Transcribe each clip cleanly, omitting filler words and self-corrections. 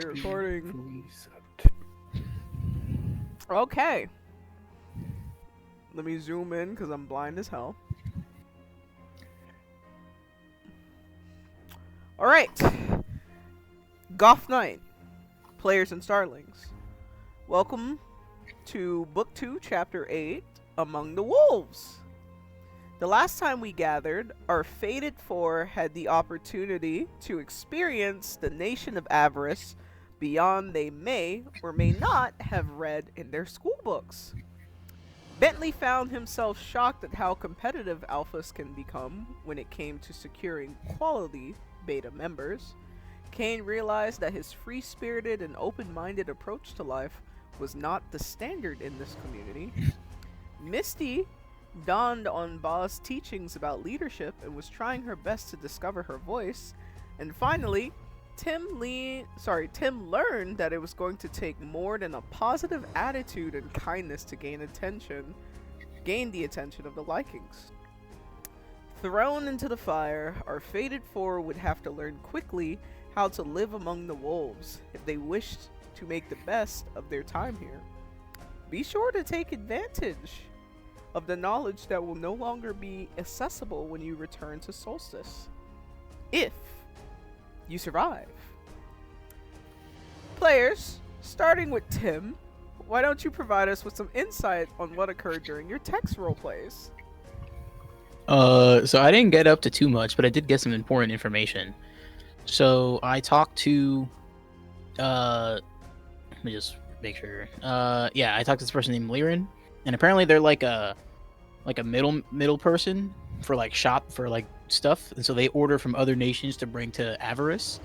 you're recording. Reset. Okay. Let me zoom in because I'm blind as hell. Alright. Goth Night. Players and Starlings. Welcome to Book 2, Chapter 8, Among the Wolves. The last time we gathered, our fated four had the opportunity to experience the nation of avarice beyond they may or may not have read in their school books. Bentley found himself shocked at how competitive alphas can become when it came to securing quality beta members. Cain realized that his free-spirited and open-minded approach to life was not the standard in this community. Misty dawned on Ba's teachings about leadership and was trying her best to discover her voice. And finally, Tim learned that it was going to take more than a positive attitude and kindness to gain the attention of the Likings. Thrown into the fire, our fated four would have to learn quickly how to live among the wolves if they wished to make the best of their time here. Be sure to take advantage of the knowledge that will no longer be accessible when you return to Solstice. If you survive. Players, starting with Tim, why don't you provide us with some insight on what occurred during your text roleplays? So I didn't get up to too much, but I did get some important information. So I talked to, let me just make sure. I talked to this person named Liren, and apparently they're like a middle person for like stuff, and so they order from other nations to bring to Avarice.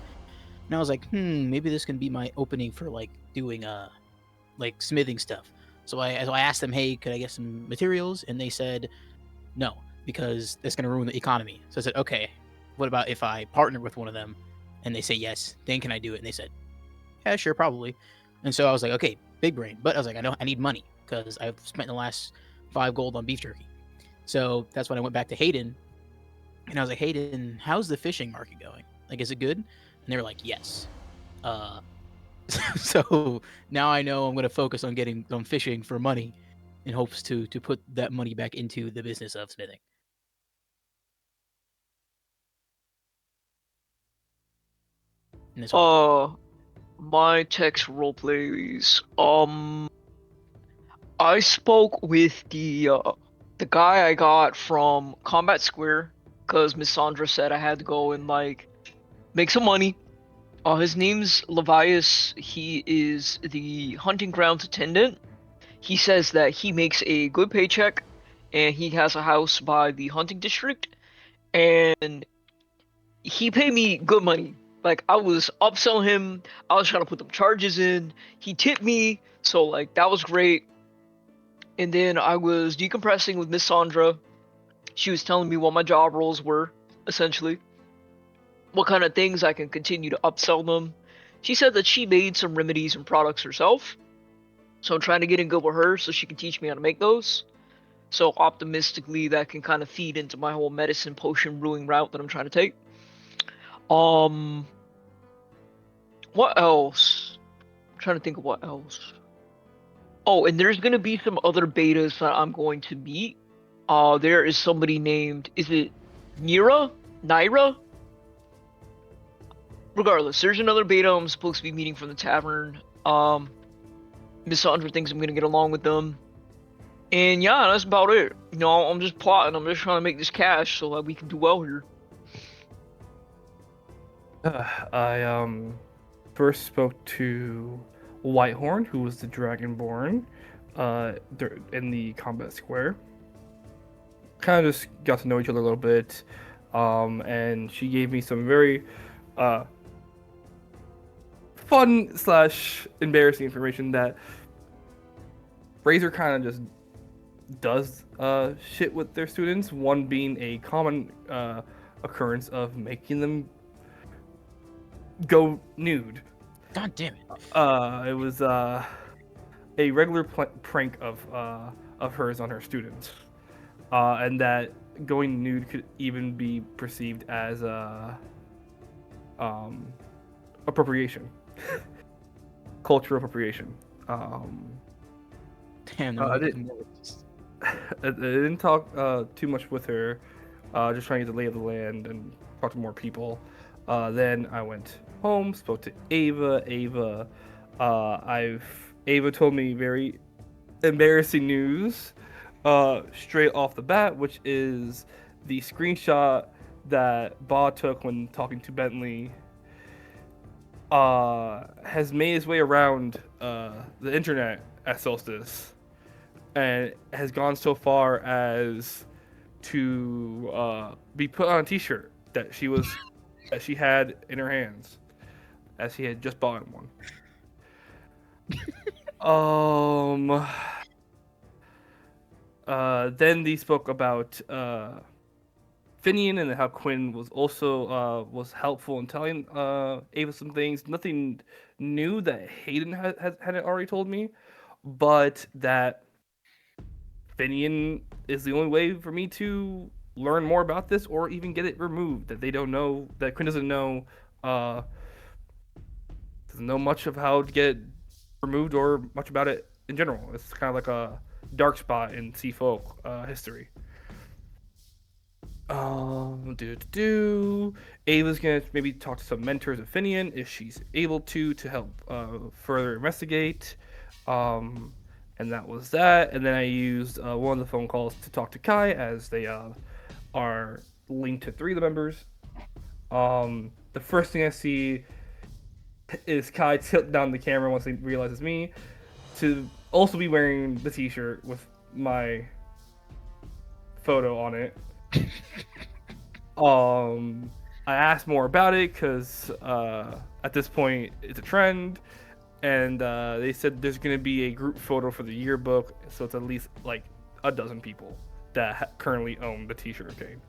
And I was like, maybe this can be my opening for like doing like smithing stuff. So I asked them, hey, could I get some materials? And they said no, because that's gonna ruin the economy. So I said, okay, what about if I partner with one of them? And they say yes, then can I do it? And they said, yeah, sure, probably. And so I was like, okay, big brain. But I was like, I need money because I've spent the last 5 gold on beef jerky. So that's when I went back to Hayden, and I was like, Hayden, how's the fishing market going? Like, is it good? And they were like, yes. So now I know I'm going to focus on fishing for money in hopes to put that money back into the business of smithing. And that's all. My text roleplays. I spoke with the guy I got from Combat Square because Miss Sandra said I had to go and like make some money. His name's Levias. He is the hunting grounds attendant. He says that he makes a good paycheck and he has a house by the hunting district, and he paid me good money. Like, I was upselling him, I was trying to put them charges in. He tipped me, so like that was great. And then I was decompressing with Miss Sandra. She was telling me what my job roles were, essentially. What kind of things I can continue to upsell them. She said that she made some remedies and products herself. So I'm trying to get in good with her so she can teach me how to make those. So optimistically that can kind of feed into my whole medicine potion brewing route that I'm trying to take. What else? I'm trying to think of what else. Oh, and there's gonna be some other betas that I'm going to meet. There is somebody named, is it Naira? Regardless, there's another beta I'm supposed to be meeting from the tavern. Miss Sandra thinks I'm gonna get along with them. And yeah, that's about it. You know, I'm just plotting. I'm just trying to make this cash so that we can do well here. I first spoke to Whitehorn, who was the Dragonborn, in the combat square. Kind of just got to know each other a little bit, and she gave me some very fun / embarrassing information that Razor kind of just does shit with their students. One being a common occurrence of making them go nude. God damn it. It was a regular prank of hers on her students, and that going nude could even be perceived as appropriation. cultural appropriation. Damn, I no, didn't. I didn't talk too much with her. Just trying to get the lay of the land and talk to more people. Then I went home, spoke to Ava. Ava told me very embarrassing news, straight off the bat, which is the screenshot that Ba took when talking to Bentley. Has made its way around the internet at Solstice, and has gone so far as to be put on a T-shirt that she had in her hands, as she had just bought one. Um. Then they spoke about Finian and how Quinn was also was helpful in telling Ava some things. Nothing new that Hayden hadn't already told me, but that Finian is the only way for me to learn more about this or even get it removed. That they don't know, that Quinn uh, doesn't know much of how to get it removed or much about it in general. It's kind of like a dark spot in Sea Folk history. Ava's gonna maybe talk to some mentors of Finian if she's able to help further investigate. And that was that. And then I used one of the phone calls to talk to Kai, as they are linked to 3 of the members. The first thing I see is Kai tilt down the camera once he realizes me, to also be wearing the T-shirt with my photo on it. I asked more about it because at this point it's a trend, and they said there's gonna be a group photo for the yearbook, so it's at least like a dozen people that currently own the T-shirt of Cain.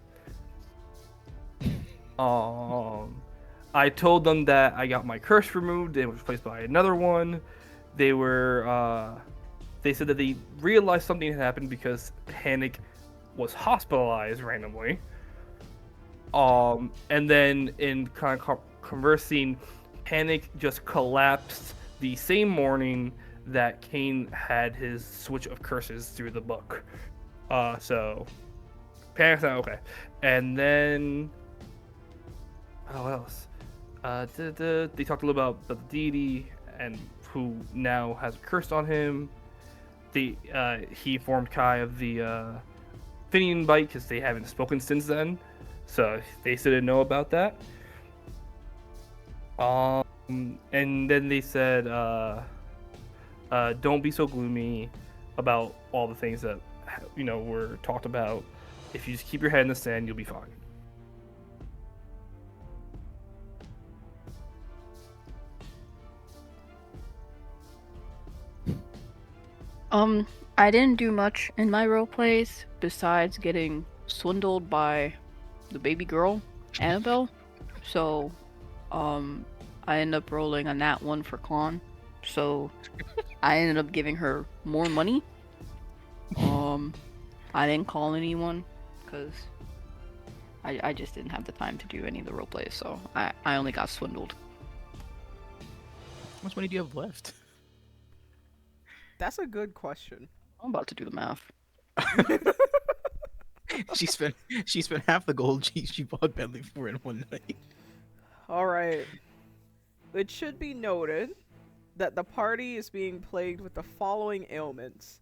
I told them that I got my curse removed and was replaced by another one. They said that they realized something had happened because Panic was hospitalized randomly. And then in kind of conversing, Panic just collapsed the same morning that Cain had his switch of curses through the book. So Panic's not okay. And then what else? They talked a little about the deity and who now has a curse on him. He informed Kai of the Finian bite because they haven't spoken since then, so they still didn't know about that. And then they said, "Don't be so gloomy about all the things that were talked about. If you just keep your head in the sand, you'll be fine." I didn't do much in my role plays besides getting swindled by the baby girl, Annabelle. So, I ended up rolling a nat 1 for con. So, I ended up giving her more money. I didn't call anyone because I just didn't have the time to do any of the role plays. So, I only got swindled. How much money do you have left? That's a good question. I'm about to do the math. she spent half the gold she bought Bentley for in one night. All right. It should be noted that the party is being plagued with the following ailments.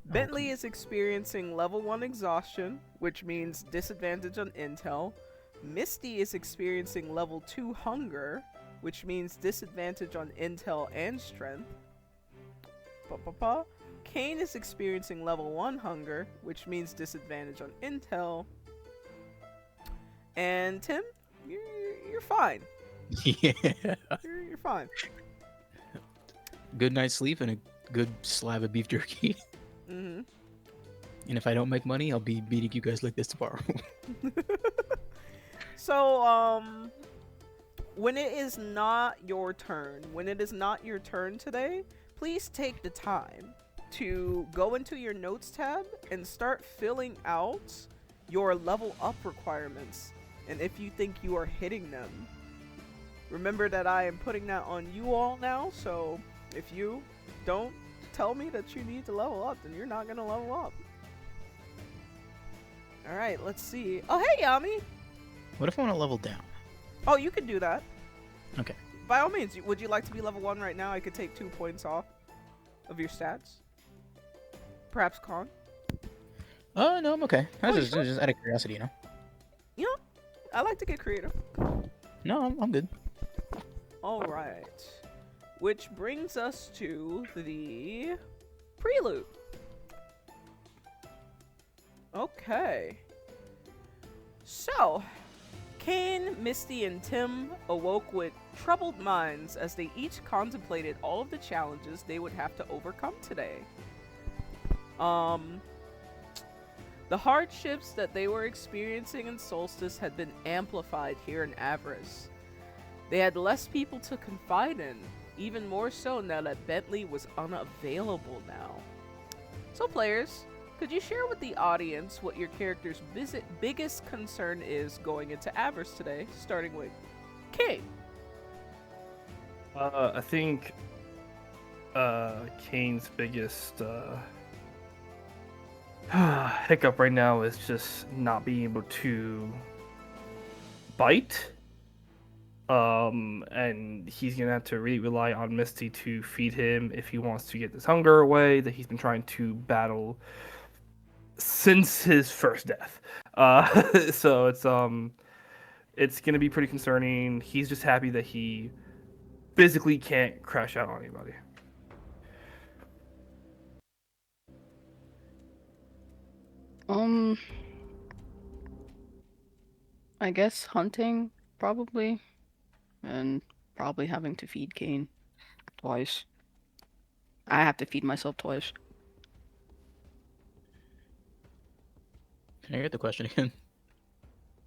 Bentley is experiencing level 1 exhaustion, which means disadvantage on intel. Misty is experiencing level 2 hunger, which means disadvantage on intel and strength. Cain is experiencing level 1 hunger, which means disadvantage on intel. And Tim, you're fine. Yeah. You're fine. Good night's sleep and a good slab of beef jerky. Mm-hmm. And if I don't make money, I'll be beating you guys like this tomorrow. So, when it is not your turn today, please take the time to go into your notes tab and start filling out your level up requirements. And if you think you are hitting them, Remember that I am putting that on you all now, so if you don't tell me that you need to level up, then you're not gonna level up. Alright, let's see. Oh, hey, Yami! What if I want to level down? Oh, you can do that. Okay. By all means, would you like to be level 1 right now? I could take 2 points off of your stats. Perhaps con? No, I'm okay. Oh, you Just out of curiosity, you know. You know, I like to get creative. No, I'm good. Alright. Which brings us to the prelude. Okay. So, Cain, Misty, and Tim awoke with troubled minds as they each contemplated all of the challenges they would have to overcome today. The hardships that they were experiencing in Solstice had been amplified here in Avarice. They had less people to confide in, even more so now that Bentley was unavailable now. So players, could you share with the audience what your character's biggest concern is going into Avarice today, starting with Cain? I think Kane's biggest hiccup right now is just not being able to bite. And he's gonna have to really rely on Misty to feed him if he wants to get this hunger away that he's been trying to battle since his first death. So it's gonna be pretty concerning. He's just happy that he physically can't crash out on anybody. I guess hunting, probably. And probably having to feed Cain twice. I have to feed myself twice. Can I get the question again?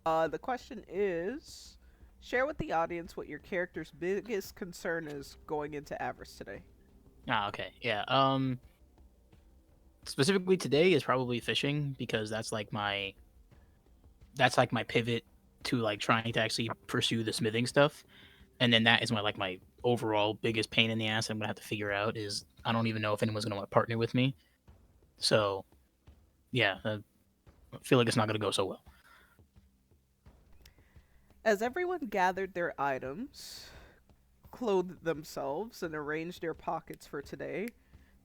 The question is, share with the audience what your character's biggest concern is going into Avarice today. Okay. Yeah. Specifically today is probably fishing because that's like my pivot to like trying to actually pursue the smithing stuff. And then that is my overall biggest pain in the ass I'm gonna have to figure out is I don't even know if anyone's gonna want to partner with me. So yeah, I feel like it's not gonna go so well. As everyone gathered their items, clothed themselves, and arranged their pockets for today,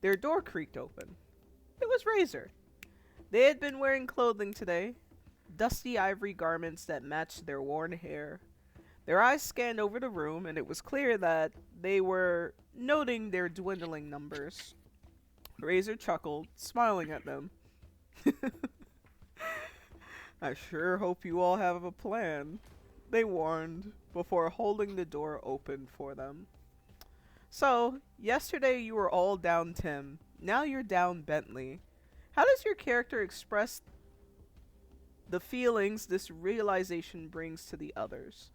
their door creaked open. It was Razor. They had been wearing clothing today, dusty ivory garments that matched their worn hair. Their eyes scanned over the room, and it was clear that they were noting their dwindling numbers. Razor chuckled, smiling at them. I sure hope you all have a plan, they warned, before holding the door open for them. So, yesterday you were all down Tim, now you're down Bentley. How does your character express the feelings this realization brings to the others?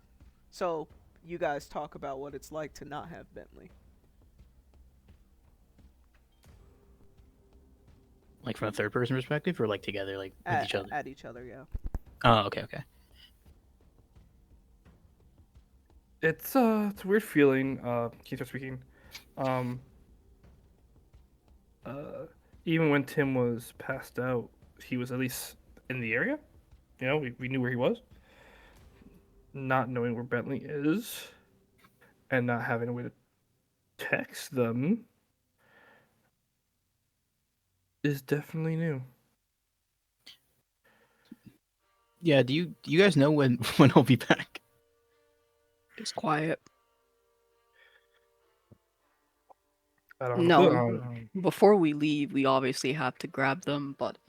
So, you guys talk about what it's like to not have Bentley. Like from a third person perspective or like together, like with each other? At each other, yeah. Oh, okay. It's a weird feeling. Can you start speaking? Even when Tim was passed out, he was at least in the area. You know, we knew where he was. Not knowing where Bentley is, and not having a way to text them is definitely new. Yeah. Do you guys know when he'll be back? It's quiet. I don't No. know. Before we leave, we obviously have to grab them, but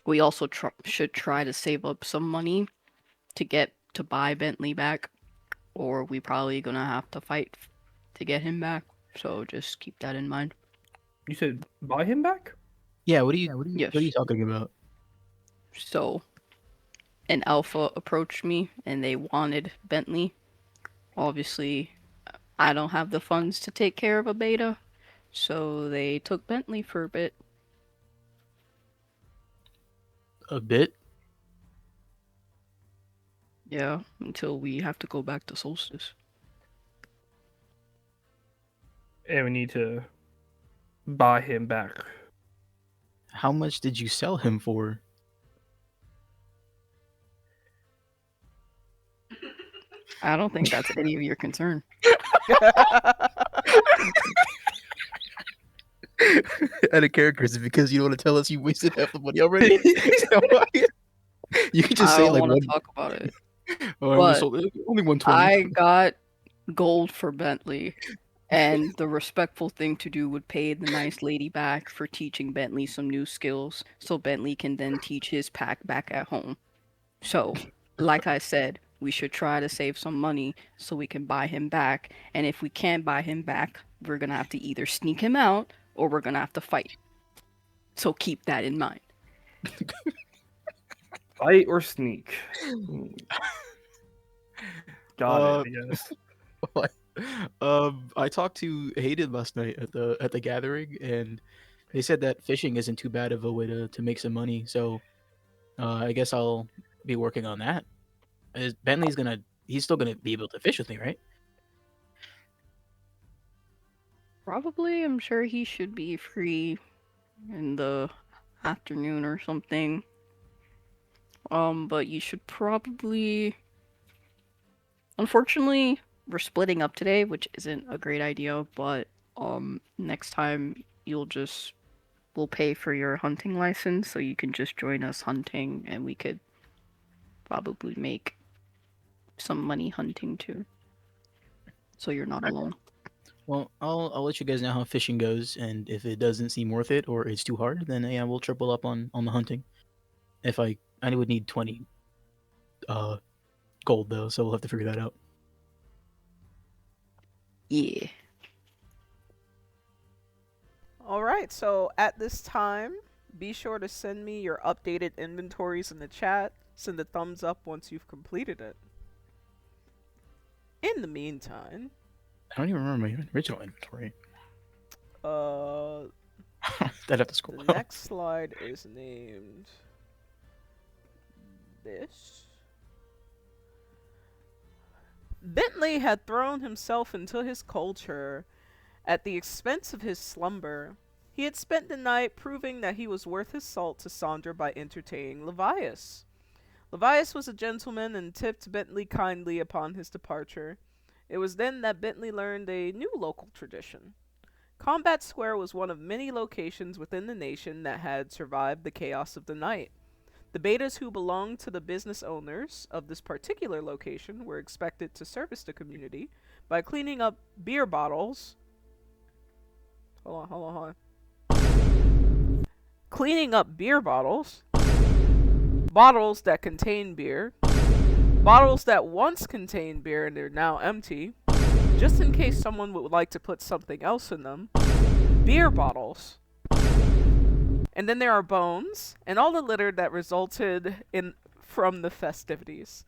we also should try to save up some money to buy Bentley back, or we probably gonna have to fight to get him back. So just keep that in mind. You said buy him back? Yeah. What are Yes. you talking about? So, an alpha approached me and they wanted Bentley. Obviously, I don't have the funds to take care of a beta, so they took Bentley for a bit. A bit. Yeah, until we have to go back to Solstice. And we need to buy him back. How much did you sell him for? I don't think that's any of your concern. Out of character, is it because you don't want to tell us you wasted half the money already? You can just I say don't like want one. to talk about it. Oh, But only 120. I got gold for Bentley, and the respectful thing to do would pay the nice lady back for teaching Bentley some new skills, so Bentley can then teach his pack back at home. So, like I said, we should try to save some money so we can buy him back. And if we can't buy him back, we're gonna have to either sneak him out or we're gonna have to fight. So keep that in mind. Fight or sneak? Got it, I guess. I talked to Hayden last night at the gathering, and they said that fishing isn't too bad of a way to make some money. So, I guess I'll be working on that. He's still gonna be able to fish with me, right? Probably, I'm sure he should be free in the afternoon or something. But you should probably. Unfortunately, we're splitting up today, which isn't a great idea, but next time we'll pay for your hunting license so you can just join us hunting and we could probably make some money hunting too. So you're not alone. Well, I'll let you guys know how fishing goes, and if it doesn't seem worth it or it's too hard, then yeah, we'll triple up on the hunting. If I would need 20 gold though, so we'll have to figure that out. Yeah. Alright, so at this time, be sure to send me your updated inventories in the chat. Send a thumbs up once you've completed it. In the meantime, I don't even remember my original inventory. the I'd have to scroll. next slide is named this. Bentley had thrown himself into his culture at the expense of his slumber. He had spent the night proving that he was worth his salt to Sandra by entertaining Levias. Levias was a gentleman and tipped Bentley kindly upon his departure. It was then that Bentley learned a new local tradition. Combat Square was one of many locations within the nation that had survived the chaos of the night. The betas who belonged to the business owners of this particular location were expected to service the community by cleaning up beer bottles. Hold on. Cleaning up beer bottles, bottles that contain beer, bottles that once contained beer and they're now empty, just in case someone would like to put something else in them, beer bottles. And then there are bones and all the litter that resulted from the festivities.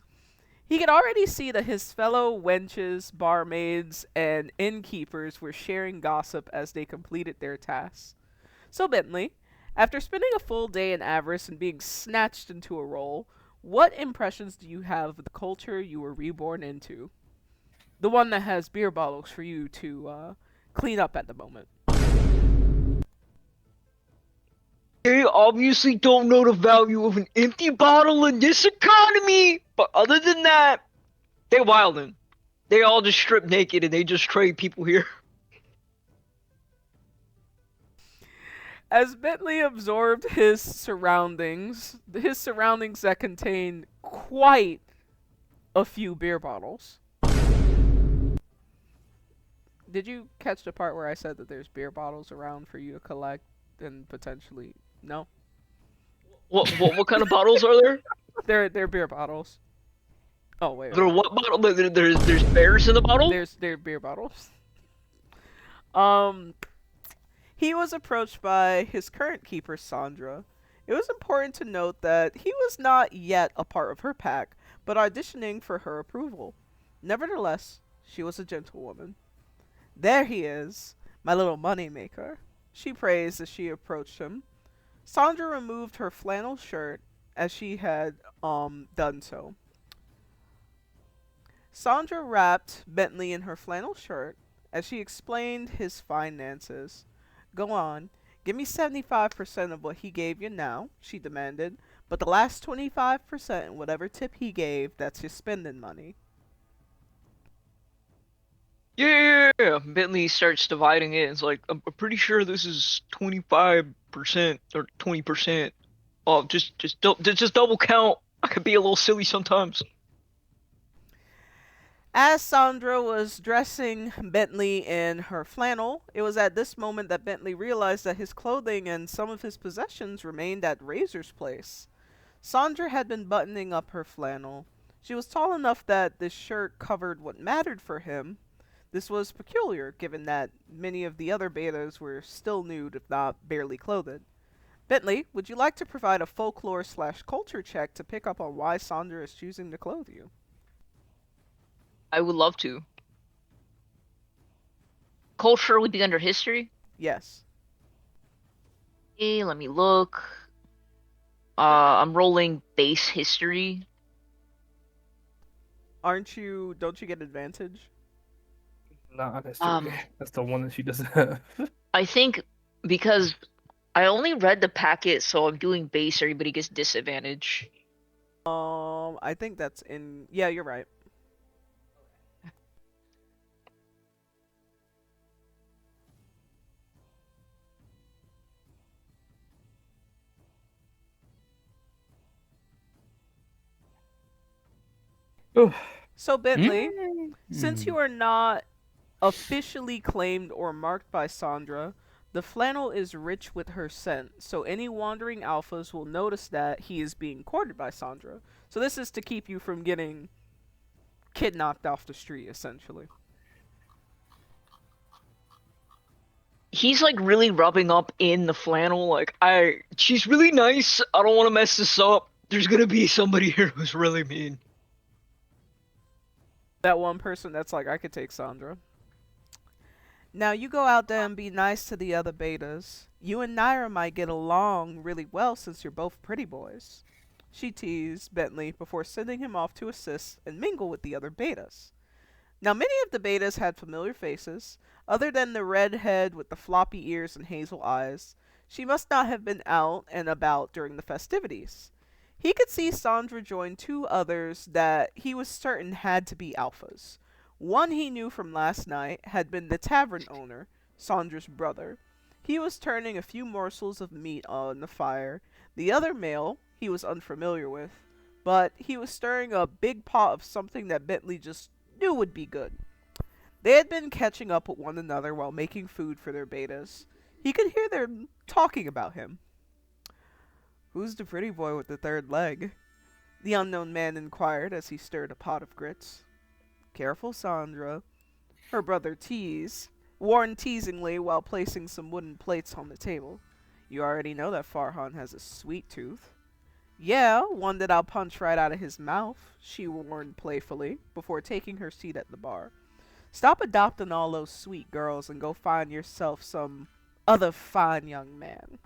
He could already see that his fellow wenches, barmaids, and innkeepers were sharing gossip as they completed their tasks. So Bentley, after spending a full day in Avarice and being snatched into a role, what impressions do you have of the culture you were reborn into? The one that has beer bottles for you to clean up at the moment. They obviously don't know the value of an empty bottle in this economy, but other than that, they wildin'. They all just strip naked and they just trade people here. As Bentley absorbed his surroundings that contain quite a few beer bottles. Did you catch the part where I said that there's beer bottles around for you to collect and potentially... No? What kind of bottles are there? They're beer bottles. Oh, wait. There what bottle? There's bears in the bottle? They're beer bottles. He was approached by his current keeper, Sandra. It was important to note that he was not yet a part of her pack, but auditioning for her approval. Nevertheless, she was a gentlewoman. There he is, my little money maker, she praised as she approached him. Sandra removed her flannel shirt as she had done so. Sandra wrapped Bentley in her flannel shirt as she explained his finances. Go on, give me 75% of what he gave you now, she demanded, but the last 25% and whatever tip he gave, that's your spending money. Yeah. Bentley starts dividing it. It's like, I'm pretty sure this is 25% or 20%. Oh, just double count. I could be a little silly sometimes. As Sandra was dressing Bentley in her flannel, it was at this moment that Bentley realized that his clothing and some of his possessions remained at Razor's place. Sandra had been buttoning up her flannel. She was tall enough that this shirt covered what mattered for him. This was peculiar, given that many of the other betas were still nude, if not barely clothed. Bentley, would you like to provide a folklore/culture check to pick up on why Sandra is choosing to clothe you? I would love to. Culture would be under history. Yes. Okay, let me look. I'm rolling base history. Don't you get advantage? Not history. Um, That's the one that she doesn't have. I think because I only read the packet, so I'm doing base. Everybody gets disadvantage. I think that's in. Yeah, you're right. Oh, So Bentley, since Mm. you are not officially claimed or marked by Sandra, the flannel is rich with her scent, so any wandering alphas will notice that he is being courted by Sandra. So this is to keep you from getting kidnapped off the street, essentially. He's like really rubbing up in the flannel. Like, she's really nice. I don't want to mess this up. There's gonna be somebody here who's really mean. That one person that's like, I could take Sandra. Now you go out there and be nice to the other betas. You and Naira might get along really well since you're both pretty boys. She teased Bentley before sending him off to assist and mingle with the other betas. Now many of the betas had familiar faces, other than the redhead with the floppy ears and hazel eyes. She must not have been out and about during the festivities. He could see Sandra join two others that he was certain had to be alphas. One he knew from last night had been the tavern owner, Sandra's brother. He was turning a few morsels of meat on the fire. The other male he was unfamiliar with, but he was stirring a big pot of something that Bentley just knew would be good. They had been catching up with one another while making food for their betas. He could hear them talking about him. Who's the pretty boy with the third leg? The unknown man inquired as he stirred a pot of grits. Careful, Sandra, her brother warned teasingly while placing some wooden plates on the table. You already know that Farhan has a sweet tooth. Yeah, one that I'll punch right out of his mouth, she warned playfully before taking her seat at the bar. Stop adopting all those sweet girls and go find yourself some other fine young man.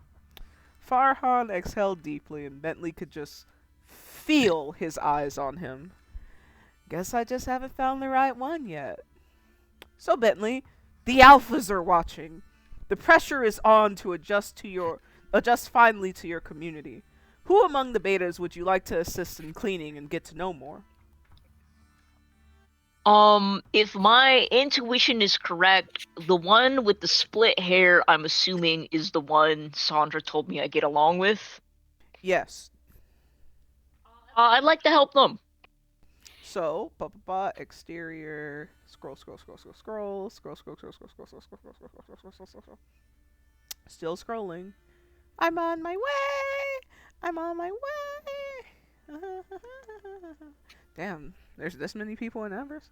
Farhan exhaled deeply and Bentley could just feel his eyes on him. Guess I just haven't found the right one yet. So Bentley, the alphas are watching. The pressure is on to adjust finally to your community. Who among the betas would you like to assist in cleaning and get to know more? If my intuition is correct, the one with the split hair, I'm assuming, is the one Sandra told me I get along with. Yes. I'd like to help them. So, exterior, scroll. Still scrolling. I'm on my way. Damn, there's this many people in Everest.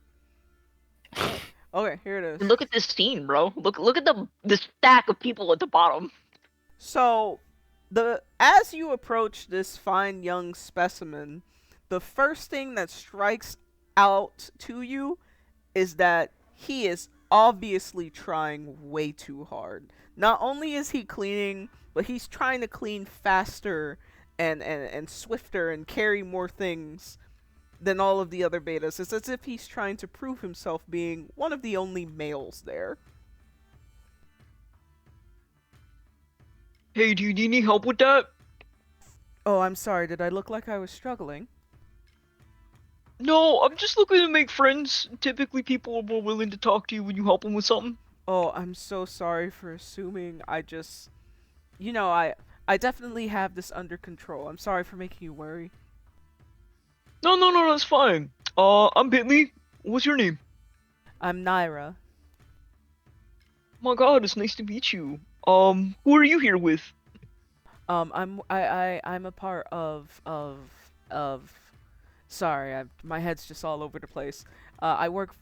Okay, here it is. Look at this scene, bro. Look at the stack of people at the bottom. So, as you approach this fine young specimen, the first thing that strikes out to you is that he is obviously trying way too hard. Not only is he cleaning, but he's trying to clean faster and swifter and carry more things than all of the other betas. It's as if he's trying to prove himself being one of the only males there. Hey, do you need any help with that? Oh, I'm sorry. Did I look like I was struggling? No, I'm just looking to make friends. Typically, people are more willing to talk to you when you help them with something. Oh, I'm so sorry for assuming. I definitely have this under control. I'm sorry for making you worry. No, that's fine. I'm Bentley. What's your name? I'm Naira. Oh my God, it's nice to meet you. Who are you here with? I'm a part of. Sorry, my head's just all over the place. I work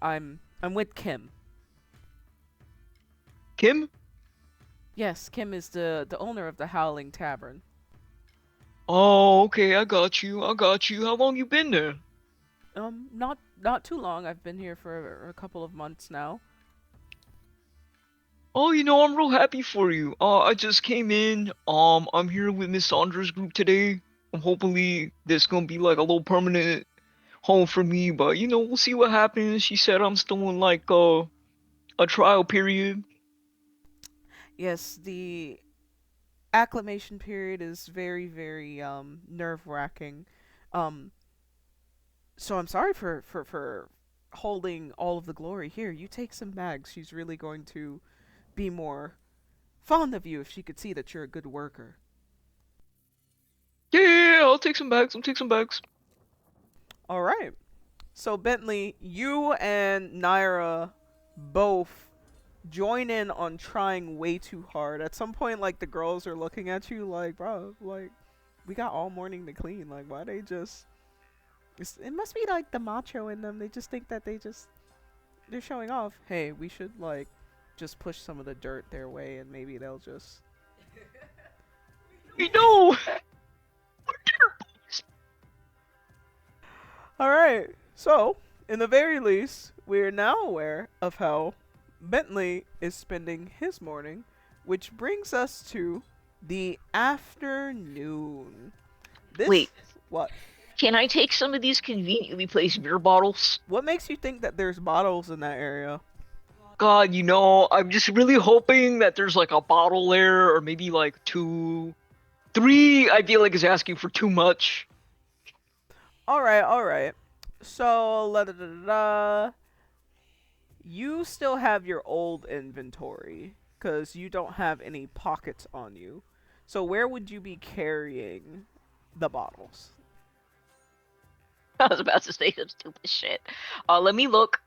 I'm with Kim. Kim? Yes, Kim is the owner of the Howling Tavern. Oh, okay, I got you. How long you been there? Not too long. I've been here for a couple of months now. Oh, I'm real happy for you. I just came in. I'm here with Miss Sandra's group today. Hopefully this gonna be like a little permanent home for me, but we'll see what happens. She said I'm still in like a trial period. Yes, the acclimation period is very, very nerve-wracking. Um, so I'm sorry for holding all of the glory here. You take some bags. She's really going to be more fond of you if she could see that you're a good worker. Yeah, I'll take some bags. All right. So Bentley, you and Naira both join in on trying way too hard. At some point, like, the girls are looking at you like, bro, like, we got all morning to clean. Like, why they just... it must be, like, the macho in them. They just think that they're showing off. Hey, we should, like, just push some of the dirt their way and maybe they'll just... We know. Alright, so, in the very least, we're now aware of how Bentley is spending his morning, which brings us to the afternoon. Wait. What? Can I take some of these conveniently placed beer bottles? What makes you think that there's bottles in that area? God, I'm just really hoping that there's like a bottle there, or maybe like 2, 3. I feel like is asking for too much. Alright. So, you still have your old inventory, because you don't have any pockets on you. So where would you be carrying the bottles? I was about to say some stupid shit. Let me look.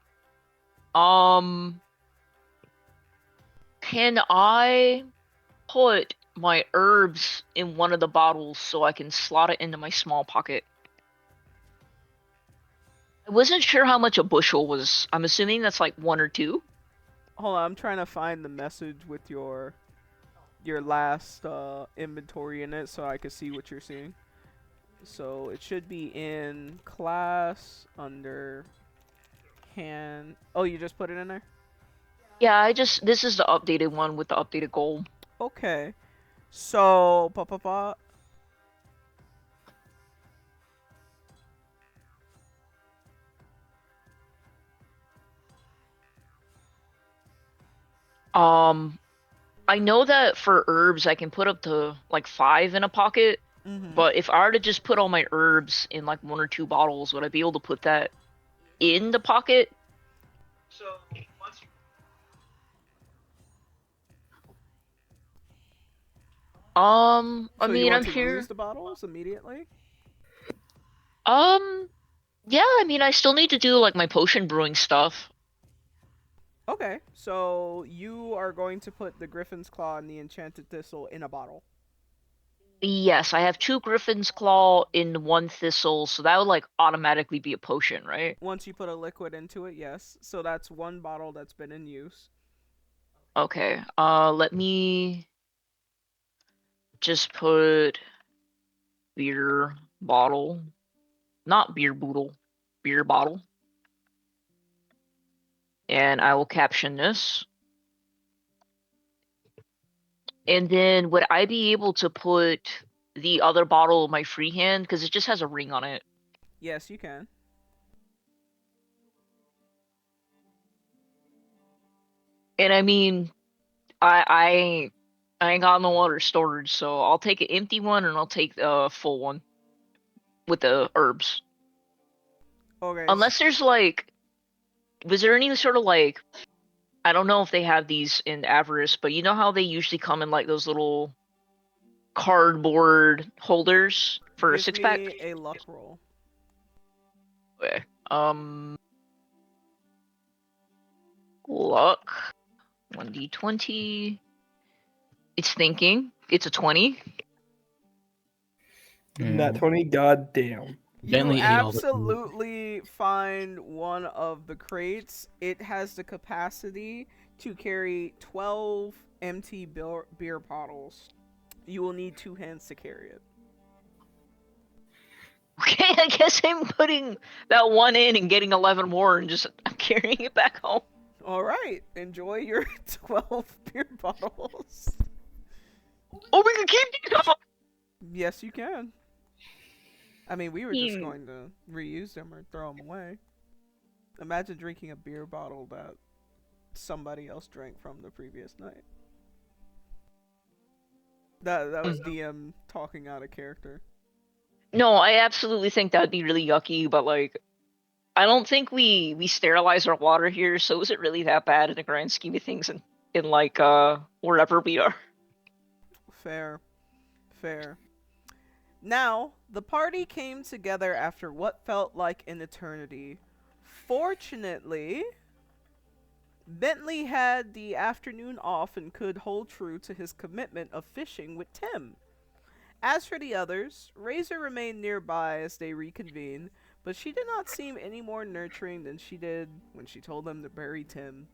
Can I put my herbs in one of the bottles so I can slot it into my small pocket? I wasn't sure how much a bushel was. I'm assuming that's like 1 or 2. Hold on, I'm trying to find the message with your last inventory in it so I can see what you're seeing. So it should be in class under hand. Oh, you just put it in there? Yeah, this is the updated one with the updated goal. Okay. So, I know that for herbs I can put up to like 5 in a pocket, but if I were to just put all my herbs in like 1 or 2 bottles, would I be able to put that in the pocket? So once you... I so mean, you want I'm to here. use the bottles immediately? Yeah, I mean, I still need to do like my potion brewing stuff. Okay, so you are going to put the Griffin's Claw and the Enchanted Thistle in a bottle. Yes, I have 2 Griffin's Claw in 1 Thistle, so that would like automatically be a potion, right? Once you put a liquid into it, yes. So that's 1 bottle that's been in use. Okay, let me just put beer bottle, not beer boodle, beer bottle. And I will caption this. And then would I be able to put the other bottle in my free hand? Because it just has a ring on it. Yes, you can. And I mean, I ain't got no water storage, so I'll take an empty one and I'll take a full one with the herbs. Okay. Unless there's like, was there any sort of like, I don't know if they have these in Avarice, but you know how they usually come in like those little cardboard holders for a Give six pack? me a luck roll. Okay. Luck. 1d20. It's thinking. It's a 20. Nat 20, goddamn. You Bentley ate all the food. absolutely find one of the crates. It has the capacity to carry 12 empty beer bottles. You will need 2 hands to carry it. Okay, I guess I'm putting that one in and getting 11 more and just carrying it back home. All right, enjoy your 12 beer bottles. Oh, we can keep these up! Yes, you can. I mean, we were just Hmm. going to reuse them or throw them away. Imagine drinking a beer bottle that somebody else drank from the previous night. That was DM talking out of character. No, I absolutely think that'd be really yucky, but like, I don't think we sterilize our water here, so is it really that bad in the grand scheme of things in like wherever we are? Fair. Fair. Now, the party came together after what felt like an eternity. Fortunately, Bentley had the afternoon off and could hold true to his commitment of fishing with Tim. As for the others, Razor remained nearby as they reconvened, but she did not seem any more nurturing than she did when she told them to bury Tim.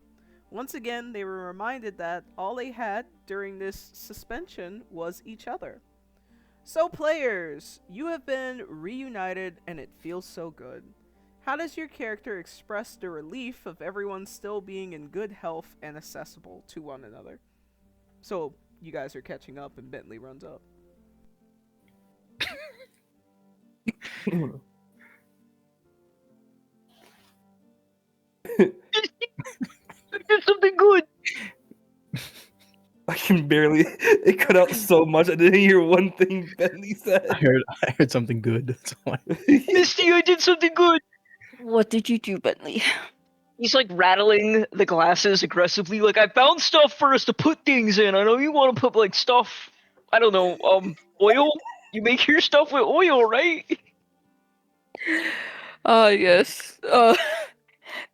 Once again, they were reminded that all they had during this suspension was each other. So, players, you have been reunited and it feels so good. How does your character express the relief of everyone still being in good health and accessible to one another? So, you guys are catching up and Bentley runs up. I did something good! I can barely. It cut out so much. I didn't hear one thing Bentley said. I heard something good. That's why. Misty, I did something good! What did you do, Bentley? He's like rattling the glasses aggressively, like, I found stuff for us to put things in. I know you want to put like stuff, I don't know, oil? You make your stuff with oil, right? Yes.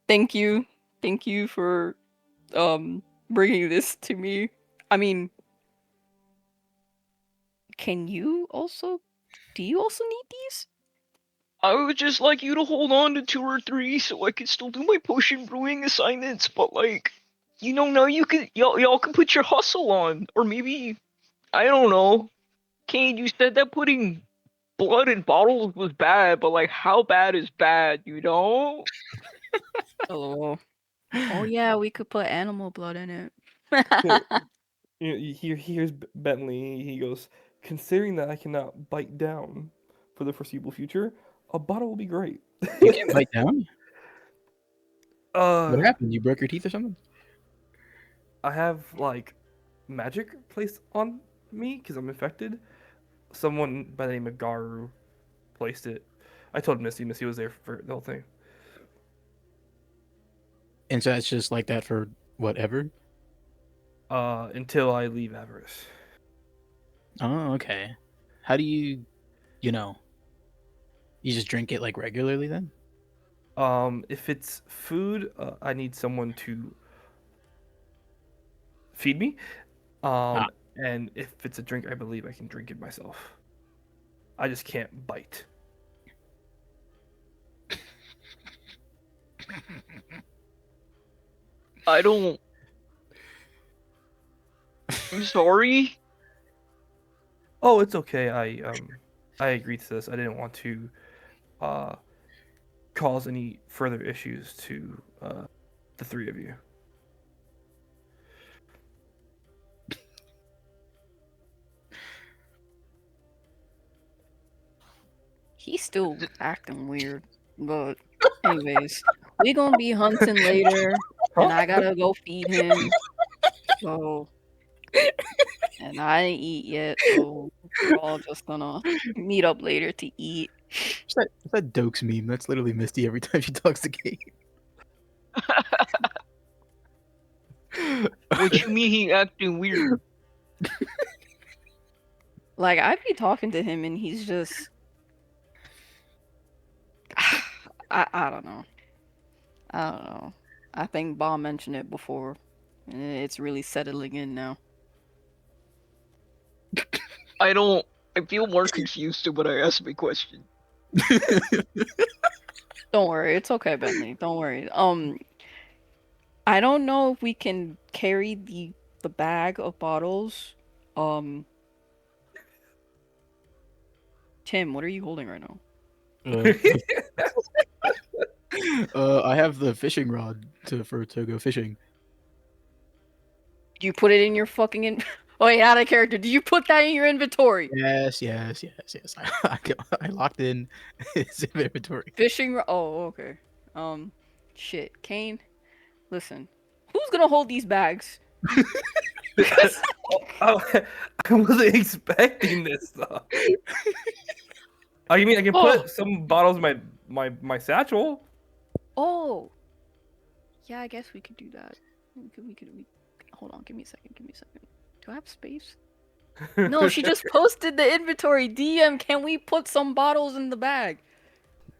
Thank you. Thank you for bringing this to me. I mean, do you also need these? I would just like you to hold on to 2 or 3 so I can still do my potion brewing assignments, but like, you know, now you can, y'all can put your hustle on. Or maybe, I don't know. Kane, you said that putting blood in bottles was bad, but like, how bad is bad, you know? Oh. Oh yeah, we could put animal blood in it. Here's Bentley. He goes, considering that I cannot bite down for the foreseeable future, a bottle will be great. You can't bite down? What uh, happened? You broke your teeth or something? I have like magic placed on me because I'm infected. Someone by the name of Garu placed it. I told Misty. Misty was there for the whole thing. And so it's just like that for whatever? Until I leave Avarice. Oh, okay. How do you know? You just drink it like regularly then? If it's food, I need someone to feed me. Ah. And if it's a drink, I believe I can drink it myself. I just can't bite. I don't. I'm sorry. Oh, it's okay. I agreed to this. I didn't want to cause any further issues to the 3 of you. He's still acting weird. But anyways, we gonna be hunting later, and I gotta go feed him. So, and I ain't eat yet, so we're all just gonna meet up later to eat. That Dokes meme. That's literally Misty every time she talks to Kate. What you mean he acting weird? Like, I'd be talking to him and he's just I don't know. I don't know. I think Bob mentioned it before. And it's really settling in now. I feel more confused when I ask my question. Don't worry, it's okay, Bentley. Don't worry. I don't know if we can carry the bag of bottles. Tim, what are you holding right now? I have the fishing rod to go fishing. Do you put it in your fucking Oh, wait, out of character. Do you put that in your inventory? Yes. I locked in his inventory. Oh, okay. Shit. Cain, listen. Who's gonna hold these bags? I wasn't expecting this though. Oh, you mean I can put some bottles in my satchel? Oh. Yeah, I guess we could do that. Hold on, give me a second. Do I have space? No, she just posted the inventory. DM, can we put some bottles in the bag?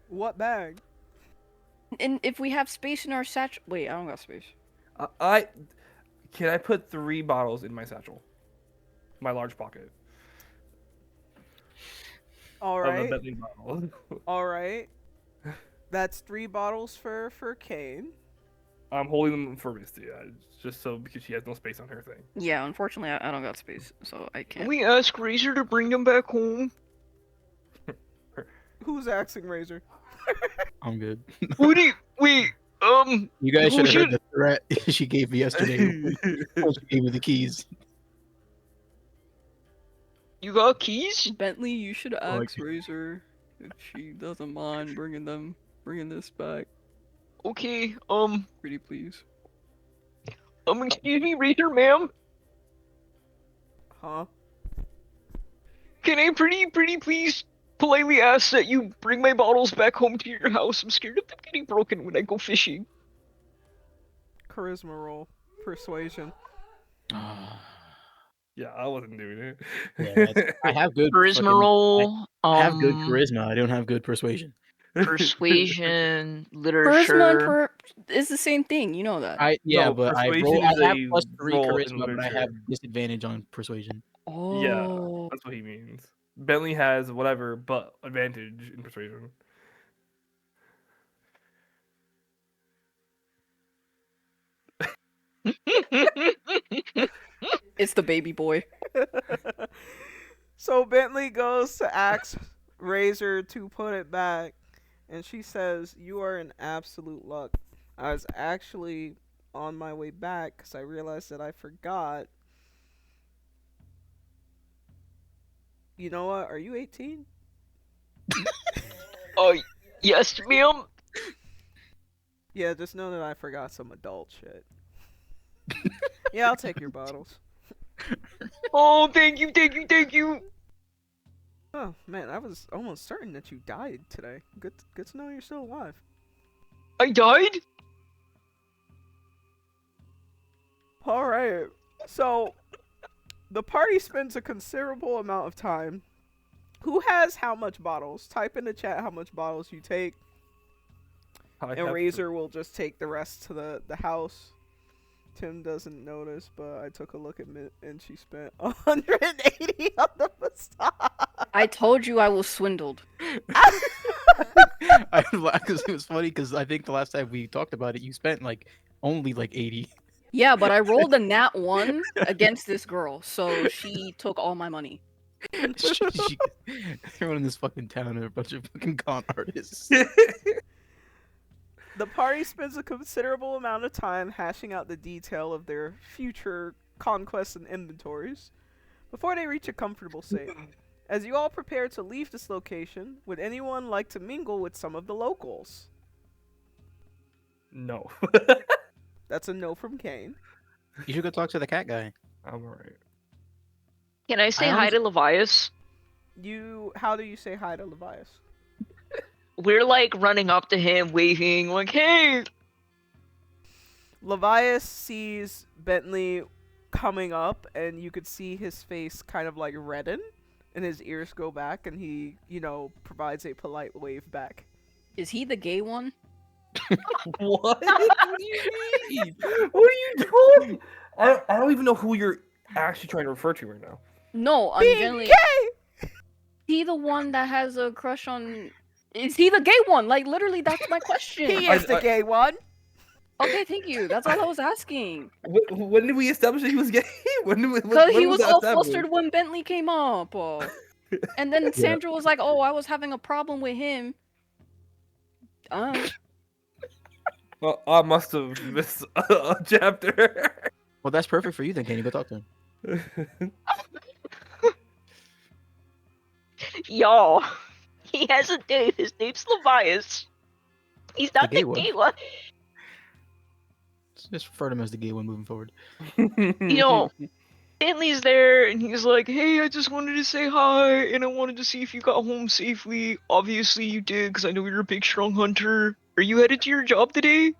What bag? And if we have space in our satchel... Wait, I don't got space. Can I put 3 bottles in my satchel? My large pocket. All Of a right. Bentley bottle. All right. That's 3 bottles for Cain. I'm holding them for Misty, just so because she has no space on her thing. Yeah, unfortunately, I don't got space, so I Can can't. we ask Razor to bring them back home? Who's axing Razor? I'm good. Wait, You guys who should have heard the threat she gave me yesterday. When she gave me the keys. You got keys? Bentley, you should Like- ask Razor if she doesn't mind bringing this back. Okay, Pretty please. excuse me, Razor, ma'am? Huh? Can I pretty please politely ask that you bring my bottles back home to your house? I'm scared of them getting broken when I go fishing. Charisma roll. Persuasion. Yeah, I wasn't doing it. Yeah, I have good Charisma fucking- roll. I have good charisma. I don't have good persuasion. Persuasion, Charisma literature. is the same thing, you know that. No, But I persuasion have is a +3 roll in charisma, but I literature. have disadvantage on persuasion. Yeah, Oh. that's what he means. Bentley has whatever, but advantage in persuasion. It's the baby boy. So Bentley goes to ask Razor to put it back, and she says, "You are in absolute luck. I was actually on my way back because I realized that I forgot. You know what? Are you 18? Yes, ma'am. Yeah, just know that I forgot some adult shit. Yeah, I'll take your bottles. Oh, thank you. Oh man, I was almost certain that you died today. Good to know you're still alive. I died? All right. So the party spends a considerable amount of time. Who has how much bottles? Type in the chat how much bottles you take, and Razor will just take the rest to the house. Tim doesn't notice, but I took a look at and she spent 180 on the massage. I told you I was swindled. I laughed because it was funny because I think the last time we talked about it, you spent only 80. Yeah, but I rolled a nat 1 against this girl, so she took all my money. Everyone in this fucking town are a bunch of fucking con artists. The party spends a considerable amount of time hashing out the detail of their future conquests and inventories before they reach a comfortable state. As you all prepare to leave this location, would anyone like to mingle with some of the locals? No. That's a no from Cain. You should go talk to the cat guy. I'm alright. Can I say I hi honestly- to Levias? How do you say hi to Levias? We're like running up to him, waving, like, hey! Levias sees Bentley coming up, and you could see his face kind of like redden, and his ears go back, and he, provides a polite wave back. Is he the gay one? What? What do you mean? What are you doing? I don't even know who you're actually trying to refer to right now. No, I'm Being generally. gay! He the one that has a crush on. Is he the gay one? Like literally, that's my question. He is the gay one. Okay, thank you. That's all I was asking. When did we establish that he was gay? Because he was that all established? flustered when Bentley came up. And then Sandra was like, "Oh, I was having a problem with him." Well, I must have missed a chapter. Well, that's perfect for you then. Can you go talk to him? Y'all, he has a name. His name's Levias. He's not The gay the one. gay one. Just refer to him as the gay one moving forward. You know, Bentley's there, and he's like, hey, I just wanted to say hi, and I wanted to see if you got home safely. Obviously you did, because I know you're a big, strong hunter. Are you headed to your job today?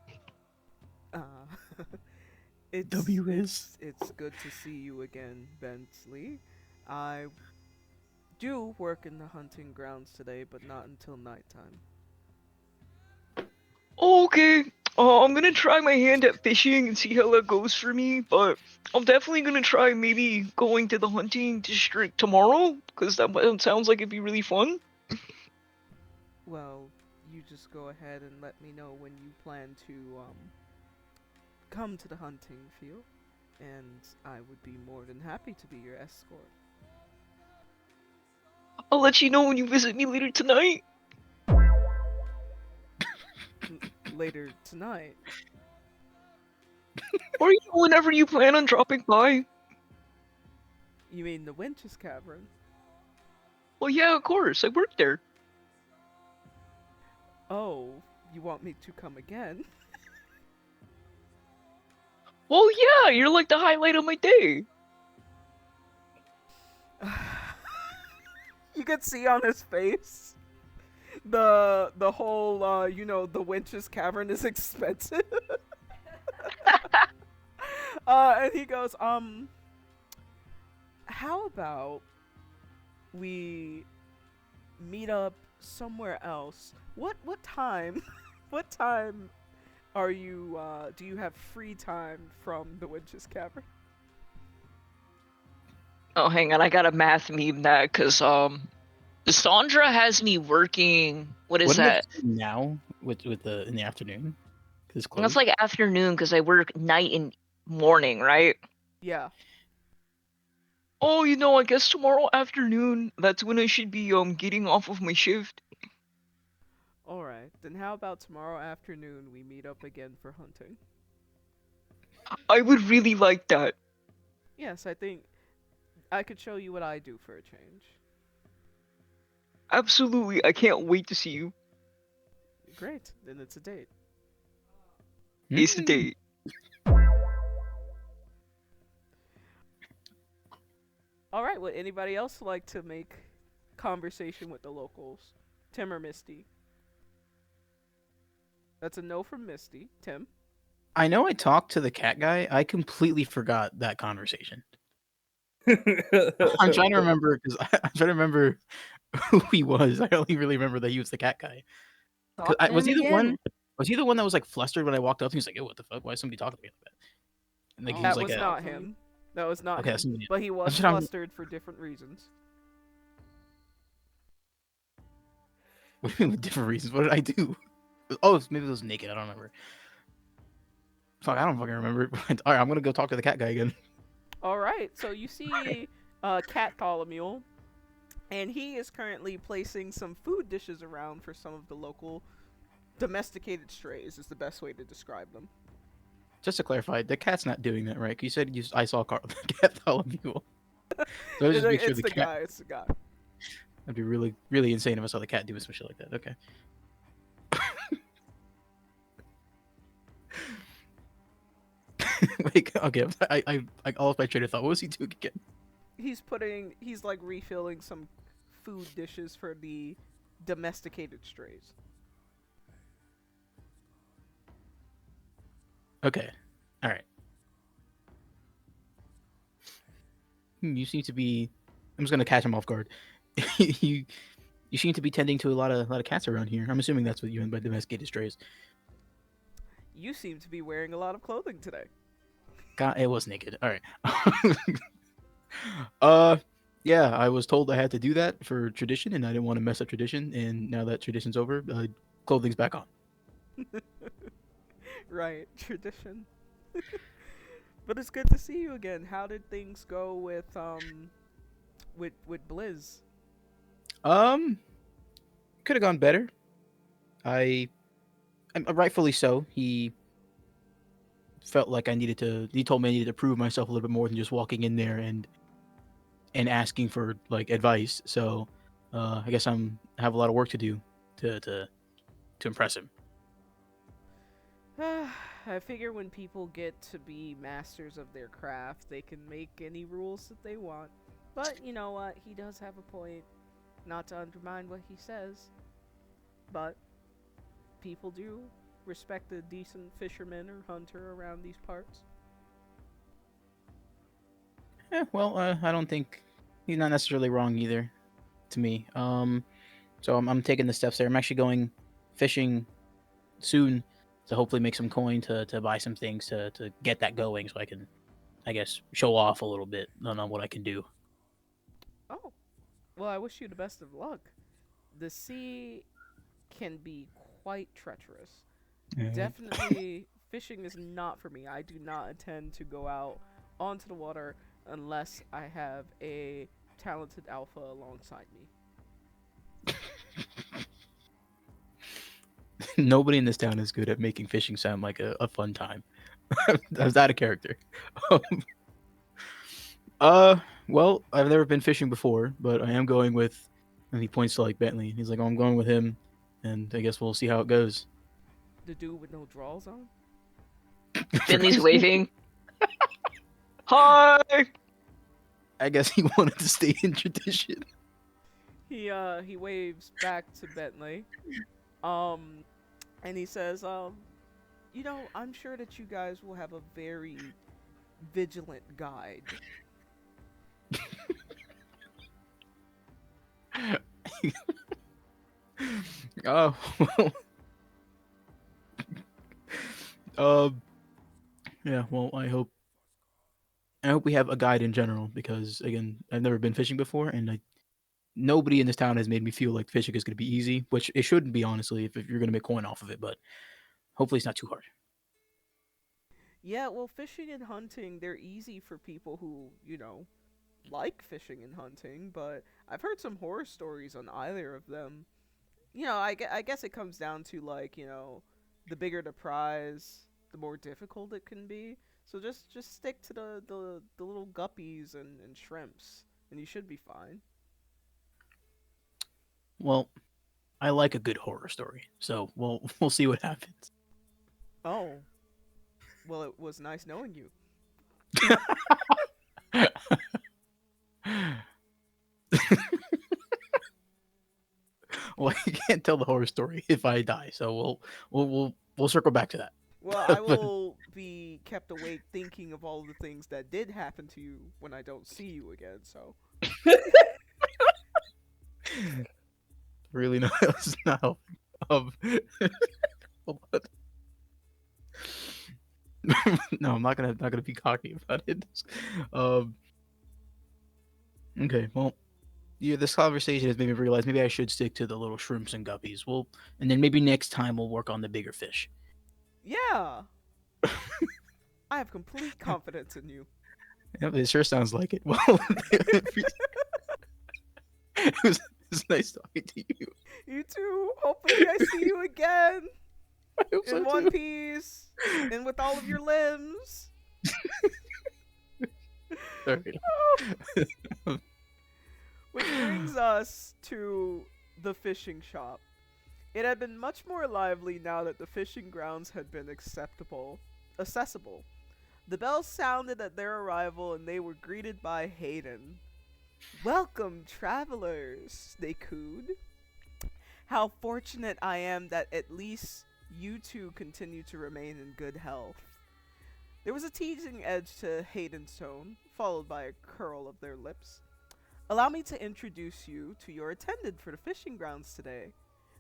It's, W is. It's good to see you again, Bentley. I do work in the hunting grounds today, but not until nighttime. Okay. I'm gonna try my hand at fishing and see how that goes for me, but I'm definitely gonna try maybe going to the hunting district tomorrow, because that sounds like it'd be really fun. Well, you just go ahead and let me know when you plan to come to the hunting field, and I would be more than happy to be your escort. I'll let you know when you visit me later tonight. Later tonight. Or whenever you plan on dropping by. You mean the Winch's Cavern? Well, yeah, of course. I work there. Oh, you want me to come again? Well, yeah, you're like the highlight of my day. You could see on his face the whole the Winch's Cavern is expensive. And he goes, how about we meet up somewhere else? What time what time are you do you have free time from the Winch's Cavern? Oh, hang on, I gotta math meme that, cause Sandra has me working. What is Wouldn't that? it be now with the in the afternoon? 'Cause it's That's closed. like afternoon, cause I work night and morning, right? Yeah. Oh, I guess tomorrow afternoon. That's when I should be getting off of my shift. Alright, then how about tomorrow afternoon we meet up again for hunting? I would really like that. Yes, I think I could show you what I do for a change. Absolutely, I can't wait to see you. Great, then it's a date. It's the date. Alright, would anybody else like to make conversation with the locals? Tim or Misty? That's a no from Misty. Tim? I know I talked to the cat guy. I completely forgot that conversation. I'm trying to remember because I'm trying to remember who he was. I only really remember that he was the cat guy. Talk to Was him he the again. one? Was he the one that was like flustered when I walked up? He was like, "Yo, what the fuck? Why is somebody talking to me like that?" And like, he That That was was like, not him. That was not Okay, him. that's somebody- But he was that's what I'm- flustered for different reasons. "What do you mean with different reasons? What did I do?" Oh, maybe it was naked. I don't remember. Fuck, I don't fucking remember. All right, I'm gonna go talk to the cat guy again. Alright, so you see Cat Tholomew, and he is currently placing some food dishes around for some of the local domesticated strays, is the best way to describe them. Just to clarify, the cat's not doing that, right? 'Cause you said I saw the cat follow you. So I just make sure It's the the cat. guy, it's the guy. That'd be really, really insane if I saw the cat doing some shit like that. Okay. Wait, okay. I lost my train of thought. What was he doing again? He's like refilling some food dishes for the domesticated strays. Okay. All right. You seem to be. I'm just gonna catch him off guard. you you seem to be tending to a lot of cats around here. I'm assuming that's what you mean by domesticated strays. You seem to be wearing a lot of clothing today. God, it was naked. All right. Yeah, I was told I had to do that for tradition, and I didn't want to mess up tradition. And now that tradition's over, clothing's back on. Right, tradition. But it's good to see you again. How did things go with Blizz? Could have gone better. Rightfully so. He felt like I needed to. He told me I needed to prove myself a little bit more than just walking in there and asking for like advice. So, I guess I have a lot of work to do to impress him. I figure when people get to be masters of their craft, they can make any rules that they want. But you know what? He does have a point. Not to undermine what he says, but people do respect a decent fisherman or hunter around these parts. Yeah, well, I don't think he's not necessarily wrong either, to me. So I'm taking the steps there. I'm actually going fishing soon to hopefully make some coin to buy some things to get that going, so I can, I guess, show off a little bit on what I can do. Oh, well, I wish you the best of luck. The sea can be quite treacherous. Definitely, fishing is not for me. I do not intend to go out onto the water unless I have a talented alpha alongside me. Nobody in this town is good at making fishing sound like a fun time. I was out of character. Well, I've never been fishing before, but I am going with. And he points to like Bentley. He's like, "Oh, I'm going with him, and I guess we'll see how it goes." The dude with no drawers on? Bentley's waving. Hi! I guess he wanted to stay in tradition. He waves back to Bentley. And he says, you know, I'm sure that you guys will have a very vigilant guide. Oh, well. Yeah, well, I hope we have a guide in general because again, I've never been fishing before, and nobody in this town has made me feel like fishing is going to be easy, which it shouldn't be honestly if you're going to make coin off of it, but hopefully it's not too hard. Yeah, well, fishing and hunting, they're easy for people who, you know, like fishing and hunting, but I've heard some horror stories on either of them. You know, I guess it comes down to, like, you know, the bigger the prize, the more difficult it can be. So just stick to the little guppies and shrimps, and you should be fine. Well, I like a good horror story, so we'll see what happens. Oh. Well, it was nice knowing you. Well, you can't tell the horror story if I die, so we'll circle back to that. Well, I will be kept awake thinking of all the things that did happen to you when I don't see you again, so. Really, no, that's not helping. Hold on. No, I'm not gonna be cocky about it. Okay, well, yeah, this conversation has made me realize maybe I should stick to the little shrimps and guppies. And then maybe next time we'll work on the bigger fish. Yeah! I have complete confidence in you. Yep, it sure sounds like it. Well, it was nice talking to you. You too. Hopefully I see you again. I hope In so one too. piece. And with all of your limbs. Sorry. Which brings brings us to the fishing shop. It had been much more lively now that the fishing grounds had been accessible. The bells sounded at their arrival and they were greeted by Hayden. "Welcome, travelers," they cooed. "How fortunate I am that at least you two continue to remain in good health." There was a teasing edge to Hayden's tone, followed by a curl of their lips. "Allow me to introduce you to your attendant for the fishing grounds today.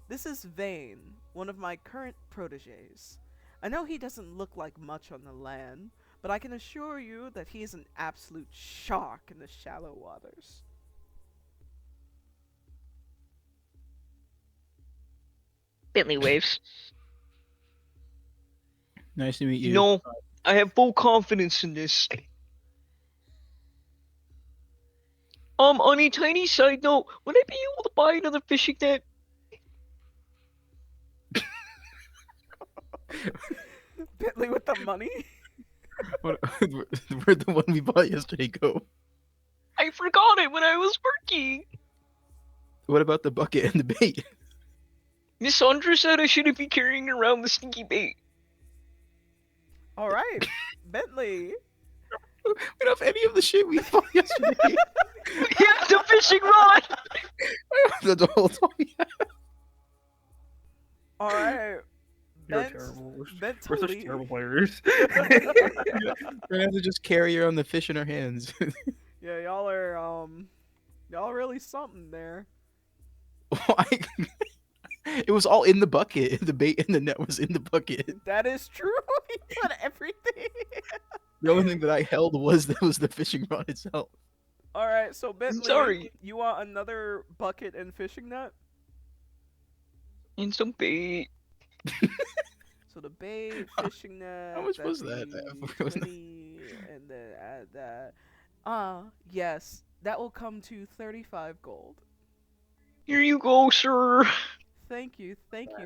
This is Vane, one of my current proteges. I know he doesn't look like much on the land, but I can assure you that he is an absolute shark in the shallow waters." Bentley waves. Nice to meet you. No, I have full confidence in this. On a tiny side note, would I be able to buy another fishing net? Bentley with the money? Where'd the one we bought yesterday go? I forgot it when I was working. What about the bucket and the bait? Miss Sandra said I shouldn't be carrying around the stinky bait. Alright, Bentley. We don't have any of the shit we bought yesterday. Yeah, the fishing rod! That's the whole time. Alright. You're terrible. We're such Bentley. terrible players. We're gonna have to just carry around the fish in our hands. Yeah, y'all are, y'all really something there. It was all in the bucket. The bait and the net was in the bucket. That is true. He put everything. The only thing that I held was the fishing rod itself. Alright, so Bentley, Sorry. you want another bucket and fishing net? And some bait. So the bait, fishing net. How much was that'd that? be I forgot. 20, and then add that. Yes. That will come to 35 gold. Here you go, sir. Thank you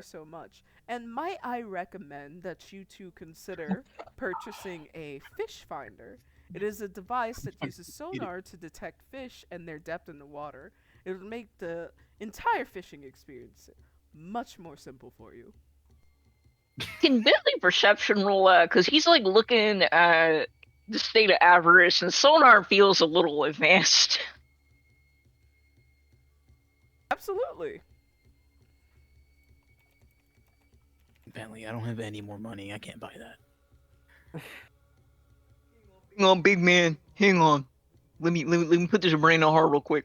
so much. And might I recommend that you two consider purchasing a fish finder. It is a device that uses sonar to detect fish and their depth in the water. It would make the entire fishing experience much more simple for you. Can Bentley perception roll that? Because he's like looking at the state of avarice, and sonar feels a little advanced. Absolutely. Bentley, I don't have any more money. I can't buy that. Hang on, big man. Hang on. Let me put this brain on heart real quick.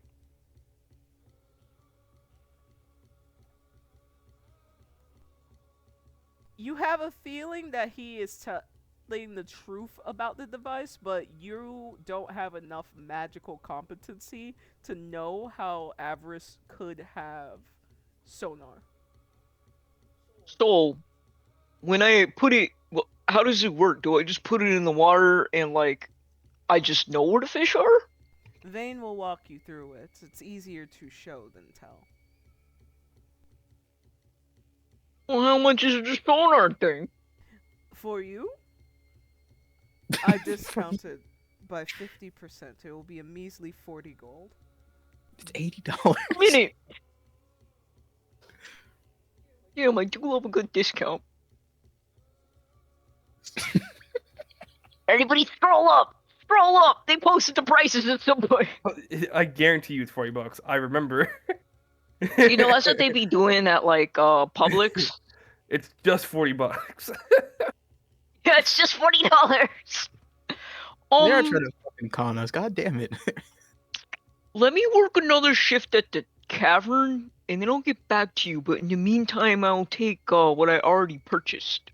You have a feeling that he is telling the truth about the device, but you don't have enough magical competency to know how Avarice could have sonar. So, when I put it, well, how does it work? Do I just put it in the water and like, I just know where the fish are? Vane will walk you through it. It's easier to show than tell. Well, how much is the sonar thing? For you, I discounted by 50%. It will be a measly 40 gold. It's $80. A minute. Damn, I do love a good discount. Everybody scroll up! Scroll up! They posted the prices at some point. I guarantee you it's $40. I remember. You know, that's what they be doing at like Publix. It's just $40. Yeah, it's just $40. They're trying to fucking con us. God damn it. Let me work another shift at the cavern, and then I'll get back to you. But in the meantime, I'll take what I already purchased.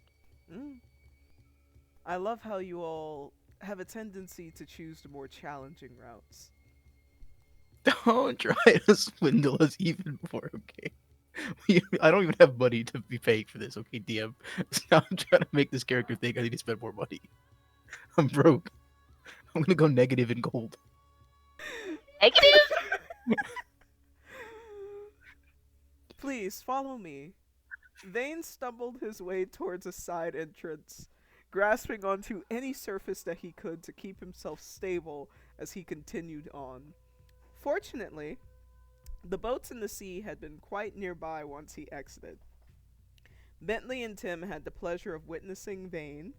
I love how you all have a tendency to choose the more challenging routes. Don't try to swindle us even more, okay? I don't even have money to be paying for this, okay, DM? So I'm trying to make this character think I need to spend more money. I'm broke. I'm gonna go negative in gold. Negative? Please, follow me. Vane stumbled his way towards a side entrance, grasping onto any surface that he could to keep himself stable as he continued on. Fortunately, The boats in the sea had been quite nearby once he exited. Bentley and Tim had the pleasure of witnessing Vane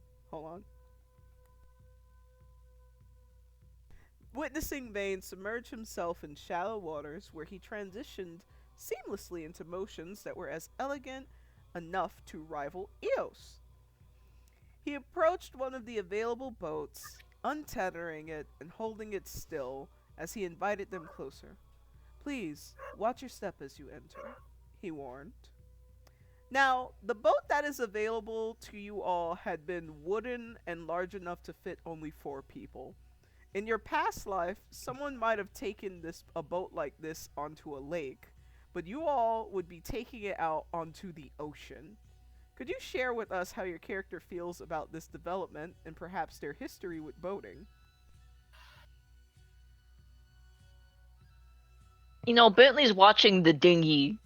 submerge himself in shallow waters where he transitioned seamlessly into motions that were as elegant enough to rival Eos. He approached one of the available boats, untethering it and holding it still as he invited them closer. Please, watch your step as you enter, he warned. Now, the boat that is available to you all had been wooden and large enough to fit only 4 people. In your past life, someone might have taken a boat like this onto a lake, but you all would be taking it out onto the ocean. Could you share with us how your character feels about this development and perhaps their history with boating? Bentley's watching the dinghy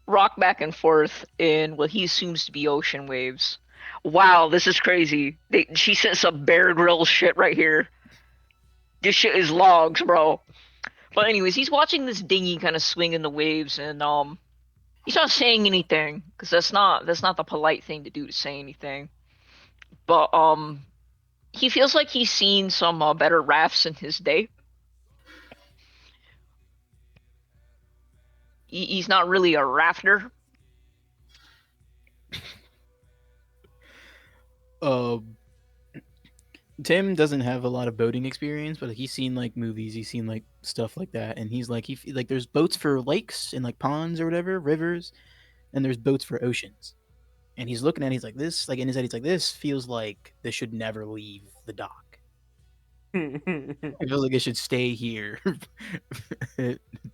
rock back and forth in what he assumes to be ocean waves. Wow, this is crazy. She sent some Bear Grylls shit right here. This shit is logs, bro. But anyways, he's watching this dinghy kind of swing in the waves, and he's not saying anything because that's not the polite thing to do, to say anything. But he feels like he's seen some better rafts in his day. He's not really a rafter. Uh, Tim doesn't have a lot of boating experience, but he's seen like movies, he's seen like stuff like that, and he's like like there's boats for lakes and like ponds or whatever, rivers, and there's boats for oceans. And he's looking at it, he's like this, like in his head, he's like this feels like this should never leave the dock. I feel like it should stay here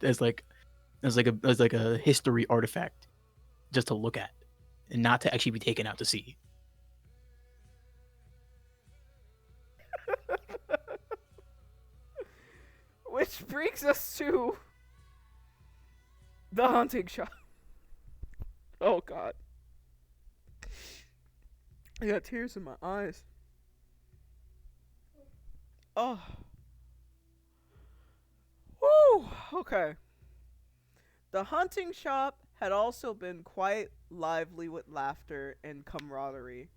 as like as like a history artifact, just to look at, and not to actually be taken out to sea. Which brings us to the hunting shop. Oh god. I got tears in my eyes. Oh. Woo! Okay. The hunting shop had also been quite lively with laughter and camaraderie.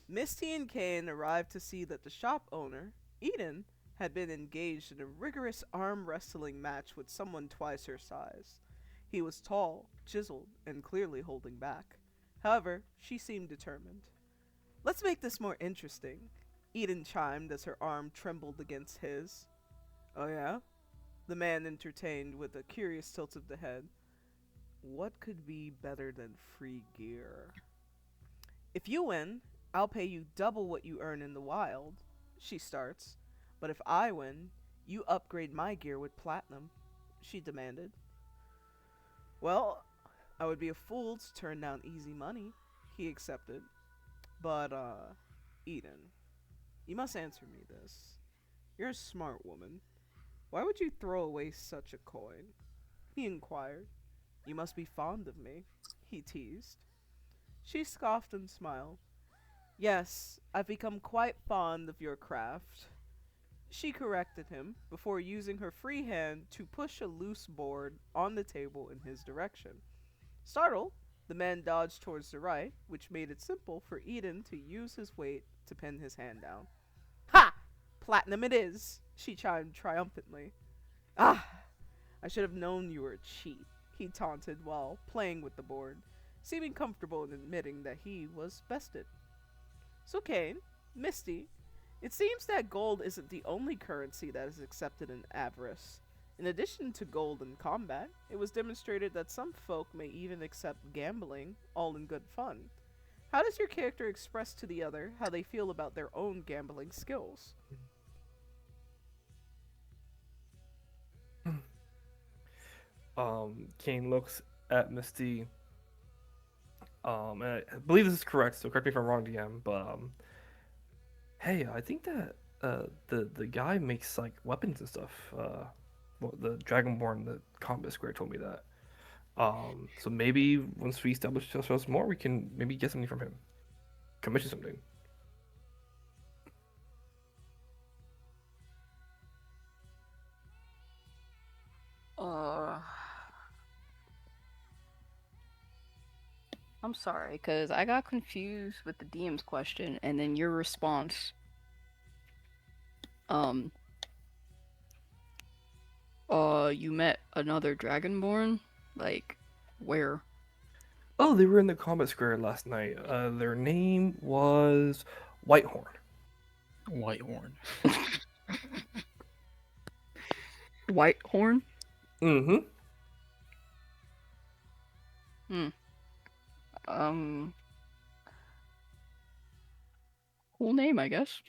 Misty and Cain arrived to see that the shop owner, Eden, had been engaged in a rigorous arm wrestling match with someone twice her size. He was tall, chiseled, and clearly holding back. However, she seemed determined. Let's make this more interesting, Eden chimed as her arm trembled against his. Oh yeah? The man entertained with a curious tilt of the head. What could be better than free gear? If you win, I'll pay you double what you earn in the wild, she starts. But if I win, you upgrade my gear with platinum, she demanded. Well, I would be a fool to turn down easy money, he accepted. But, Eden, you must answer me this. You're a smart woman. Why would you throw away such a coin? He inquired. You must be fond of me, he teased. She scoffed and smiled. Yes, I've become quite fond of your craft, she corrected him before using her free hand to push a loose board on the table in his direction. Startled, the man dodged towards the right, which made it simple for Eden to use his weight to pin his hand down. Ha! Platinum it is, she chimed triumphantly. Ah! I should have known you were a cheat, he taunted while playing with the board, seeming comfortable in admitting that he was bested. So Cain, Misty, it seems that gold isn't the only currency that is accepted in Avarice. In addition to gold in combat, it was demonstrated that some folk may even accept gambling, all in good fun. How does your character express to the other how they feel about their own gambling skills? Kane looks at Misty. And I believe this is correct, so correct me if I'm wrong, DM. But hey, I think that the guy makes like weapons and stuff. Well, the Dragonborn, the combat square told me that. So maybe once we establish ourselves more, we can maybe get something from him. Commission something. I'm sorry, because I got confused with the DM's question and then your response. You met another Dragonborn? Like, where? Oh, they were in the combat square last night. Their name was Whitehorn. Whitehorn. Whitehorn? Mm-hmm. Um, cool name, I guess.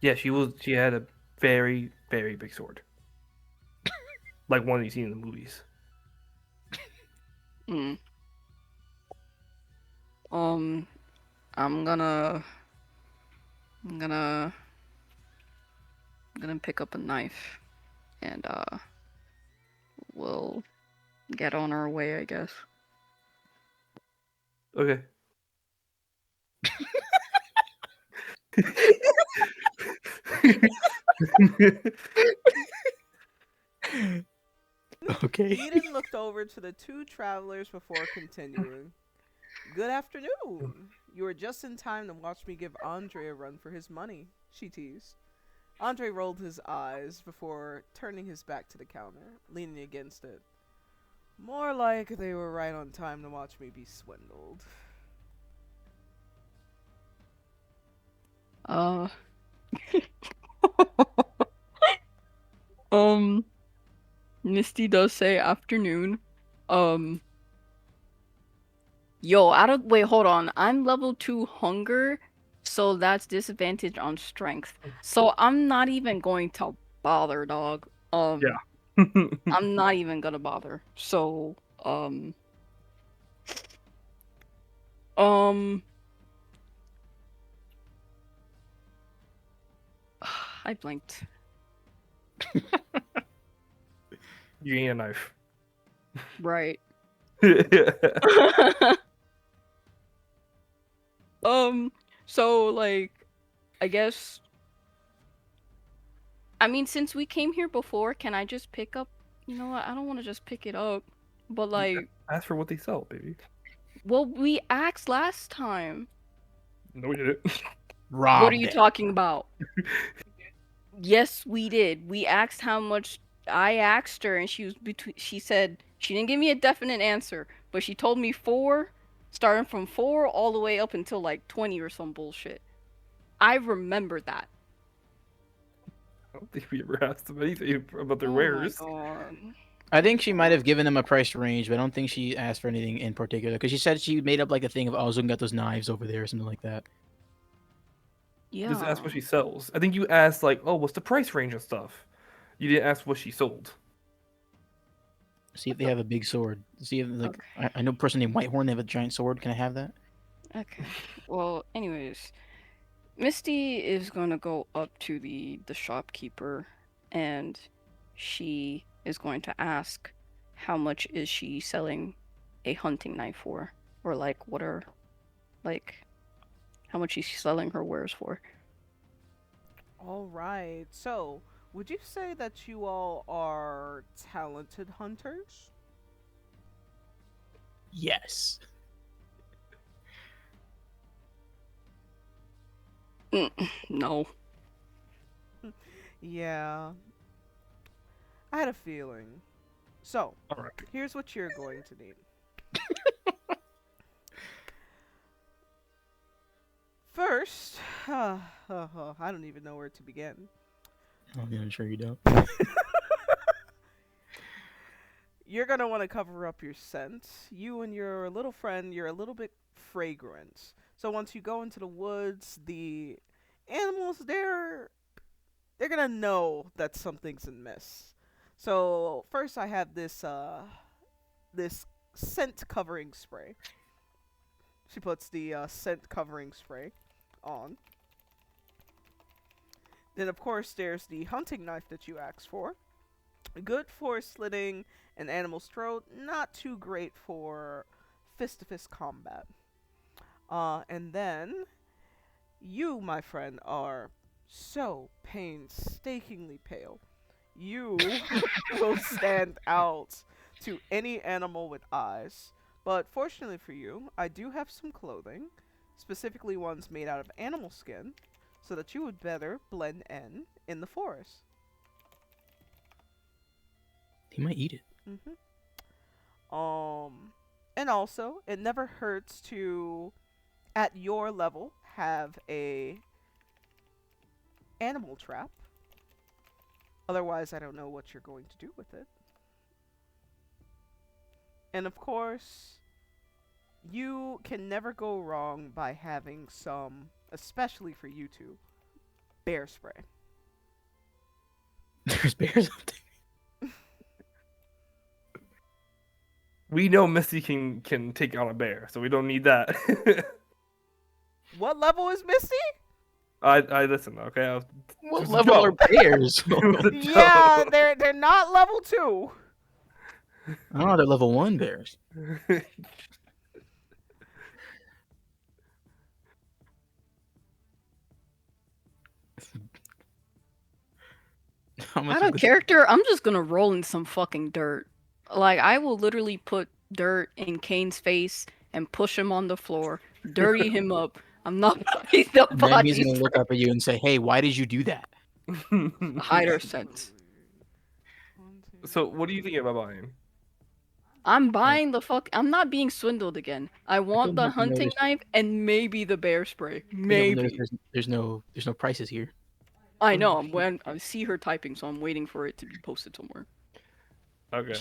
Yeah, she had a very, very big sword. Like one you see in the movies. Hmm. I'm gonna pick up a knife and we'll get on our way, I guess. Okay. Okay. Eden looked over to the two travelers before continuing. Good afternoon. You were just in time to watch me give Andre a run for his money, she teased. Andre rolled his eyes before turning his back to the counter, leaning against it. More like they were right on time to watch me be swindled. Misty does say afternoon. Wait, hold on. I'm level 2 hunger, so that's disadvantage on strength. So I'm not even going to bother, dog. Yeah. I'm not even gonna bother. So, um, I blinked. You need a knife. Right. Yeah. So like, I guess. I mean, since we came here before, can I just pick up? You know what? I don't want to just pick it up, but like, Ask for what they sell, baby. well, we asked last time. No, we didn't. Rob What are you them. talking about? Yes, we did. We asked how much. I asked her, and she was between. She said she didn't give me a definite answer, but she told me 4, starting from 4 all the way up until like 20 or some bullshit. I remember that. I don't think we ever asked them anything about their Oh wares. my god. I think she might have given them a price range, but I don't think she asked for anything in particular. Because she said she made up like a thing of, oh, I was looking at those knives over there or something like that. Yeah. Just ask what she sells. I think you asked like, oh, what's the price range and stuff. You didn't ask what she sold. See if they have a big sword. See if like Okay. I know a person named Whitehorn. They have a giant sword. Can I have that? Okay. Well, anyways, Misty is gonna go up to the shopkeeper, and she is going to ask, how much is she selling a hunting knife for, or like what are, like, how much she's selling her wares for. Alright, so, would you say that you all are talented hunters? Yes. No. Yeah, I had a feeling. So, Alright. here's what you're going to need. First, I don't even know where to begin. Oh, yeah, I'm sure you don't. You're gonna want to cover up your scent. You and your little friend, you're a little bit fragrant. So once you go into the woods, the animals, they're gonna know that something's amiss. So first I have this scent covering spray. She puts the scent covering spray on. Then of course there's the hunting knife that you asked for. Good for slitting an animal's throat, not too great for fist-to-fist combat. And then you, my friend, are so painstakingly pale. You will stand out to any animal with eyes. But fortunately for you, I do have some clothing, specifically ones made out of animal skin, so that you would better blend in the forest. He might eat it. And also, it never hurts to, at your level, have a animal trap. Otherwise, I don't know what you're going to do with it. And of course, you can never go wrong by having some, especially for you two, bear spray. There's bears up there. We know Misty can take on a bear, so we don't need that. What level is Misty? I listen, okay? What Just level go. are bears? Yeah, they're not level 2. Oh, they're level 1 bears. How much Out is of this? character, I'm just gonna roll in some fucking dirt. Like, I will literally put dirt in Kane's face and push him on the floor, dirty him up. I'm not putting the And then he's bodies gonna look up at you and say, "Hey, why did you do that?" for hider sense. So, what do you think about buying? I'm buying the fuck. I'm not being swindled again. I want the don't know if you hunting noticed- knife and maybe the bear spray. You don't Maybe. notice there's no prices here. I know. When I see her typing, so I'm waiting for it to be posted somewhere. Okay.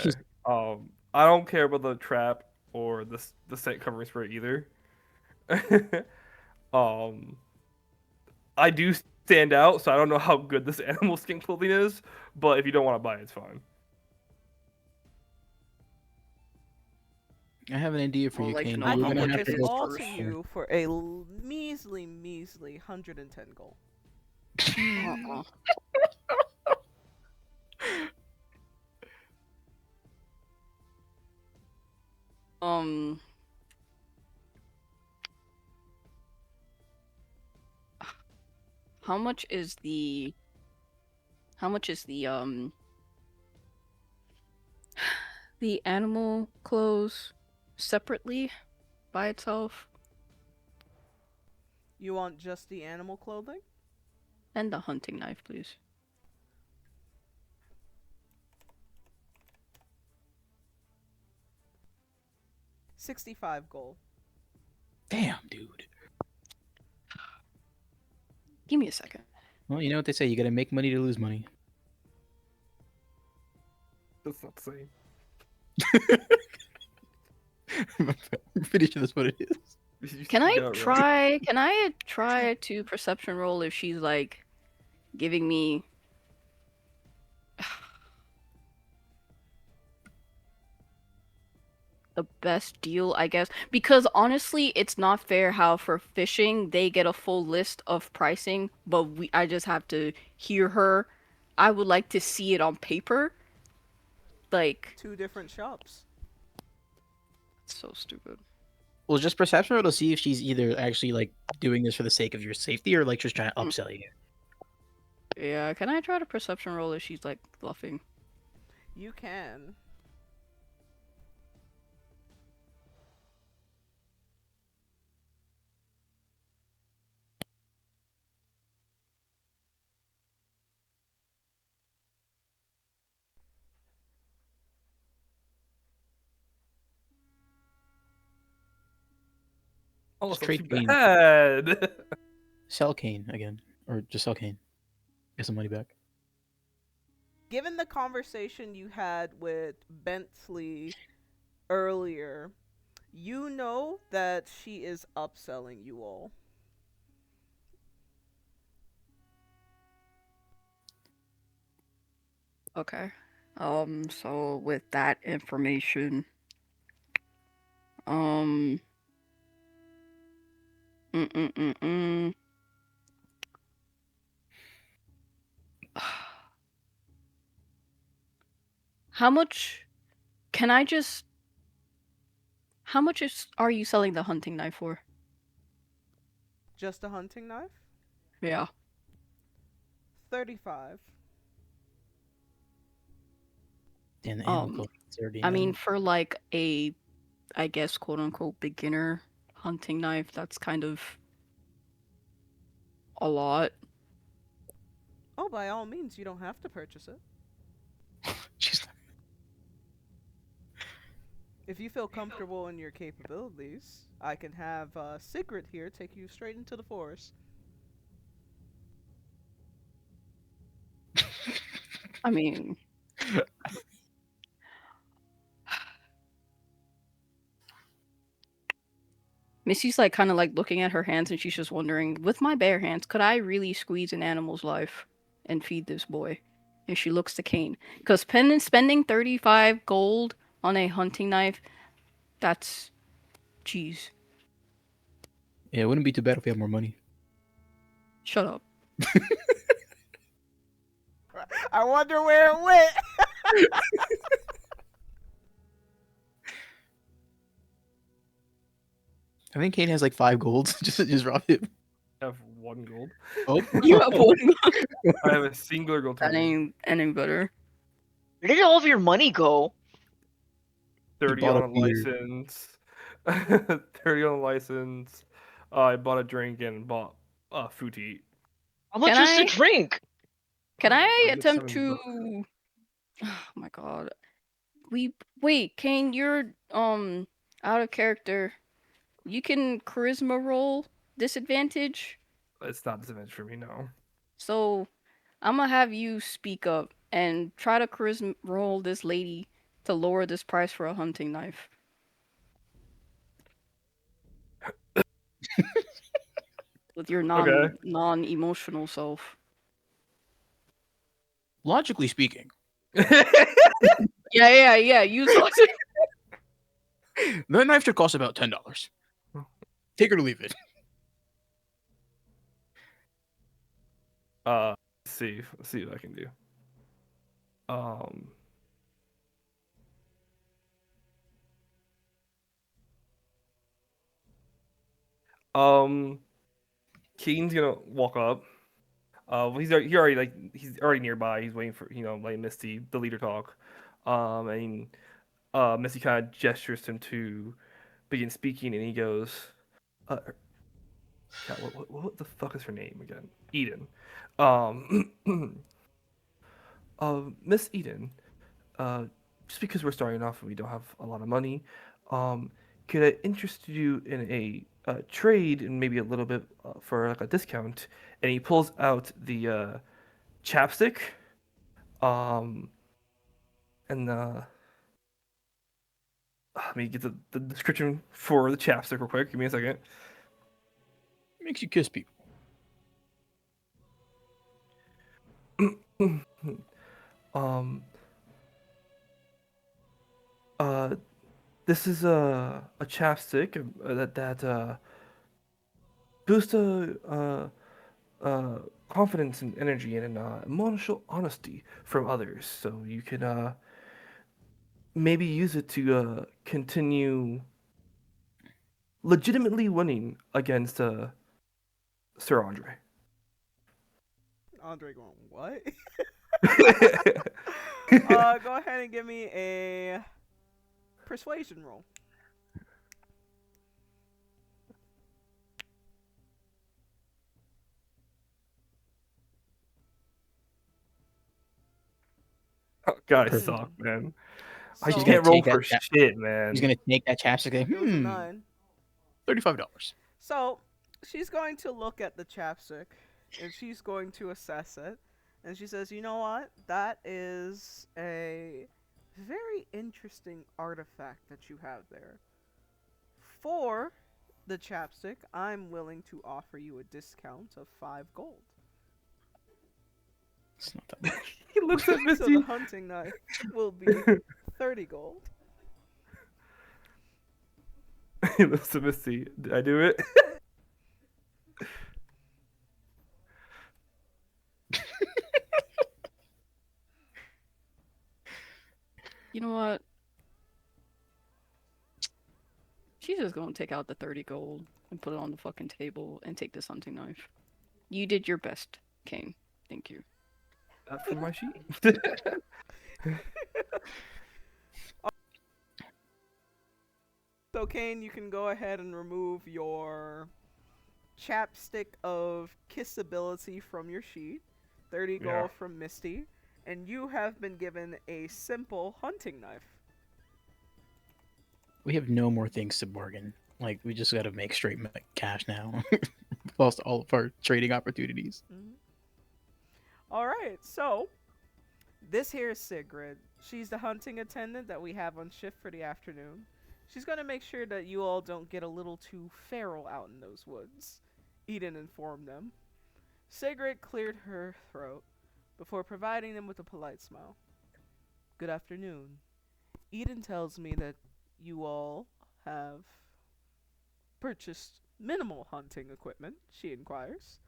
I don't care about the trap or the set covering spray either. I do stand out, so I don't know how good this animal skin clothing is. But if you don't want to buy it, it's fine. I have an idea for Well, you, like, Kane. no, I You're how can gonna much give have is to this go all first? to first. you for a measly 110 gold. Uh-uh. Um. How much is the? How much is the animal clothes separately by itself, You want just the animal clothing? and the hunting knife, please? $65 gold. Damn, dude. Give me a second. Well, you know what they say. You gotta make money to lose money. That's not the same. I'm pretty sure that's what it is. Can I You got it right. try? Can I try to perception roll if she's like giving me? The best deal, I guess, because honestly, it's not fair how for fishing they get a full list of pricing, but I just have to hear her. I would like to see it on paper. Like, 2 different shops. it's so stupid. Well, just perception roll to see if she's either actually like doing this for the sake of your safety or like just trying to upsell you. Yeah, can I try to perception roll if she's like bluffing? You can. Oh, Just that's trade too Kane. bad. Sell Kane again, or just sell Kane. Get some money back. Given the conversation you had with Bentley earlier, you know that she is upselling you all. Okay. So with that information, um, mm mm mm mm. How much can I just? How much are you selling the hunting knife for? Just a hunting knife? Yeah. 35. Damn, the animal Um, clothing. It's already I an mean, animal. for like a I guess, quote unquote, beginner hunting knife, that's kind of a lot. Oh, by all means, you don't have to purchase it. She's If you feel comfortable in your capabilities, I can have Sigrid here take you straight into the forest. I mean, Missy's like kind of like looking at her hands and she's just wondering, with my bare hands, could I really squeeze an animal's life and feed this boy? And she looks to Kane. Because spending 35 gold on a hunting knife, that's. Jeez. Yeah, it wouldn't be too bad if we had more money. Shut up. I wonder where it went. I think Kane has like 5 golds. just rob him. I have 1 gold. Oh, You have one. I have a singular gold That token. ain't any better. Where did all of your money go? 30 bought on a a beer. license. 30 on a license. I bought a drink and bought food to eat. How much Can was the I- drink? Can I I get attempt 7 to? bucks. Oh my god. Wait, Kane, you're out of character. You can charisma roll disadvantage. It's not disadvantage for me, no. So I'm gonna have you speak up and try to charisma roll this lady to lower this price for a hunting knife. With your Okay. non-emotional self. logically speaking, Yeah. Use logic. that knife should cost about $10. Take it or leave it. Let's see what I can do. Keen's gonna walk up. He's already nearby. He's waiting for like Misty, the leader, talk. And Misty kind of gestures to him to begin speaking, and he goes, God, what the fuck is her name again? Eden. Miss Eden. Just because we're starting off and we don't have a lot of money, could I interest you in a trade and maybe a little bit for like a discount? And he pulls out the chapstick, um, and let me get the description for the chapstick real quick. Give me a second. Makes you kiss people. um, this is a chapstick that boosts confidence and energy and emotional honesty from others. So you can maybe use it to continue legitimately winning against Sir Andre. Andre going, what? Go ahead and give me a persuasion roll. Guys Perfect. suck, man. So, I He's can't gonna roll take for that- shit, man. He's gonna take that chapstick. it was a And, 9. $35. So she's going to look at the chapstick and she's going to assess it. And she says, you know what? That is a very interesting artifact that you have there. For the chapstick, I'm willing to offer you a discount of 5 gold. It's not that much. He looks at So Misty. the hunting knife will be 30 gold. He looks at Misty. Did I do it? You know what? She's just gonna take out the 30 gold and put it on the fucking table and take this hunting knife. You did your best, Kane. Thank you. Not from my sheet. So, Cain, you can go ahead and remove your chapstick of kissability from your sheet. 30 Yeah. gold from Misty. And you have been given a simple hunting knife. We have no more things to bargain. Like, we just got to make straight cash now. Lost all of our trading opportunities. Mm-hmm. Alright, so this here is Sigrid. She's the hunting attendant that we have on shift for the afternoon. She's going to make sure that you all don't get a little too feral out in those woods. Eden informed them. Sigrid cleared her throat before providing them with a polite smile. Good afternoon. Eden tells me that you all have purchased minimal hunting equipment, she inquires.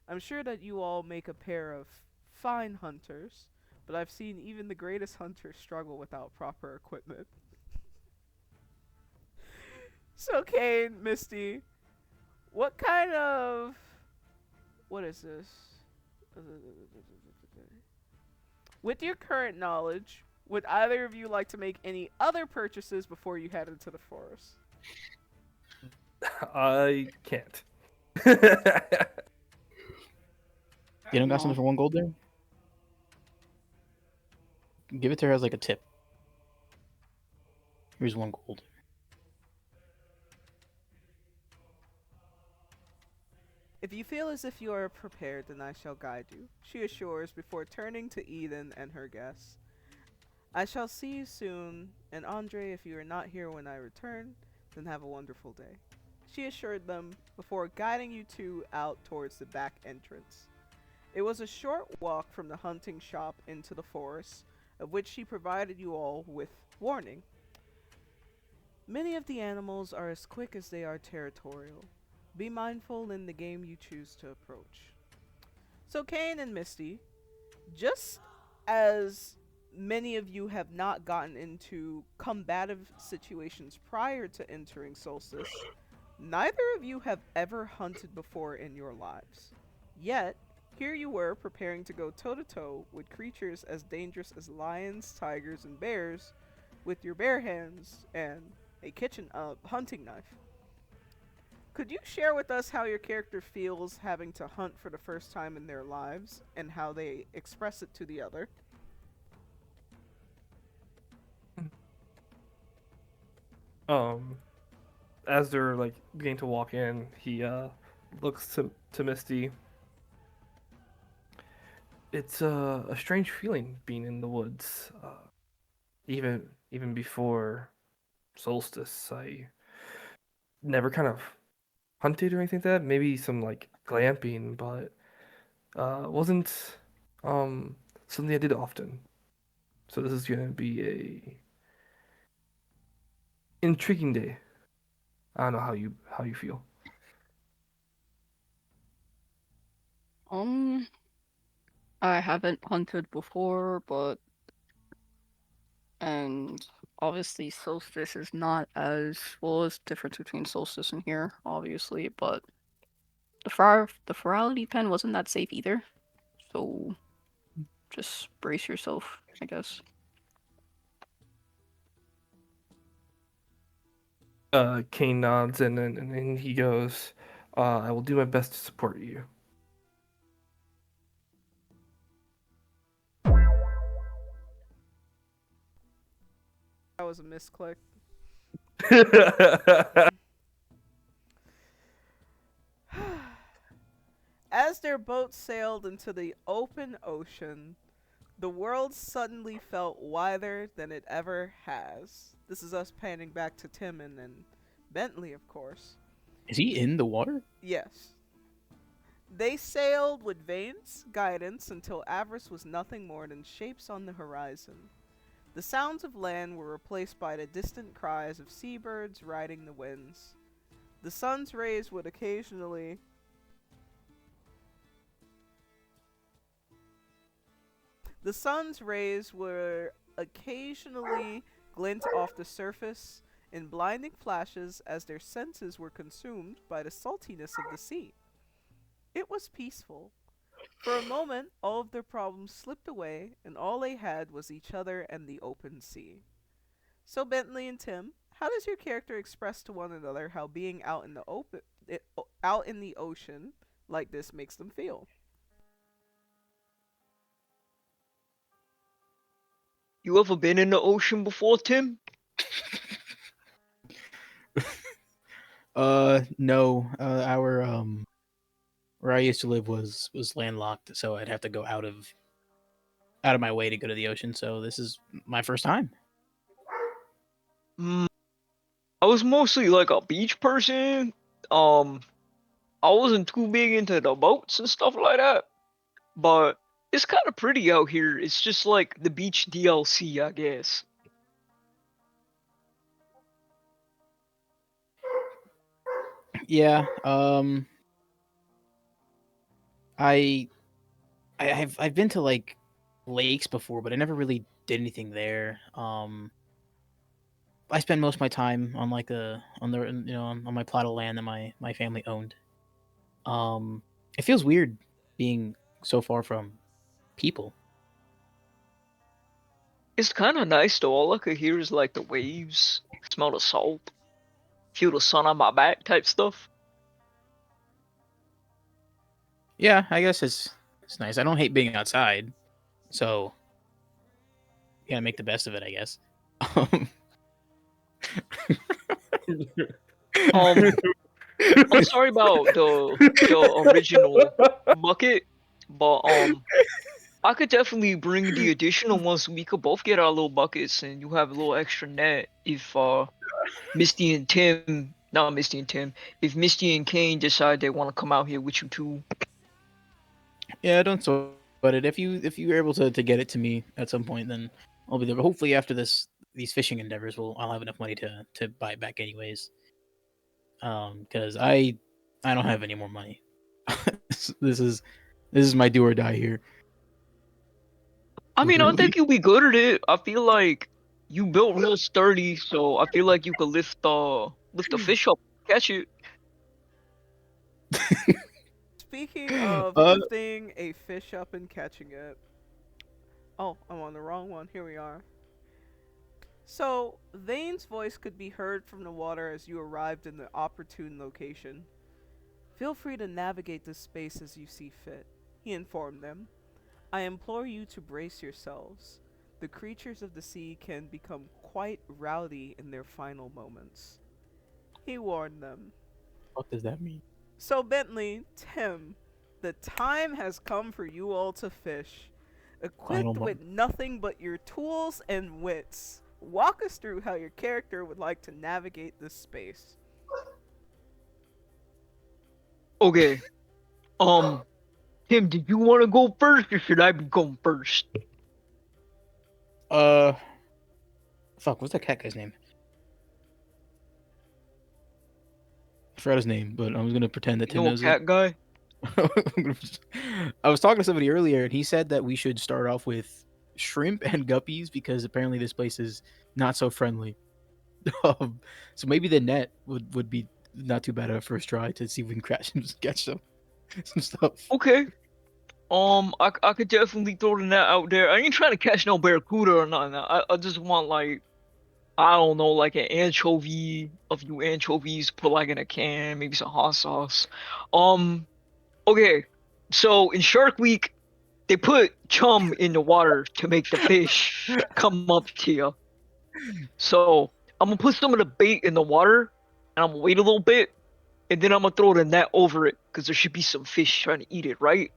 I'm sure that you all make a pair of fine hunters, but I've seen even the greatest hunters struggle without proper equipment. So, Cain, Misty, what kind of... What is this? With your current knowledge, would either of you like to make any other purchases before you head into the forest? I can't. You don't got something for 1 gold there? Give it to her as like a tip. Here's 1 gold. If you feel as if you are prepared, then I shall guide you, she assures before turning to Eden and her guests. I shall see you soon, and Andre, if you are not here when I return, then have a wonderful day, she assured them before guiding you two out towards the back entrance. It was a short walk from the hunting shop into the forest, of which she provided you all with warning. Many of the animals are as quick as they are territorial. Be mindful in the game you choose to approach. So, Cain and Misty, just as many of you have not gotten into combative situations prior to entering Solstice, neither of you have ever hunted before in your lives. Yet, here you were preparing to go toe-to-toe with creatures as dangerous as lions, tigers, and bears with your bare hands and a kitchen hunting knife. Could you share with us how your character feels having to hunt for the first time in their lives and how they express it to the other? As they're like beginning to walk in, he looks to Misty. It's a strange feeling being in the woods. Even before Solstice, I never kind of hunted or anything like that. Maybe some like glamping, but wasn't something I did often. So this is gonna be a intriguing day. I don't know how you feel. I haven't hunted before, and obviously Solstice is not as well as difference between Solstice and here, obviously, but the ferality pen wasn't that safe either. So just brace yourself, I guess. Kane nods and he goes, I will do my best to support you. That was a misclick. As their boat sailed into the open ocean, the world suddenly felt wider than it ever has. This is us panning back to Tim and Bentley, of course. Is he in the water? Yes. They sailed with Vane's guidance until Avarice was nothing more than shapes on the horizon. The sounds of land were replaced by the distant cries of seabirds riding the winds. The sun's rays would occasionally glint off the surface in blinding flashes as their senses were consumed by the saltiness of the sea. It was peaceful. For a moment, all of their problems slipped away, and all they had was each other and the open sea. So, Bentley and Tim, How does your character express to one another how being out in the out in the ocean like this makes them feel? You ever been in the ocean before, Tim? No. Our where I used to live was landlocked, so I'd have to go out of my way to go to the ocean. So this is my first time. Mm, I was mostly like a beach person. Um, I wasn't too big into the boats and stuff like that, but it's kind of pretty out here. It's just like the beach DLC, I guess. Yeah. I I've been to like lakes before, but I never really did anything there. I spend most of my time on like on my plot of land that my family owned. It feels weird being so far from people. It's kind of nice though. All I could hear is like the waves, smell the salt, feel the sun on my back type stuff. Yeah, I guess it's nice. I don't hate being outside, so you gotta make the best of it, I guess. Um, I'm sorry about the original bucket, but I could definitely bring the additional ones. We could both get our little buckets, and you have a little extra net if Misty and Tim, not Misty and Tim, if Misty and Cain decide they want to come out here with you too. Yeah, don't sweat it. If you're able to get it to me at some point, then I'll be there. But hopefully after these fishing endeavors, I'll have enough money to buy it back anyways. Because I don't have any more money. this is my do or die here. I mean, I Literally. think you'll be good at it. I feel like you built real sturdy, so I feel like you could lift the fish up, catch it. Speaking of Uh, lifting a fish up and catching it. Oh, I'm on the wrong one. Here we are. So, Vane's voice could be heard from the water as you arrived in the opportune location. Feel free to navigate this space as you see fit, he informed them. I implore you to brace yourselves. The creatures of the sea can become quite rowdy in their final moments. He warned them. what does that mean? So, Bentley, Tim, the time has come for you all to fish. Final Equipped with moment. nothing but your tools and wits, walk us through how your character would like to navigate this space. Okay. Tim, do you want to go first, or should I be going first? Uh, fuck. What's that cat guy's name? I forgot his name, but I was gonna pretend that You Tim know a knows it. cat guy? I was talking to somebody earlier, and he said that we should start off with shrimp and guppies because apparently this place is not so friendly. So maybe the net would be not too bad at a first try to see if we can catch some stuff. Okay. I could definitely throw the net out there. I ain't trying to catch no barracuda or nothing. I just want like I don't know, like an anchovy, a few anchovies, put like in a can, maybe some hot sauce. Um, okay. So in Shark Week, they put chum in the water to make the fish come up to you. So I'm gonna put some of the bait in the water, and I'm gonna wait a little bit, and then I'm gonna throw the net over it, because there should be some fish trying to eat it, right?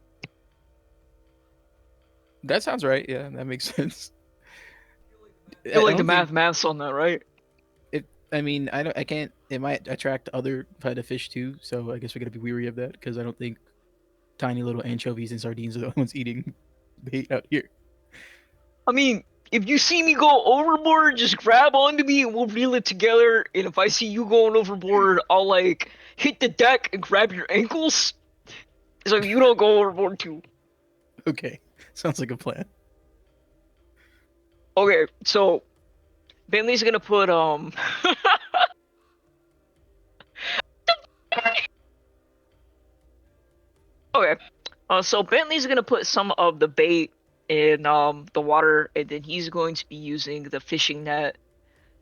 That sounds right. Yeah, that makes sense. I feel I like the don't think maths on that, right? it. I mean, I don't. I can't. It might attract other kind of fish too. So I guess we gotta be weary of that because I don't think tiny little anchovies and sardines are the ones eating bait out here. I mean, if you see me go overboard, just grab onto me and we'll reel it together. And if I see you going overboard, I'll like hit the deck and grab your ankles so you don't go overboard too. Okay, sounds like a plan. Okay, so Bentley's gonna put okay. So Bentley's gonna put some of the bait in the water, and then he's going to be using the fishing net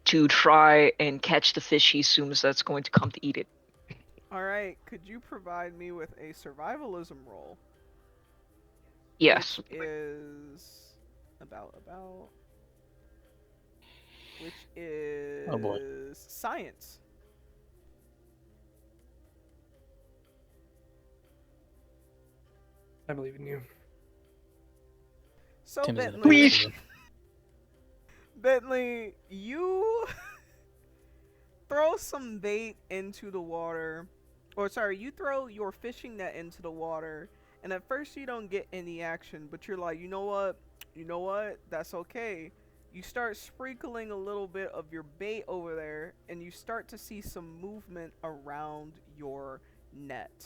to try and catch the fish he assumes that's going to come to eat it. All right. Could you provide me with a survivalism roll? Yes. Which is which is Oh, boy. science. I believe in you. So Tim is in a Bentley, Please. Bentley, you throw some bait into the water, or sorry, you throw your fishing net into the water, and at first you don't get any action, but you're like, you know what, that's okay. You start sprinkling a little bit of your bait over there, and you start to see some movement around your net.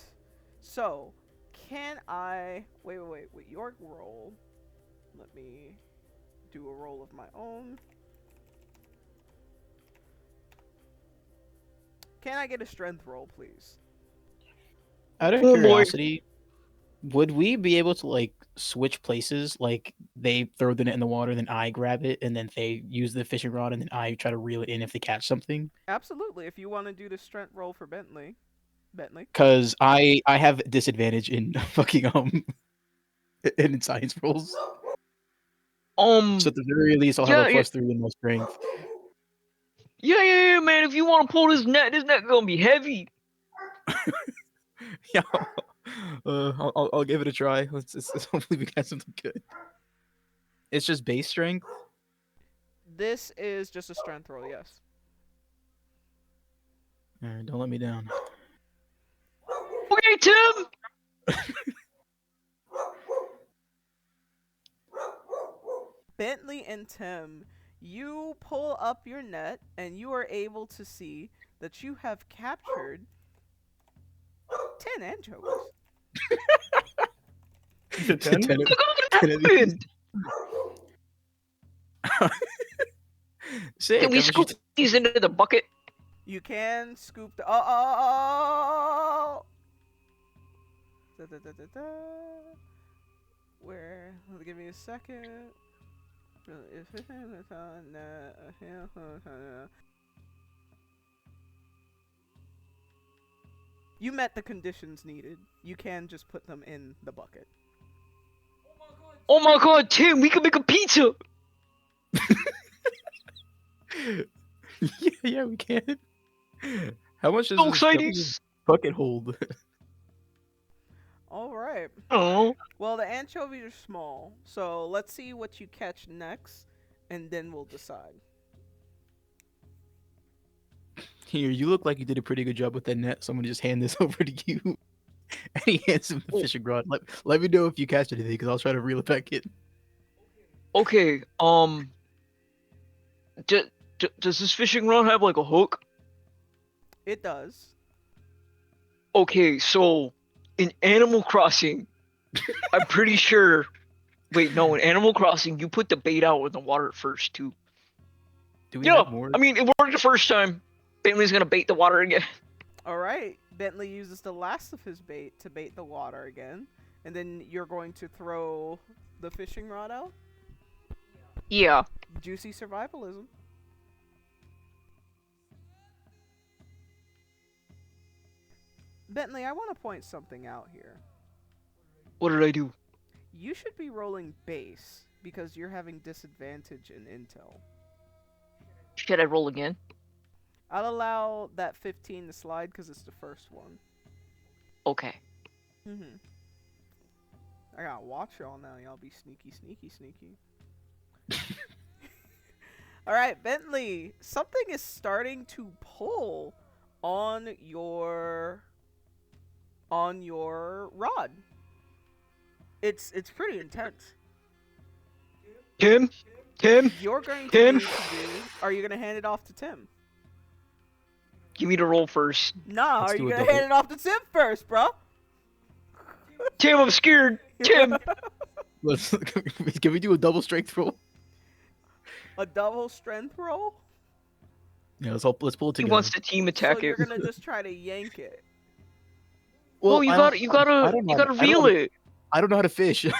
So, can I wait with your roll? Let me do a roll of my own. Can I get a strength roll, please? Out of Oh, boy. curiosity, would we be able to like switch places? Like they throw the net in the water, then I grab it, and then they use the fishing rod, and then I try to reel it in if they catch something. Absolutely. If you want to do the strength roll for Bentley. Because I have disadvantage in fucking in science rolls. So at the very least, I'll have a Yeah, +3 in my strength. yeah, man. If you want to pull this net gonna be heavy. Yeah, I'll give it a try. Hopefully we got something good. It's just base strength. This is just a strength roll, yes. All right, don't let me down. Okay, Tim. Bentley and Tim, you pull up your net and you are able to see that you have captured 10 anchovies. You said 10? Ten of- What 10 of these. happened? Sick. Can we how much scoop these into the bucket? You can scoop the. Oh! Da, da, da, da, da. Where? Give me a second. You met the conditions needed. You can just put them in the bucket. Oh my god, Tim, we can make a pizza. yeah, we can. How much does So this exciting. bucket hold? All right. Oh, Well, the anchovies are small, so let's see what you catch next, and then we'll decide. Here, you look like you did a pretty good job with that net. So I'm gonna just hand this over to you. And he hands him the Oh. fishing rod. Let me know if you catch anything, because I'll try to reel it back in. okay. Does this fishing rod have like a hook? It does. Okay, so in Animal Crossing, I'm pretty sure. Wait, no, in Animal Crossing, you put the bait out in the water first too. Do we Yeah, have more? I mean, it worked the first time. Bentley's gonna bait the water again. All right. Bentley uses the last of his bait to bait the water again, and then you're going to throw the fishing rod out. Yeah. Juicy survivalism. Bentley, I want to point something out here. What did I do? You should be rolling base because you're having disadvantage in intel. Should I roll again? I'll allow that 15 to slide because it's the first one. Okay. I gotta watch y'all now. Y'all be sneaky. Alright, Bentley. Something is starting to pull on your rod. It's pretty intense. Tim? You're going to Tim? need to do. Are you gonna hand it off to Tim? Give me the roll first. Nah, Let's are do you a gonna double. hand it off to Tim first, bro? Tim, I'm scared. Tim! Can we do a double strength roll? A double strength roll? Yeah, let's pull it He together. wants to team attack So you're it. gonna just try to yank it. Well, you I gotta don't know- reel it. I don't know how to fish. I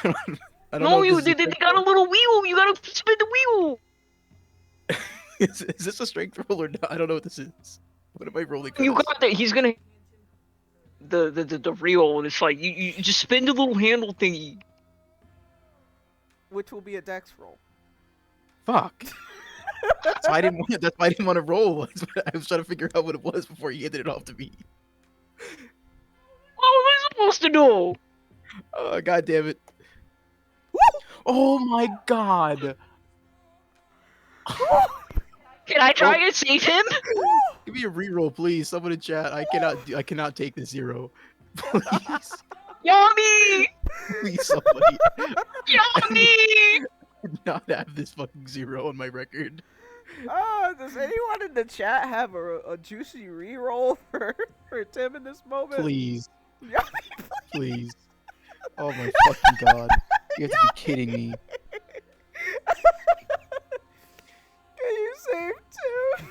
don't know No, if you this is they a got a little wheel. You gotta spin the wheel. Is this a strength roll or not? I don't know what this is. What am I rolling for You this? got that. He's gonna the reel, and it's like you just spin the little handle thingy. Which will be a dex roll. Fuck. That's why I didn't want. That's why I didn't want to roll. I was trying to figure out what it was before you handed it off to me. What am I supposed to know? Oh, god damn it. Oh my god. Can I try and save him? Give me a reroll, please. Someone in chat. I cannot take this 0. Please. Yummy! Please, somebody. Yummy! I do not have this fucking 0 on my record. Does anyone in the chat have a juicy reroll for Tim in this moment? Please. Yeah. Please. Oh my fucking god. You have to be kidding me. Can you save Tim?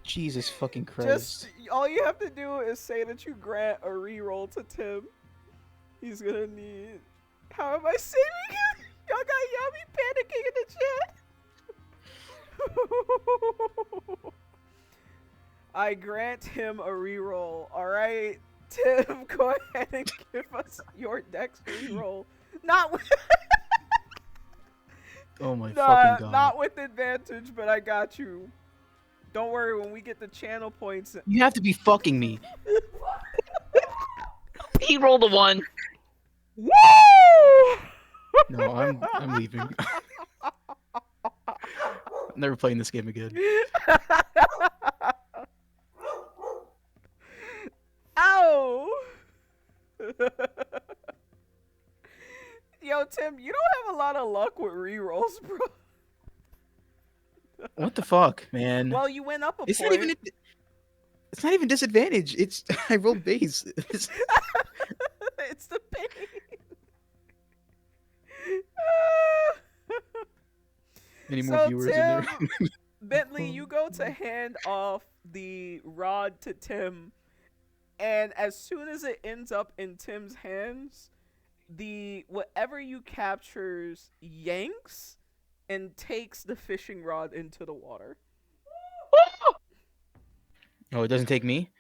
Jesus fucking Christ. Just all you have to do is say that you grant a reroll to Tim. He's gonna need. How am I saving him? Y'all got Yummy panicking in the chat. I grant him a reroll. All right, Tim, go ahead and give us your dex reroll. Not with. Oh my fucking god. Not with advantage, but I got you. Don't worry, when we get the channel points. You have to be fucking me. He rolled a 1. Woo! No, I'm leaving. I'm never playing this game again. Ow! Yo, Tim, you don't have a lot of luck with rerolls, bro. What the fuck, man? Well, you went up a It's point. not even. It's not even disadvantage. It's I rolled base. It's the pain. Any more So, viewers Tim, in there? Bentley, you go to hand off the rod to Tim, and as soon as it ends up in Tim's hands, the whatever you captures yanks and takes the fishing rod into the water. Oh, it doesn't take me?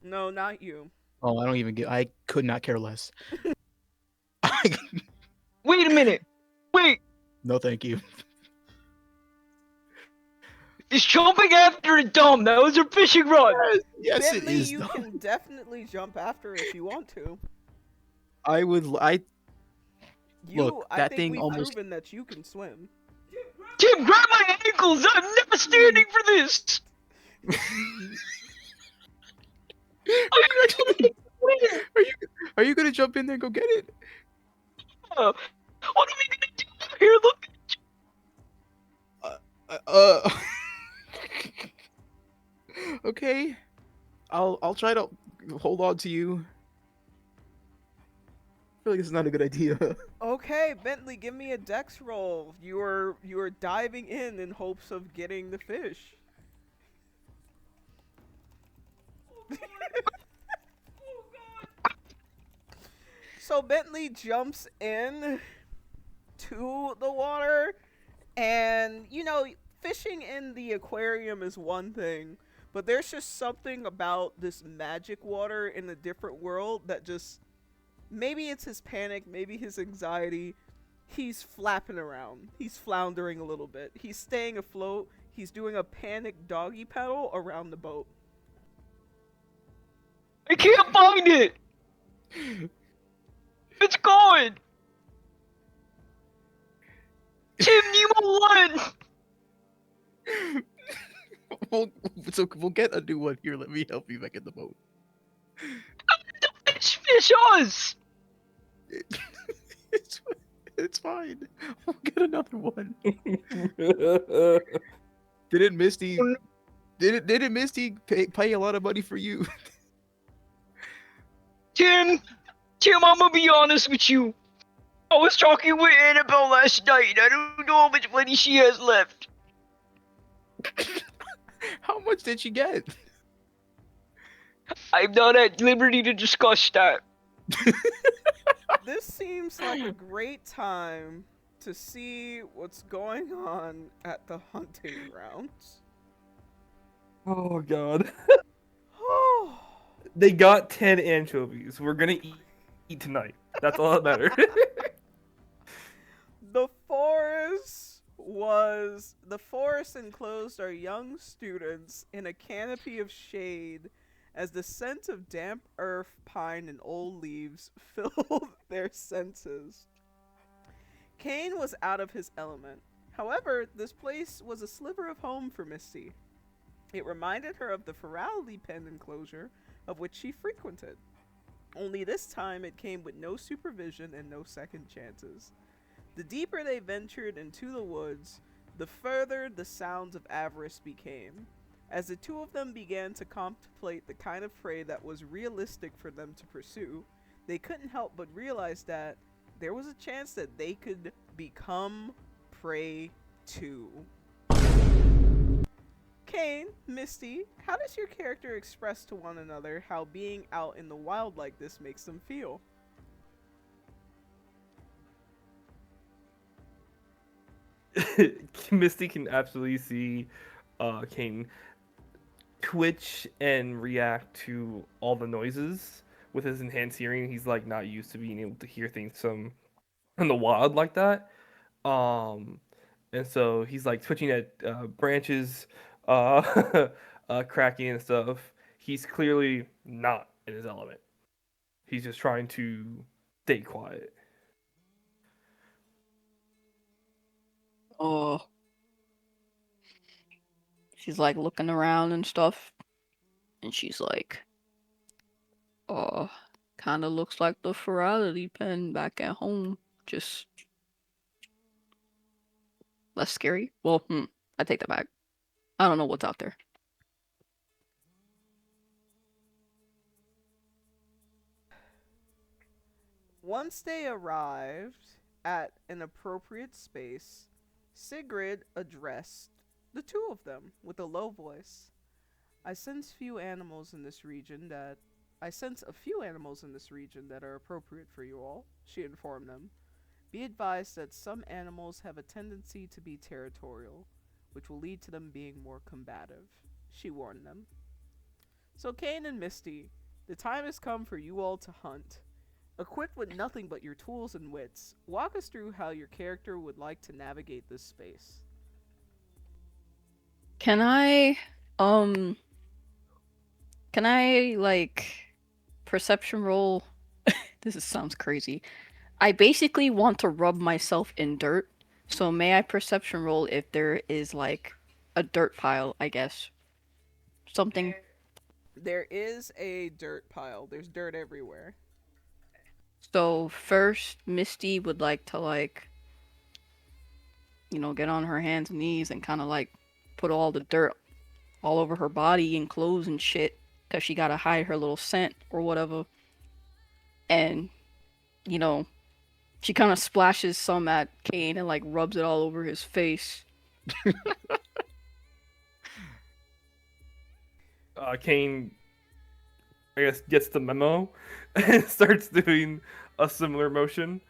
No, not you. Oh, I don't even get. I could not care less. Wait a minute. Wait. No, thank you. He's jumping after it, dumb. That was her fishing rod. Yes, Bentley, it is. you though. can definitely jump after it if you want to. I would. I You, I that think thing we've almost- proven that you can swim. Tim, grab my ankles. I'm never standing for this. Are you gonna jump in there and go get it? What are we gonna do? Here, look. Okay. I'll try to hold on to you. I feel like this is not a good idea. Okay, Bentley, give me a dex roll. You are diving in hopes of getting the fish. So Bentley jumps in to the water, and you know, fishing in the aquarium is one thing, but there's just something about this magic water in a different world that just, maybe it's his panic, maybe his anxiety. He's flapping around. He's floundering a little bit. He's staying afloat. He's doing a panic doggy paddle around the boat. I can't find it. It's gone. Tim Nemo 1. We'll get a new one here. Let me help you back in the boat. Fish us. It's fine. We'll get another one. Didn't Misty pay a lot of money for you? Tim, I'm gonna be honest with you. I was talking with Annabelle last night. I don't know how much money she has left. How much did she get? I'm not at liberty to discuss that. This seems like a great time to see what's going on at the hunting grounds. Oh god. Oh, They got 10 anchovies. We're gonna eat tonight. That's all that matters. the forest enclosed our young students in a canopy of shade as the scent of damp earth, pine, and old leaves filled their senses. Cain was out of his element. However, this place was a sliver of home for Misty. It reminded her of the Ferality Pen enclosure of which she frequented. Only this time it came with no supervision and no second chances. The deeper they ventured into the woods, the further the sounds of avarice became. As the two of them began to contemplate the kind of prey that was realistic for them to pursue, they couldn't help but realize that there was a chance that they could become prey too. Cain, Misty, how does your character express to one another how being out in the wild like this makes them feel? Misty can absolutely see Cain twitch and react to all the noises with his enhanced hearing. He's like not used to being able to hear things from in the wild like that. Um, and so he's like twitching at branches, cracking and stuff. He's clearly not in his element. He's just trying to stay quiet. Oh, she's like looking around and stuff, and she's like, oh, kind of looks like the Ferality Pen back at home, just less scary. Well, I take that back. I don't know what's out there. Once they arrived at an appropriate space, Sigrid addressed the two of them with a low voice. I sense a few animals in this region that are appropriate for you all, she informed them. Be advised that some animals have a tendency to be territorial, which will lead to them being more combative, she warned them. So Cain and Misty, the time has come for you all to hunt. Equipped with nothing but your tools and wits, walk us through how your character would like to navigate this space. Can I, um, like, perception roll? Sounds crazy. I basically want to rub myself in dirt, so may I perception roll if there is, like, a dirt pile, I guess. Something. There is a dirt pile. There's dirt everywhere. So, first, Misty would like to, like, get on her hands and knees and kind of, like, put all the dirt all over her body and clothes and shit, because she gotta hide her little scent or whatever. And, she kind of splashes some at Cain and like rubs it all over his face. Cain, I guess, gets the memo and starts doing a similar motion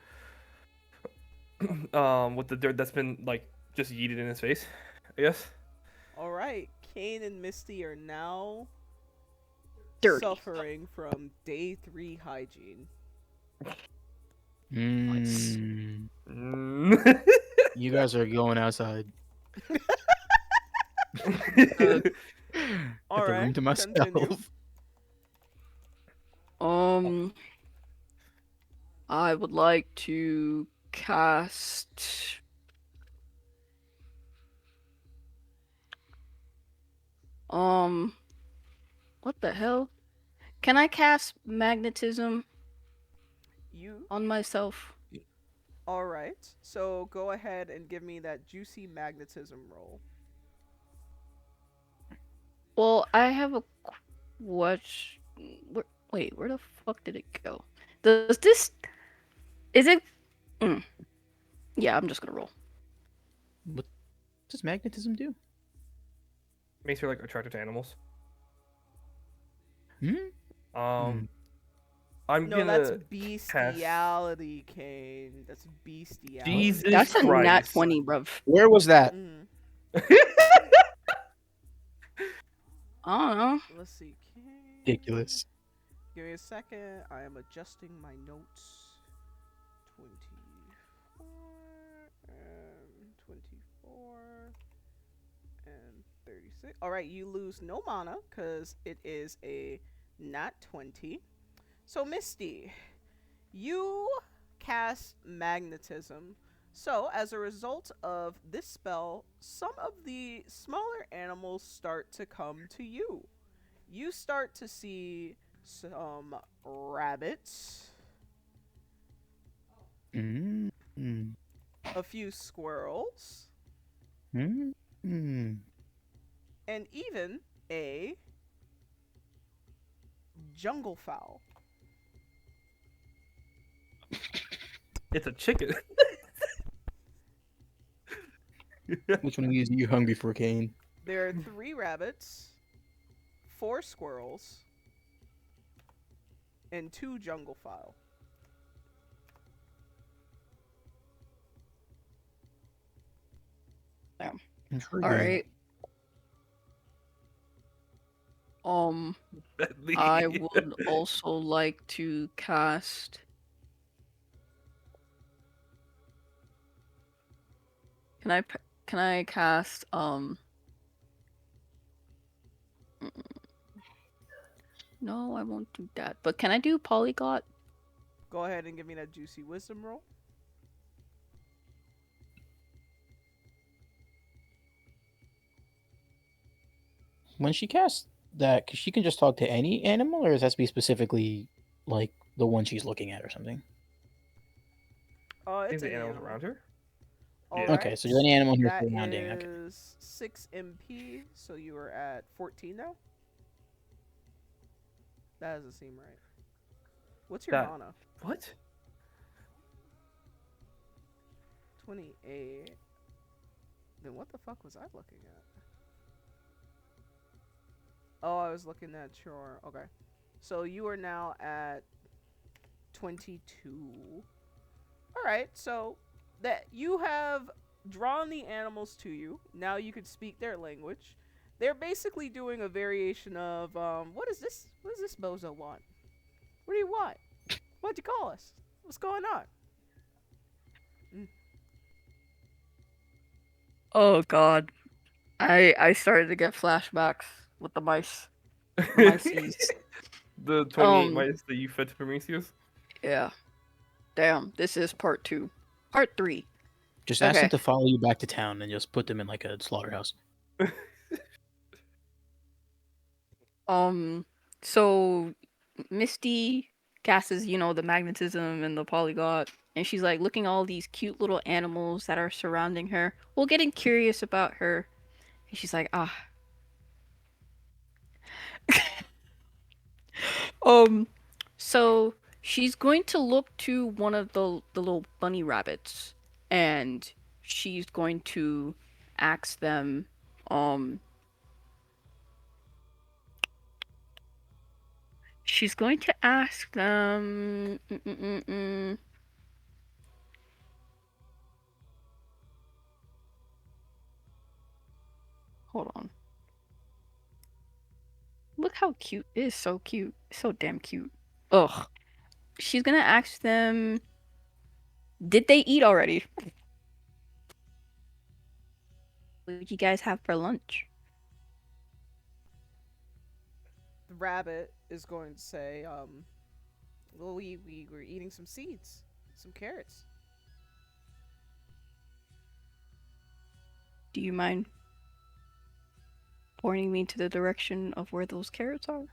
with the dirt that's been like just yeeted in his face, I guess. All right, Cain and Misty are now Dirty. suffering from day 3 hygiene. You guys are going outside. All Got the right, room to myself. continue. I would like to cast. What the hell? Can I cast magnetism You on myself? all right? So go ahead and give me that juicy magnetism roll. Well, I have a question. Wait, where the fuck did it go? Does this? Is it? Yeah, I'm just gonna roll. What does magnetism do? Makes her like attracted to animals. Hmm? I'm No, that's gonna bestiality, Kane. That's bestiality. Jesus That's a nat Christ. 20, bruv. Where was that? Mm. I don't know. Let's see, Kane. Ridiculous. Give me a second. I am adjusting my notes. 24 and 24 and 36. All right, you lose no mana because it is a nat 20. So, Misty, you cast magnetism. So, as a result of this spell, some of the smaller animals start to come to you. You start to see some rabbits, Mm, mm, a few squirrels, mm, mm. and even a jungle fowl. It's a chicken. Which one of these are you hungry for, Kane? There are 3 rabbits, 4 squirrels, and 2 jungle fowl. Intriguing. All right. Bentley. I would also like to cast. Can I cast No, I won't do that. But can I do polyglot? Go ahead and give me that juicy wisdom roll. When she casts that, cause she can just talk to any animal, or does that to be specifically like the one she's looking at or something? Oh, I think it's the an animals animal. around her. All Yeah. right. Okay, so there's any animal here That surrounding. Okay. is 6 MP, so you are at 14 now. That doesn't seem right. What's your That- mana? What? 28. Then what the fuck was I looking at? Oh, I was looking at your... Okay. So you are now at 22. Alright, so that you have drawn the animals to you. Now you could speak their language. They're basically doing a variation of, what is this? What does this bozo want? What do you want? What'd you call us? What's going on? Oh God, I started to get flashbacks with the mice. Mices. The 28 Um, mice that you fed to Prometheus. Yeah. Damn, this is part 2. Part 3. Just ask Okay. them to follow you back to town and just put them in like a slaughterhouse. So Misty casts, the magnetism and the polyglot, and she's like looking at all these cute little animals that are surrounding her. Well, getting curious about her, and she's like, ah. So she's going to look to one of the little bunny rabbits, and she's going to ask them, she's going to ask them. Hold on. Look how cute. It is so cute. So damn cute. Ugh. She's gonna ask them, did they eat already? What did you guys have for lunch? The rabbit is going to say, well, we were eating some seeds, some carrots. Do you mind pointing me to the direction of where those carrots are?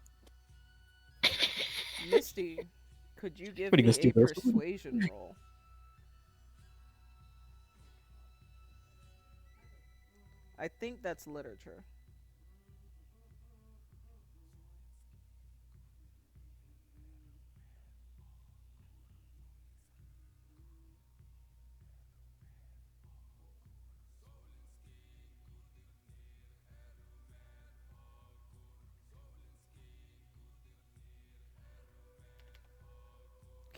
Misty, could you give What are you me gonna steal a those? persuasion roll? I think that's literature.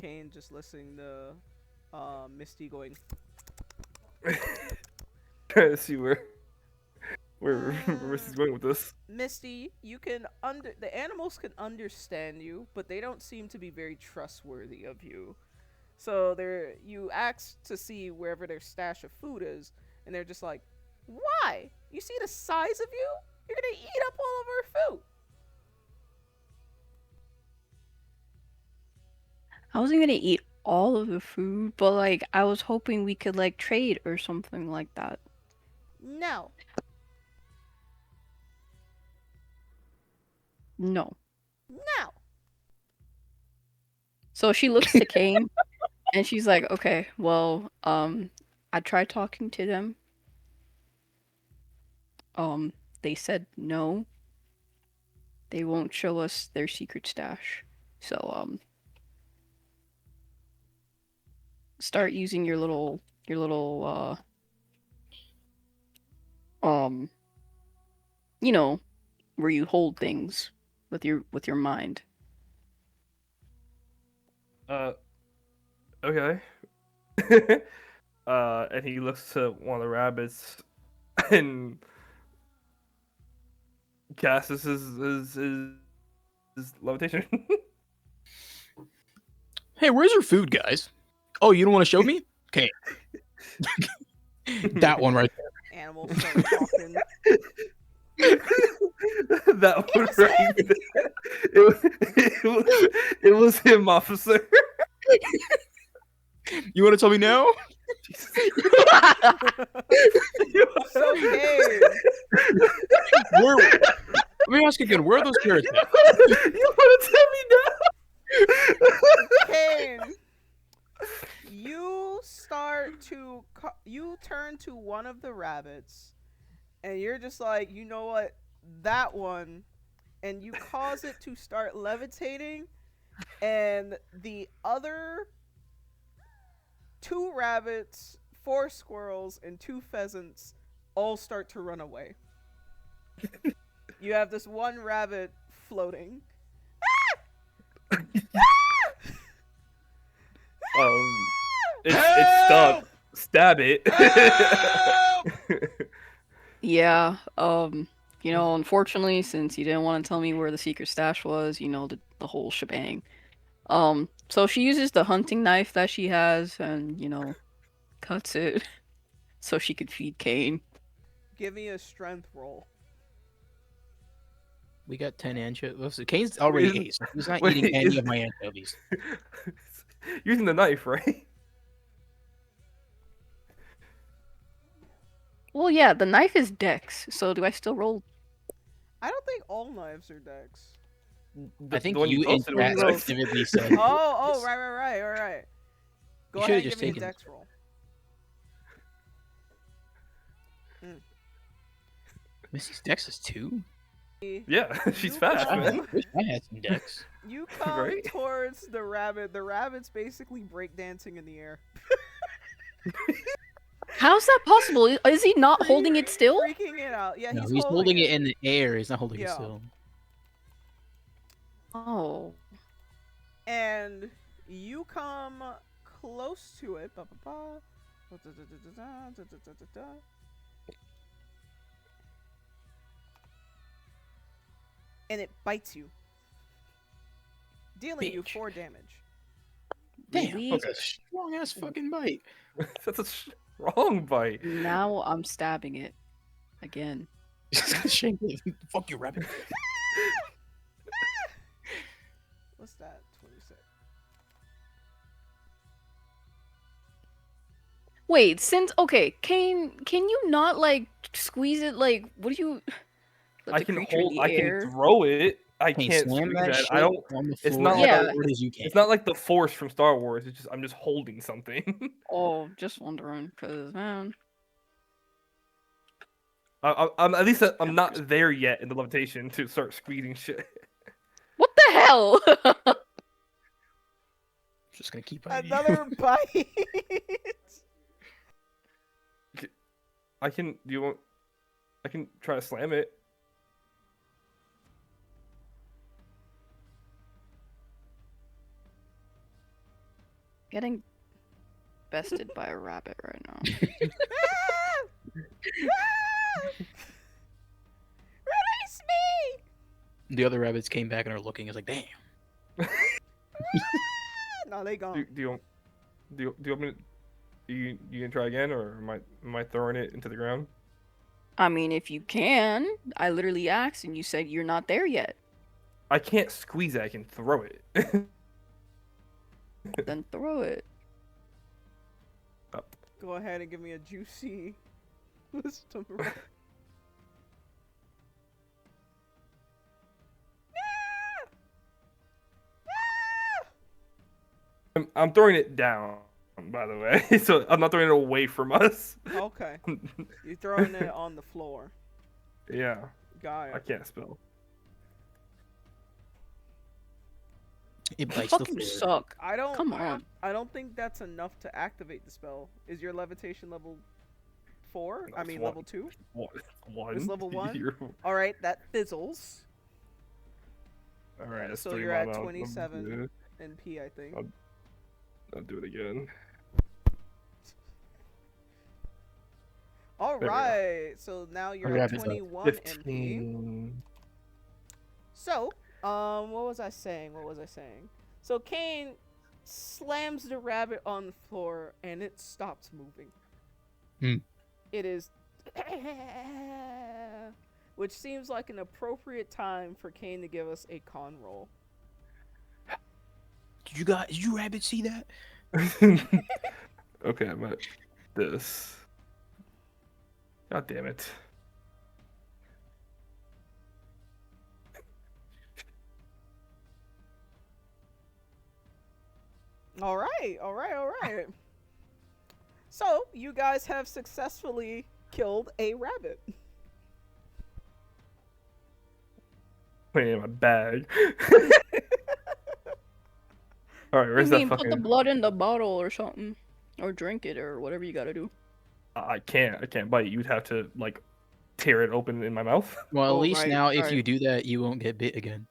Cain just listening to Misty going. Trying to see where Misty's going with this. Misty, you can the animals can understand you, but they don't seem to be very trustworthy of you. So you ask to see wherever their stash of food is, and they're just like, "Why? You see the size of you? You're gonna eat up all of our food." I wasn't gonna eat all of the food, but like I was hoping we could like trade or something like that. No. No. No. So she looks to Kane and she's like, okay, well, I tried talking to them. They said no. They won't show us their secret stash. So, start using your little, you know, where you hold things with your mind. Okay. And he looks to one of the rabbits and casts his levitation. Hey, where's your food, guys? Oh, you don't want to show me? Okay. That one right there. Animals start talking. That one right there. It was him, officer. You want to tell me now? So Cain, Where, let me ask again. Where are those carrots at? You want to tell me now? Cain, you turn to one of the rabbits, and you're just like, you know what, that one, and you cause it to start levitating, and the other 2 rabbits, 4 squirrels, and 2 pheasants all start to run away. You have this one rabbit floating. It's stuck. Stab it. Yeah, unfortunately, since you didn't want to tell me where the secret stash was, the whole shebang. So she uses the hunting knife that she has and, cuts it so she could feed Cain. Give me a strength roll. We got 10 anchovies. Kane's already ate. So he's not Wait, eating any of my anchovies. Using the knife, right? Well, yeah, the knife is dex, so do I still roll? I don't think all knives are dex. I think The one you and posted Kat was nice. specifically said. Oh, right. Go You ahead and should've just give me a taken- dex roll. Missy's dex is 2? Yeah, she's You fast, come- man. I wish I had some dex. You come Right? towards the rabbit. The rabbit's basically breakdancing in the air. How's that possible? Is he not holding it still? Freaking it out. Yeah, No, he's he's holding it in the air. He's not holding it Yeah. still. Oh. And you come close to it. And it bites you, dealing you Bitch. 4 damage. Damn, Really? that's a strong ass fucking bite. That's a strong bite. Now I'm stabbing it again. Shame it. Fuck you, rabbit. What's that? 26. Wait, can you not like squeeze it? Like, what do you? Let I the can creature in hold. the I air? can throw it. I Hey, can't slam squeeze that it. shit I don't. on the It's floor not as like Yeah. hard as you can. It's not like the Force from Star Wars. It's just I'm just holding something. Oh, just wondering, cause man. I'm at least I'm not there yet in the levitation to start squeezing shit. What the hell? Just gonna keep biting you. Another bite. I can. Do you want? I can try to slam it. Getting bested by a rabbit right now. Release me! The other rabbits came back and are looking. It's like, damn. No, they gone. Do you want me to, you can try again, or am I throwing it into the ground? I mean, if you can. I literally asked and you said you're not there yet. I can't squeeze it. I can throw it. Then throw it. Up. Go ahead and give me a juicy wisdom roll. I'm throwing it down, by the way. So I'm not throwing it away from us. Okay. You're throwing it on the floor. Yeah, Got I it. can't spell. It You bites the fucking floor. suck. I don't. Come on. I don't think that's enough to activate the spell. Is your levitation level 4? I That's mean one. level 2. One. It's level 1? You're- All right, that fizzles. All right, that's So 3 you're at mana. 27 NP, I think. I'll do it again. All There we go. right, so now you're at rabbit's up. 21 MP. 15. So, what was I saying? So Cain slams the rabbit on the floor and it stops moving. Hmm. It is, which seems like an appropriate time for Cain to give us a con roll. Did you rabbits see that? Okay, I'm at this. God damn it. All right. So you guys have successfully killed a rabbit. Putting it in my bag. Alright, You where's mean that put the fucking... blood in the bottle or something, or drink it or whatever you gotta do. I can't bite. You'd have to, like, tear it open in my mouth. Well, at Oh, least right, now, if right. you do that, you won't get bit again,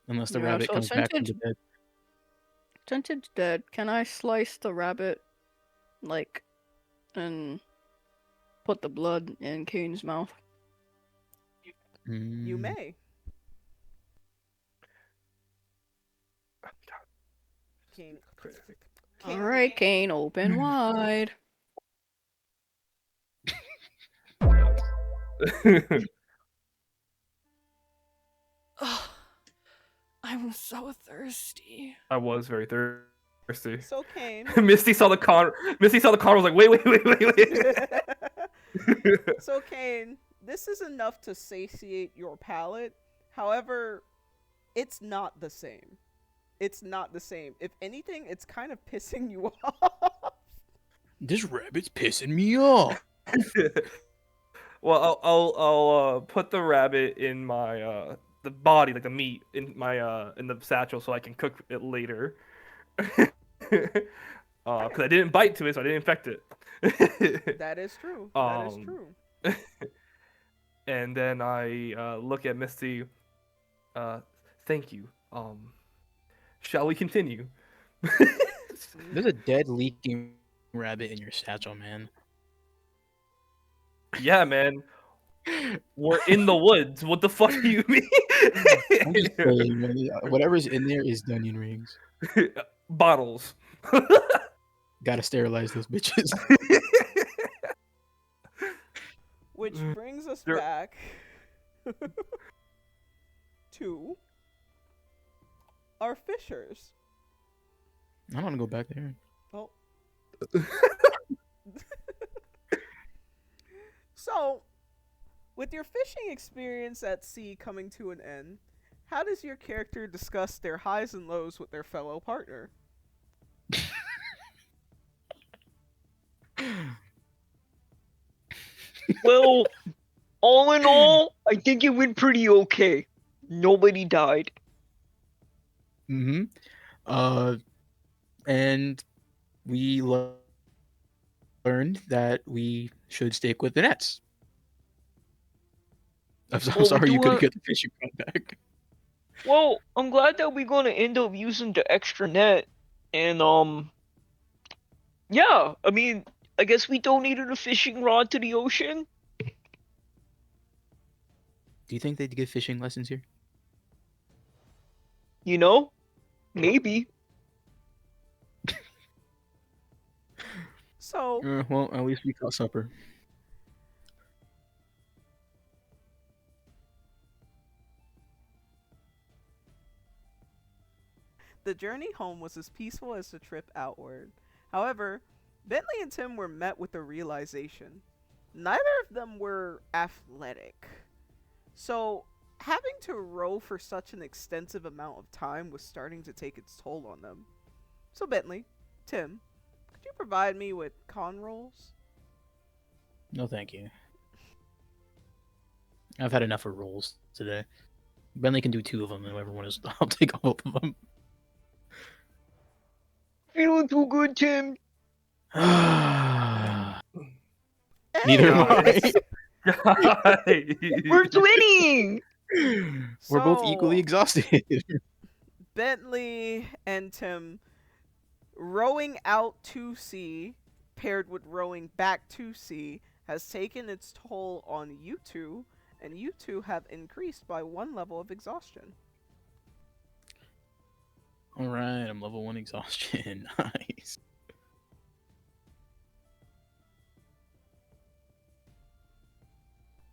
unless the Yeah, rabbit so comes back from the since dead. Since it's dead, can I slice the rabbit, like, and put the blood in Cain's mouth? You Mm. may. Cain. All right, Cain, open wide. Ugh, I'm so thirsty. I was very thirsty. So Cain. Misty saw the con. Was like, wait. So Cain, this is enough to satiate your palate. However, it's not the same. It's not the same. If anything, it's kind of pissing you off. This rabbit's pissing me off. Well, I'll put the rabbit in my the body, like the meat, in my in the satchel, so I can cook it later. Because I didn't bite to it, so I didn't infect it. That is true. That is Um, true. And then I look at Misty. Thank you. Shall we continue? There's a dead leaking rabbit in your satchel, man. Yeah, man. We're in the woods. What the fuck do you mean? I'm just saying, man, whatever's in there is onion rings. Bottles. Gotta sterilize those bitches. Which brings us There- back to our fishers. I want to go back there. Oh. So, with your fishing experience at sea coming to an end, how does your character discuss their highs and lows with their fellow partner? Well, all in all, I think it went pretty okay. Nobody died. Mm-hmm. And we learned that we should stick with the nets. I'm Well, we sorry you do couldn't have- get the fishing rod back. Well, I'm glad that we're gonna end up using the extra net, and Yeah, I mean, I guess we donated a fishing rod to the ocean. Do you think they'd give fishing lessons here? You know, maybe. So, Well, at least we caught supper. the journey home was as peaceful as the trip outward. However, Bentley and Tim were met with a realization. Neither of them were athletic. So, having to row for such an extensive amount of time was starting to take its toll on them. So, Bentley, Tim, could you provide me with con rolls? No, thank you. I've had enough of rolls today. Bentley can do 2 of them, and whoever one is, I'll take all of them. Feeling too good, Tim. Neither am I. Anyways, Guys. We're twinning. We're both equally So- exhausted. Bentley and Tim rowing out to sea, paired with rowing back to sea, has taken its toll on you two, and you two have increased by 1 level of exhaustion. All right, I'm level 1 exhaustion. Nice.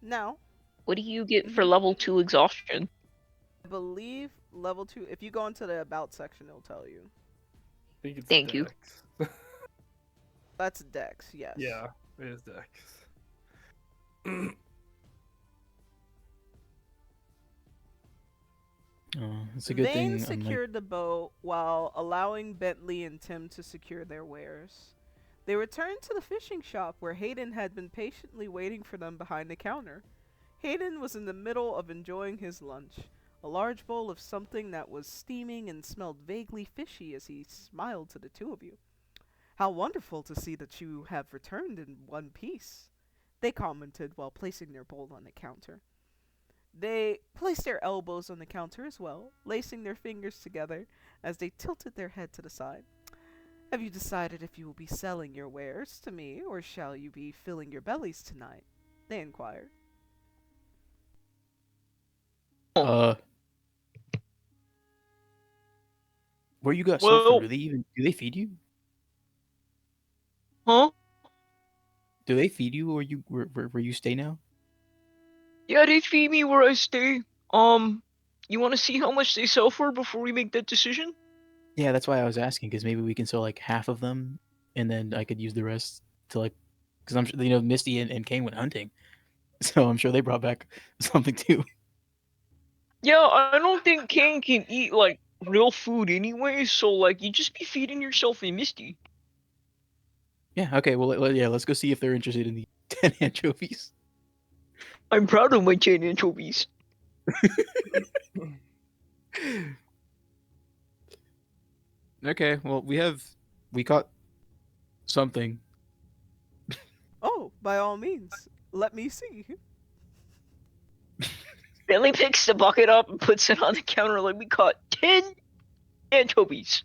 Now, What do you get for level 2 exhaustion? I believe level 2, if you go into the about section, it'll tell you. I think it's Thank you. Dex. That's Dex, yes. Yeah, it is Dex. It's a good Vane thing. secured the boat while allowing Bentley and Tim to secure their wares. They returned to the fishing shop where Hayden had been patiently waiting for them behind the counter. Hayden was in the middle of enjoying his lunch, a large bowl of something that was steaming and smelled vaguely fishy as he smiled to the two of you. "How wonderful to see that you have returned in one piece," they commented while placing their bowl on the counter. They placed their elbows on the counter as well, lacing their fingers together as they tilted their head to the side. "Have you decided if you will be selling your wares to me, or shall you be filling your bellies tonight?" they inquired. Where you got Well- sulfur? Do they feed you? Huh? Do they feed you where you stay now? Yeah, they feed me where I stay. You want to see how much they sell for before we make that decision? Yeah, that's why I was asking, because maybe we can sell like half of them, and then I could use the rest to like, because I'm sure Misty and Cain went hunting, so I'm sure they brought back something too. Yeah, I don't think Cain can eat like real food anyway, so like you just be feeding yourself a Misty. Yeah. Okay. Well, let's go see if they're interested in the 10 anchovies. I'm proud of my 10 anchovies. Okay. Well, we caught something. "Oh, by all means, let me see." Bentley picks the bucket up and puts it on the counter like we caught 10 anchovies.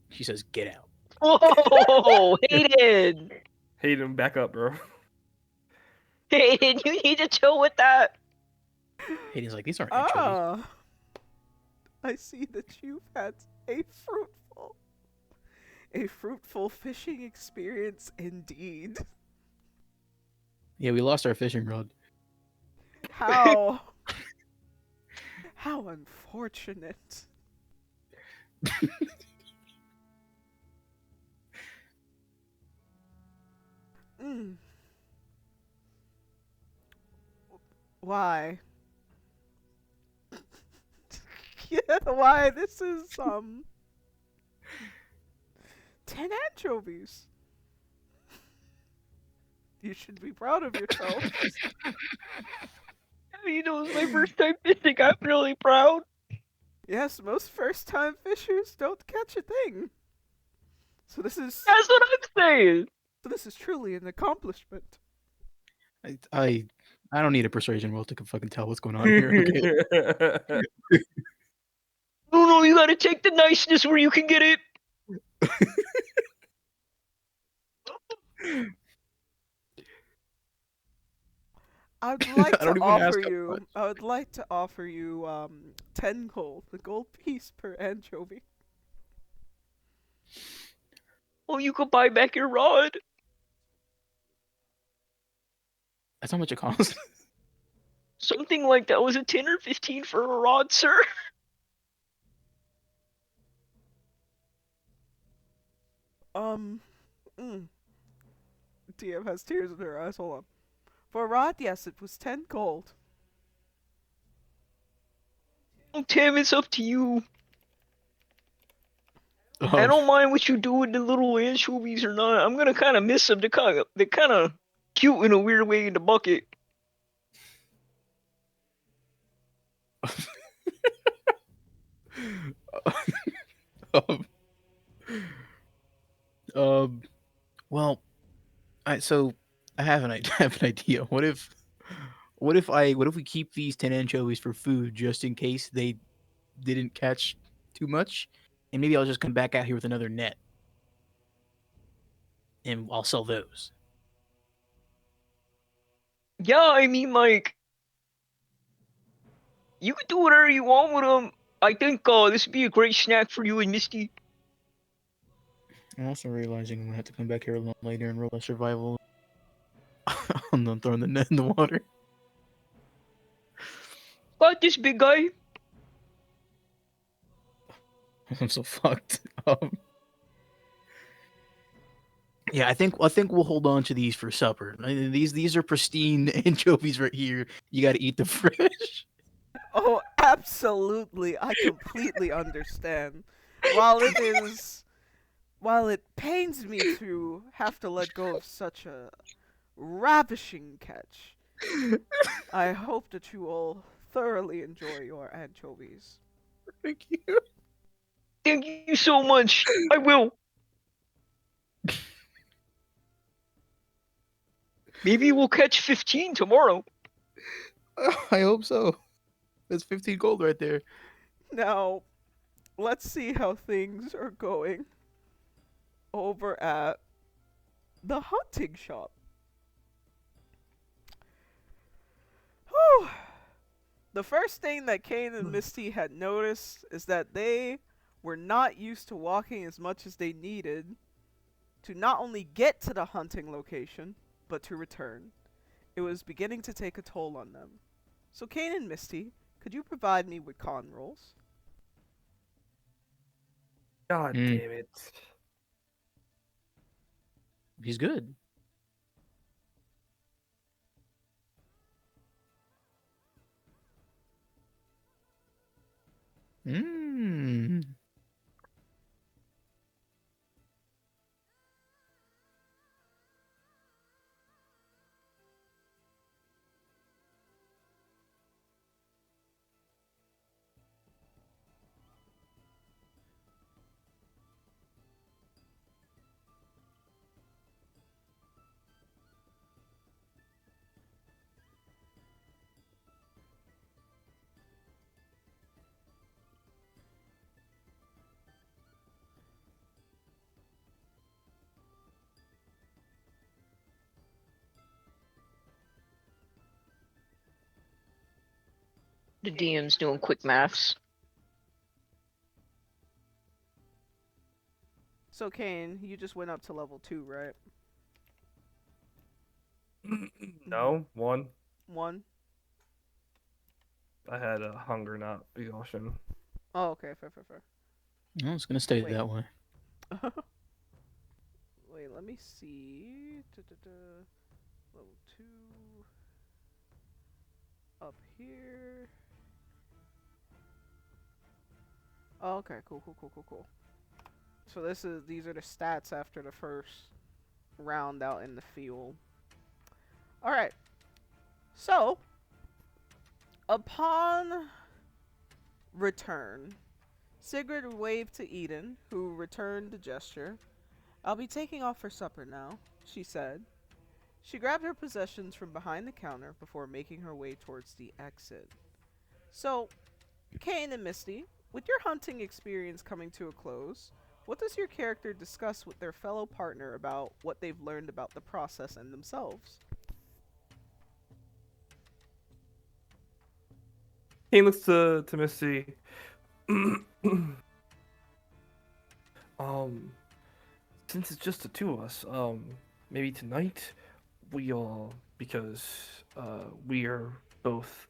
She says, "Get out." Whoa, Hayden! Hayden, back up, bro. Hayden, you need to chill with that. Hayden's like, "These aren't anchovies." "Ah, I see that you've had a fruitful fishing experience indeed. Yeah, we lost our fishing rod. How unfortunate." Mm. Why? Yeah, why? This is 10 anchovies. You should be proud of yourself. You know, it's my first time fishing. I'm really proud. Yes, most first-time fishers don't catch a thing. So this is That's what I'm saying. truly an accomplishment. I don't need a persuasion roll to fucking tell what's going on here. Okay? No, you gotta take the niceness where you can get it. I'd like I to don't even offer ask how much. you. I would like to offer you 10 gold, the gold piece per anchovy. Oh, you could buy back your rod. That's how much it costs. Something like that. Was it 10 or 15 for a rod, sir? Um, TM has tears in her eyes. Hold on. For a rod, yes, it was 10 gold. Oh, Tim, it's up to you. I Oh, don't mind what you do with the little anchovies or not. I'm gonna kind of miss them. They're kind of cute in a weird way in the bucket. um, um, well, so I have I have an idea. What if we keep these 10 anchovies for food just in case they didn't catch too much, and maybe I'll just come back out here with another net, and I'll sell those. Yeah, I mean, like, you can do whatever you want with them. I think this would be a great snack for you and Misty. I'm also realizing I'm gonna have to come back here a little later and roll a survival. I'm not throwing the net in the water. Got this, big guy. I'm so fucked. Yeah, I think we'll hold on to these for supper. These are pristine anchovies right here. You got to eat the fresh. Oh, absolutely. I completely understand. While it is. While it pains me to have to let go of such a ravishing catch, I hope that you all thoroughly enjoy your anchovies. Thank you. Thank you so much. I will. Maybe we'll catch 15 tomorrow. I hope so. That's 15 gold right there. Now, let's see how things are going over at the hunting shop. Whew. The first thing that Cain and Misty had noticed is that they were not used to walking as much as they needed to not only get to the hunting location, but to return. It was beginning to take a toll on them. So Cain and Misty, could you provide me with con rolls? God Mm. damn it. He's good. Mmm. The DM's doing quick maths. So Cain, you just went up to level 2, right? No, one. 1? I had a hunger, not exhaustion. Oh, okay, fair, fair, fair. No, it's gonna stay Wait. that way. Wait, let me see. Level 2. Up here. Oh, okay, cool, cool, cool, cool, cool. So these are the stats after the first round out in the field. Alright. So, upon return, Sigrid waved to Eden, who returned the gesture. "I'll be taking off for supper now," she said. She grabbed her possessions from behind the counter before making her way towards the exit. So, Cain and Misty, with your hunting experience coming to a close, What does your character discuss with their fellow partner about what they've learned about the process and themselves? He looks to Misty. Since it's just the two of us, maybe tonight we all, because we are both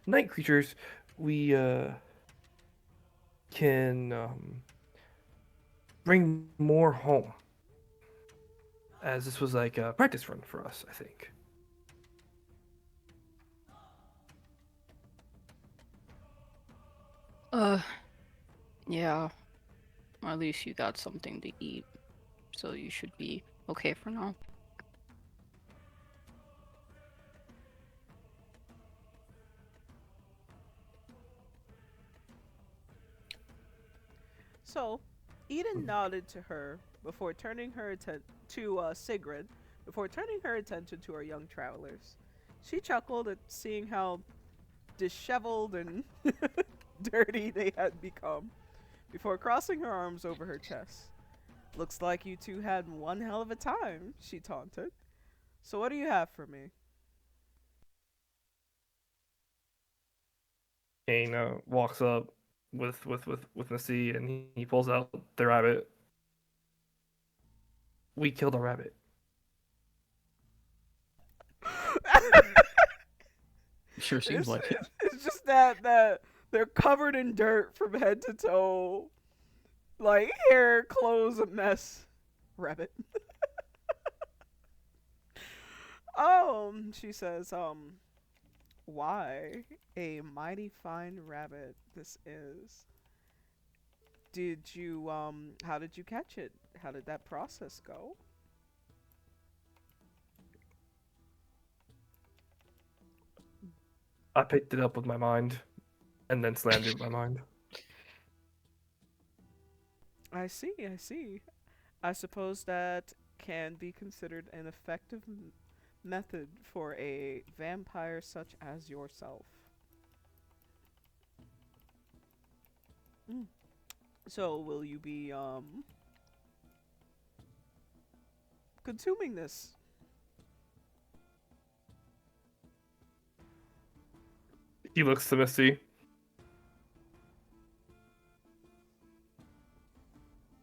night creatures, we can bring more home. As this was like a practice run for us, I think. Yeah. At least you got something to eat, so you should be okay for now. So, Eden nodded to her before turning her to Sigrid, before turning her attention to our young travelers. She chuckled at seeing how disheveled and dirty they had become, before crossing her arms over her chest. Looks like you two had one hell of a time, she taunted. So what do you have for me? Cain walks up with Missy and he pulls out the rabbit. We killed a rabbit. Sure seems like it. It's just that they're covered in dirt from head to toe. Like hair, clothes, a mess. Rabbit. She says, why? A mighty fine rabbit this is. Did you, how did you catch it? How did that process go? I picked it up with my mind and then slammed it with my mind. I see, I see. I suppose that can be considered an effective method for a vampire such as yourself. So, will you be, consuming this? He looks to Misty.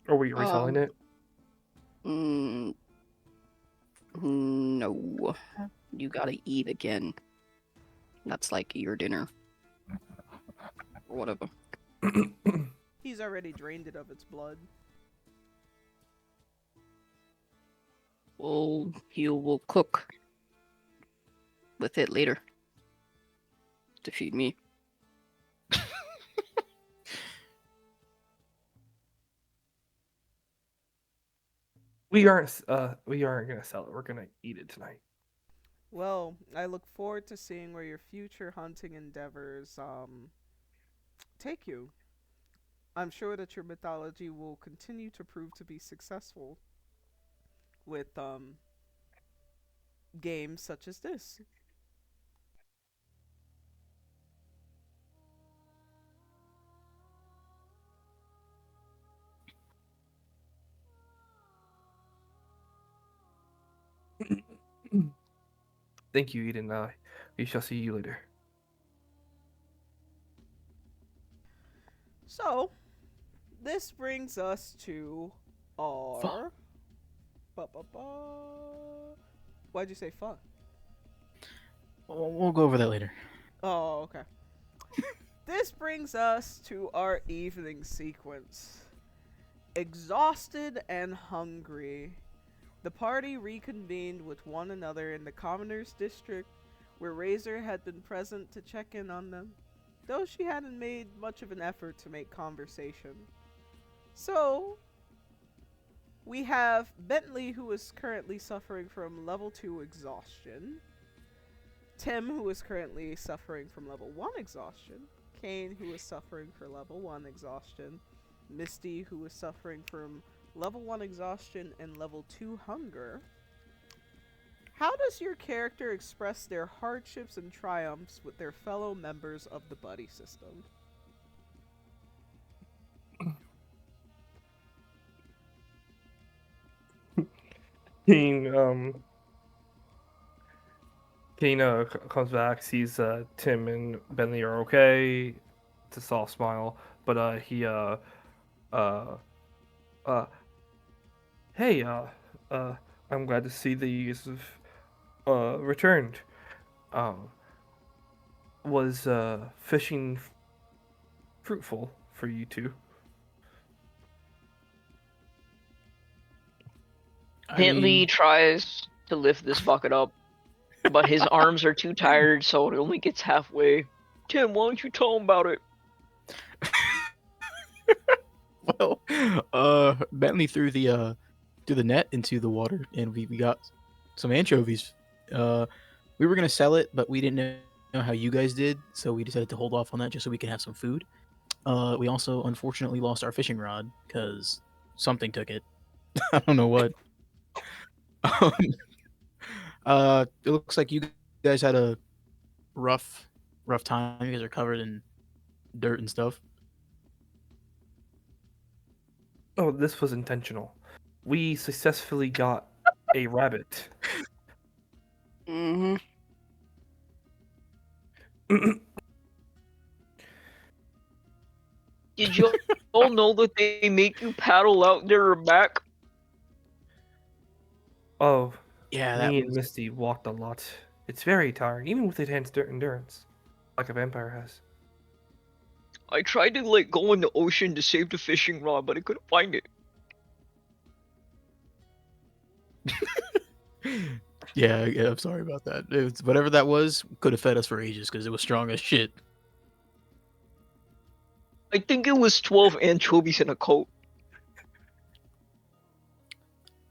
Are we reselling it? No. You gotta eat again. That's like your dinner. Or whatever. He's already drained it of its blood. Well, you will cook with it later. To feed me. We aren't gonna sell it. We're gonna eat it tonight. Well, I look forward to seeing where your future hunting endeavors, take you. I'm sure that your mythology will continue to prove to be successful with, games such as this. Thank you, Eden. We shall see you later. So, this brings us to our... Why'd you say fuck? We'll go over that later. Oh, okay. This brings us to our evening sequence. Exhausted and hungry, the party reconvened with one another in the commoner's district, where Razor had been present to check in on them, though she hadn't made much of an effort to make conversation. So, we have Bentley, who is currently suffering from level 2 exhaustion, Tim, who is currently suffering from level 1 exhaustion, Cain, who is suffering from level 1 exhaustion, Misty, who is suffering from level 1 exhaustion and level 2 hunger. How does your character express their hardships and triumphs with their fellow members of the buddy system? Kane comes back, sees Tim and Bentley are okay. It's a soft smile, but he uh hey I'm glad to see that you guys have returned. Um, was fishing fruitful for you two? I Bentley mean, tries to lift this bucket up, but his arms are too tired, so it only gets halfway. Tim, why don't you tell him about it? well, Bentley threw the net into the water, and we got some anchovies. We were gonna sell it, but we didn't know how you guys did, so we decided to hold off on that just so we can have some food. We also unfortunately lost our fishing rod because something took it. I don't know what. Um, it looks like you guys had a rough, rough time. You guys are covered in dirt and stuff. Oh, this was intentional. We successfully got a rabbit. Mm-hmm. Did you all know that they make you paddle out there or back? Oh, Yeah, that me and was. Misty walked a lot. It's very tiring, even with enhanced endurance, like a vampire has. I tried to like go in the ocean to save the fishing rod, but I couldn't find it. Yeah, I'm sorry about that. Whatever that was could have fed us for ages because it was strong as shit. I think it was 12 anchovies in a coat.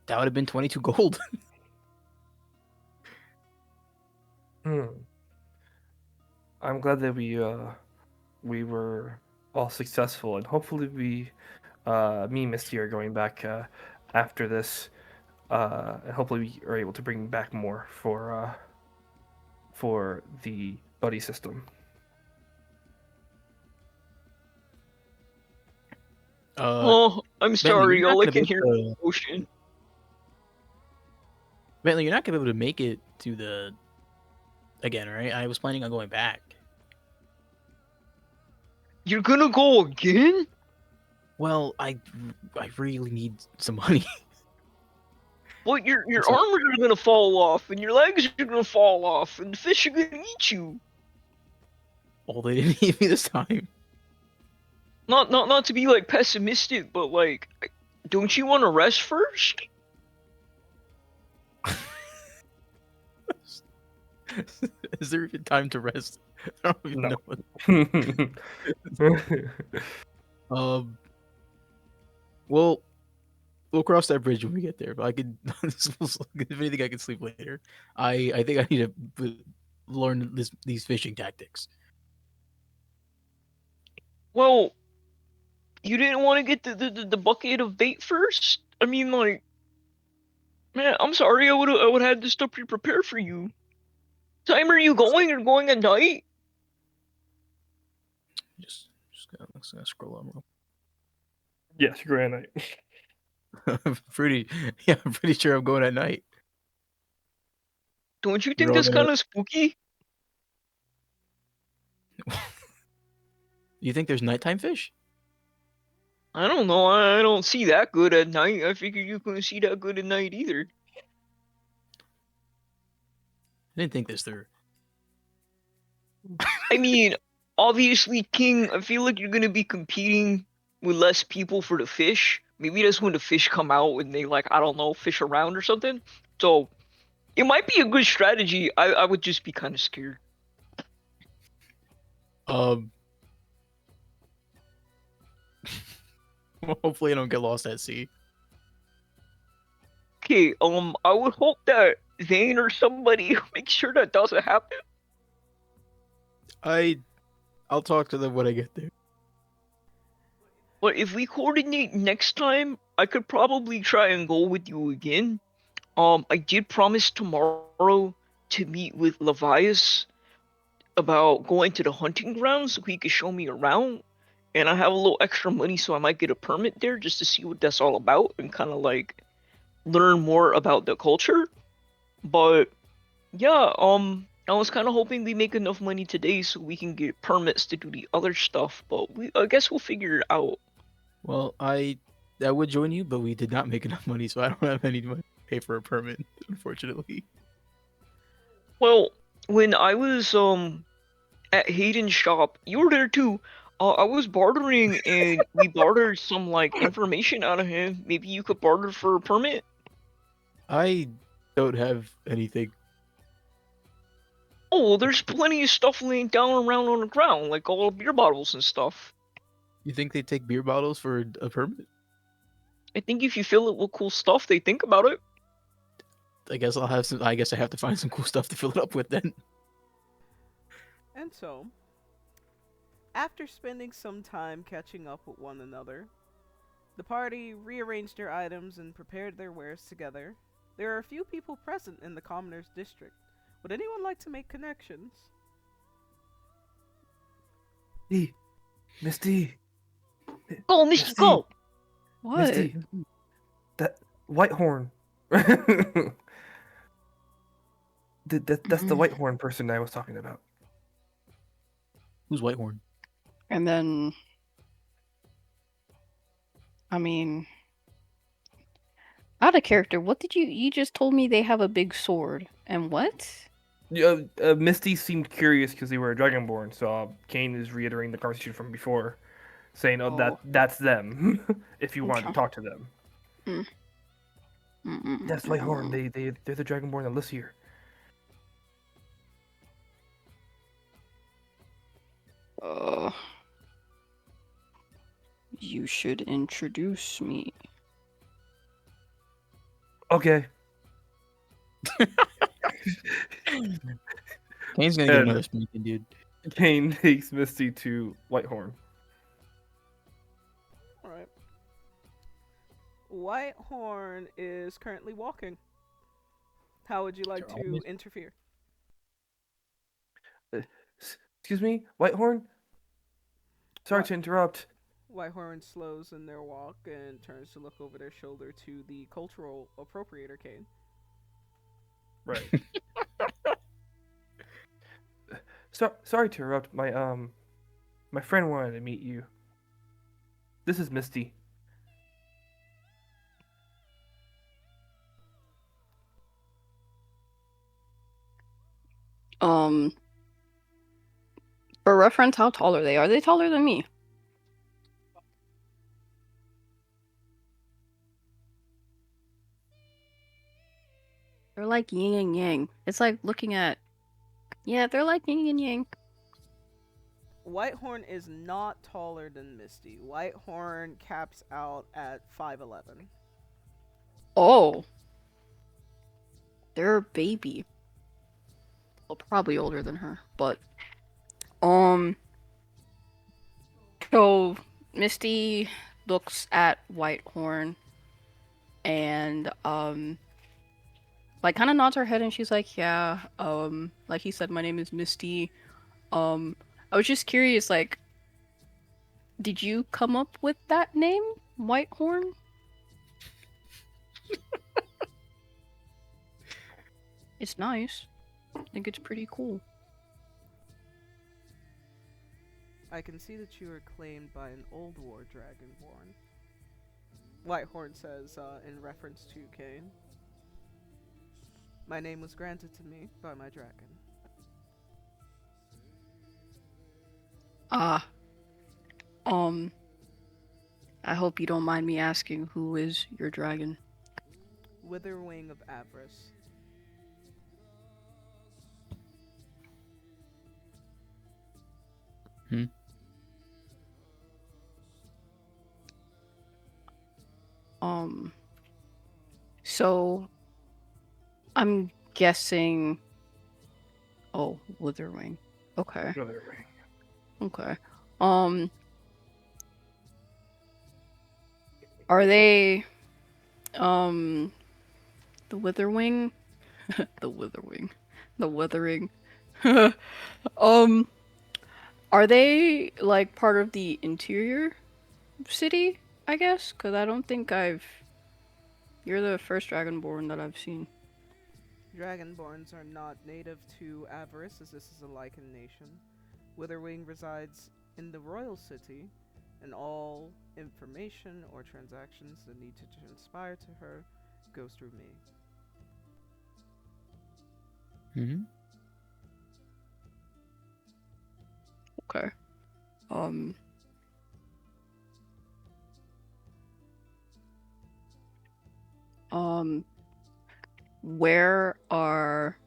That would have been 22 gold. Hmm. I'm glad that we were all successful, and hopefully me and Misty are going back after this, and hopefully we are able to bring back more for the buddy system. Oh, I'm Bentley, sorry, you're not all I gonna be can able hear to, is the ocean. Bentley, you're not gonna be able to make it to the again, right? I was planning on going back. You're gonna go again? Well, I really need some money. But your So, arms are gonna fall off, and your legs are gonna fall off, and the fish are gonna eat you. oh, they didn't eat me this time. Not to be like pessimistic, but like, don't you want to rest first? Is there even time to rest? I don't even No. know what. Well, we'll cross that bridge when we get there. But I could, if anything, I can sleep later. I think I need to learn these fishing tactics. Well, you didn't want to get the bucket of bait first? I mean, like, man, I'm sorry. I would have had this stuff pre-prepared for you. Time are you going? You're going at night? Just gonna scroll on real. Yes, granite. I'm pretty sure I'm going at night. Don't you We're think all that's gonna. kind of spooky? You think there's nighttime fish? I don't know. I don't see that good at night. I figured you couldn't see that good at night either. I didn't think this through. I mean, obviously, King, I feel like you're gonna be competing with less people for the fish. Maybe that's when the fish come out and they like, I don't know, fish around or something. So it might be a good strategy. I would just be kind of scared. Um, hopefully I don't get lost at sea. Okay, I would hope that Zane or somebody makes sure that doesn't happen. I'll talk to them when I get there. But if we coordinate next time, I could probably try and go with you again. I did promise tomorrow to meet with Levias about going to the hunting grounds so he could show me around. And I have a little extra money, so I might get a permit there just to see what that's all about and kind of like learn more about the culture. But yeah, I was kind of hoping we make enough money today so we can get permits to do the other stuff. But I guess we'll figure it out. Well, I would join you, but we did not make enough money, so I don't have any money to pay for a permit, unfortunately. Well, when I was at Hayden's shop, you were there too. I was bartering and we bartered some like information out of him. Maybe you could barter for a permit. I don't have anything. Oh, well, there's plenty of stuff laying down around on the ground, like all the beer bottles and stuff. You think they take beer bottles for a permit? I think if you fill it with cool stuff, they think about it. I guess I'll have some. I guess I have to find some cool stuff to fill it up with then. And so, after spending some time catching up with one another, the party rearranged their items and prepared their wares together. There are a few people present in the commoner's district. Would anyone like to make connections? Misty. Go, Misty, go! What? Misty. That Whitehorn. That's the Whitehorn person I was talking about. Who's Whitehorn? And then, I mean, out of character, what did you just told me they have a big sword. And what? Misty seemed curious because they were a Dragonborn, so Cain is reiterating the conversation from before, saying, Oh. that's them, if you want to Okay. talk to them. Mm. That's Whitehorn, they're the Dragonborn that lives here. You should introduce me. Okay. Kane's gonna get another spanking, dude. Cain takes Misty to Whitehorn. Alright. Whitehorn is currently walking. How would you like They're to always- interfere? Excuse me, Whitehorn? Sorry What? to interrupt. Whitehorn slows in their walk and turns to look over their shoulder to the cultural appropriator Kane. Right. Sorry to interrupt. My friend wanted to meet you. This is Misty. For reference, how tall are they? Are they taller than me? They're like yin and yang. It's like looking at. Yeah, they're like yin and yang. Whitehorn is not taller than Misty. Whitehorn caps out at 5'11". Oh. They're a baby. Well, probably older than her, but so Misty looks at Whitehorn and like kind of nods her head and she's like, "Yeah, like he said, my name is Misty. I was just curious, like, did you come up with that name, Whitehorn?" It's nice. I think it's pretty cool. I can see that you are claimed by an old war dragonborn. Whitehorn says, in reference to Kane. My name was granted to me by my dragon. Ah. I hope you don't mind me asking, who is your dragon? Witherwing of Avarice. So I'm guessing. Oh, Witherwing. Okay. Okay. Are they the Witherwing? The Witherwing. The Withering. Are they like part of the interior city, I guess? 'Cause I don't think I've You're the first Dragonborn that I've seen. Dragonborns are not native to Avarice, as this is a Lycan nation. Witherwing resides in the royal city, and all information or transactions that need to transpire to her goes through me. Mm-hmm. Okay. Where are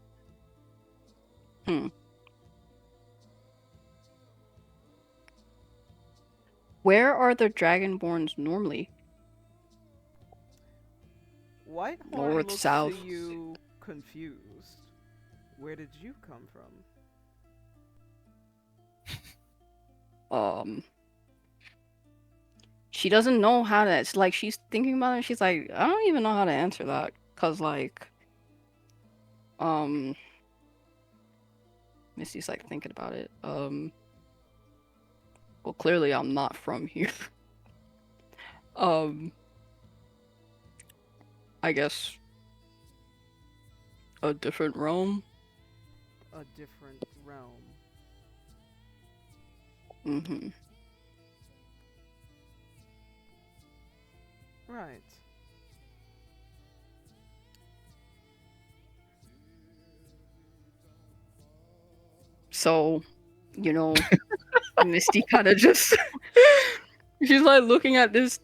where are the Dragonborns normally? Whitehorn North, looks south. to you confused. Where did you come from? She doesn't know how to. It's like she's thinking about it. She's like, I don't even know how to answer that, cause like, Misty's like thinking about it. Well, clearly I'm not from here. I guess a different realm. A different realm. Mm-hmm. Right. So, you know, Misty kind of just she's like looking at this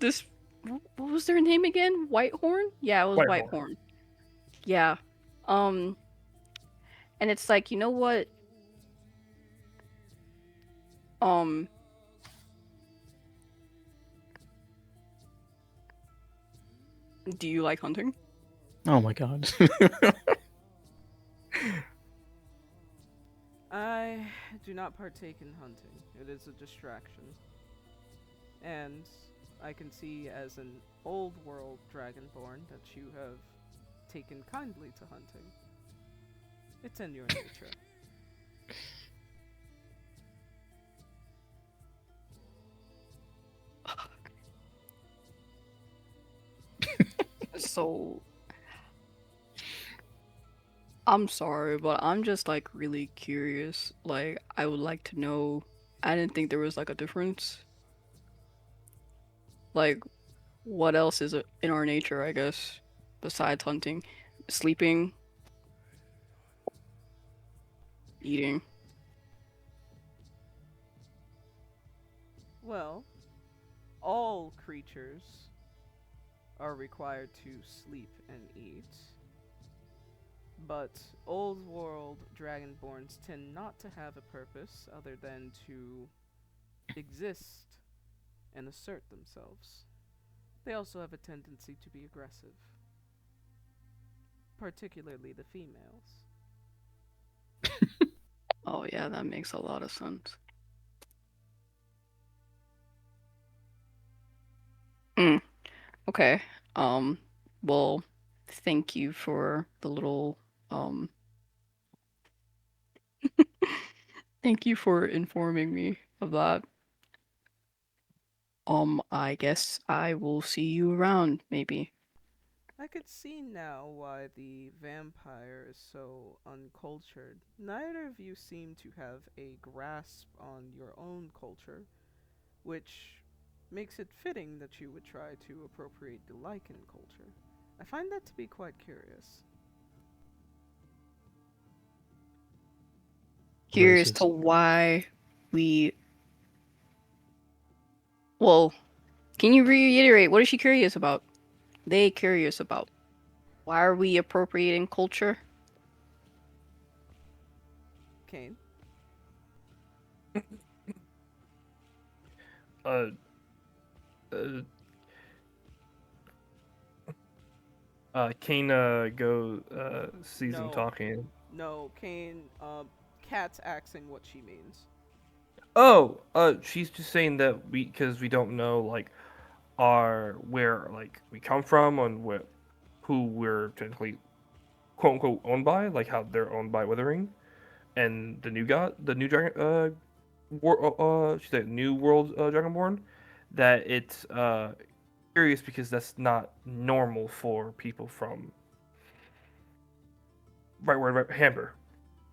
what was their name again? Whitehorn? Yeah, it was Whitehorn. Whitehorn. Yeah. And it's like, you know what? Do you like hunting? Oh my god. I do not partake in hunting. It is a distraction. And I can see as an old world dragonborn that you have taken kindly to hunting. It's in your nature. So I'm sorry, but I'm just like really curious. Like I would like to know. I didn't think there was like a difference. Like what else is in our nature, I guess, besides hunting, sleeping, eating. Well, all creatures are required to sleep and eat. But old world dragonborns tend not to have a purpose other than to exist and assert themselves. They also have a tendency to be aggressive, particularly the females. Oh yeah, that makes a lot of sense. Mm, okay. Well, thank you for the little thank you for informing me of that. I guess I will see you around, maybe. I could see now why the vampire is so uncultured. Neither of you seem to have a grasp on your own culture, which makes it fitting that you would try to appropriate the Lycan culture. I find that to be quite curious. Curious to Racist. why we. Well, can you reiterate what is she curious about? They curious about. Why are we appropriating culture? Cain? Uh, uh, Kane sees him No. talking. No, Cain, Cat's axing what she means. Oh, she's just saying that because we don't know like where like we come from and who we're technically quote unquote owned by, like how they're owned by Withering and the new dragon she said new world Dragonborn, that it's curious because that's not normal for people from right Hamburg.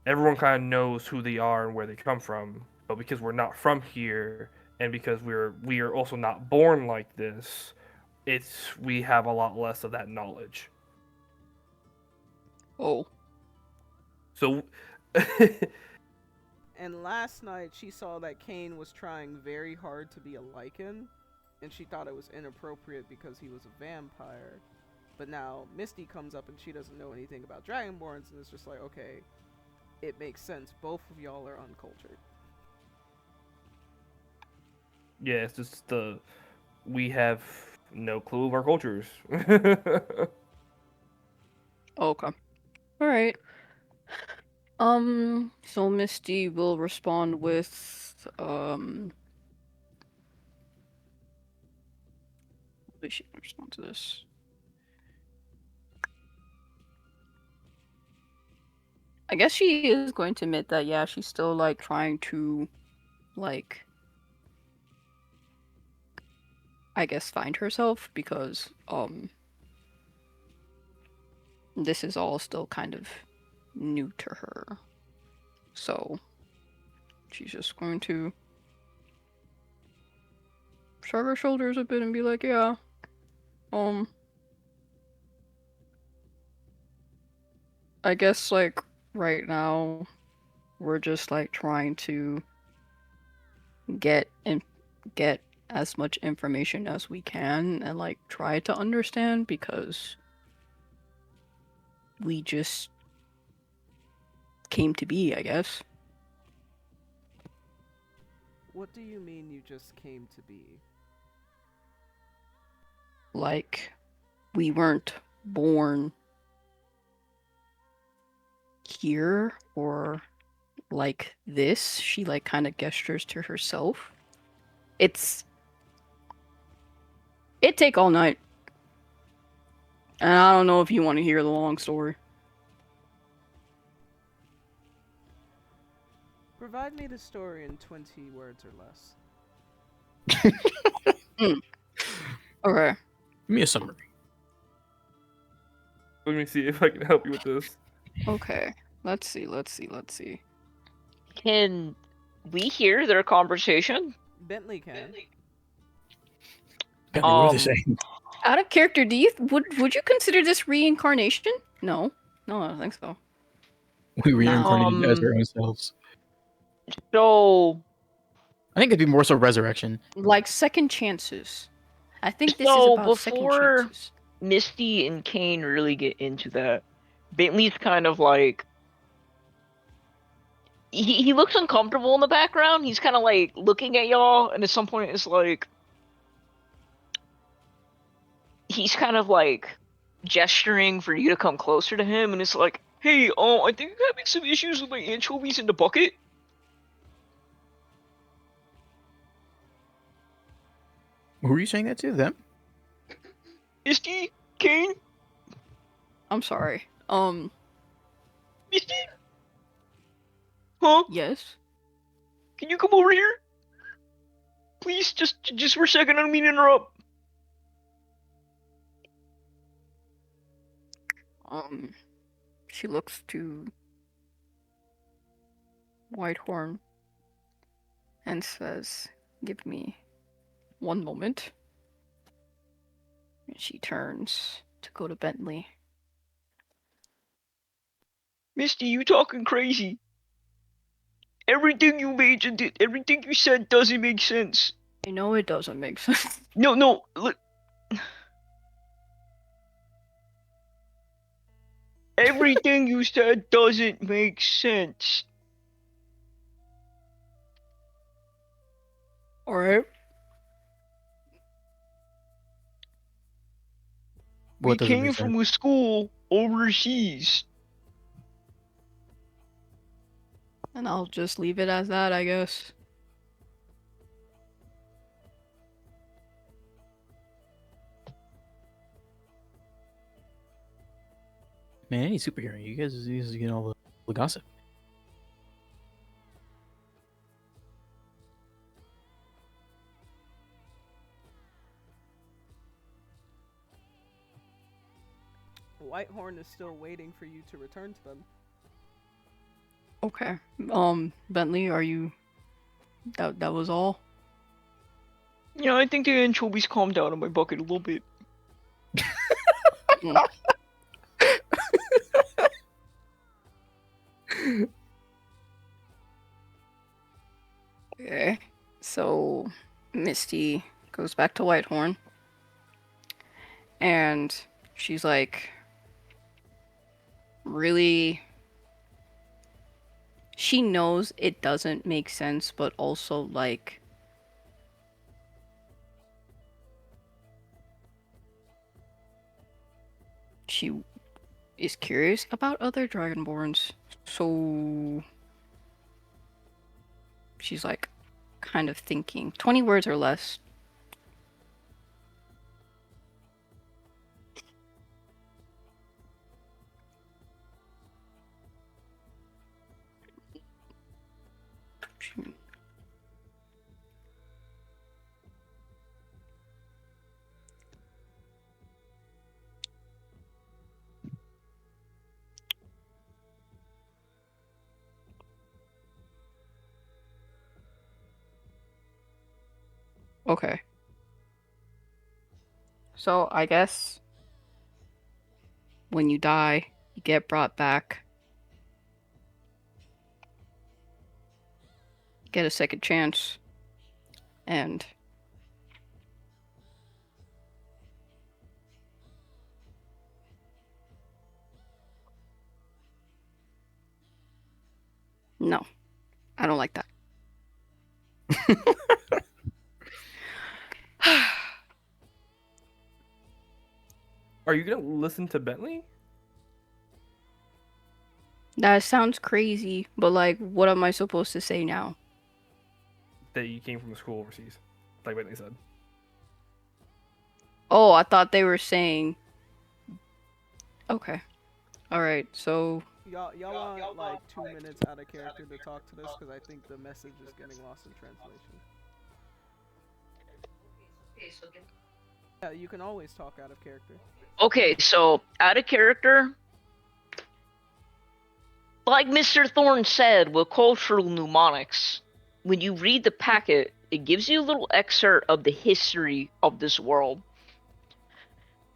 Everyone kind of knows who they are and where they come from, but because we're not from here and because we are also not born like this, we have a lot less of that knowledge. Oh. So And last night she saw that Cain was trying very hard to be a lichen, and she thought it was inappropriate because he was a vampire. But now Misty comes up and she doesn't know anything about Dragonborns, and it's just like, okay, it makes sense. Both of y'all are uncultured. yeah, it's just we have no clue of our cultures. Okay. All right. So Misty will respond with what is she gonna respond to this? I guess she is going to admit that, yeah, she's still like trying to like I guess find herself because this is all still kind of new to her. So she's just going to shrug her shoulders a bit and be like, yeah, I guess like right now we're just like trying to get as much information as we can and like try to understand because we just came to be, I guess. What do you mean you just came to be? Like, we weren't born here or like this. She like kind of gestures to herself. It'd take all night. And I don't know if you want to hear the long story. Provide me the story in 20 words or less. Okay. Give me a summary. Let me see if I can help you with this. Okay. Let's see. Can we hear their conversation? Bentley can. Bentley, what are they Um, saying? Out of character, would you consider this reincarnation? No. No, I don't think so. We reincarnated as Um, our own selves. So, I think it'd be more so resurrection. Like second chances. I think this is So about second before- chances. Misty and Cain really get into that, Bentley's kind of like he looks uncomfortable in the background. He's kind of like looking at y'all, and at some point it's like he's kind of like gesturing for you to come closer to him, and it's like, hey, I think I'm having some issues with my anchovies in the bucket. Who are you saying that to? Them? Misty, Cain, I'm sorry. Misty, huh? Yes. Can you come over here? Please, just for a second. I don't mean to interrupt. She looks to Whitehorn and says, "Give me one moment." And she turns to go to Bentley. Misty, you talking crazy. Everything you mentioned, everything you said doesn't make sense. I know it doesn't make sense. No, look. Everything you said doesn't make sense. Alright. We What doesn't came make from sense? a school overseas. And I'll just leave it as that, I guess. Man, any superhero, you guys get all the gossip. Whitehorn is still waiting for you to return to them. Okay. Bentley, are you... That was all? Yeah, I think the anchovies calmed down on my bucket a little bit. Okay. So, Misty goes back to Whitehorn. And she's like... really... She knows it doesn't make sense, but also, like... she is curious about other Dragonborns, so she's like kind of thinking 20 words or less. Okay. So I guess when you die, you get brought back, get a second chance, and no, I don't like that. Are you gonna listen to Bentley? That sounds crazy, but like, what am I supposed to say now? That you came from a school overseas, like Bentley said. Oh, I thought they were saying. Okay. Alright, so. Y'all want like 2 minutes out of character to talk to this because I think the message is getting lost in translation. Yeah, you can always talk out of character. Okay, so out of character, like Mr. Thorne said with cultural mnemonics, when you read the packet, it gives you a little excerpt of the history of this world.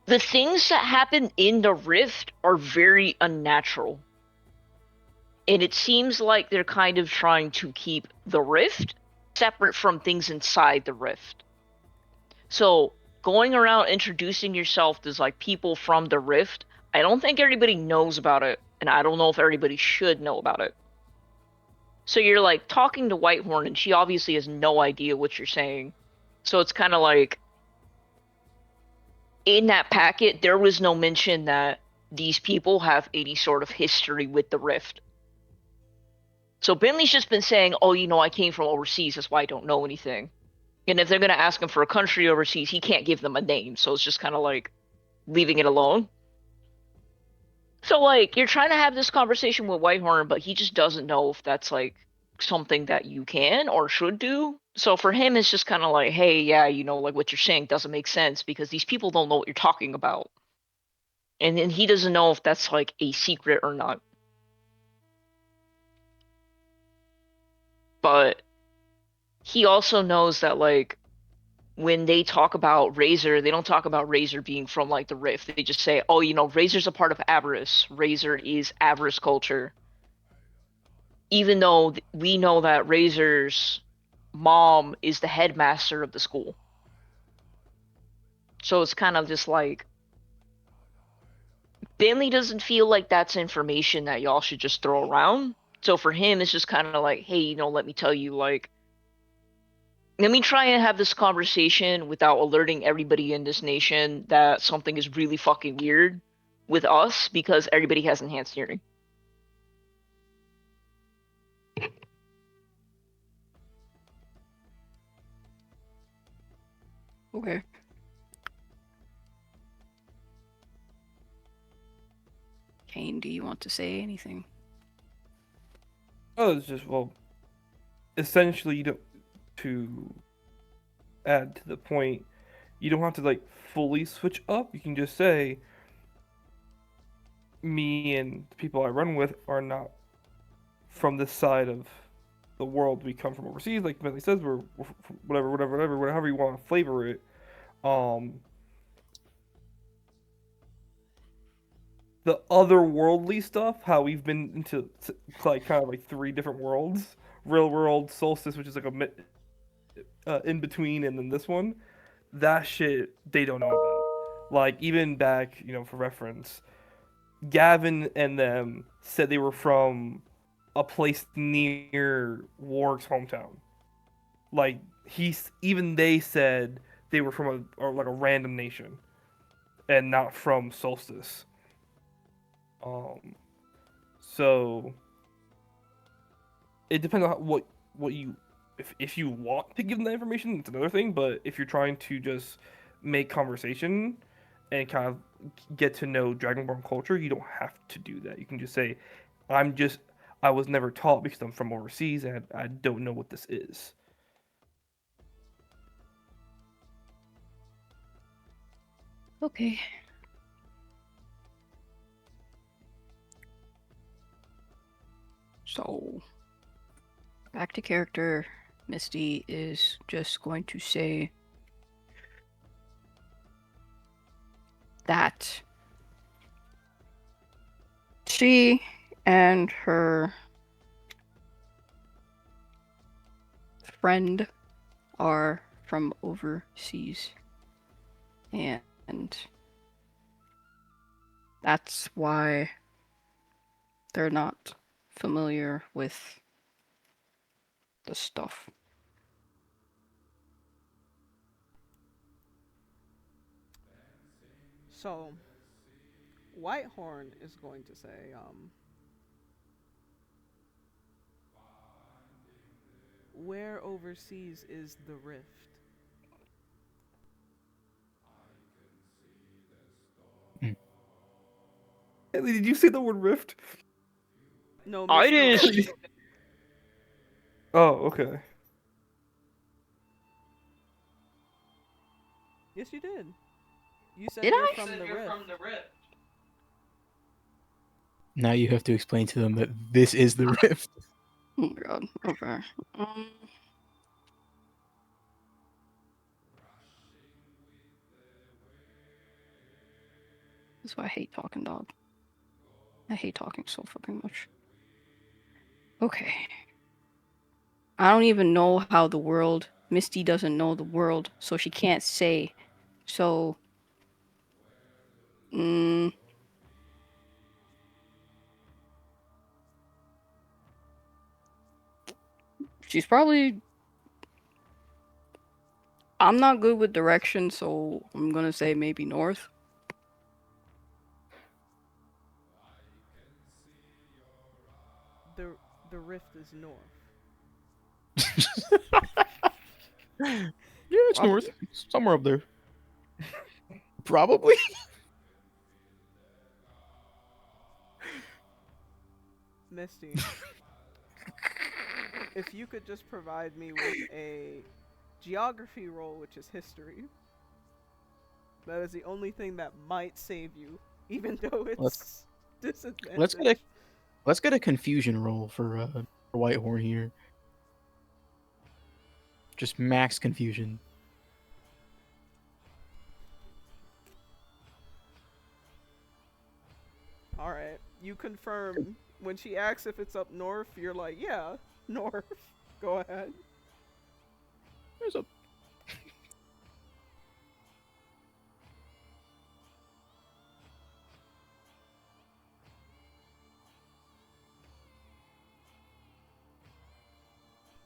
The things that happen in the rift are very unnatural. And it seems like they're kind of trying to keep the rift separate from things inside the rift. So going around introducing yourself as like people from the rift, I don't think everybody knows about it, and I don't know if everybody should know about it. So you're like talking to Whitehorn, and she obviously has no idea what you're saying. So it's kind of like in that packet, there was no mention that these people have any sort of history with the rift. So Bentley's just been saying, oh, you know, I came from overseas, that's why I don't know anything. And if they're going to ask him for a country overseas, he can't give them a name. So it's just kind of like leaving it alone. So, like, you're trying to have this conversation with Whitehorn, but he just doesn't know if that's, like, something that you can or should do. So for him, it's just kind of like, hey, yeah, you know, like, what you're saying doesn't make sense because these people don't know what you're talking about. And then he doesn't know if that's, like, a secret or not. But he also knows that, like, when they talk about Razor, they don't talk about Razor being from like the Rift. They just say, "Oh, you know, Razor's a part of Avarice. Razor is Avarice culture." Even though we know that Razor's mom is the headmaster of the school. So it's kind of just like Bentley doesn't feel like that's information that y'all should just throw around. So for him, it's just kind of like, "Hey, you know, let me tell you, like, let me try and have this conversation without alerting everybody in this nation that something is really fucking weird with us because everybody has enhanced hearing." Okay. Cain, do you want to say anything? Oh, it's just, well, essentially, you don't, to add to the point, you don't have to, like, fully switch up. You can just say, me and the people I run with are not from this side of the world. We come from overseas, like Bentley says. We're from whatever you want to flavor it. Um, the otherworldly stuff, how we've been into like kind of like three different worlds: real world, Solstice, which is like in between, and then this one. That shit they don't know about. Like even back, for reference, Gavin and them said they were from a place near Warwick's hometown. Like even they said they were from like a random nation and not from Solstice. Um, so it depends on what you if you want to give them that information, it's another thing. But if you're trying to just make conversation and kind of get to know Dragonborn culture, you don't have to do that. You can just say, I was never taught because I'm from overseas and I don't know what this is. Okay. So, back to character. Misty is just going to say that she and her friend are from overseas, and that's why they're not familiar with the stuff. So, Whitehorn is going to say, where overseas is the rift? Did you say the word rift? No, I Misty didn't. did. Oh, okay. Yes, you did. You said Did you're I? from the rift. Now you have to explain to them that this is the rift. Oh my god. Okay. Um. That's why I hate talking, dog. I hate talking so fucking much. Okay. I don't even know how the world. Misty doesn't know the world, so she can't say. So. Mm, she's probably. I'm not good with direction, so I'm gonna say maybe north. The the rift is north. Yeah, it's Probably. north. Somewhere up there. Probably. Misty, if you could just provide me with a geography roll, which is history, that is the only thing that might save you, even though Let's it's let's get a disadvantage. let's get a confusion roll for Whitehorn here. Just max confusion. All right, you confirm when she asks if it's up north. You're like, yeah, north. Go ahead. There's a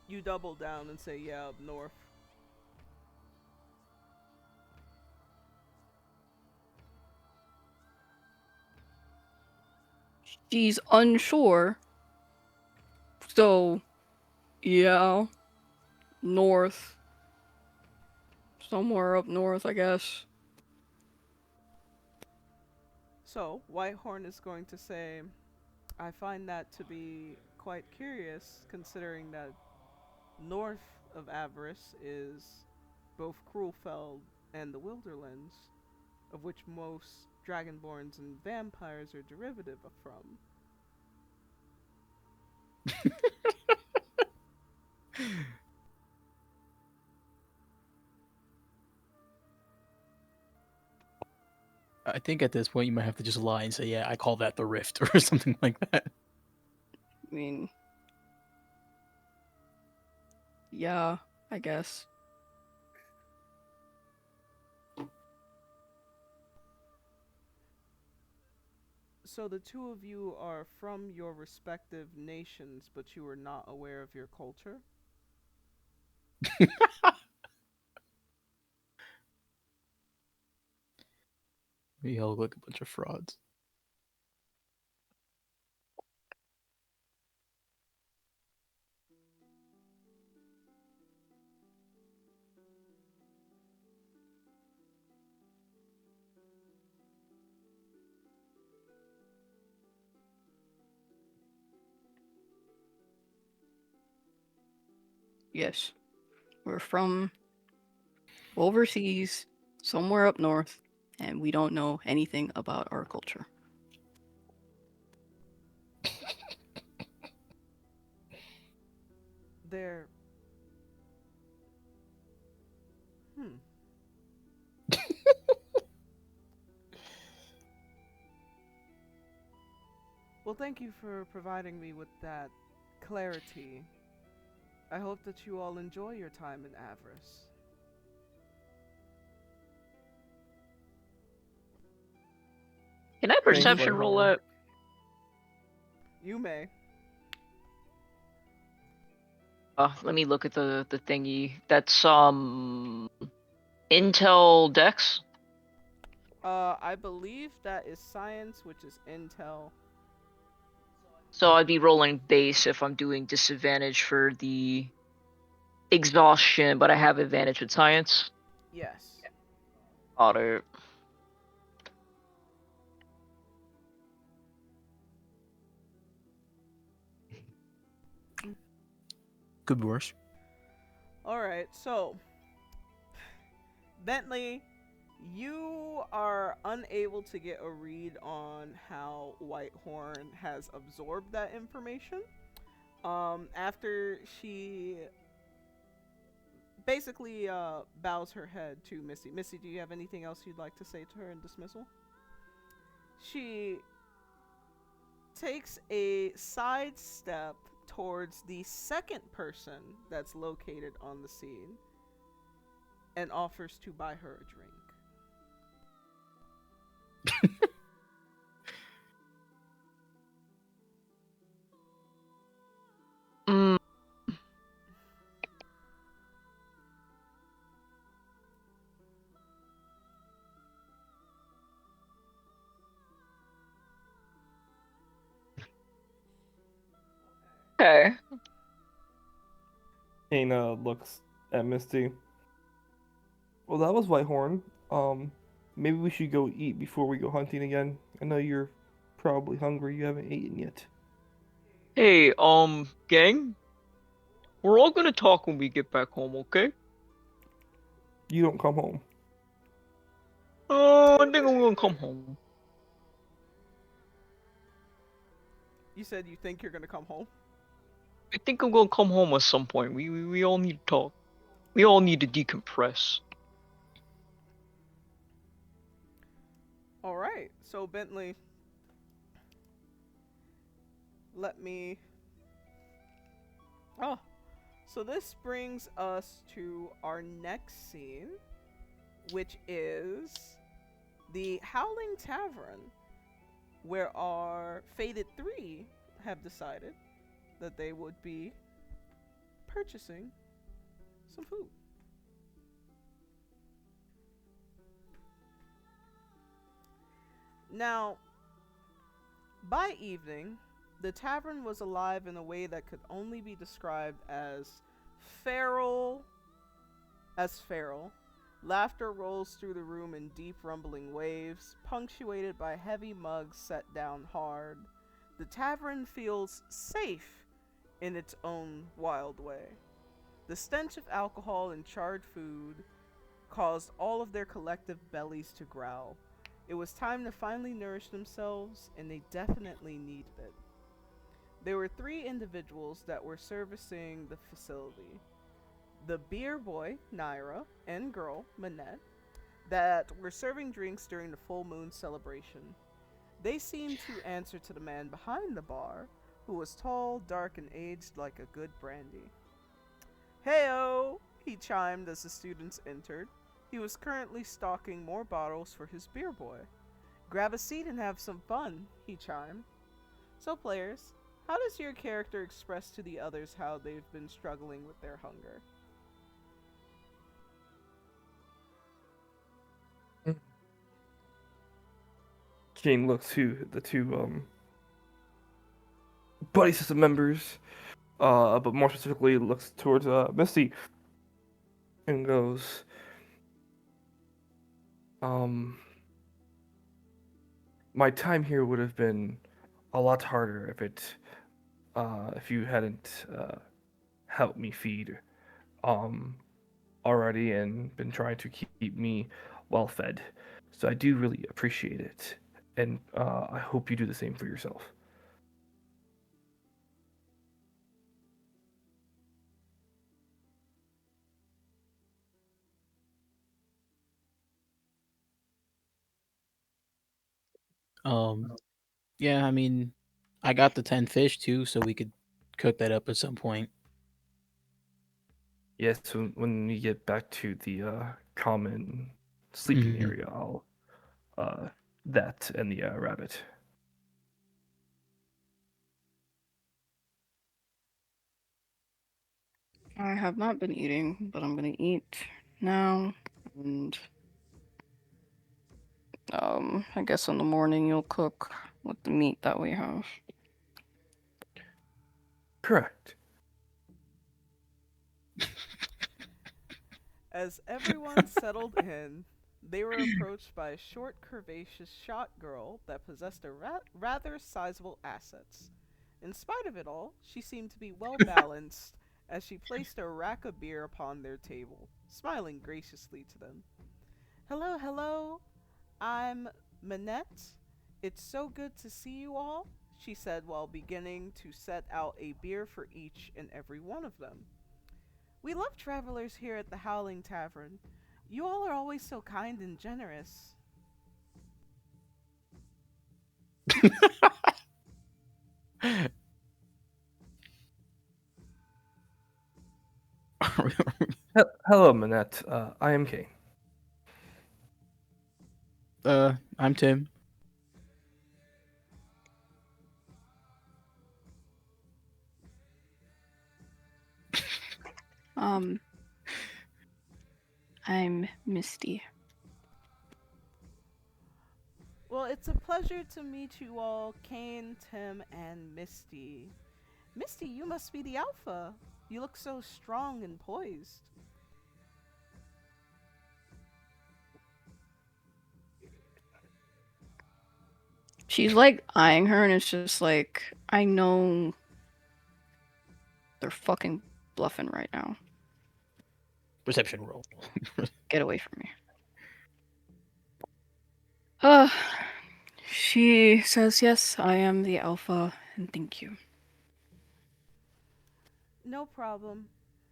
You double down and say, yeah, up north. She's unsure. So, yeah, north. Somewhere up north, I guess. So, Whitehorn is going to say, I find that to be quite curious, considering that north of Avarice is both Cruelfeld and the Wilderlands, of which most dragonborns and vampires are derivative from. I think at this point you might have to just lie and say, "Yeah, I call that the rift" or something like that. I mean, yeah, I guess. So the two of you are from your respective nations, but you are not aware of your culture? We all look like a bunch of frauds. Yes, we're from overseas, somewhere up north, and we don't know anything about our culture. They're... Hmm. Well, thank you for providing me with that clarity. I hope that you all enjoy your time in Avarice. Can I Thanks, perception roll Whitehorn. that? You may. Let me look at the thingy. That's Intel Dex. I believe that is science, which is intel. So I'd be rolling base if I'm doing disadvantage for the exhaustion, but I have advantage with science. Yes. Got it. Could be worse. Alright, so Bentley, you are unable to get a read on how Whitehorn has absorbed that information. After she basically bows her head to Misty. Misty, do you have anything else you'd like to say to her in dismissal? She takes a side step towards the second person that's located on the scene and offers to buy her a drink. Mm, okay. Kana looks at Misty. Well, that was Whitehorn. Maybe we should go eat before we go hunting again. I know you're probably hungry. You haven't eaten yet. Hey, gang, we're all gonna talk when we get back home, okay? You don't come home. I think I'm gonna come home. You said you think you're gonna come home? I think I'm gonna come home at some point. We all need to talk. We all need to decompress. Alright, so Bentley, let me... Oh, so this brings us to our next scene, which is the Howling Tavern, where our Fated 3 have decided that they would be purchasing some food. Now, by evening, the tavern was alive in a way that could only be described as feral. Laughter rolls through the room in deep rumbling waves, punctuated by heavy mugs set down hard. The tavern feels safe in its own wild way. The stench of alcohol and charred food caused all of their collective bellies to growl. It was time to finally nourish themselves, and they definitely needed it. There were three individuals that were servicing the facility: the beer boy, Naira, and girl, Manette, that were serving drinks during the full moon celebration. They seemed to answer to the man behind the bar, who was tall, dark, and aged like a good brandy. "Heyo!" he chimed as the students entered. He was currently stocking more bottles for his beer boy. "Grab a seat and have some fun," he chimed. So, players, how does your character express to the others how they've been struggling with their hunger? Cain looks to the two buddy system members, but more specifically looks towards Misty and goes, my time here would have been a lot harder if you hadn't helped me feed already and been trying to keep me well fed. So I do really appreciate it, and I hope you do the same for yourself. Yeah, I mean, I got the 10 fish too, so we could cook that up at some point. Yes, when we get back to the common sleeping Mhm. area, I'll that and the rabbit. I have not been eating, but I'm gonna eat now. And I guess in the morning you'll cook with the meat that we have. Correct. As everyone settled in, they were approached by a short, curvaceous shot girl that possessed a rather sizable assets. In spite of it all, she seemed to be well balanced as she placed a rack of beer upon their table, smiling graciously to them. "Hello, hello, I'm Manette. It's so good to see you all," she said while beginning to set out a beer for each and every one of them. "We love travelers here at the Howling Tavern. You all are always so kind and generous." Hello, Manette. I am Cain. I'm Tim. Um, I'm Misty. "Well, it's a pleasure to meet you all, Cain, Tim, and Misty. Misty, you must be the Alpha. You look so strong and poised." She's like eyeing her, and it's just like, I know they're fucking bluffing right now. Perception roll. Get away from me. Uh, she says, "Yes, I am the Alpha, and thank you." "No problem.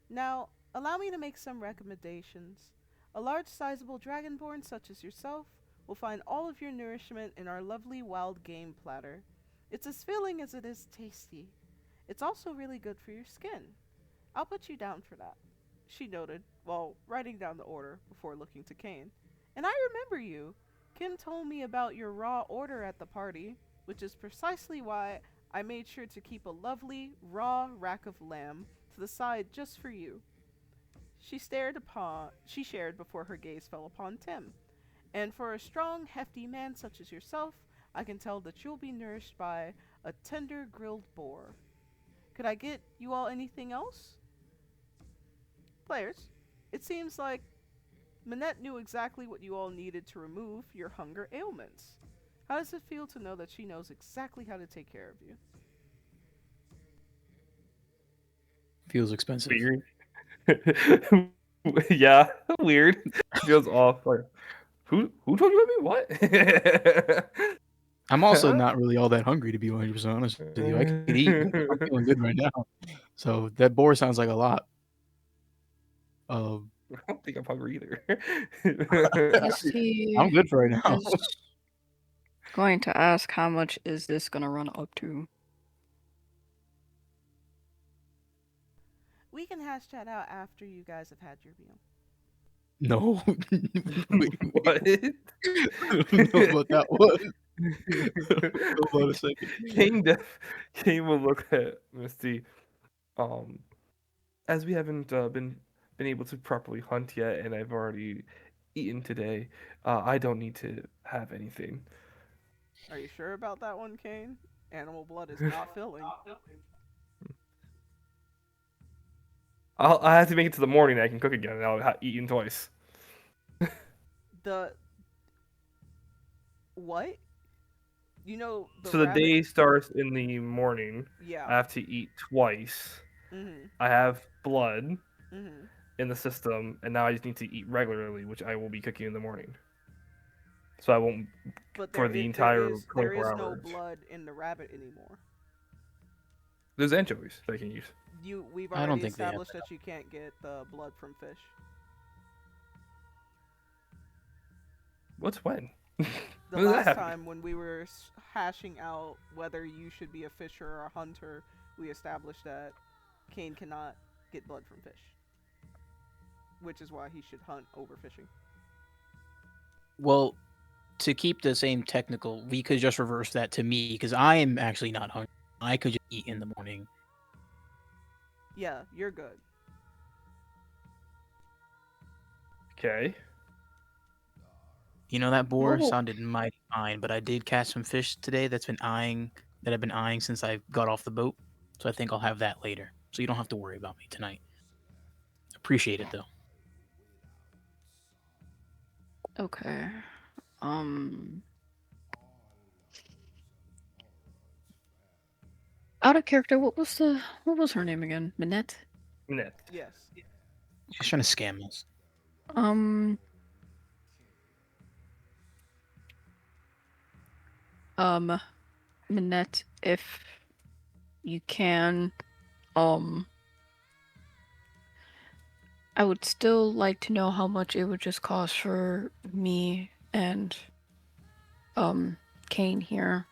Now, allow me to make some recommendations. A large, sizable dragonborn such as yourself will find all of your nourishment in our lovely wild game platter. It's as filling as it is tasty. It's also really good for your skin. I'll put you down for that," she noted while writing down the order before looking to Cain. "And I remember you. Kim told me about your raw order at the party, which is precisely why I made sure to keep a lovely, raw rack of lamb to the side just for you." She shared before her gaze fell upon Tim. "And for a strong, hefty man such as yourself, I can tell that you'll be nourished by a tender grilled boar. Could I get you all anything else?" Players, it seems like Manette knew exactly what you all needed to remove your hunger ailments. How does it feel to know that she knows exactly how to take care of you? Feels expensive. Weird. Yeah, weird. Feels off. Like, Who told you about me? What? I'm also not really all that hungry, to be 100% honest with you. I could eat. I'm feeling good right now. So that boar sounds like a lot. I don't think I'm hungry either. Misty I'm good for right now. is going to ask how much is this gonna run up to. We can hash that out after you guys have had your meal. No. Wait, What? I don't know about that one. Hold on a second. Kane will look at Misty. As we haven't been able to properly hunt yet, and I've already eaten today, I don't need to have anything. Are you sure about that one, Kane? Animal blood is not filling. I have to make it to the morning. I can cook again, and I'll have eaten twice. The what? You know the So the rabbit... day starts in the morning. Yeah. I have to eat twice. Mhm. I have blood Mhm. in the system, and now I just need to eat regularly, which I will be cooking in the morning. So I won't But for the entire there 24 is no hours. blood in the rabbit anymore. There's anchovies that I can use. We've I don't already think they have established that you can't get the blood from fish. What's when? The When did that last happen? time when we were hashing out whether you should be a fisher or a hunter, we established that Kane cannot get blood from fish, which is why he should hunt over fishing. Well, to keep the same technical, we could just reverse that to me because I am actually not hungry. I could just eat in the morning. Yeah, you're good. Okay. You know, that boar Oh. sounded mighty fine, but I did catch some fish today that I've been eyeing since I got off the boat. So I think I'll have that later. So you don't have to worry about me tonight. Appreciate it though. Okay. Out of character, what was her name again? Minette? Minette. Yes. She's trying to scam us. Um, Minette, if you can, I would still like to know how much it would just cost for me and, Kane here,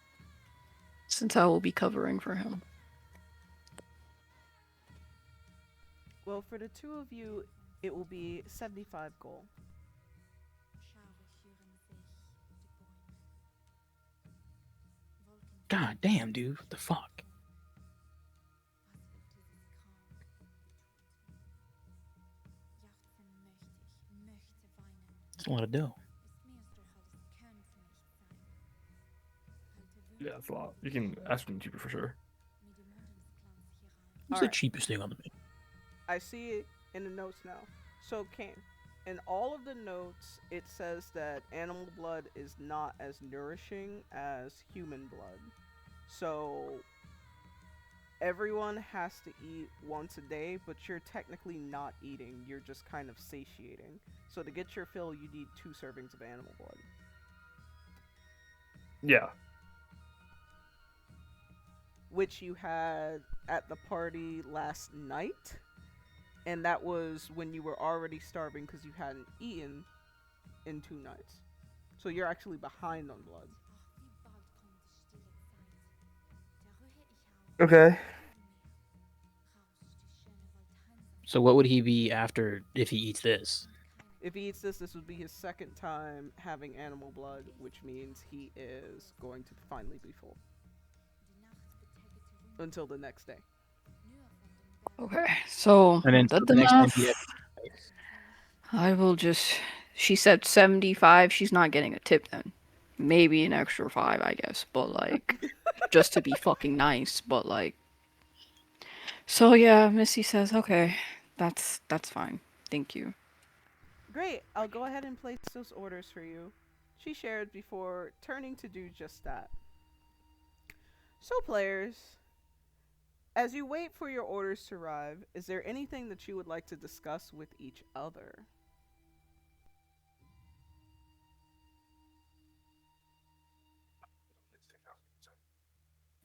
since I will be covering for him. Well, for the two of you, it will be 75 gold. God damn, dude. What the fuck? That's a lot of dough. Yeah, it's a lot. You can ask me cheaper for sure. What's Alright. the cheapest thing on the menu? I see it in the notes now. So, Kane, in all of the notes, it says that animal blood is not as nourishing as human blood. So, everyone has to eat once a day, but you're technically not eating. You're just kind of satiating. So, to get your fill, you need 2 servings of animal blood. Yeah. Which you had at the party last night. And that was when you were already starving because you hadn't eaten in 2 nights. So you're actually behind on blood. Okay. So what would he be after if he eats this? If he eats this, this would be his second time having animal blood, which means he is going to finally be full. Until the next day. Okay, so And then did so the the next time math. he had- I will just. She said 75. She's not getting a tip then. Maybe an extra 5, I guess. But like, just to be fucking nice. But like. So yeah, Missy says, okay, that's fine. Thank you. Great, I'll go ahead and place those orders for you. She shared before turning to do just that. So players, as you wait for your orders to arrive, is there anything that you would like to discuss with each other?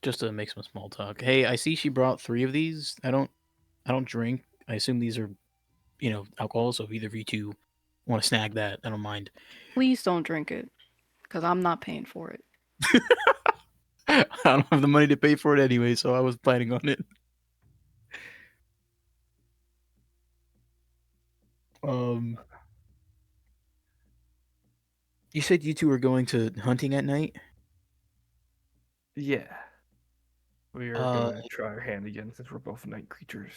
just to make some small talk. Hey, I see she brought 3 of these. I don't drink. I assume these are, alcohol. So if either of you two want to snag that, I don't mind. Please don't drink it, because I'm not paying for it. I don't have the money to pay for it anyway, so I was planning on it. You said you two were going to hunting at night? Yeah. We are going to try our hand again since we're both night creatures.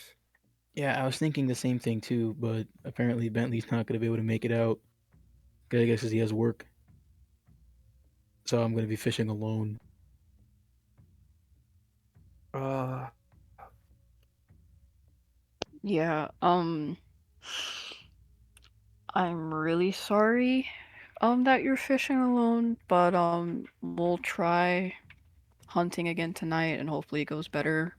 Yeah, I was thinking the same thing too, but apparently Bentley's not going to be able to make it out. I guess he has work. So I'm going to be fishing alone. Yeah, I'm really sorry, that you're fishing alone, but, we'll try hunting again tonight and hopefully it goes better.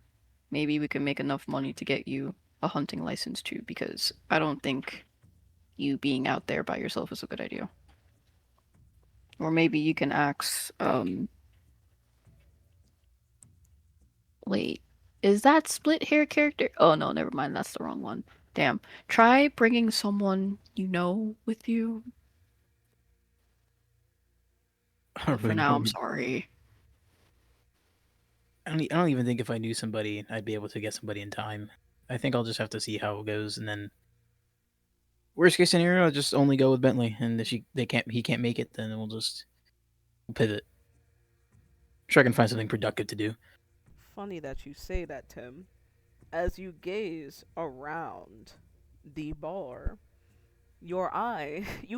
Maybe we can make enough money to get you a hunting license too, because I don't think you being out there by yourself is a good idea. Or maybe you can ask, wait, is that split hair character? Oh no, never mind, that's the wrong one. Damn. Try bringing someone you know with you. For now, I'm sorry. I don't even think if I knew somebody, I'd be able to get somebody in time. I think I'll just have to see how it goes, and then worst case scenario, I'll just only go with Bentley, and if he can't make it, then we'll pivot. Sure, I can find something productive to do. Funny that you say that, Tim. As you gaze around the bar, you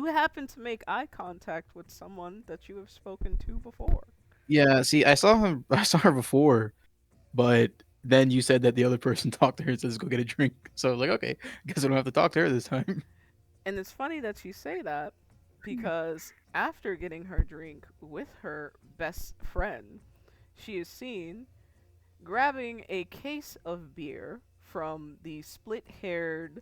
happen to make eye contact with someone that you have spoken to before. Yeah, see, I saw her before, but then you said that the other person talked to her and says go get a drink. So I was like, okay, I guess I don't have to talk to her this time. And it's funny that you say that because after getting her drink with her best friend, she is seen grabbing a case of beer from the split-haired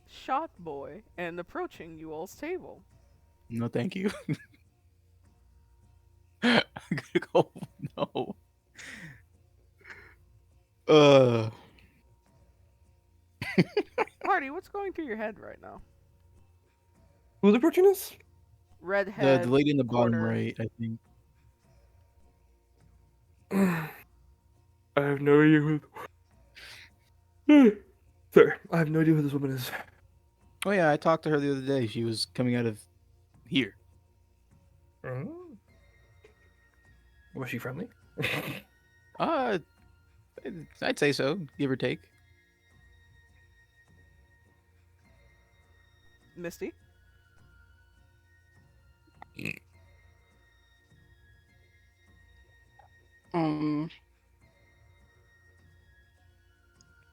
shot boy and approaching you all's table. No, thank you. I'm gonna go. No. Party, what's going through your head right now? Who's approaching us? Redhead. The lady in the bottom quarter. right, I think. I have no idea who. Sorry, I have no idea who this woman is. Oh yeah, I talked to her the other day. She was coming out of here. Was she friendly? I'd say so, give or take. Misty?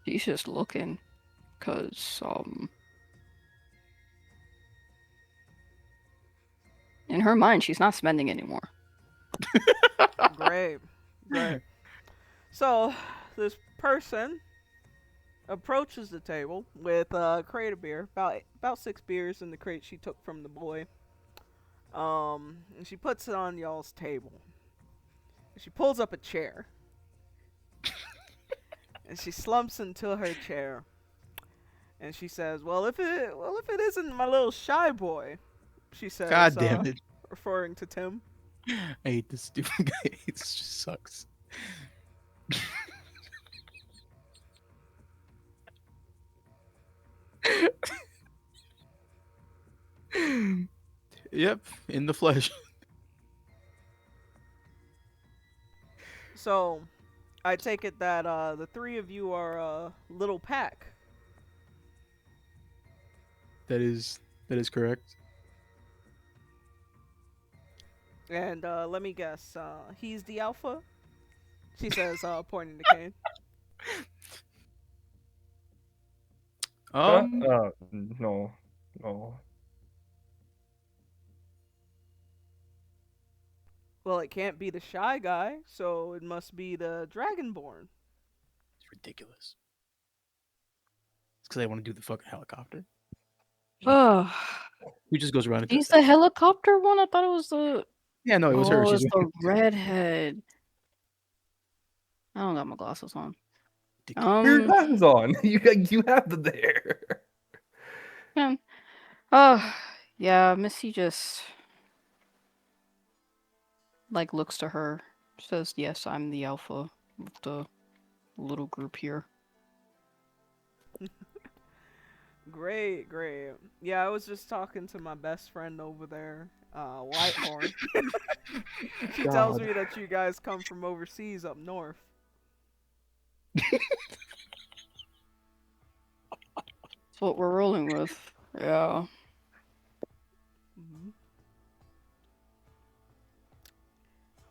She's just looking, cause, in her mind, she's not spending anymore. Great. Great. So, this person approaches the table with a crate of beer, about 6 beers in the crate she took from the boy. And she puts it on y'all's table. She pulls up a chair. And she slumps into her chair. And she says, "Well, if it isn't my little shy boy," she says, God damn it. referring to Tim. I hate this stupid guy. It just sucks. Yep, in the flesh. So, I take it that the 3 of you are a little pack. That is correct. And let me guess, he's the alpha? She says, pointing to Cain. No. Well, it can't be the shy guy, so it must be the Dragonborn. It's ridiculous. It's because I want to do the fucking helicopter. Oh, Who just goes around and she's the helicopter one? I thought it was the... Yeah, no, it was her. Oh, She's it's the redhead. I don't got my glasses on. Your glasses on. You have them there. Yeah. Oh, yeah, Missy just like looks to her, says, "Yes, I'm the alpha of the little group here." Great, great. Yeah, I was just talking to my best friend over there, Whitehorn. She tells God. me that you guys come from overseas up north. That's what we're rolling with. Yeah. Mhm.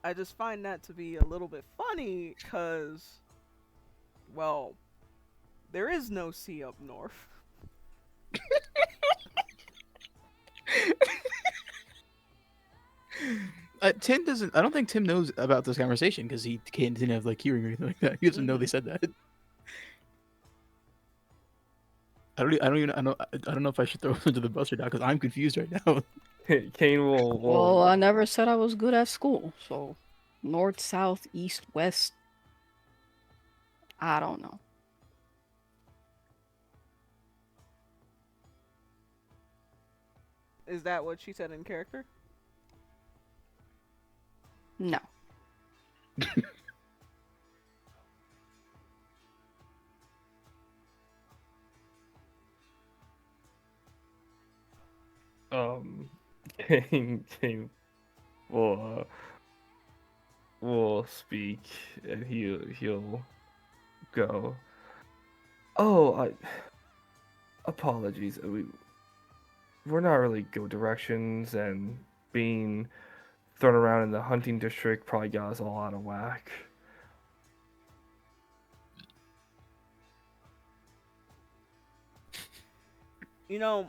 I just find that to be a little bit funny because, well, there is no sea up north. Tim doesn't. I don't think Tim knows about this conversation because he didn't have like hearing or anything like that. He doesn't know they said that. I don't know if I should throw him under the bus or not because I'm confused right now. Cain will. Well, I never said I was good at school, so north, south, east, west. I don't know. Is that what she said in character? No. Cain will speak and he'll go. Oh, apologies. We're not really go directions, and being thrown around in the hunting district probably got us all out of whack. You know,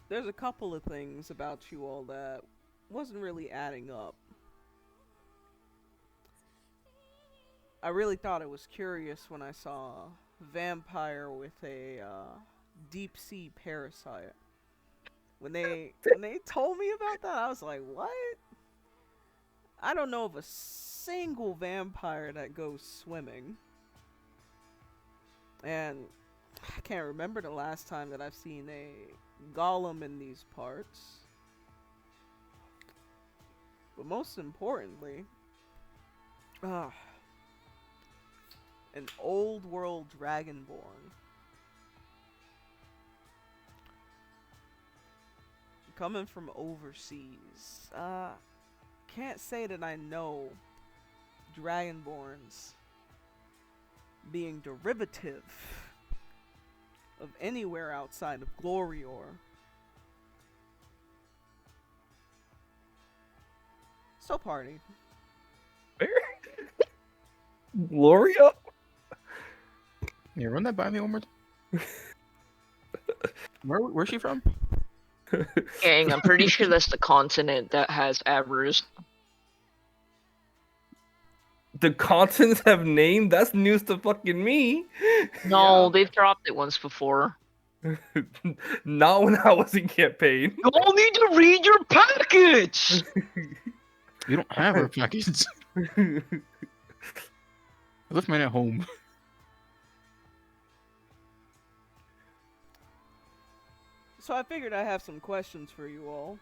there's a couple of things about you all that wasn't really adding up. I really thought it was curious when I saw a vampire with a deep sea parasite. When they told me about that, I was like, "What?" I don't know of a single vampire that goes swimming. And I can't remember the last time that I've seen a golem in these parts. But most importantly, an old world dragonborn. Coming from overseas. Can't say that I know dragonborns being derivative of anywhere outside of Glorior. So party. Where? Gloria? Yeah, run that by me one more time. Where's she from? Gang, I'm pretty sure that's the continent that has Avers. The continents have name? That's news to fucking me. No, they've dropped it once before. Not when I was in campaign. You all need to read your packets! We don't have our packets. I left mine at home. So I figured I have some questions for you all.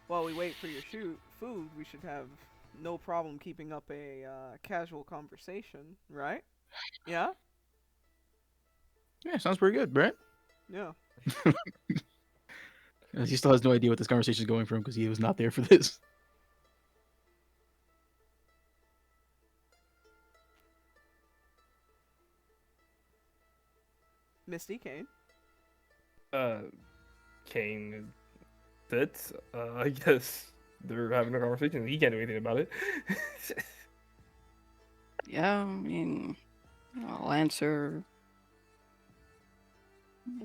While we wait for your food, we should have no problem keeping up a casual conversation, right? Yeah? Yeah, sounds pretty good, Brett. Yeah. He still has no idea what this conversation is going from because he was not there for this. Misty, Cain. Cain sits. I guess they're having a conversation. He can't do anything about it. Yeah, I mean, I'll answer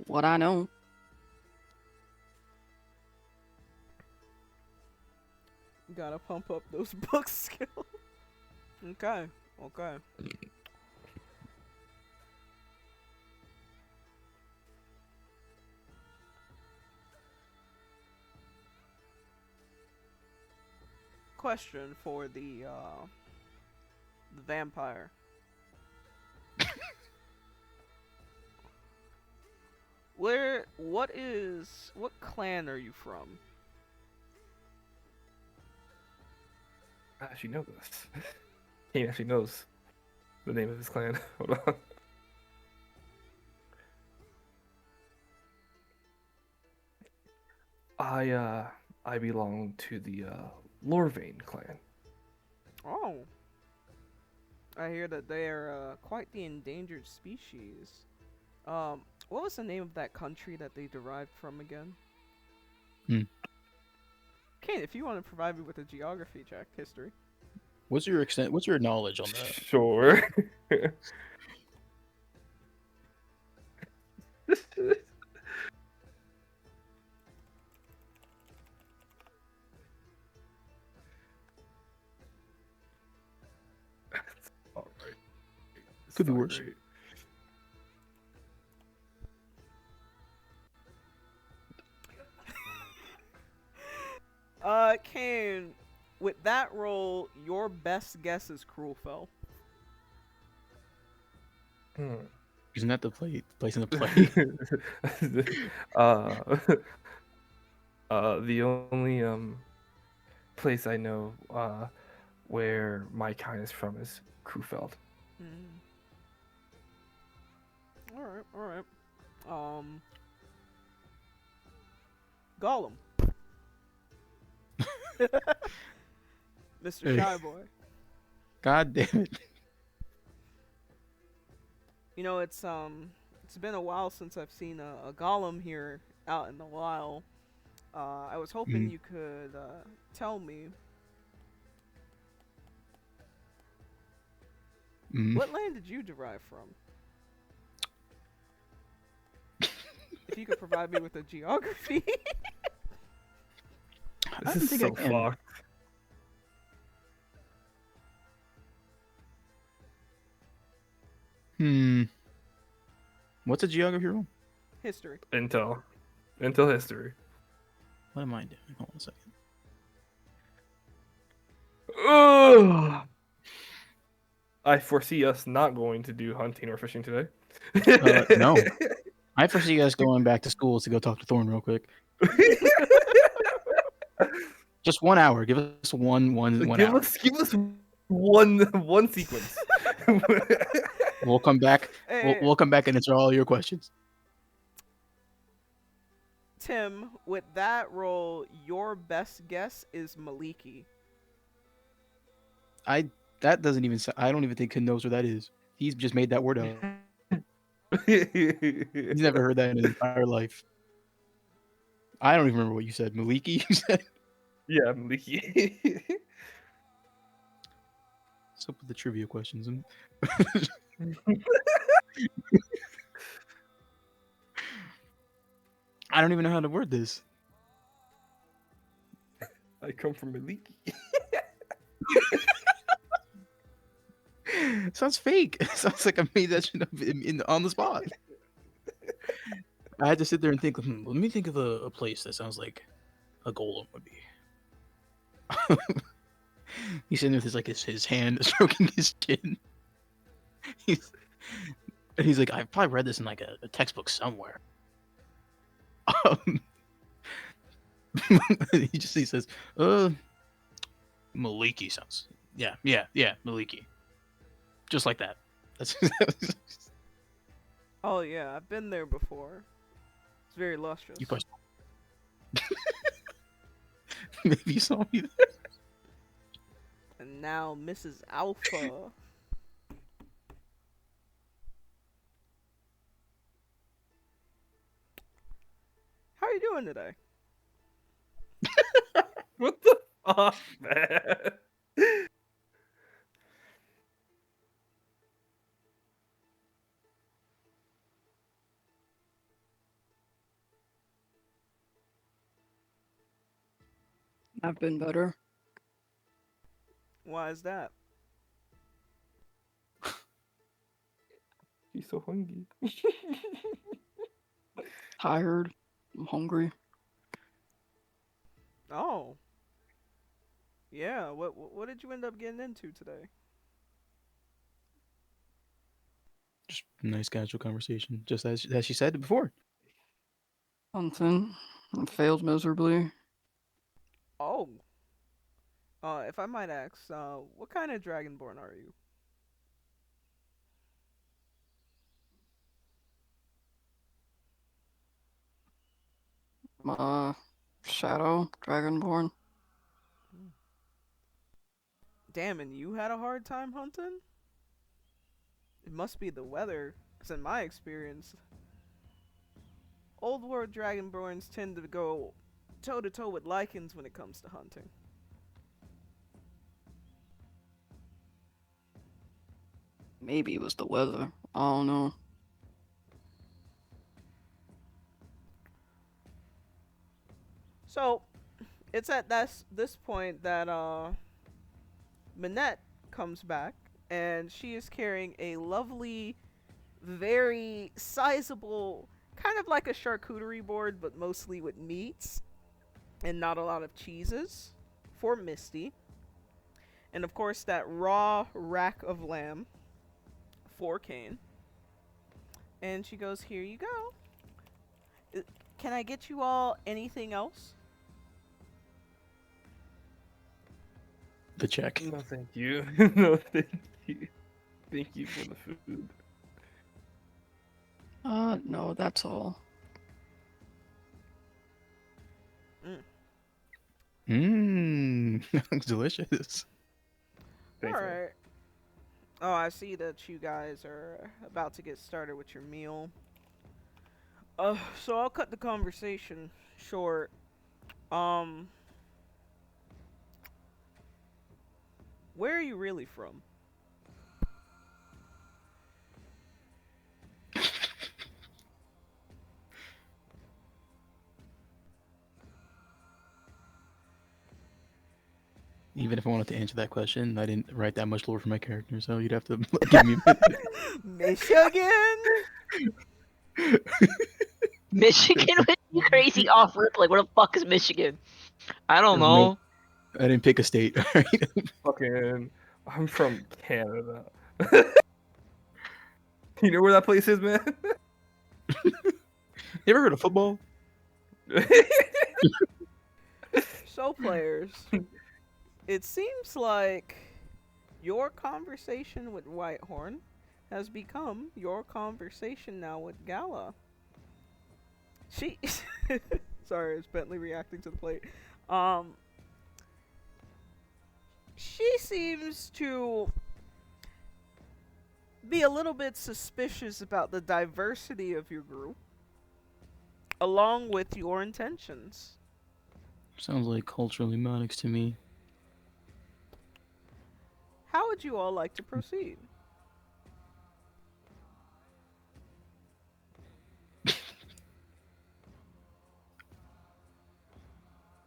what I know. Gotta pump up those book skills. Okay. question for the vampire. What clan are you from? I actually know this. He actually knows the name of his clan. Hold on. I belong to the Lorvain clan. Oh, I hear that they are quite the endangered species. What was the name of that country that they derived from again? Hmm. Kane, if you want to provide me with a geography check, history. What's your knowledge on that? Sure. All right. Could be worse. Great. Kane, with that roll, your best guess is Cruelfell. Isn't that the place in the play? The only place I know where my kind is from is Krufeld. Alright. Gollum. Mr. Hey. Shyboy. God damn it. You know, it's been a while since I've seen a Gollum here out in the wild. I was hoping you could tell me what land did you derive from? If you could provide me with a geography. I This don't is think so I can. fucked. What's a geography roll? History. Intel history. What am I doing? Hold on a second. Ugh. I foresee us not going to do hunting or fishing today. No. I foresee us going back to school to go talk to Thorn real quick. Just 1 hour. Give us one hour. Give us one sequence. We'll come back. Hey, We'll come back and answer all your questions. Tim, with that roll, your best guess is Maliki. That doesn't even. I don't even think he knows where that is. He's just made that word up. He's never heard that in his entire life. I don't even remember what you said. Maliki, you said? Yeah, Maliki. What's up with the trivia questions? I don't even know how to word this. I come from Maliki. Sounds fake. It sounds like I made that shit up on the spot. I had to sit there and think, let me think of a place that sounds like a golem would be. He's sitting with his hand stroking his chin. He's like, I've probably read this in like a textbook somewhere. He says, Maliki sounds. Yeah, Maliki. Just like that. That's Oh yeah, I've been there before. It's very lustrous. you pushed. Maybe you saw me there. And now Mrs. Alpha. How are you doing today? What the fuck, man? I've been better. Why is that? He's so hungry. Tired. I'm hungry. Oh. Yeah, what did you end up getting into today? Just nice casual conversation, just as she said before. Hunting. I failed miserably. Oh, if I might ask, what kind of dragonborn are you? Shadow Dragonborn. Hmm. Damn, and you had a hard time hunting? It must be the weather, because in my experience, old world dragonborns tend to go toe to toe with lichens when it comes to hunting. Maybe it was the weather. I don't know. So, it's at this point that Minette comes back, and she is carrying a lovely, very sizable, kind of like a charcuterie board, but mostly with meats and not a lot of cheeses for Misty. And of course, that raw rack of lamb for Cain. And she goes, "Here you go. Can I get you all anything else?" The check. No, thank you. No, thank you. Thank you for the food. No, that's all. Mmm, looks delicious. Thanks, man. Alright. Oh, I see that you guys are about to get started with your meal. So I'll cut the conversation short. Um, where are you really from? Even if I wanted to answer that question, I didn't write that much lore for my character, so you'd have to give me a Michigan? Michigan with you crazy off rip. Like, where the fuck is Michigan? I don't There's no- know. I didn't pick a state. Alright. Fucking, I'm from Canada. You know where that place is, man? You ever heard of football? So, players, it seems like your conversation with Whitehorn has become your conversation now with Gala. She. Sorry, it's Bentley reacting to the plate. She seems to be a little bit suspicious about the diversity of your group, along with your intentions. Sounds like culturally monics to me. How would you all like to proceed?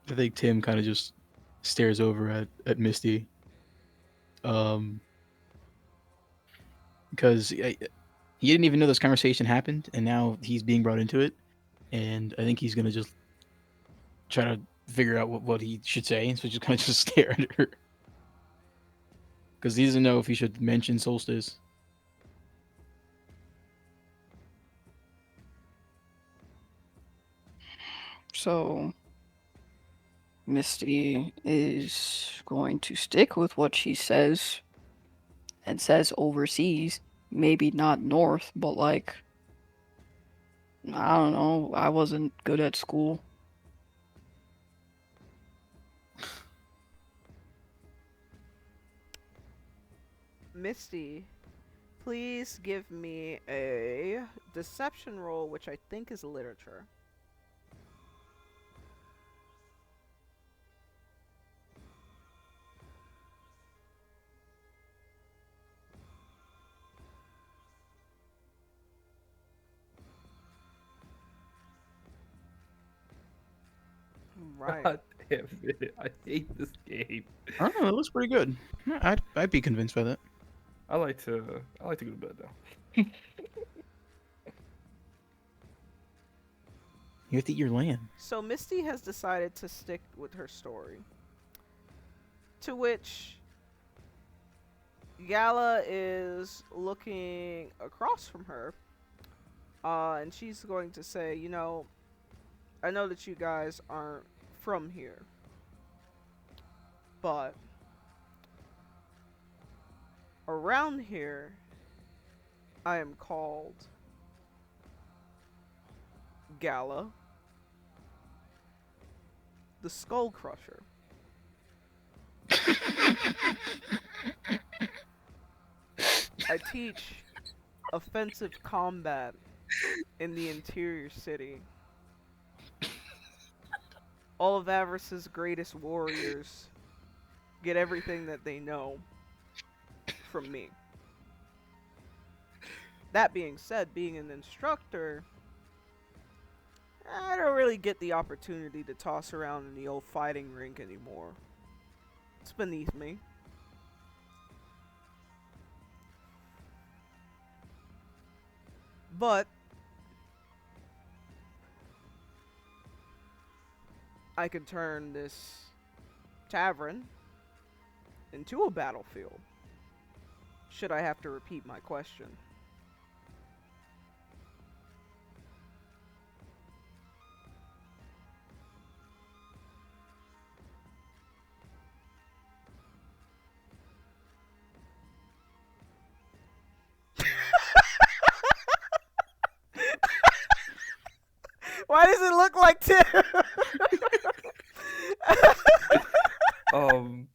I think Tim kind of just stares over at Misty. Because he didn't even know this conversation happened, and now he's being brought into it. And I think he's gonna just try to figure out what he should say, and so just kind of just stare at her. Because he doesn't know if he should mention Solstice. So, Misty is going to stick with what she says and says overseas. Maybe not north, but like, I don't know. I wasn't good at school. Misty, please give me a deception roll, which I think is literature. Right. God damn it. I hate this game. I don't know. It looks pretty good. I'd be convinced by that. I like to go to bed though. You have to eat your lamb. So Misty has decided to stick with her story. To which Gala is looking across from her, and she's going to say, you know, I know that you guys aren't from here, but around here, I am called Gala, the Skull Crusher. I teach offensive combat in the interior city. All of Avarice's greatest warriors get everything that they know from me. That being said, being an instructor, I don't really get the opportunity to toss around in the old fighting rink anymore. It's beneath me. But I could turn this tavern into a battlefield, should I have to repeat my question. Why does it look like Tim? Um.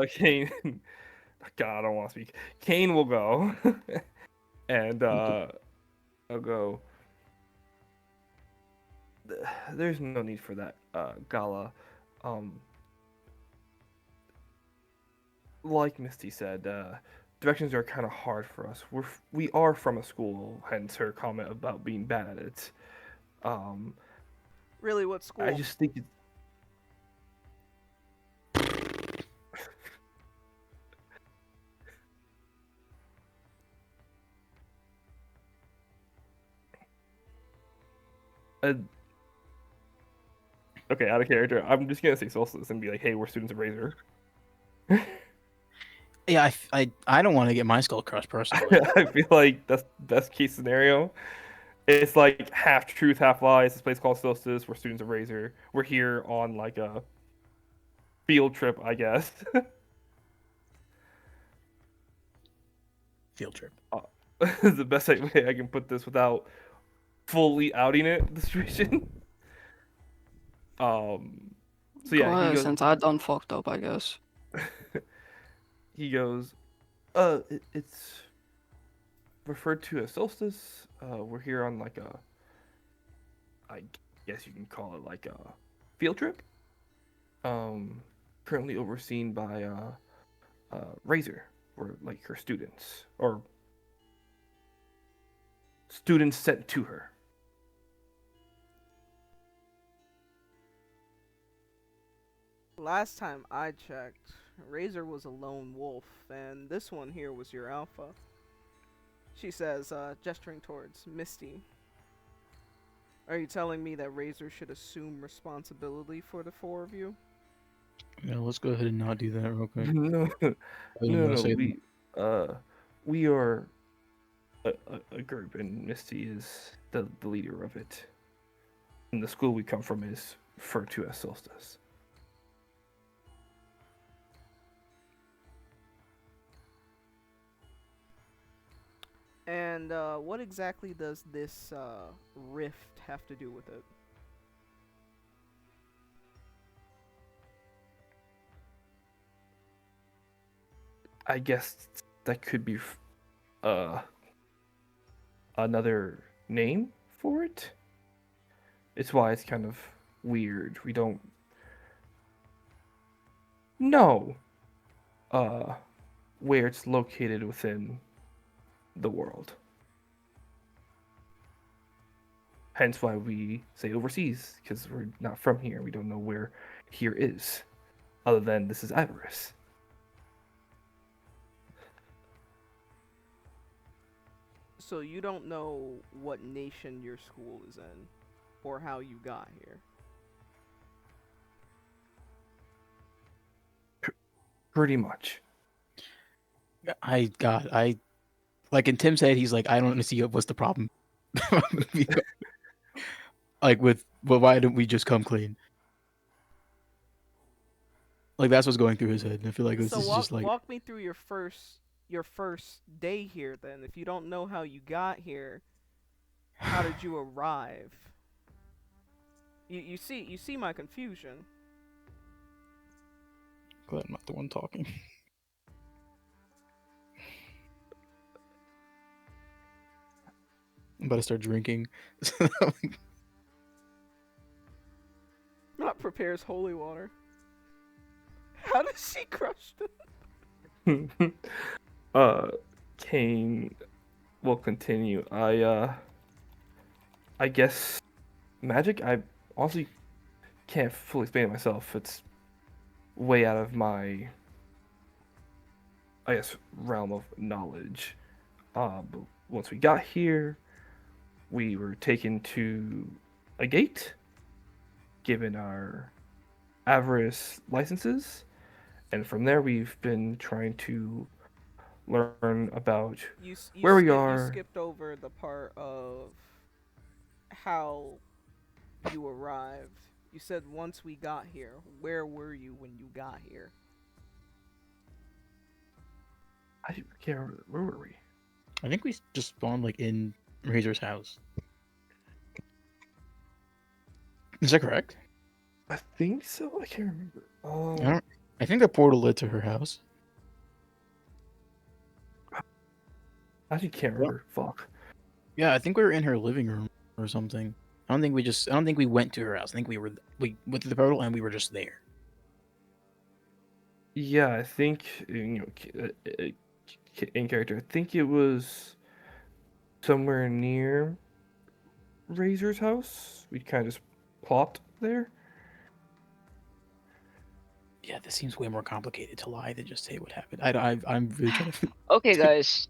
Kane. God, I don't want to speak. Kane will go, and I'll go. There's no need for that, Gala. Like Misty said, directions are kind of hard for us. We are from a school, hence her comment about being bad at it. Really, what school? I just think it's. Okay, out of character. I'm just gonna say Solstice and be like, "Hey, we're students of Razor." Yeah, I don't want to get my skull crushed personally. I feel like that's best case scenario. It's like half truth, half lies. This place called Solstice. We're students of Razor. We're here on like a field trip, I guess. Field trip. Is the best way I can put this without fully outing it. The situation. So yeah, Go ahead, he goes. since I done fucked up, I guess. He goes. It's referred to as Solstice. We're here on like a. I guess you can call it like a field trip. Currently overseen by Razor, or like her students, or students sent to her. Last time I checked, Razor was a lone wolf, and this one here was your alpha. She says, gesturing towards Misty. Are you telling me that Razor should assume responsibility for the four of you? Yeah, let's go ahead and not do that real quick. No, we are a group, and Misty is the leader of it. And the school we come from is referred to as Solstice. And what exactly does this rift have to do with it? I guess that could be another name for it. It's why it's kind of weird. We don't know where it's located within the world. Hence why we say overseas, because we're not from here. We don't know where here is. other than this is avarice. So you don't know what nation your school is in, or how you got here. Pretty much. I like, and Tim said he's like, I don't see what's the problem. Like why don't we just come clean? Like that's what's going through his head. And I feel like this So is just like, walk me through your first day here then. If you don't know how you got here, how did you arrive? You see my confusion. glad I'm not the one talking. I'm about to start drinking. Not prepares holy water. How does she crush them? Cain will continue. I guess magic. I honestly can't fully explain it myself. It's way out of my, I guess, realm of knowledge. But once we got here, we were taken to a gate, given our avarice licenses, and from there we've been trying to learn about where we are. You skipped over the part of how you arrived. You said once we got here. Where were you when you got here? I can't remember. Where were we? I think we just spawned like in Razor's house. Is that correct? I think so. I can't remember. I think the portal led to her house. I actually can't remember. Fuck. Yeah, I think we were in her living room or something. I don't think we went to her house. I think we went to the portal and we were just there. Yeah, I think in character. I think it was somewhere near Razor's house. We kind of just plopped there. Yeah, this seems way more complicated to lie than just say what happened. I'm really trying to. Okay, guys.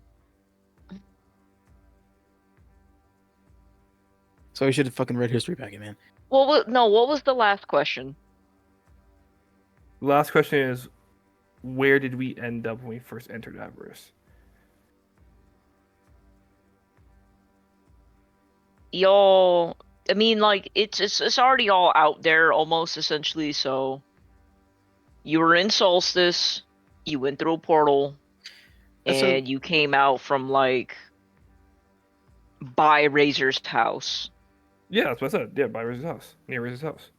So I should have fucking read history packet, man. Well, no. What was the last question? The last question is, where did we end up when we first entered Avarice? Y'all, I mean, like it's already all out there almost essentially. So you were in Solstice, you went through a portal, and you came out from like by Razor's house. Yeah, that's what I said. Yeah, by Razor's house, near Razor's house.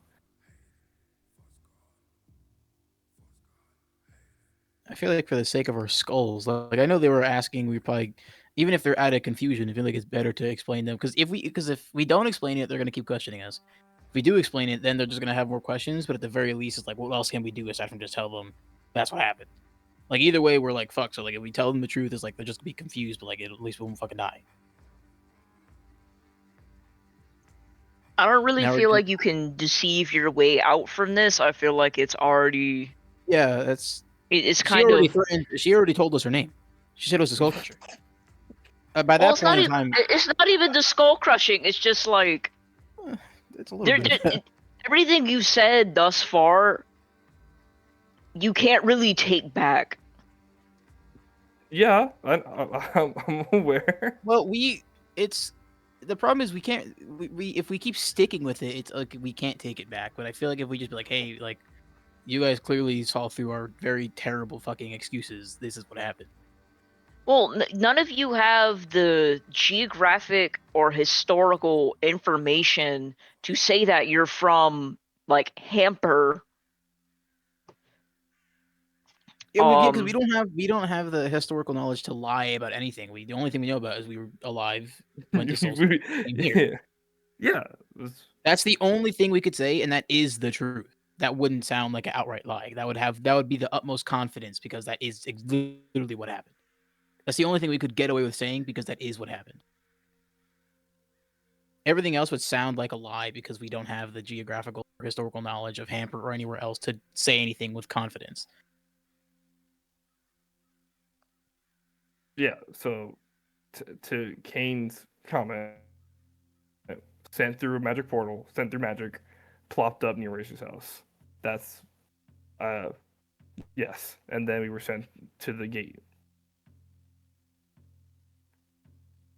I feel like for the sake of our skulls, like I know they were asking, we probably, even if they're out of confusion, I feel like it's better to explain them because if we don't explain it, they're gonna keep questioning us. If we do explain it, then they're just gonna have more questions. But at the very least, it's like, what else can we do aside from just tell them that's what happened? Like either way, we're like fuck. So like if we tell them the truth, it's like they're just gonna be confused, but like at least we won't fucking die. I don't really Now we're feel just- like you can deceive your way out from this. I feel like it's already Yeah, that's it's she kind already of threatened. She already told us her name. She said it was a skull crusher. By well, that it's not point in even time, it's not even the skull crushing. It's just like it's a little bit. Of that. everything you said thus far, you can't really take back. Yeah, I'm aware. Well, it's the problem is we can't we if we keep sticking with it, it's like we can't take it back. But I feel like if we just be like, hey, like you guys clearly saw through our very terrible fucking excuses. This is what happened. Well, none of you have the geographic or historical information to say that you're from like Hamper. Yeah, because we don't have the historical knowledge to lie about anything. The only thing we know about is we were alive, went to Solstice, came here. Yeah. That's the only thing we could say, and that is the truth. That wouldn't sound like an outright lie. That would be the utmost confidence because that is literally what happened. That's the only thing we could get away with saying because that is what happened. Everything else would sound like a lie because we don't have the geographical historical knowledge of Hamper or anywhere else to say anything with confidence. Yeah, so to Kane's comment, sent through a magic portal, sent through magic, plopped up near Razor's house. That's, yes. And then we were sent to the gate.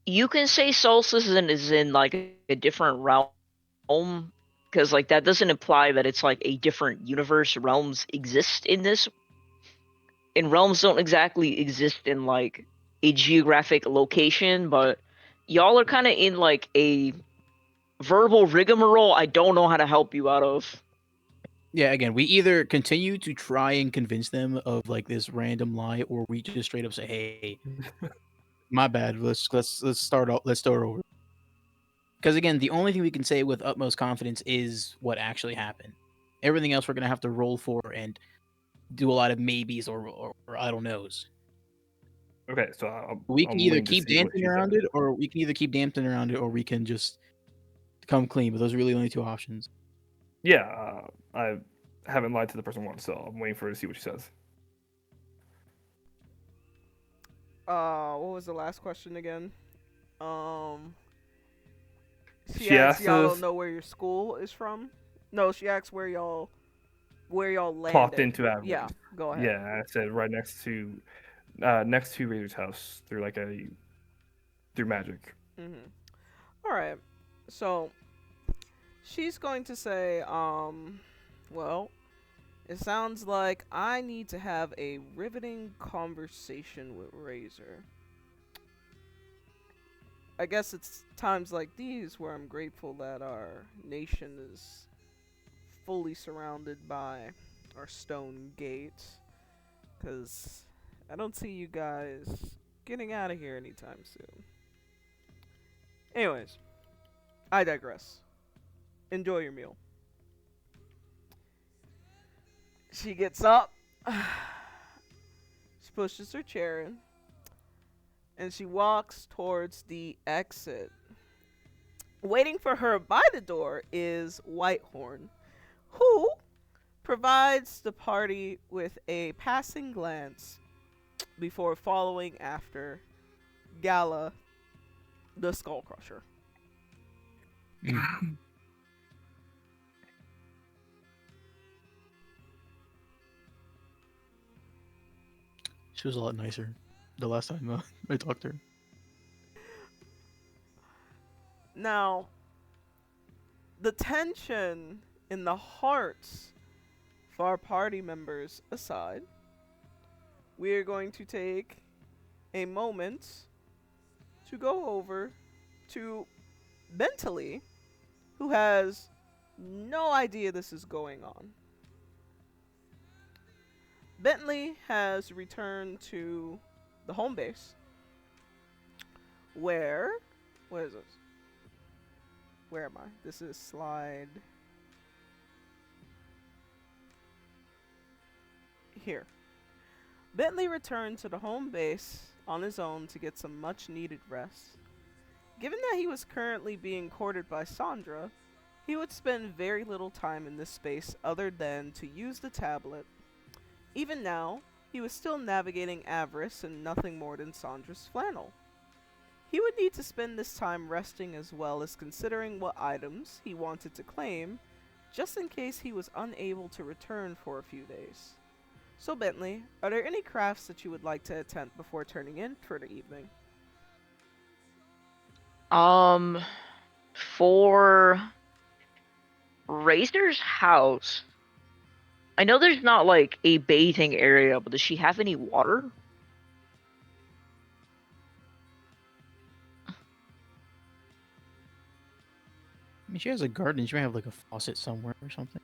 You can say Solstice is in like a different realm, because like that doesn't imply that it's like a different universe. Realms exist in this, and realms don't exactly exist in like a geographic location, but y'all are kind of in like a verbal rigmarole I don't know how to help you out of. Yeah, again, we either continue to try and convince them of like this random lie, or we just straight up say, "Hey, my bad. Let's start over." Because again, the only thing we can say with utmost confidence is what actually happened. Everything else we're gonna have to roll for and do a lot of maybes or I don't knows. Okay, so I'm, We I'm can either waiting to keep see what dancing she around said. it, or we can just come clean. But those are really the only two options. Yeah, I haven't lied to the person once, so I'm waiting for her to see what she says. What was the last question again? She She asks asked y'all don't us, know where your school is from. No, she asks where y'all plopped landed. into Avernus. Yeah, go ahead. Yeah, I said right next to Razor's house through through magic. All right. So she's going to say, well, it sounds like I need to have a riveting conversation with Razor. I guess it's times like these where I'm grateful that our nation is fully surrounded by our stone gates, because I don't see you guys getting out of here anytime soon. Anyways, I digress. Enjoy your meal. She gets up. She pushes her chair in. And she walks towards the exit. Waiting for her by the door is Whitehorn, who provides the party with a passing glance before following after Gala, the Skull Crusher. She was a lot nicer the last time I talked to her. Now, the tension in the hearts of our party members aside, we are going to take a moment to go over to Bentley, who has no idea this is going on. Bentley has returned to the home base, where, what is this? Where am I? This is slide here. Bentley returned to the home base on his own to get some much needed rest. Given that he was currently being courted by Sandra, he would spend very little time in this space other than to use the tablet. Even now, he was still navigating Avarice and nothing more than Sandra's flannel. He would need to spend this time resting as well as considering what items he wanted to claim, just in case he was unable to return for a few days. So Bentley, are there any crafts that you would like to attempt before turning in for the evening? For Razor's house, I know there's not like a bathing area, but does she have any water? I mean, she has a garden. She might have like a faucet somewhere or something.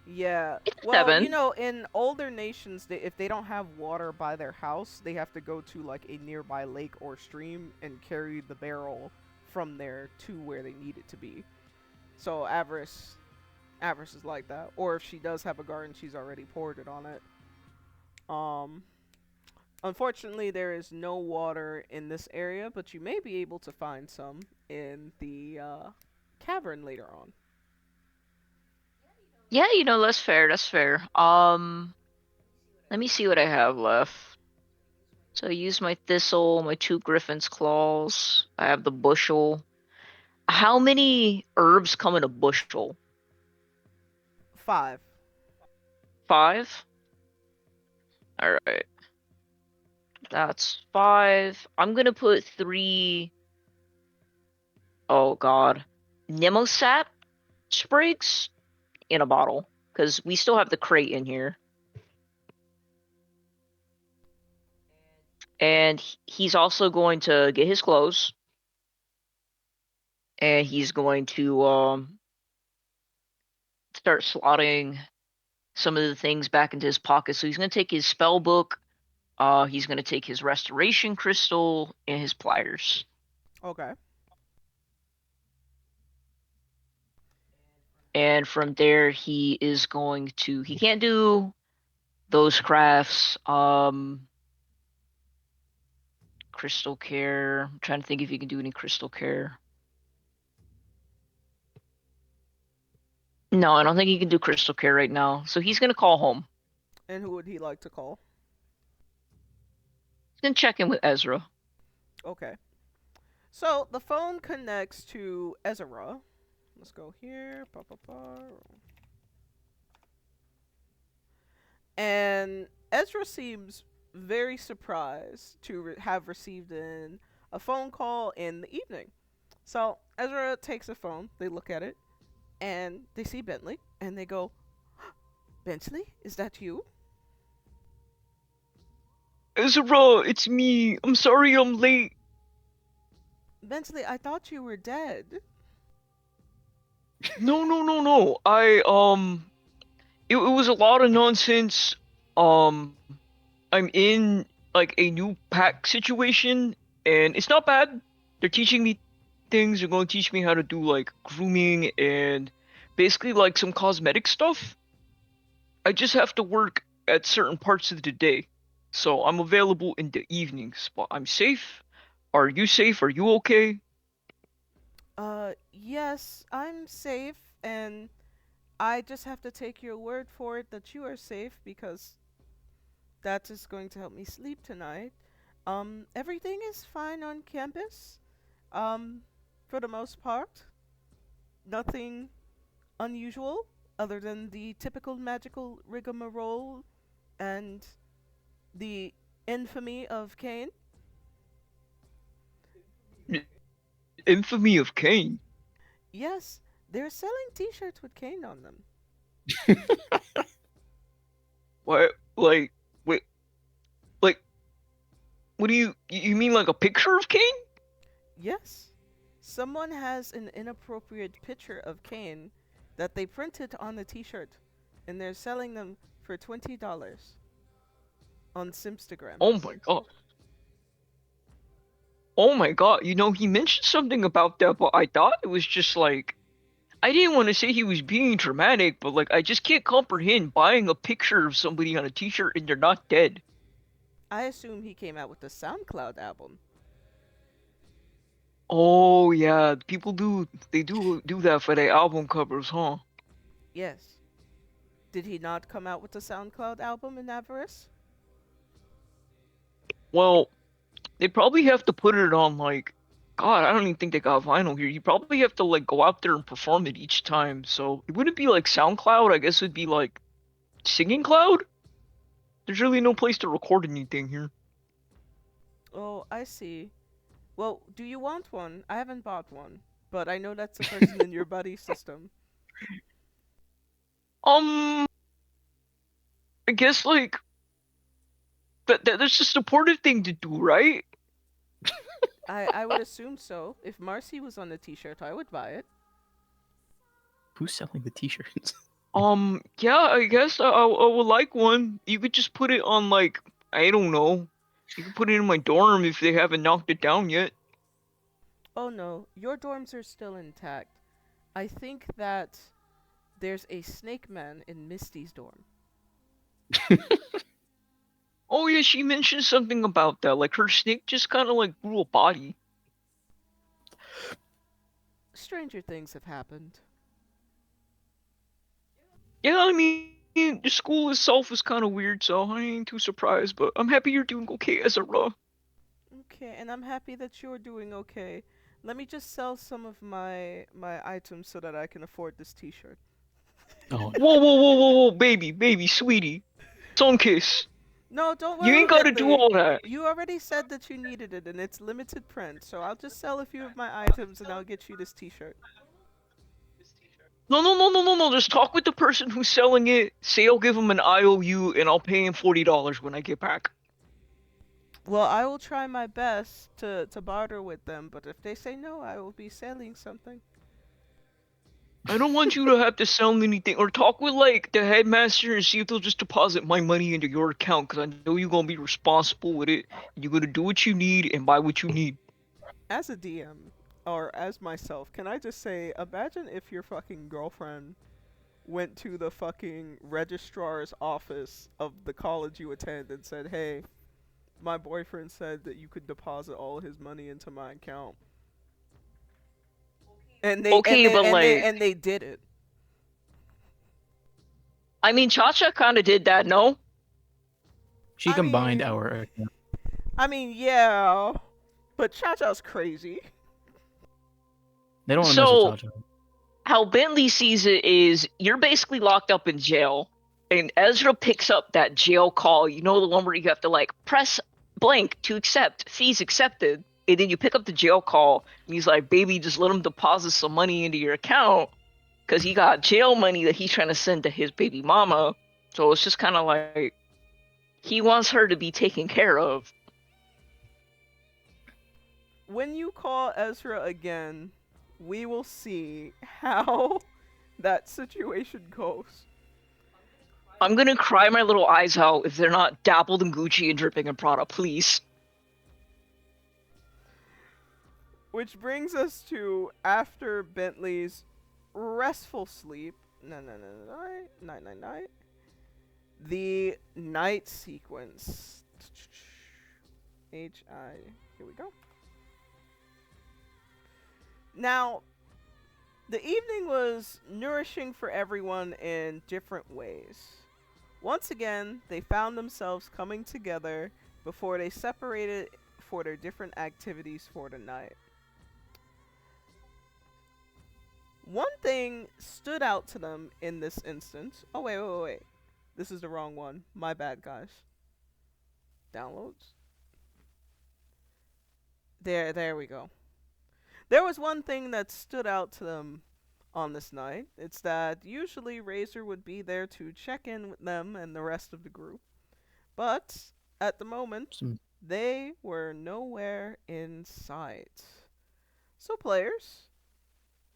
Yeah. It's Well, 7. you know, in older nations, if they don't have water by their house, they have to go to like a nearby lake or stream and carry the barrel from there to where they need it to be. So Avarice is like that. Or if she does have a garden, she's already poured it on it. Unfortunately, there is no water in this area, but you may be able to find some in the cavern later on. Yeah, that's fair. That's fair. Let me see what I have left. So I use my thistle, my 2 griffin's claws. I have the bushel. How many herbs come in a bushel? 5. 5? All right. That's 5. I'm gonna put 3. Oh God. Nemosat sprigs in a bottle because we still have the crate in here. And he's also going to get his clothes, and he's going to start slotting some of the things back into his pocket. So he's going to take his spell book, he's going to take his restoration crystal, and his pliers. Okay. And from there, he can't do those crafts. Crystal care. I'm trying to think if he can do any crystal care. No, I don't think he can do crystal care right now. So he's gonna call home. And who would he like to call? He's gonna check in with Ezra. Okay. So the phone connects to Ezra. Let's go here. Ba, ba, ba. And Ezra seems very surprised to have received a phone call in the evening. So Ezra takes a phone, they look at it, and they see Bentley, and they go, Bentley, is that you? Ezra, it's me. I'm sorry I'm late. Bentley, I thought you were dead. No, no, no, no. It was a lot of nonsense. I'm in like a new pack situation, and it's not bad. They're teaching me things. They're going to teach me how to do like grooming and basically like some cosmetic stuff. I just have to work at certain parts of the day. So I'm available in the evenings, but I'm safe. Are you safe? Are you okay? Yes, I'm safe, and I just have to take your word for it that you are safe because that is going to help me sleep tonight. Everything is fine on campus. Um, for the most part. Nothing unusual other than the typical magical rigmarole and the infamy of Cain. Infamy of Cain. Yes, they're selling t-shirts with Cain on them. What? Wait, like, what do you mean like a picture of Cain? Yes, someone has an inappropriate picture of Cain that they printed on the t-shirt, and they're selling them for $20 on Simstagram. Oh my god. Oh my god. He mentioned something about that, but I thought it was just like I didn't want to say he was being dramatic, but like I just can't comprehend buying a picture of somebody on a t-shirt and they're not dead. I assume he came out with the SoundCloud album. Oh yeah, people do that for their album covers, huh? Yes. Did he not come out with the SoundCloud album in Avarice? Well, they probably have to put it on like God, I don't even think they got vinyl here. You probably have to like go out there and perform it each time. So it wouldn't be like SoundCloud, I guess it'd be like Singing Cloud? There's really no place to record anything here. Oh, I see. Well, do you want one? I haven't bought one, but I know that's a person in your buddy system. Um, I guess like that's a supportive thing to do, right? I would assume so. If Marcy was on the t-shirt, I would buy it. Who's selling the t-shirts? Yeah, I guess I would like one. You could just put it on like I don't know. You could put it in my dorm if they haven't knocked it down yet. Oh no, your dorms are still intact. I think that there's a snake man in Misty's dorm. Oh yeah, she mentioned something about that. Like her snake just kind of like grew a body. Stranger things have happened. Yeah, I mean, the school itself is kind of weird, so I ain't too surprised. But I'm happy you're doing okay, Ezra. Okay, and I'm happy that you're doing okay. Let me just sell some of my items so that I can afford this T-shirt. Oh, Whoa, whoa, whoa, whoa, whoa, baby, sweetie, sun kiss. No, don't You worry, ain't gotta do Bentley. all that. You already said that you needed it, and it's limited print, so I'll just sell a few of my items and I'll get you this T-shirt. No, no, no, no, no, no. Just talk with the person who's selling it. Say I'll give him an IOU, and I'll pay him $40 when I get back. Well, I will try my best to barter with them, but if they say no, I will be selling something. I don't want you to have to sell anything, or talk with like the headmaster and see if they'll just deposit my money into your account, because I know you're gonna be responsible with it. You're gonna do what you need and buy what you need. As a DM, or as myself, can I just say, imagine if your fucking girlfriend went to the fucking registrar's office of the college you attend and said, "Hey, my boyfriend said that you could deposit all his money into my account." And they and Okay, they but and they like, and they did it. I mean, Chacha kind of did that, no? she I combined mean, our. yeah, but Cha Cha's crazy. They don't want to mess with So Cha-Cha. how Bentley sees it is you're basically locked up in jail, and Ezra picks up that jail call. You know, the one where you have to like press blank to accept, fees accepted, and then you pick up the jail call, and he's like, "Baby, just let him deposit some money into your account because he got jail money that he's trying to send to his baby mama." So it's just kind of like he wants her to be taken care of. When you call Ezra again, we will see how that situation goes. I'm gonna cry my little eyes out if they're not dappled in Gucci and dripping in Prada, please. Which brings us to after Bentley's restful sleep. Night. The night sequence. HI. Here we go. Now, the evening was nourishing for everyone in different ways. Once again, they found themselves coming together before they separated for their different activities for the night. One thing stood out to them in this instance. Oh, wait. This is the wrong one. My bad, guys. Downloads. There we go. There was one thing that stood out to them on this night. It's that usually Razor would be there to check in with them and the rest of the group. But at the moment, they were nowhere in sight. So, players,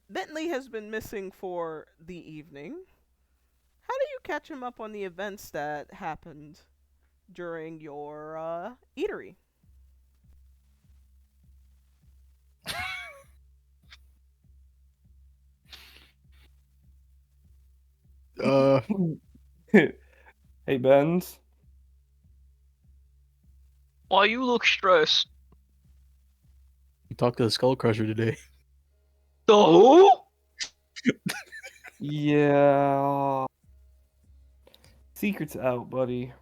Bentley has been missing for the evening. How do you catch him up on the events that happened during your eatery? Hey, Benz. Why you look stressed? We talked to the Skull Crusher today. The who? Yeah. Secret's out, buddy.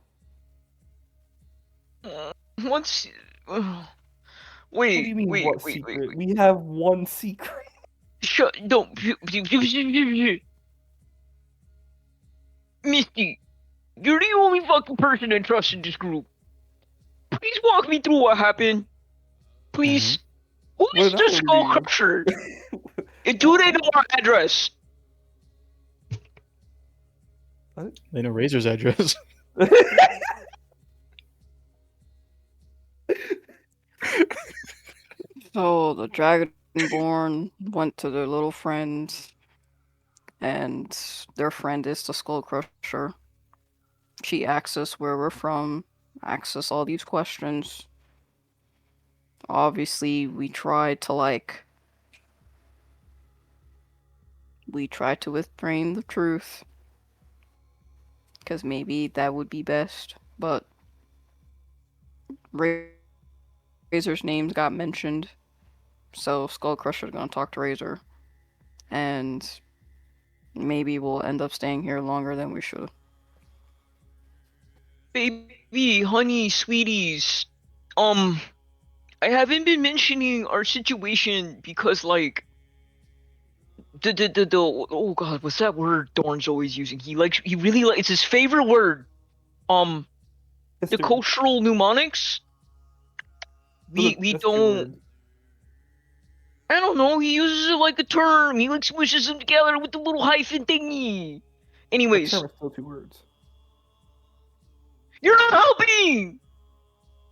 What's What do you mean, what wait. secret? We have one secret. Shut don't Misty, you're the only fucking person I trust in this group. Please walk me through what happened. Please. Who Well, is that the would Skull be- Crusher? And do they know our address? They know Razor's address. So the Dragonborn went to their little friends, and their friend is the Skull Crusher. She asks us where we're from, asks us all these questions. Obviously, we tried to refrain the truth, because maybe that would be best. But Razor's names got mentioned, so Skull Crusher's gonna talk to Razor, and maybe we'll end up staying here longer than we should. Baby, honey, sweeties. I haven't been mentioning our situation because, like, oh god, what's that word Dorn's always using? He really like, it's his favorite word. The History. cultural mnemonics. We History don't. word. I don't know. He uses it like a term. He like smushes them together with the little hyphen thingy. That Anyways, term is still 2 words. you're not helping.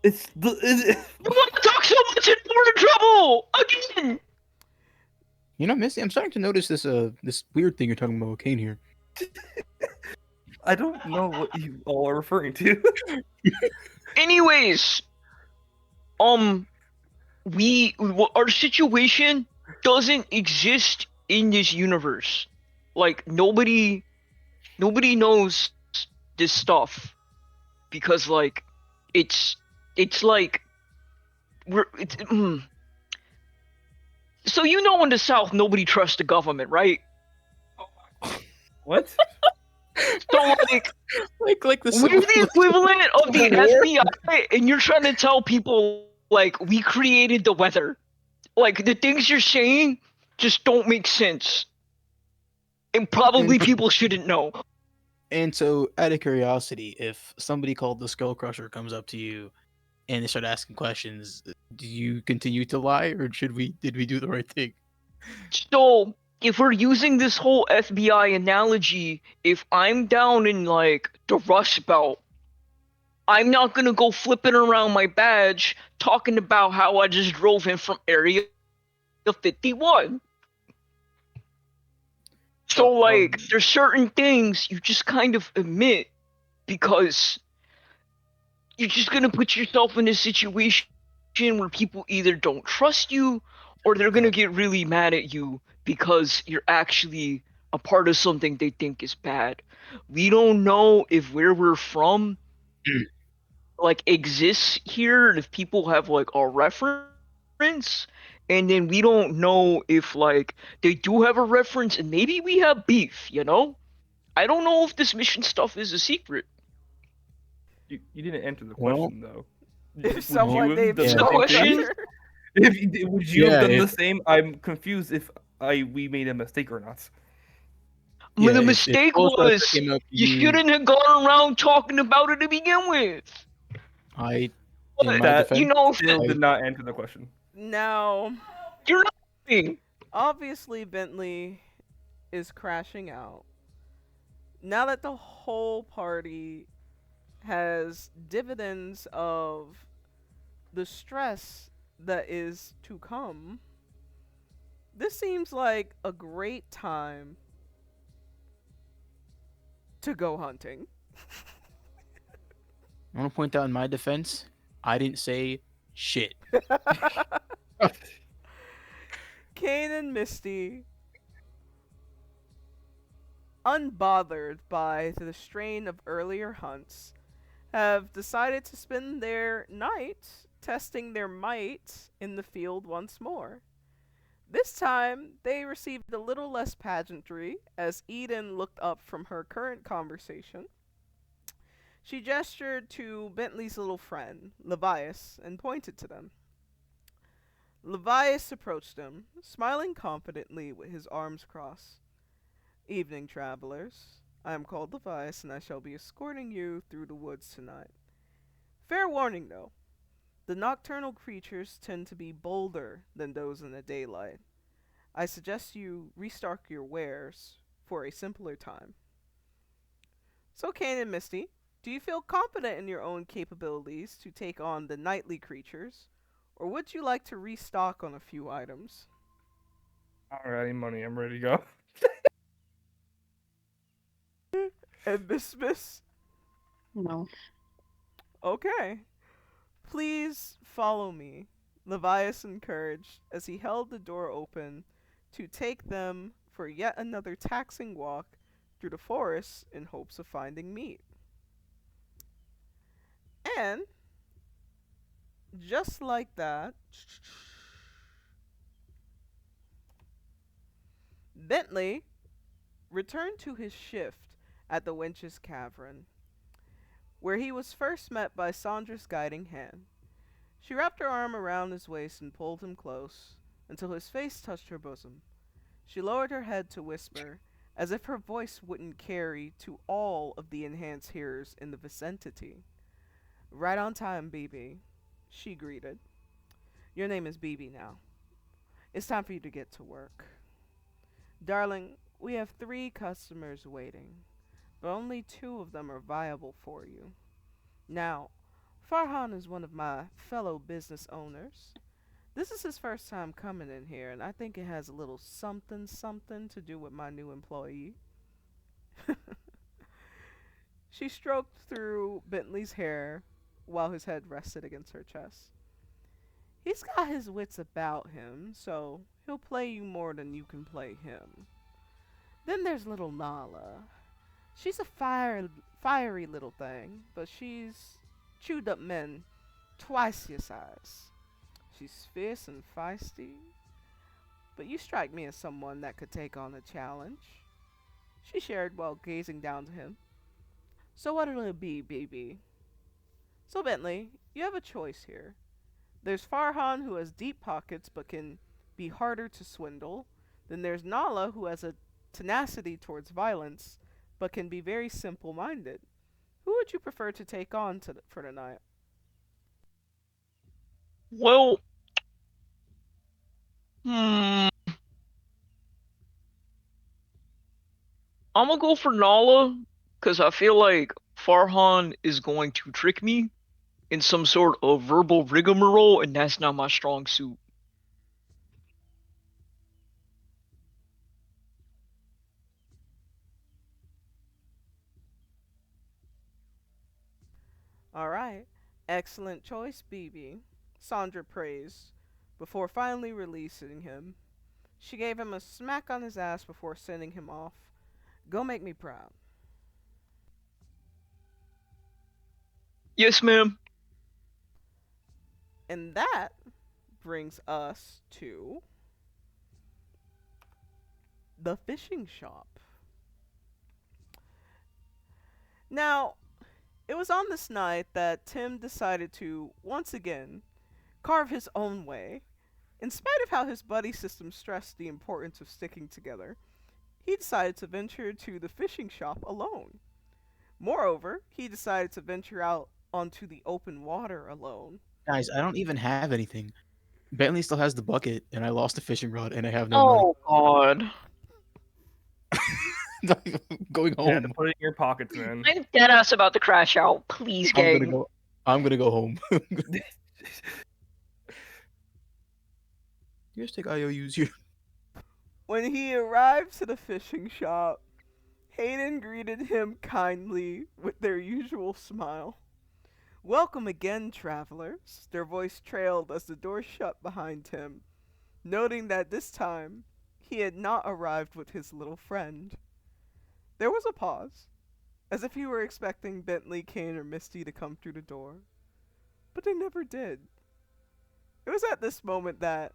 It's the. You want to talk so much and we're in trouble again. You know, Misty, I'm starting to notice this weird thing you're talking about with Kane here. I don't know what you all are referring to. Anyways, our situation doesn't exist in this universe. Like nobody knows this stuff because like it's like so you know in the South nobody trusts the government, right? What? So like the we're the equivalent of the FBI, and you're trying to tell people like we created the weather. Like the things you're saying just don't make sense. And probably people shouldn't know. And so, out of curiosity, if somebody called the Skull Crusher comes up to you and they start asking questions, do you continue to lie, or did we do the right thing? So if we're using this whole FBI analogy, if I'm down in like the Rust Belt, I'm not gonna go flipping around my badge talking about how I just drove in from Area 51. So like there's certain things you just kind of admit because you're just gonna put yourself in a situation where people either don't trust you or they're gonna get really mad at you because you're actually a part of something they think is bad. We don't know if where we're from like exists here and if people have like a reference, and then we don't know if like they do have a reference and maybe we have beef, you know? I don't know if this mission stuff is a secret. You didn't answer the Well, question though. If someone have named done the Yeah. same Question? thing? Would you have done the same? I'm confused if we made a mistake or not. The if mistake Skull Crusher was came up to you shouldn't have gone around talking about it to begin with. in But, my That defense, you know, still did not answer the question. Now, you're not helping. obviously, Bentley is crashing out. Now that the whole party has dividends of the stress that is to come, this seems like a great time to go hunting. I want to point out in my defense, I didn't say shit. Cain and Misty, unbothered by the strain of earlier hunts, have decided to spend their night testing their might in the field once more. This time, they received a little less pageantry as Eden looked up from her current conversation. She gestured to Bentley's little friend, Levias, and pointed to them. Levias approached them, smiling confidently with his arms crossed. Evening, travelers. I am called Levias, and I shall be escorting you through the woods tonight. Fair warning, though. The nocturnal creatures tend to be bolder than those in the daylight. I suggest you restock your wares for a simpler time. So, Cain and Misty, do you feel confident in your own capabilities to take on the nightly creatures, or would you like to restock on a few items? Alrighty, money. I'm ready to go. And Miss? No. Okay. Please follow me, Levias encouraged as he held the door open to take them for yet another taxing walk through the forest in hopes of finding meat. And, just like that, Bentley returned to his shift at the Winch's Cavern, where he was first met by Sandra's guiding hand. She wrapped her arm around his waist and pulled him close until his face touched her bosom. She lowered her head to whisper, as if her voice wouldn't carry to all of the enhanced hearers in the vicinity. "Right on time, BB," she greeted. "Your name is BB now. It's time for you to get to work. Darling, we have 3 customers waiting, but only 2 of them are viable for you. Now, Farhan is one of my fellow business owners. This is his first time coming in here, and I think it has a little something something to do with my new employee." She stroked through Bentley's hair while his head rested against her chest. "He's got his wits about him, so he'll play you more than you can play him. Then there's little Nala. She's a fiery little thing, but she's chewed up men twice your size. She's fierce and feisty, but you strike me as someone that could take on a challenge," she shared while gazing down to him. "So what'll it be, BB? So Bentley, you have a choice here. There's Farhan, who has deep pockets but can be harder to swindle. Then there's Nala, who has a tenacity towards violence but can be very simple-minded. Who would you prefer to take on for tonight?" Well, I'm gonna go for Nala, because I feel like Farhan is going to trick me in some sort of verbal rigmarole, and that's not my strong suit. "All right. Excellent choice, BB," Sandra praised, before finally releasing him. She gave him a smack on his ass before sending him off. "Go make me proud." Yes, ma'am. And that brings us to the fishing shop. Now, it was on this night that Tim decided to, once again, carve his own way. In spite of how his buddy system stressed the importance of sticking together, he decided to venture to the fishing shop alone. Moreover, he decided to venture out onto the open water alone. Guys, I don't even have anything. Bentley still has the bucket, and I lost the fishing rod, and I have no money. Oh God. Going You had to home. put it in your pockets, man. I'm dead ass about to crash out. Please, I'm gonna gang. go. I'm gonna go home. You guys take IOUs here. When he arrived to the fishing shop, Hayden greeted him kindly with their usual smile. "Welcome again, travelers," their voice trailed as the door shut behind him, noting that this time he had not arrived with his little friend. There was a pause, as if he were expecting Bentley, Cain, or Misty to come through the door, but they never did. It was at this moment that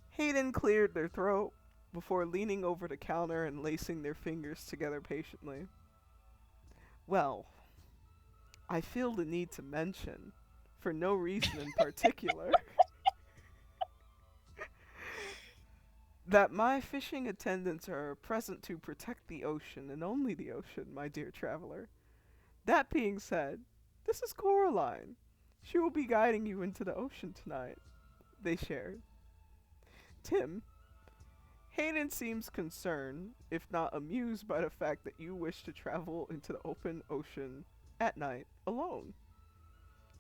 Hayden cleared their throat before leaning over the counter and lacing their fingers together patiently. "Well, I feel the need to mention, for no reason in particular, that my fishing attendants are present to protect the ocean and only the ocean, my dear traveler. That being said, this is Coraline. She will be guiding you into the ocean tonight," they shared. "Tim, Hayden seems concerned, if not amused, by the fact that you wish to travel into the open ocean at night alone.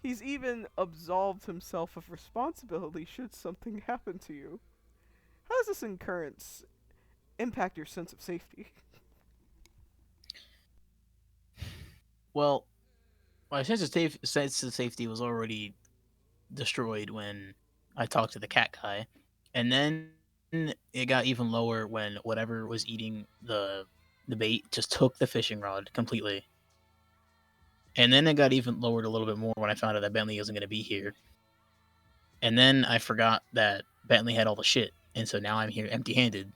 He's even absolved himself of responsibility should something happen to you. How does this occurrence impact your sense of safety?" Well, my sense of safety was already destroyed when I talked to the cat guy, and then it got even lower when whatever was eating the bait just took the fishing rod completely. And then it got even lowered a little bit more when I found out that Bentley wasn't going to be here. And then I forgot that Bentley had all the shit, and so now I'm here empty-handed.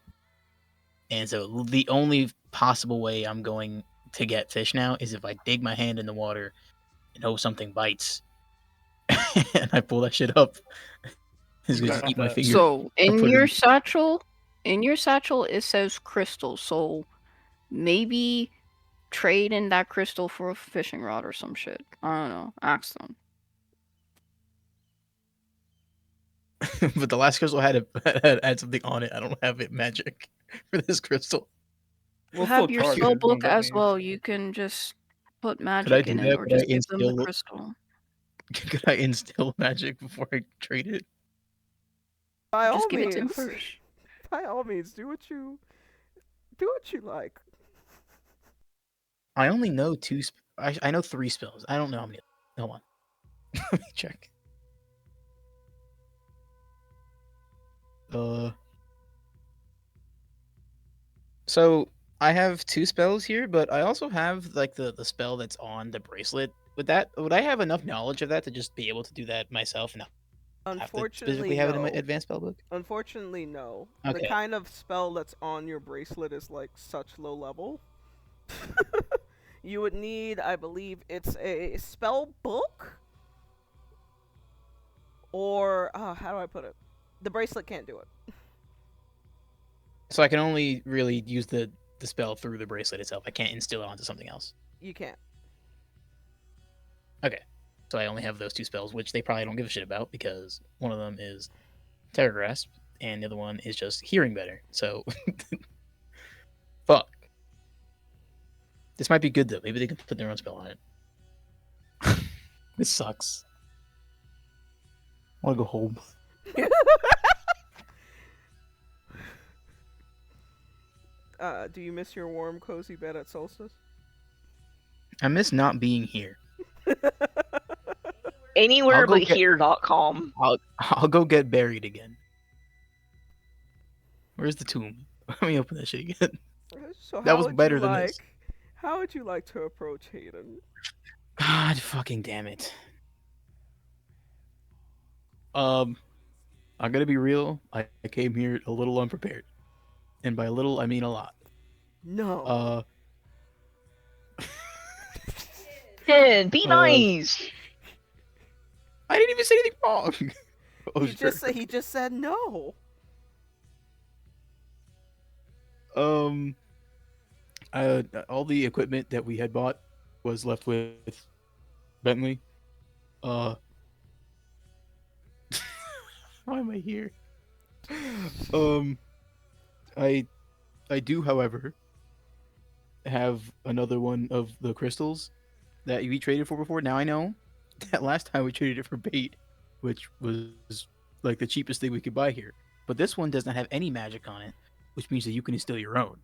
And so the only possible way I'm going to get fish now is if I dig my hand in the water and hope something bites, and I pull that shit up. It's gonna just Got eat my that. finger. So I'll in put it your in- satchel, it says crystal. So maybe trade in that crystal for a fishing rod or some shit. I don't know. Ask them. But the last crystal had something on it. I don't have it magic for this crystal. You We'll have still your charge spell it, book don't as need- well. You can just put Could I magic do in it, that? or Could I just give them the instill? crystal. Could I instill magic before I trade it? By all Just give it to him means, first. by all means, do what you like. I only know I know 3 spells. I don't know how many. Hold on. Let me check. So I have 2 spells here, but I also have like the spell that's on the bracelet. Would I have enough knowledge of that to just be able to do that myself and not have to Unfortunately, specifically have it in my no. advanced spell book? Unfortunately, no. The Okay. kind of spell that's on your bracelet is like such low level. You would need, I believe, it's a spell book, or how do I put it? The bracelet can't do it. So I can only really use the spell through the bracelet itself. I can't instill it onto something else. You can't. Okay. So I only have those 2 spells, which they probably don't give a shit about because one of them is Terror Grasp and the other one is just hearing better. So fuck. This might be good though. Maybe they can put their own spell on it. This sucks. I want to go home. Do you miss your warm, cozy bed at Solstice? I miss not being here. Anywhere I'll go but get- here.com. I'll go get buried again. Where's the tomb? Let me open that shit again. So That how was would better you than like? this. How would you like to approach Hayden? God fucking damn it. I'm gonna be real. I came here a little unprepared, and by little I mean a lot. No. Ken, be nice. I didn't even say anything wrong. Oh, sure. He just said no. All the equipment that we had bought was left with Bentley. Why am I here? I do, however, have another one of the crystals that we traded for before. Now I know that last time we traded it for bait, which was like the cheapest thing we could buy here. But this one does not have any magic on it, which means that you can instill your own.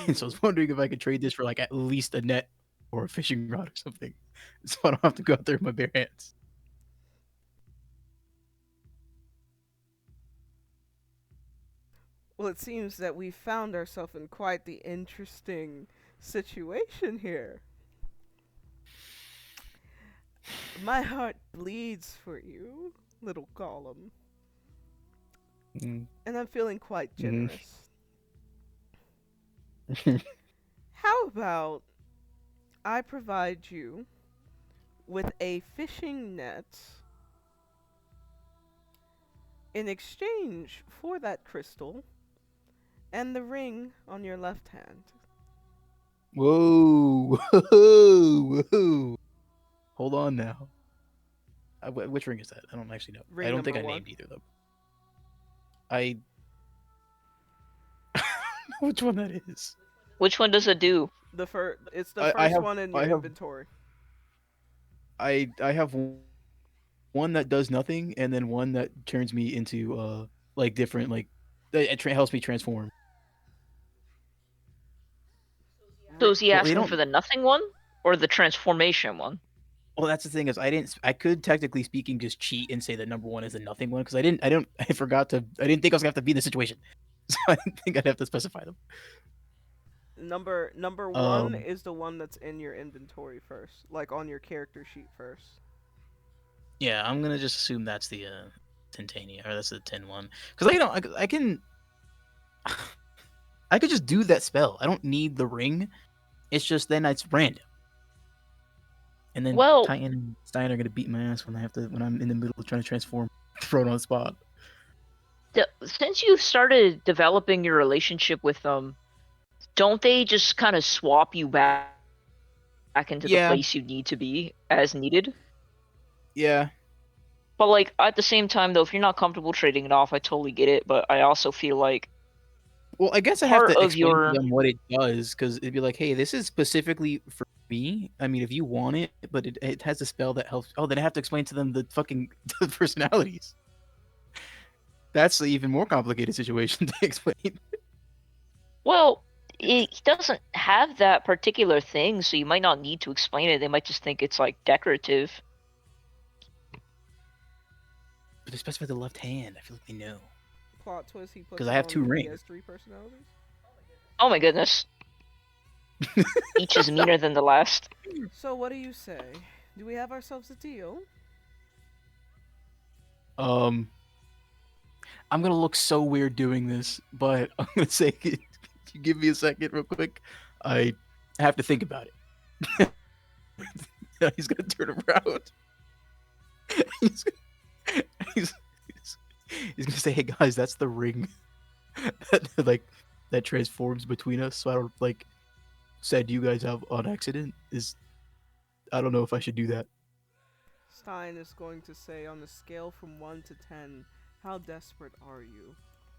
And so I was wondering if I could trade this for like at least a net or a fishing rod or something, so I don't have to go out there with my bare hands. Well, it seems that we found ourselves in quite the interesting situation here. My heart bleeds for you, little golem. Mm. And I'm feeling quite Mhm. generous. How about I provide you with a fishing net in exchange for that crystal and the ring on your left hand? Whoa, whoa, whoa! Hold on now. Which ring is that? I don't actually know. Ring I don't think I number 1. named either of them. I don't know which one that is. Which one does it do? It's the I first have- one in I your have- inventory. I have one that does nothing, and then one that turns me into like different like helps me transform. So is he Well, they asking don't- for the nothing one or the transformation one? Well, that's the thing is I could technically speaking just cheat and say that number 1 is the nothing one because I didn't think I was gonna have to be in the situation, so I didn't think I'd have to specify them. Number 1 is the one that's in your inventory first, like on your character sheet first. Yeah, I'm gonna just assume that's the Tintanium or that's the tin one because I can. I could just do that spell. I don't need the ring. It's just then it's random. And then Well- Titan and Stein are gonna beat my ass when I'm in the middle of trying to transform, thrown on the spot. Since you started developing your relationship with them, don't they just kind of swap you back into the Yeah. place you need to be as needed? Yeah. But like at the same time though, if you're not comfortable trading it off, I totally get it, but I also feel like Well, I guess I have part to of explain your- to them what it does, because it'd be like, hey, this is specifically for me. I mean, if you want it, but it has a spell that helps. Oh, then I have to explain to them the fucking the personalities. That's the even more complicated situation to explain. well, it doesn't have that particular thing, so you might not need to explain it. They might just think it's like decorative. But they specify the left hand. I feel like they know. Plot twist, he puts 'Cause I it have on two and he rings. has 3 personalities. Oh my goodness. Each is meaner than the last. So what do you say? Do we have ourselves a deal? I'm gonna look so weird doing this, but I'm gonna say, can you give me a second, real quick? I have to think about it. He's gonna turn around. he's, he's, he's gonna say, "Hey guys, that's the ring that transforms between us." So I don't said you guys have on accident. I don't know if I should do that. Stein is going to say, on a scale from 1 to 10, how desperate are you?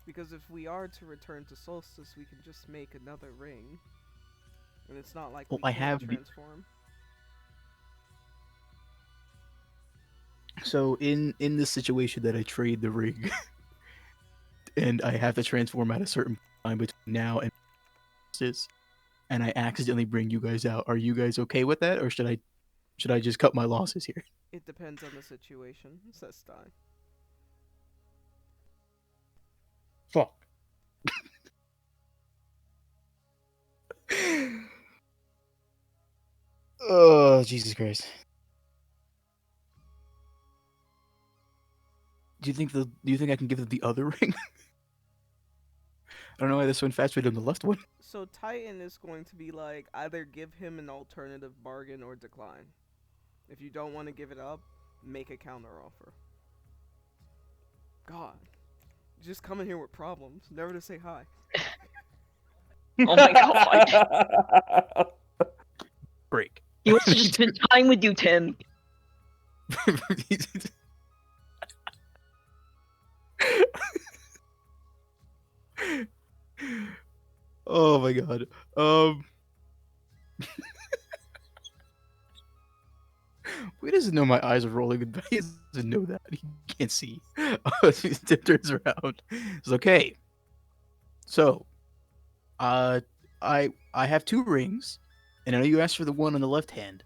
Because if we are to return to Solstice, we can just make another ring. And it's not like Well, we I can't have transform. So in this situation that I trade the ring, and I have to transform at a certain time between now and Solstice, and I accidentally bring you guys out, are you guys okay with that, or should I just cut my losses here? It depends on the situation, says Stein. Fuck. Oh, Jesus Christ. Do you think I can give them the other ring? I don't know why this one faster than the left one. So Titan is going to be like, either give him an alternative bargain or decline. If you don't want to give it up, make a counteroffer. God. Just coming here with problems. Never to say hi. Oh my god. Break. He wants to just spend time with you, Tim. Oh my god. He doesn't know my eyes are rolling. He doesn't know that. He can't see. He turns around. It's okay. So, I have 2 rings, and I know you asked for the one on the left hand.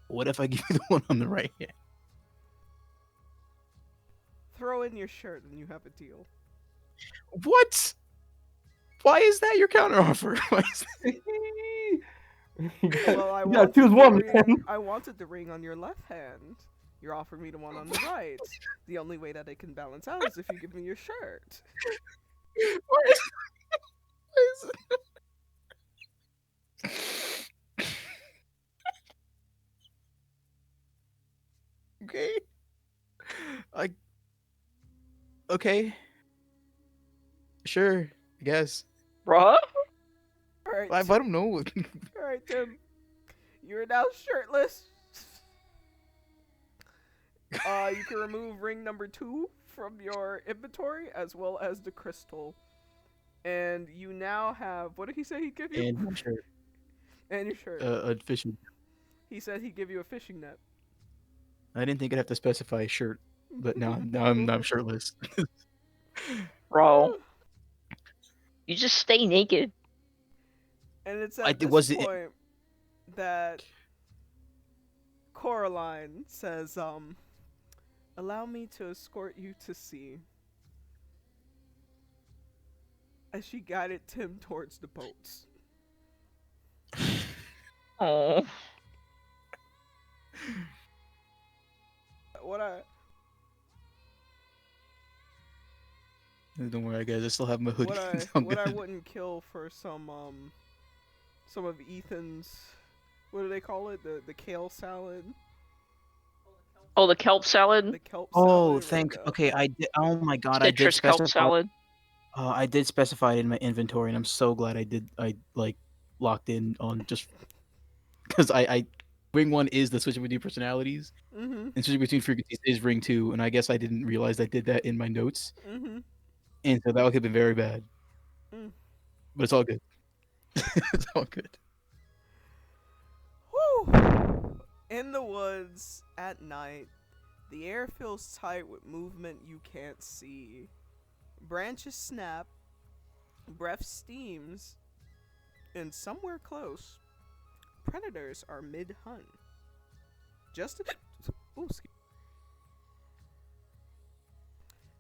What if I give you the one on the right hand? Throw in your shirt and you have a deal. What? Why is that your counteroffer? Why is that- Well, I Yeah, wanted choose the one, ring- man. I wanted the ring on your left hand. You're offering me the one on the right. The only way that it can balance out is if you give me your shirt. Why is okay. Okay. Sure, I guess. Bruh? Alright, I don't know. alright, Tim. You're now shirtless. You can remove ring number 2 from your inventory, as well as the crystal. And you now have, what did he say he'd give you? And my shirt. And your shirt. A fishing. He said he'd give you a fishing net. I didn't think I'd have to specify a shirt, but now I'm shirtless. Bro. You just stay naked. And it's I- at it this wasn't- point that Coraline says, allow me to escort you to sea. As she guided Tim towards the boats. Oh. What I Don't worry, guys. I still have my hoodie. What I It's all what I good. wouldn't kill for some of Ethan's, what do they call it? The kale salad, Oh, the kelp salad, the kelp Oh, salad. There you thanks. go. Okay, I did. Oh my god, I did citrus kelp specify. salad. I did specify it in my inventory, and I'm so glad I did. I like locked in on just because Ring One is the switching between personalities, Mhm. and switching between frequencies is Ring Two, and I guess I didn't realize I did that in my notes, Mhm. and so that could have been very bad. Mm. But it's all good. It's all good. Whew. In the woods at night, the air feels tight with movement you can't see. Branches snap, breath steams, and somewhere close, predators are mid-hunt. Just ooh, excuse-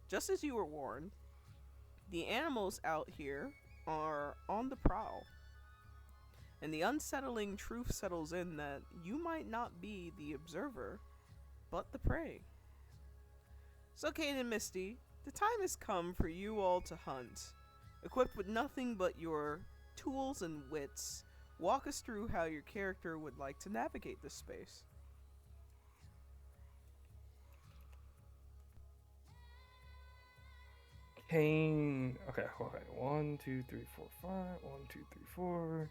just as you were warned, the animals out here are on the prowl. And the unsettling truth settles in that you might not be the observer, but the prey. So, Cain and Misty, the time has come for you all to hunt. Equipped with nothing but your tools and wits, walk us through how your character would like to navigate this space. Cain. Okay, okay. 1, 2, 3, 4, 5. 1, 2, 3, 4.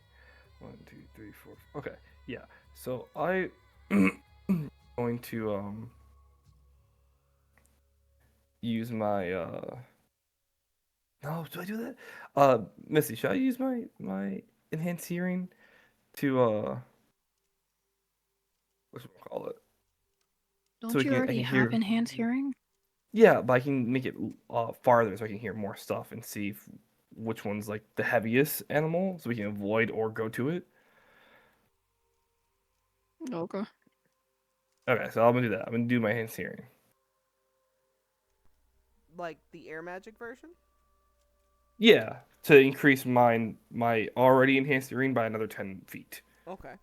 1, 2, 3, 4. Okay, yeah. So I going to use my No, do I do that? Missy, should I use my enhanced hearing to what's it call it? So Don't you I already can have hear. enhanced hearing? Yeah, but I can make it farther so I can hear more stuff and see which one's like the heaviest animal, so we can avoid or go to it. Okay. Okay, so I'm gonna do that. I'm gonna do my enhanced hearing. Like the air magic version? Yeah, to increase my already enhanced hearing by another 10 feet. Okay.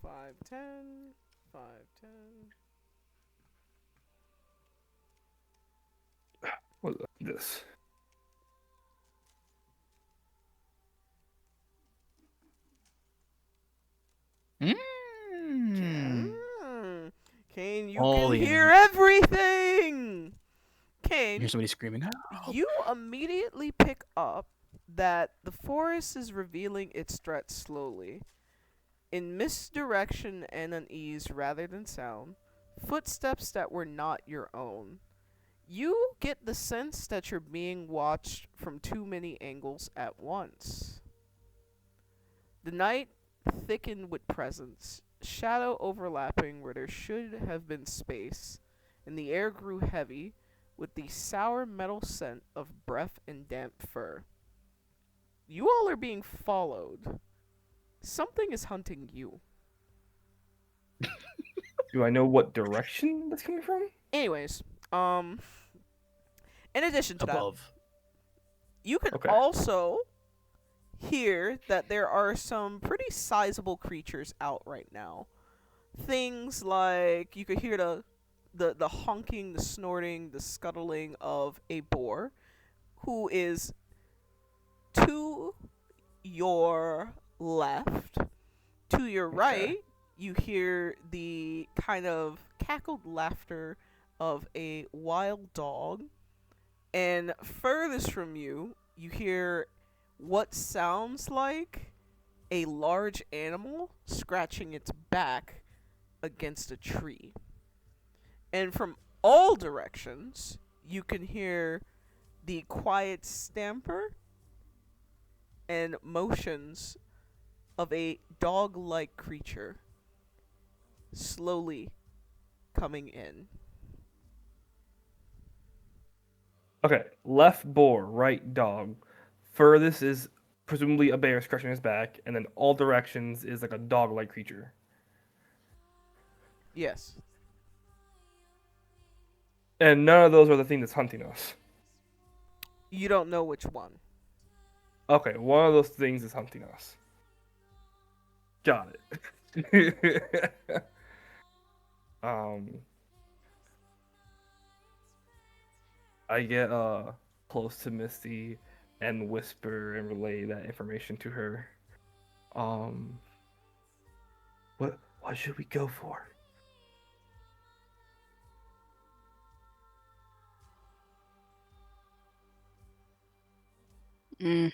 5, 10, 5, 10. What is this? Mm. Cain, you All can the hear animals. everything! You Cain, hear somebody screaming. "Help!" you immediately pick up that the forest is revealing its threat slowly. In misdirection and unease rather than sound, footsteps that were not your own. You get the sense that you're being watched from too many angles at once. The night thickened with presence, shadow overlapping where there should have been space, and the air grew heavy with the sour metal scent of breath and damp fur. You all are being followed. Something is hunting you. Do I know what direction that's coming from? Anyways, in addition to that, Above. you can Okay. also hear that there are some pretty sizable creatures out right now. Things like you could hear the honking, the snorting, the scuttling of a boar who is to your left. To your Okay. right, you hear the kind of cackled laughter of a wild dog. And furthest from you, you hear what sounds like a large animal scratching its back against a tree. And from all directions, you can hear the quiet stamper and motions of a dog like creature slowly coming in. Okay. Left boar, right dog. Furthest is presumably a bear scratching his back, and then all directions is like a dog-like creature. Yes. And none of those are the thing that's hunting us. You don't know which one. Okay, one of those things is hunting us. Got it. um, I get close to Misty and whisper and relay that information to her. Um, what should we go for? Mm,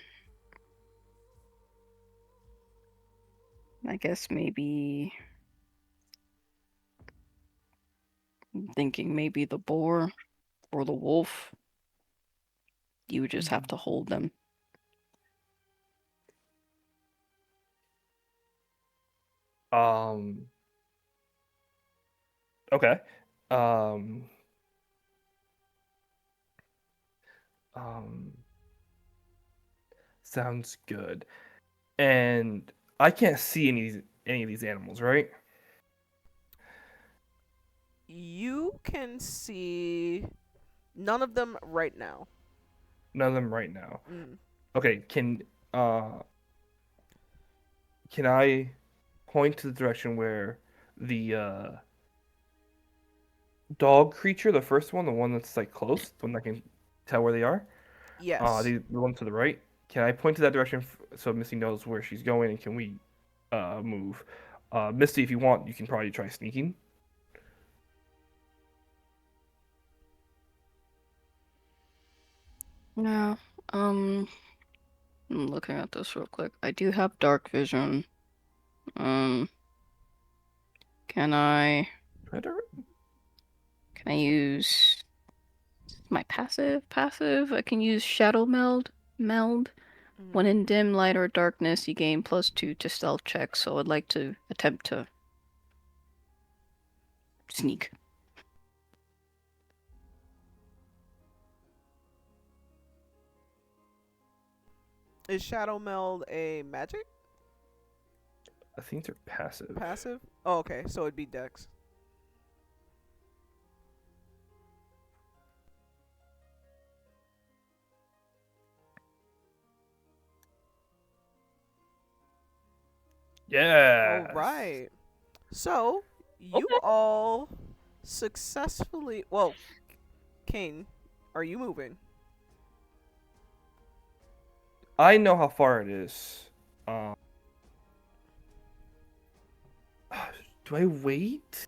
I guess maybe I'm thinking maybe the boar or the wolf. You would just have to hold them. Um, okay. Um, um, sounds good. And I can't see any of these animals, right? You can see none of them right now. None of them right now. Mm. Okay, can I point to the direction where the dog creature, the first one, the one that's like close, the one that can tell where they are? Yes. The one to the right. Can I point to that direction so Misty knows where she's going and can we move? Misty, if you want, you can probably try sneaking. Yeah. Um, I'm looking at this real quick. I do have dark vision. Um, can I Try to- can I use my passive? I can use shadow meld. When Mm. in dim light or darkness, you gain +2 to stealth checks, so I'd like to attempt to sneak. Is Shadow Meld a magic? I think they're passive. Passive? Oh, okay. So it'd be Dex. All Yes. right. So you Okay. all successfully. Well, Cain, are you moving? I know how far it is. Um, do I wait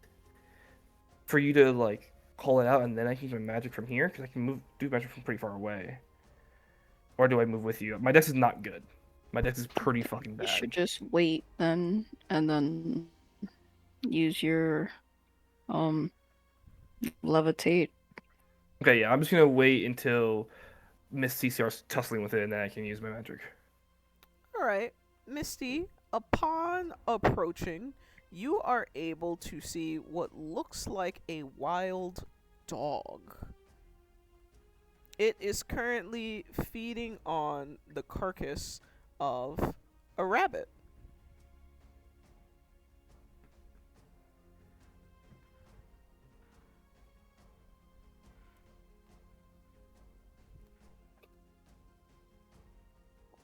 for you to like call it out and then I can do magic from here? Because I can do magic from pretty far away. Or do I move with you? My dex is not good. My dex is pretty fucking You should bad. just wait then, and then use your um levitate. Okay, yeah, I'm just gonna wait until Misty starts tussling with it and then I can use my magic. All right, Misty. Upon approaching, you are able to see what looks like a wild dog. It is currently feeding on the carcass of a rabbit.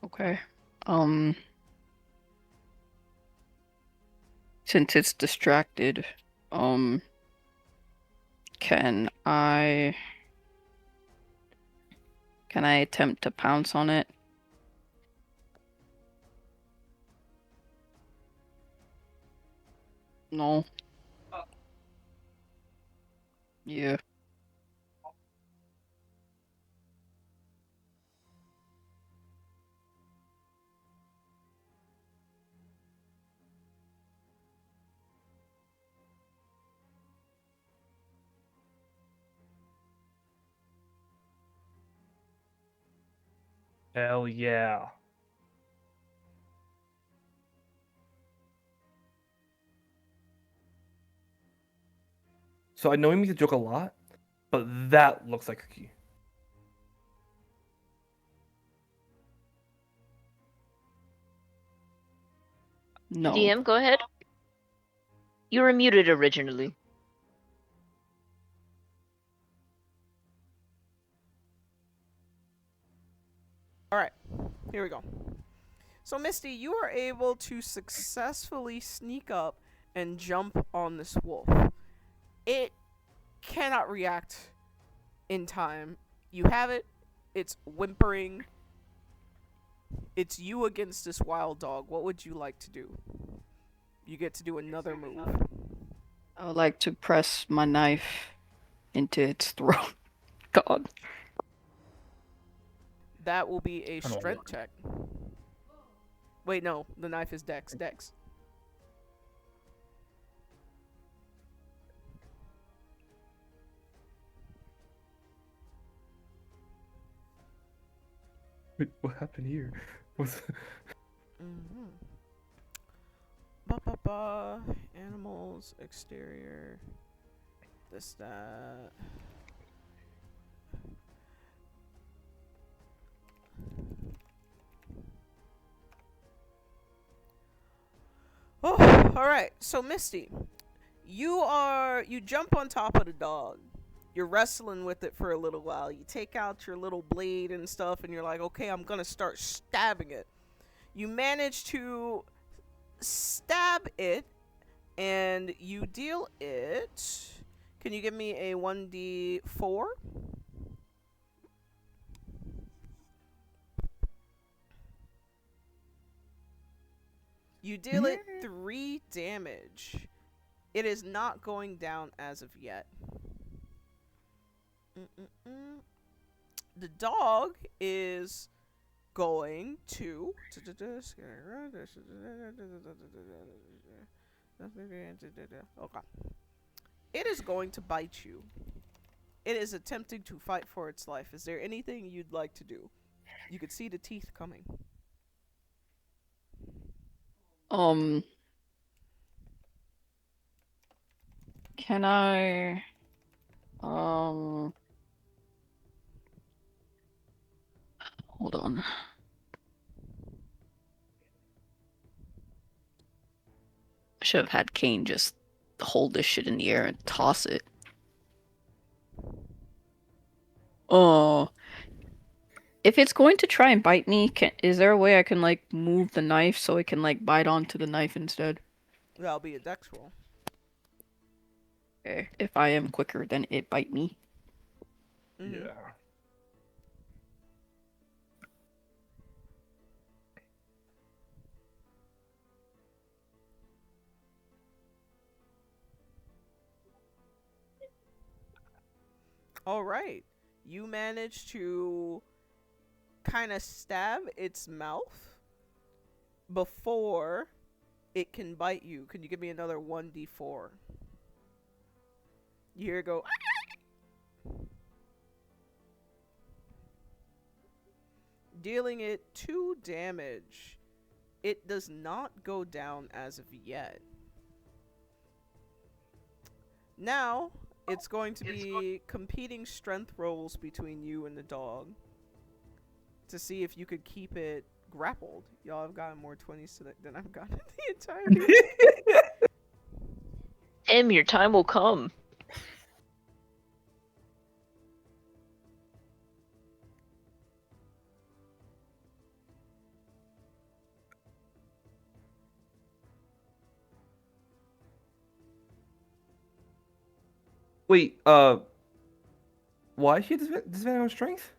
Okay. Um, since it's distracted, um, can I attempt to pounce on it? No. Yeah. Hell yeah. So I know we make the joke a lot, but that looks like Cookie. No. DM, go ahead. You were muted originally. All right, here we go. So, Misty, you are able to successfully sneak up and jump on this wolf. It cannot react in time. You have it. It's whimpering. It's you against this wild dog. What would you like to do? You get to do another move. I would like to press my knife into its throat. God. That will be a I don't strength want- check. Wait, no. The knife is dex. Dex. Wait, what happened here? What's... Mm-hmm. Ba ba ba. Animals, exterior. This, that. Oh, alright. So, Misty, you jump on top of the dog. You're wrestling with it for a little while. You take out your little blade and stuff, and you're like, okay, I'm gonna start stabbing it. You manage to stab it, and you deal it. Can you give me a 1d4? You deal it 3 damage. It is not going down as of yet. The dog is going to. Okay. It is going to bite you. It is attempting to fight for its life. Is there anything you'd like to do? You could see the teeth coming. Can I hold on. I should have had Cain just hold this shit in the air and toss it. Oh. If it's going to try and bite me, is there a way I can like move the knife so it can like bite onto the knife instead? That'll be a dex roll. Okay. If I am quicker than it bite me. Mhm. Yeah. All right. You manage to kind of stab its mouth before it can bite you. Can you give me another 1d4? You hear it go. Dealing it 2 damage. It does not go down as of yet. Now, it's going to be competing strength rolls between you and the dog to see if you could keep it grappled. Y'all have gotten more 20s than I've gotten the entire game. Tim, your time will come. Wait, why is she disadvantage on strength?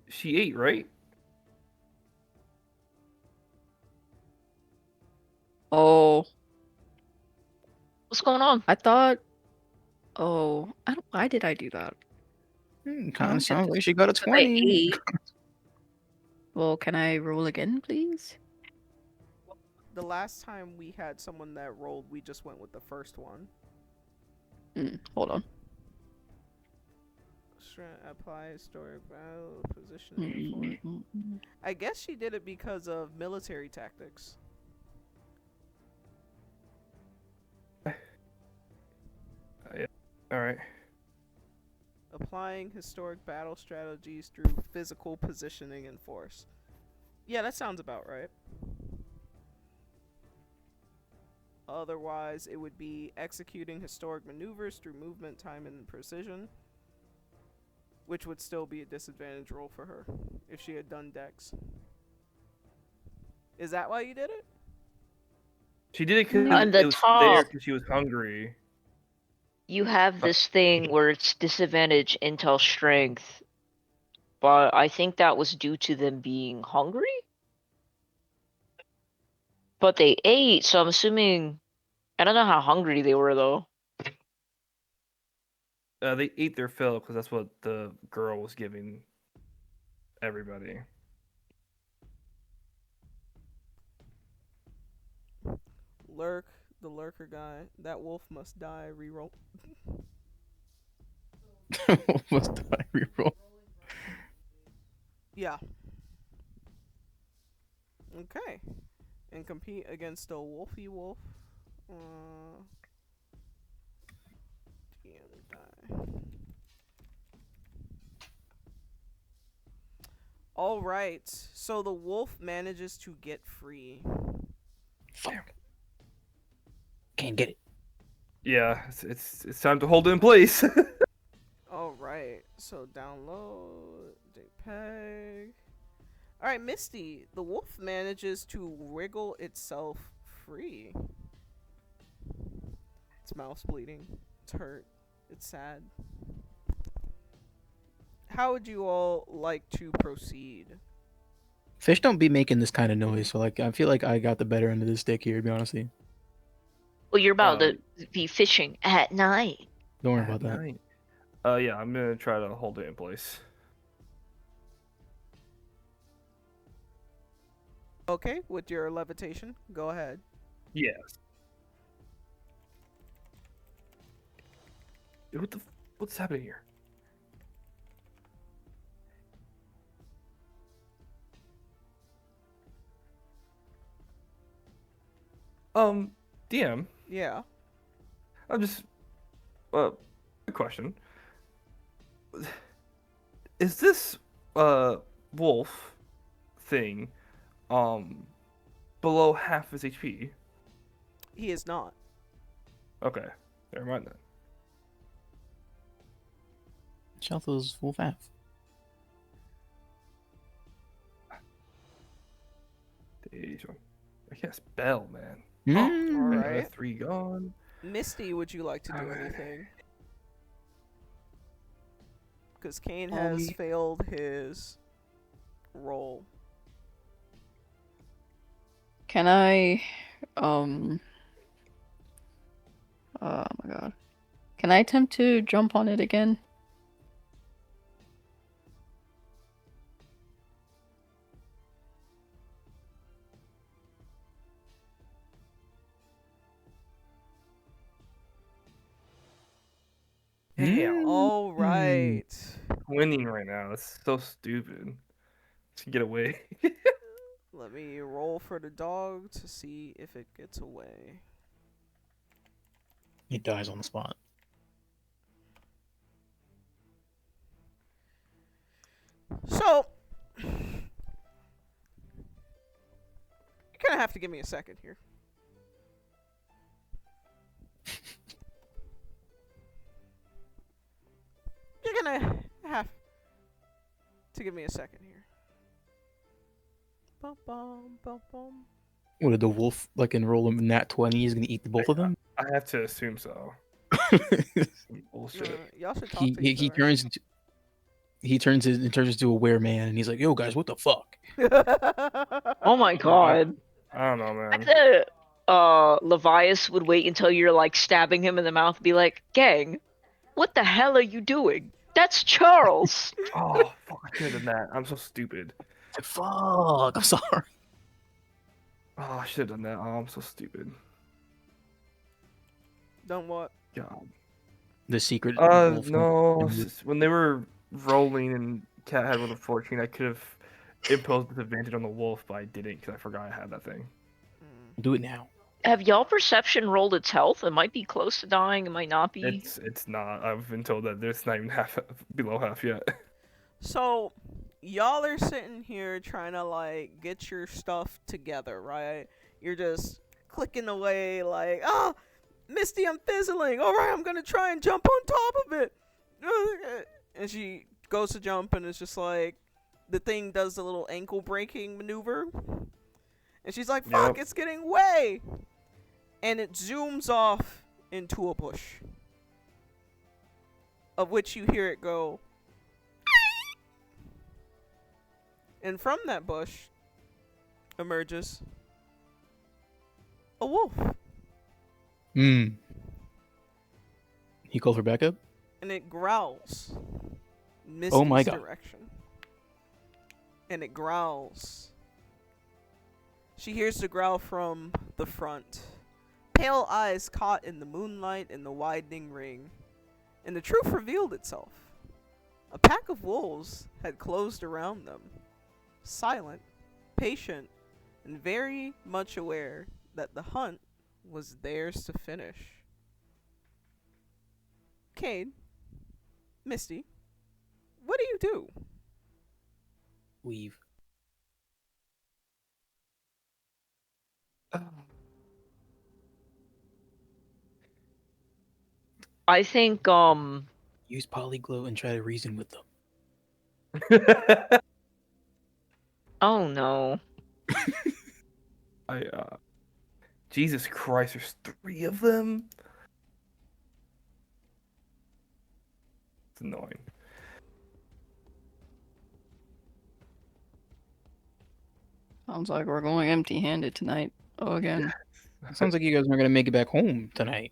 She ate, right? Oh, What's going on? I thought. Oh, I don't. Why did I do that? Kind of sounds like she got a But I 20. ate. Well, can I roll again, please? The last time we had someone that rolled, we just went with the first one. Hold on. Apply historic battle positioning. I guess she did it because of military tactics. Yeah. All right. Applying historic battle strategies through physical positioning and force. Yeah, that sounds about right. Otherwise, it would be executing historic maneuvers through movement, time, and precision, which would still be a disadvantage roll for her if she had done dex. Is that why you did it? She did it because On the it was there top. because she was hungry. You have this thing where it's disadvantage intel strength, but I think that was due to them being hungry. But they ate, so I'm assuming. I don't know how hungry they were though. They ate their fill because that's what the girl was giving everybody. The lurker guy. That wolf must die. Reroll. Must die reroll. Yeah. Okay. And compete against a wolfy wolf. The other guy. All right. So the wolf manages to get free. Fuck. Can't get it. Yeah, it's time to hold it in place. All right. So download JPEG. All right, Misty. The wolf manages to wriggle itself free. Its mouth's bleeding. It's hurt. It's sad. How would you all like to proceed? Fish don't be making this kind of noise, so like I feel like I got the better end of the stick here, to be honest with you. Well, you're about to be fishing at night. Don't worry about that. Right. Yeah, I'm gonna try to hold it in place. Okay, with your levitation, go ahead. Yes. What's happening here? DM, Yeah. I'm just good question. Is this wolf thing below half his HP? He is not. Okay, never mind then. Shelto's full half. I can't spell, man. All Man, right. 3 gone. Misty, would you like to do anything? Because Cain has failed his roll. Can I, oh my god. Can I attempt to jump on it again? Damn. All right. Winning right now. That's so stupid. To get away. Let me roll for the dog to see if it gets away. He dies on the spot. So, you're gonna have to give me a second here. You're gonna have to give me a second here. Bum, bum, bum, bum. What did the wolf like enroll him in nat 20? He's gonna eat the both of them? I have to assume so. Bullshit. Y'all should talk he to each he other. turns into a were man, and he's like, "Yo, guys, what the fuck?" Oh my god. I don't know, I man. bet Levias would wait until you're like stabbing him in the mouth and be like, "Gang, what the hell are you doing? That's Charles." Oh, fuck, I could have done that. I'm so stupid. Fuck, I'm sorry. Oh, I should have done that. Oh, I'm so stupid. Done what? God. The secret. wolf No. thing. When they were rolling and Cat had rolled a 14, I could have imposed disadvantage on the wolf, but I didn't because I forgot I had that thing. Do it now. Have y'all perception rolled its health? It might be close to dying. It might not be. It's not. I've been told that there's not even half below half yet. So, y'all are sitting here trying to, like, get your stuff together, right? You're just clicking away, like, oh, Misty, I'm fizzling. All right, I'm going to try and jump on top of it. And she goes to jump, and it's just like, the thing does the little ankle breaking maneuver. And she's like, fuck, Yep. it's getting away. And it zooms off into a bush. of which you hear it go. And from that bush emerges a wolf. Hmm. He called for backup? And it growls. Oh my Misty's God. direction. And it growls. She hears the growl from the front. Pale eyes caught in the moonlight in the widening ring. And the truth revealed itself. A pack of wolves had closed around them. Silent, patient, and very much aware that the hunt was theirs to finish. Cain, Misty, what do you do? Weave. I think Use polyglow and try to reason with them. oh no. Jesus Christ, there's 3 of them? It's annoying. Sounds like we're going empty-handed tonight. Oh, again. Sounds like you guys aren't gonna make it back home tonight.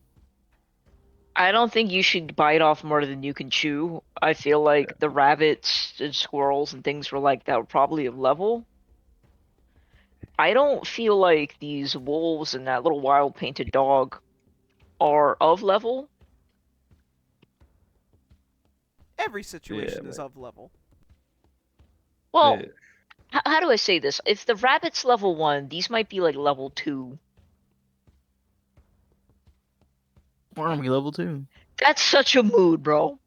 I don't think you should bite off more than you can chew. I feel like the rabbits and squirrels and things were like that were probably of level. I don't feel like these wolves and that little wild painted dog are of level. Every situation Yeah, is of level. Well, Yeah. how do I say this? If the rabbit's level 1, these might be like level 2. Why aren't we level 2? That's such a mood, bro.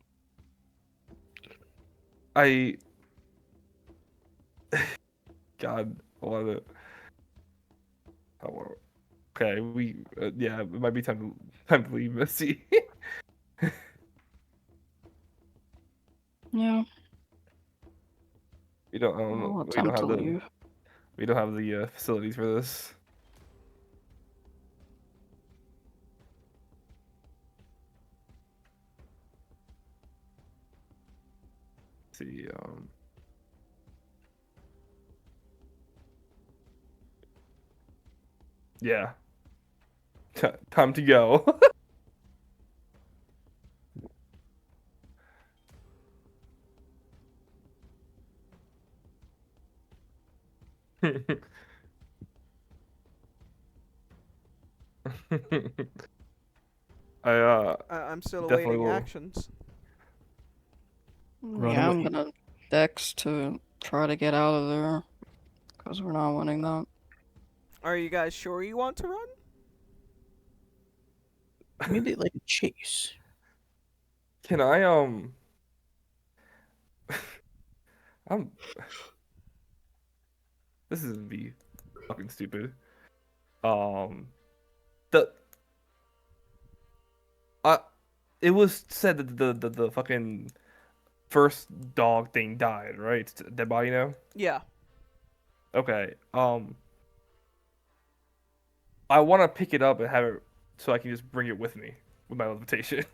I God, I want to. Okay, yeah, it might be time to leave Missy. Yeah. We don't, I'll we don't attempt to have leave. we don't have the facilities for this. Let's see, yeah, time to go. I'm still Definitely awaiting will. actions. Run Yeah, I'm away. gonna dex to try to get out of there. Because we're not winning that. Are you guys sure you want to run? Maybe like a chase. Can I I'm this is gonna be fucking stupid. The it was said that the fucking first dog thing died, right? It's a dead body now. Yeah. Okay. I want to pick it up and have it so I can just bring it with me with my levitation.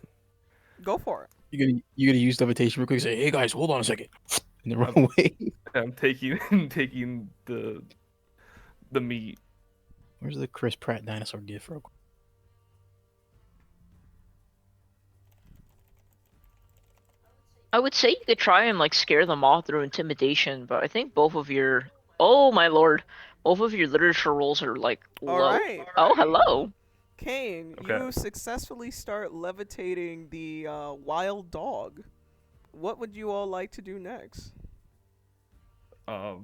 Go for it. You gotta use levitation real quick. Say, hey guys, hold on a second, and then run away. I'm taking the meat. Where's the Chris Pratt dinosaur gif? Real quick? I would say you could try and like scare them off through intimidation, but I think both of your oh my lord, both of your literature rolls are like All low. right. Oh, hello. Cain, Okay. you successfully start levitating the wild dog. What would you all like to do next? I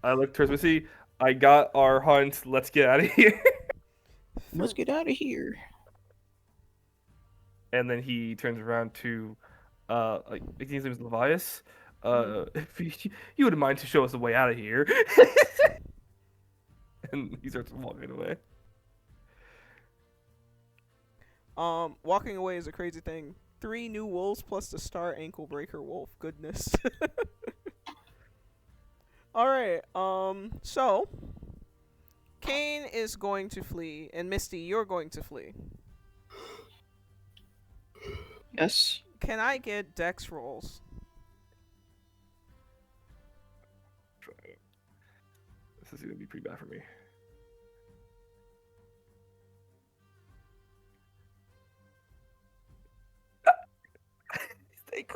look towards Missy. I got our hunt. Let's get out of here. Let's get out of here. And then he turns around to, like his name is Levias. If you wouldn't mind to show us the way out of here. And he starts walking away. Walking away is a crazy thing. 3 new wolves plus the star ankle breaker wolf. Goodness. Alright, so Cain is going to flee, and Misty, you're going to flee. Yes. Can I get dex rolls? This is gonna be pretty bad for me.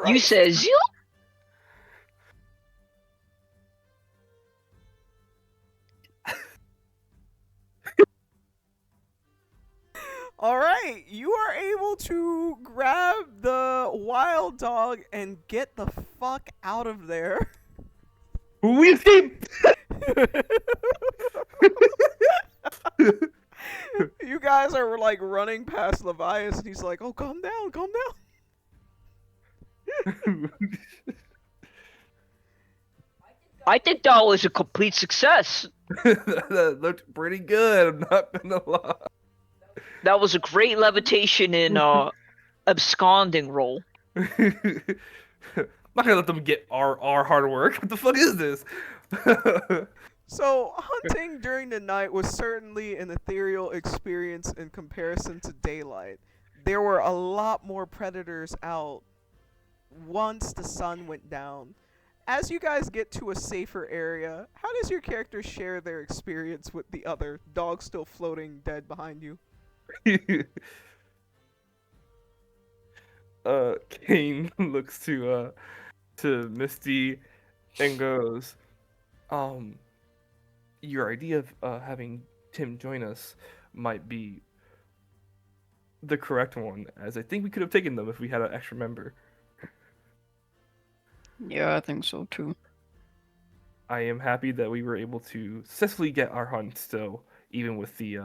You says you. All right, you are able to grab the wild dog and get the fuck out of there. We escaped. You guys are like running past Levias, and he's like, "Oh, calm down, calm down." I think that was a complete success. That looked pretty good. I'm not gonna lie. That was a great levitation and absconding roll. I'm not gonna let them get our hard work. What the fuck is this? So, hunting during the night was certainly an ethereal experience in comparison to daylight. There were a lot more predators out once the sun went down. As you guys get to a safer area, how does your character share their experience with the other dog still floating dead behind you? Cain looks to Misty and goes, your idea of having Tim join us might be the correct one, as I think we could have taken them if we had an extra member. Yeah, I think so too. I am happy that we were able to successfully get our hunt still, even with the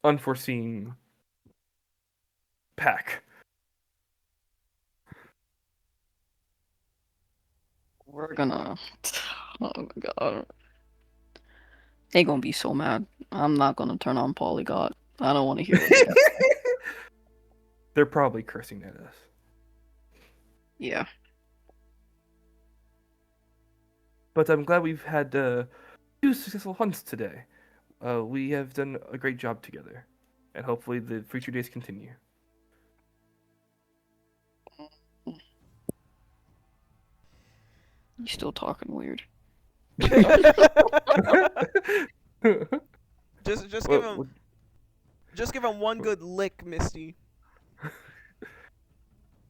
unforeseen pack. We're gonna. Oh my god. They gonna be so mad. I'm not gonna turn on Polyglot. I don't want to hear it. They're probably cursing at us. Yeah. But I'm glad we've had 2 successful hunts today. We have done a great job together, and hopefully the future days continue. You still talking weird. Just What- give him one good lick, Misty.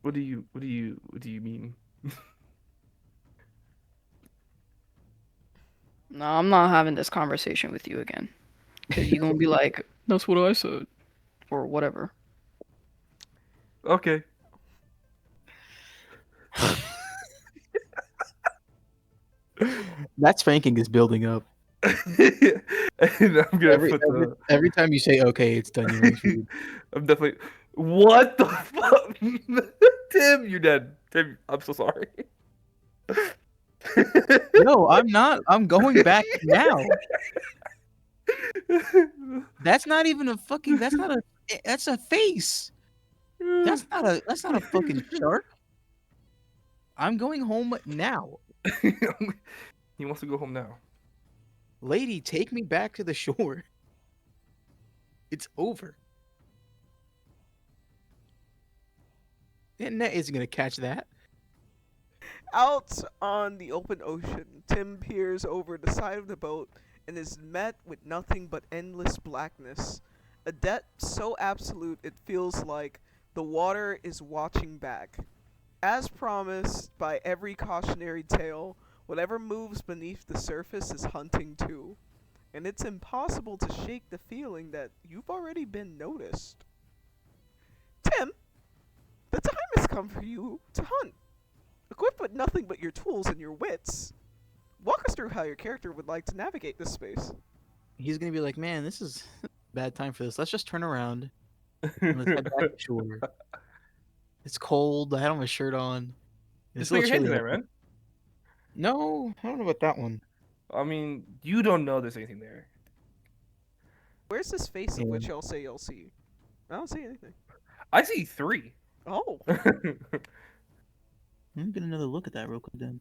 What do you mean? No, I'm not having this conversation with you again. Cause you're gonna be like, that's what I said. Or whatever. Okay. That spanking is building up. And I'm gonna Every time you say okay, it's done. I'm definitely. What the fuck, Tim? You're dead. Tim, I'm so sorry. No, I'm not. I'm going back now. That's not even a fucking. That's not a. That's a face. That's not a. That's not a fucking shark. I'm going home now. He wants to go home now. Lady, take me back to the shore. It's over. The net isn't gonna catch that. Out on the open ocean, Tim peers over the side of the boat and is met with nothing but endless blackness. A depth so absolute it feels like the water is watching back. As promised by every cautionary tale, whatever moves beneath the surface is hunting too. And it's impossible to shake the feeling that you've already been noticed. Tim, the time has come for you to hunt. Equipped with nothing but your tools and your wits, walk us through how your character would like to navigate this space. He's gonna be like, man, this is a bad time for this. Let's just turn around. And let's head back to shore. It's cold. I don't have a shirt on. Just It's put a your little hands in chilly there, out. man. No, I don't know about that one. I mean, you don't know there's anything there. Where's this face of Yeah. which y'all say you'll see? I don't see anything. I see 3. Oh. Let me get another look at that real quick then.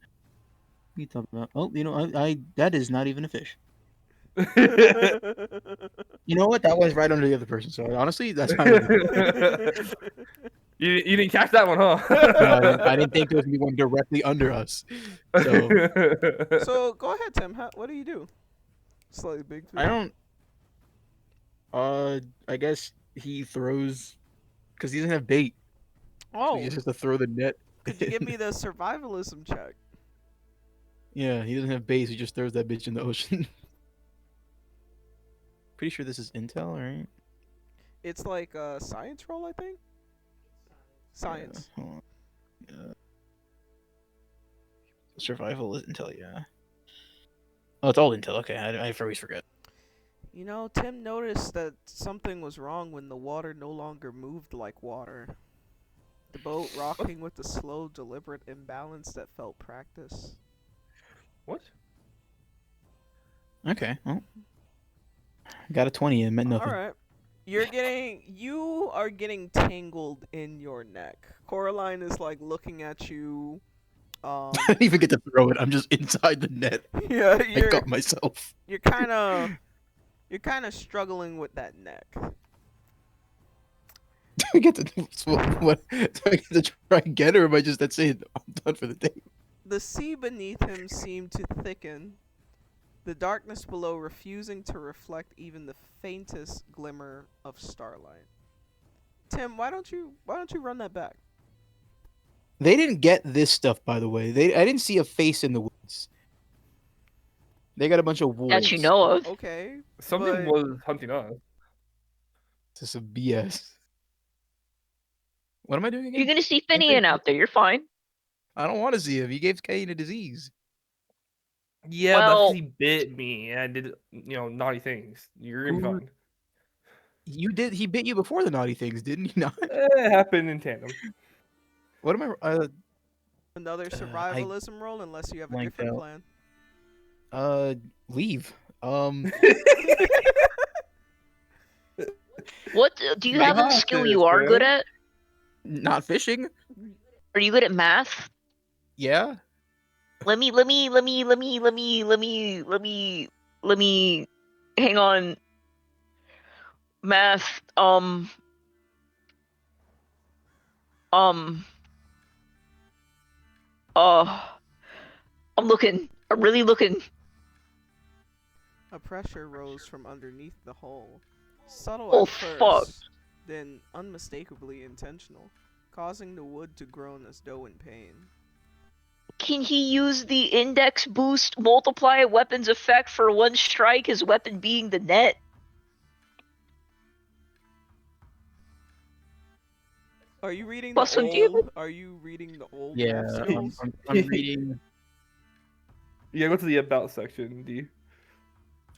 What are you talking about? Oh, you know, I that is not even a fish. You know what? That was right under the other person. So honestly, that's fine. With me. You didn't catch that one, huh? No, I didn't think there was gonna be one directly under us. So So go ahead, Tim. What do you do? Slightly big. I don't. I guess he throws because he doesn't have bait. So Oh, he just has to throw the net. could you give me the survivalism check? Yeah, he doesn't have bait. So he just throws that bitch in the ocean. Pretty sure this is intel, right? It's like a science roll, I think. Science. Yeah, hold on. Survival is intel, yeah. Oh, it's all intel. Okay, I always forget. You know, Tim noticed that something was wrong when the water no longer moved like water. The boat rocking with a slow, deliberate imbalance that felt practice. What? Okay, well, got a 20 and meant nothing. All right. You are getting tangled in your neck. Coraline is like looking at you. I didn't even get to throw it. I'm just inside the net. Yeah, I got myself. you're kind of struggling with that neck. Do I get to do what? Do I get to try and get her, or am I just that's it? I'm done for the day. The sea beneath him seemed to thicken, the darkness below refusing to reflect even the faintest glimmer of starlight. Tim, why don't you run that back? They didn't get this stuff, by the way. I didn't see a face in the woods. They got a bunch of wolves. That you know of. Okay. Something but- was hunting us. This is some BS. What am I doing again? You're gonna see Finian out there. You're fine. I don't want to see him. He gave Cain a disease. Yeah, Well- but he bit me and I did, naughty things. You're gonna be Who- fine. You did. He bit you before the naughty things, didn't he? Not. It happened in tandem. What am I? Another survivalism roll, unless you have a blanked different out. plan. Leave. What do you have a skill you are good at? Not fishing. Are you good at math? Yeah. Let me hang on. Math. I'm looking. I'm really looking. A pressure rose from underneath the hole, subtle Oh, at first, fuck. then unmistakably intentional, causing the wood to groan as though in pain. Can he use the index boost multiply weapons effect for one strike, his weapon being the net? Are you reading Plus the one damage? old? Are you reading the old? Yeah. math I'm, skills? I'm reading. Yeah, go to the about section, D.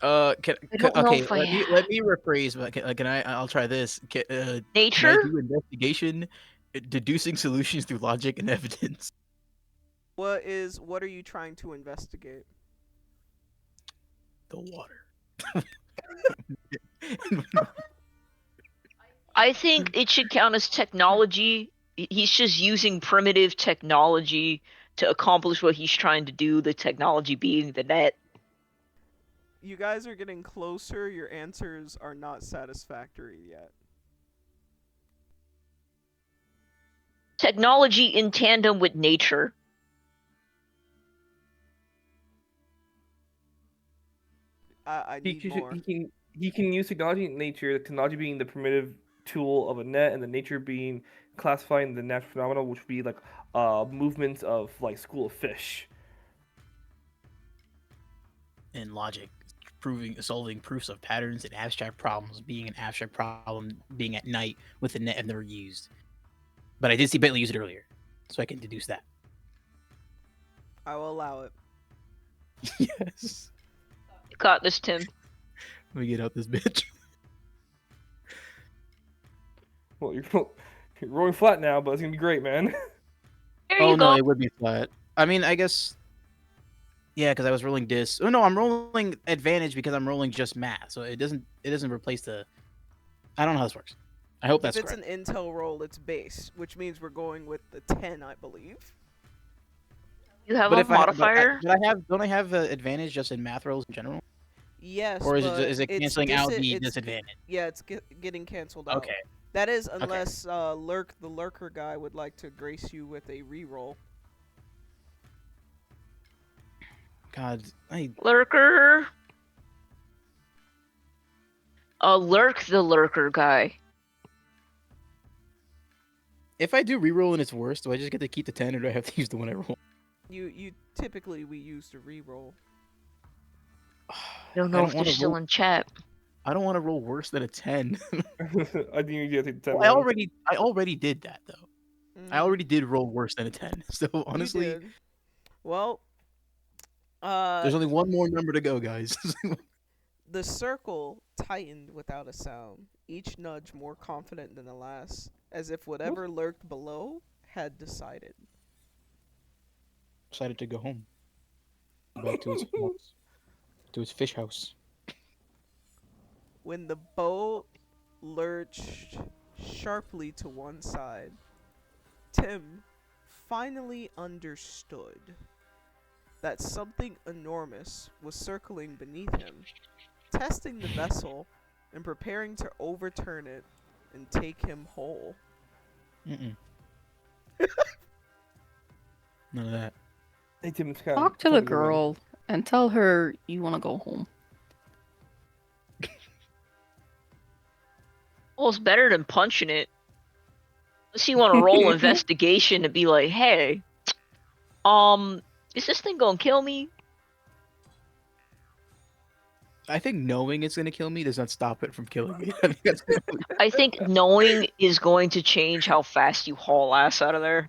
I don't know Okay. if I Let me rephrase. But can I? I'll try this. Can I Nature? do investigation, deducing solutions through logic and evidence? What are you trying to investigate? The water. I think it should count as technology. He's just using primitive technology to accomplish what he's trying to do, the technology being the net. You guys are getting closer. Your answers are not satisfactory yet. Technology in tandem with nature. I He need more. can use technology in nature, technology being the primitive tool of a net, and the nature being classifying the natural phenomena, which would be like movements of like school of fish. And logic, solving proofs of patterns and abstract problems, being an abstract problem, being at night with the net I've never used. But I did see Bentley use it earlier, so I can deduce that. I will allow it. Yes. You got this, Tim. Let me get out this bitch. Well, you're rolling flat now, but it's gonna be great, man. There Oh you no, go. it would be flat. I mean, I guess. Yeah, because I was rolling dis. Oh no, I'm rolling advantage because I'm rolling just math, so it doesn't replace the. I don't know how this works. I hope that's If it's correct. an intel roll, it's base, which means we're going with the 10, I believe. You have But a if modifier. don't I have advantage just in math rolls in general, Yes, or is but it canceling out the it's disadvantage? Yeah, it's getting canceled out. Okay. That is, unless Lurk the Lurker guy would like to grace you with a reroll. God, Lurker. Lurk the Lurker guy. if I do reroll and it's worse, do I just get to keep the 10 or do I have to use the one I roll? You typically we use the reroll. I don't know if they're still in chat. I don't want to roll worse than a 10. I think you get to 10. Well, I already did that though. I Mhm. already did roll worse than a 10. So You honestly, did. Well, there's only one more number to go, guys. the circle tightened without a sound, each nudge more confident than the last, as if whatever lurked below had decided. Decided to go home. Back to its house. To its fish house. When the boat lurched sharply to one side, Tim finally understood that something enormous was circling beneath him, testing the vessel and preparing to overturn it and take him whole. Mm-mm. None of that. Hey, Tim, it's kind Talk to the girl and tell her you want to go home. Well, it's better than punching it. Unless you want to roll investigation to be like, hey, is this thing gonna kill me? I think knowing it's gonna kill me does not stop it from killing me. I think that's I think knowing is going to change how fast you haul ass out of there.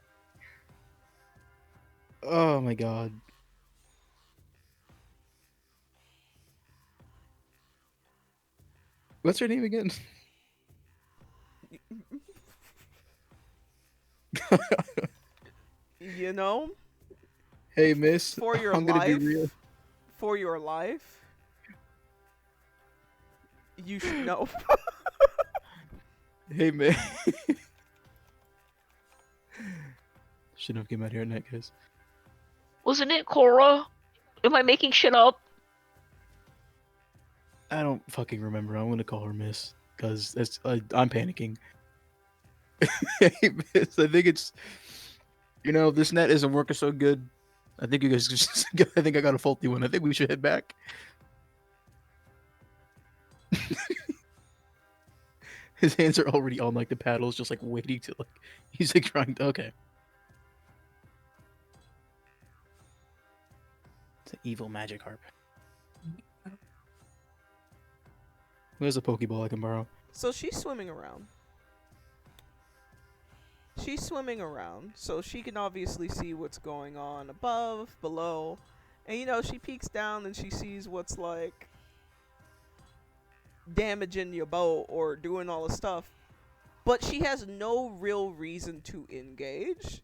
Oh my god. What's her name again? You know, Hey, miss. for your I'm gonna be life, real. for your life, you should know. Hey, man. Shouldn't have came out here at night, guys. Wasn't it Cora? Am I making shit up? I don't fucking remember. I'm gonna call her Miss because I'm panicking. Hey, Miss. I think it's, this net isn't working so good. I think you guys just. I think I got a faulty one. I think we should head back. His hands are already on like the paddles, just like waiting to like. He's like trying to. Okay. It's an evil magic harp. Where's a Pokeball I can borrow? So she's swimming around. She's swimming around, so she can obviously see what's going on above, below. And she peeks down and she sees what's like damaging your boat or doing all the stuff. But she has no real reason to engage.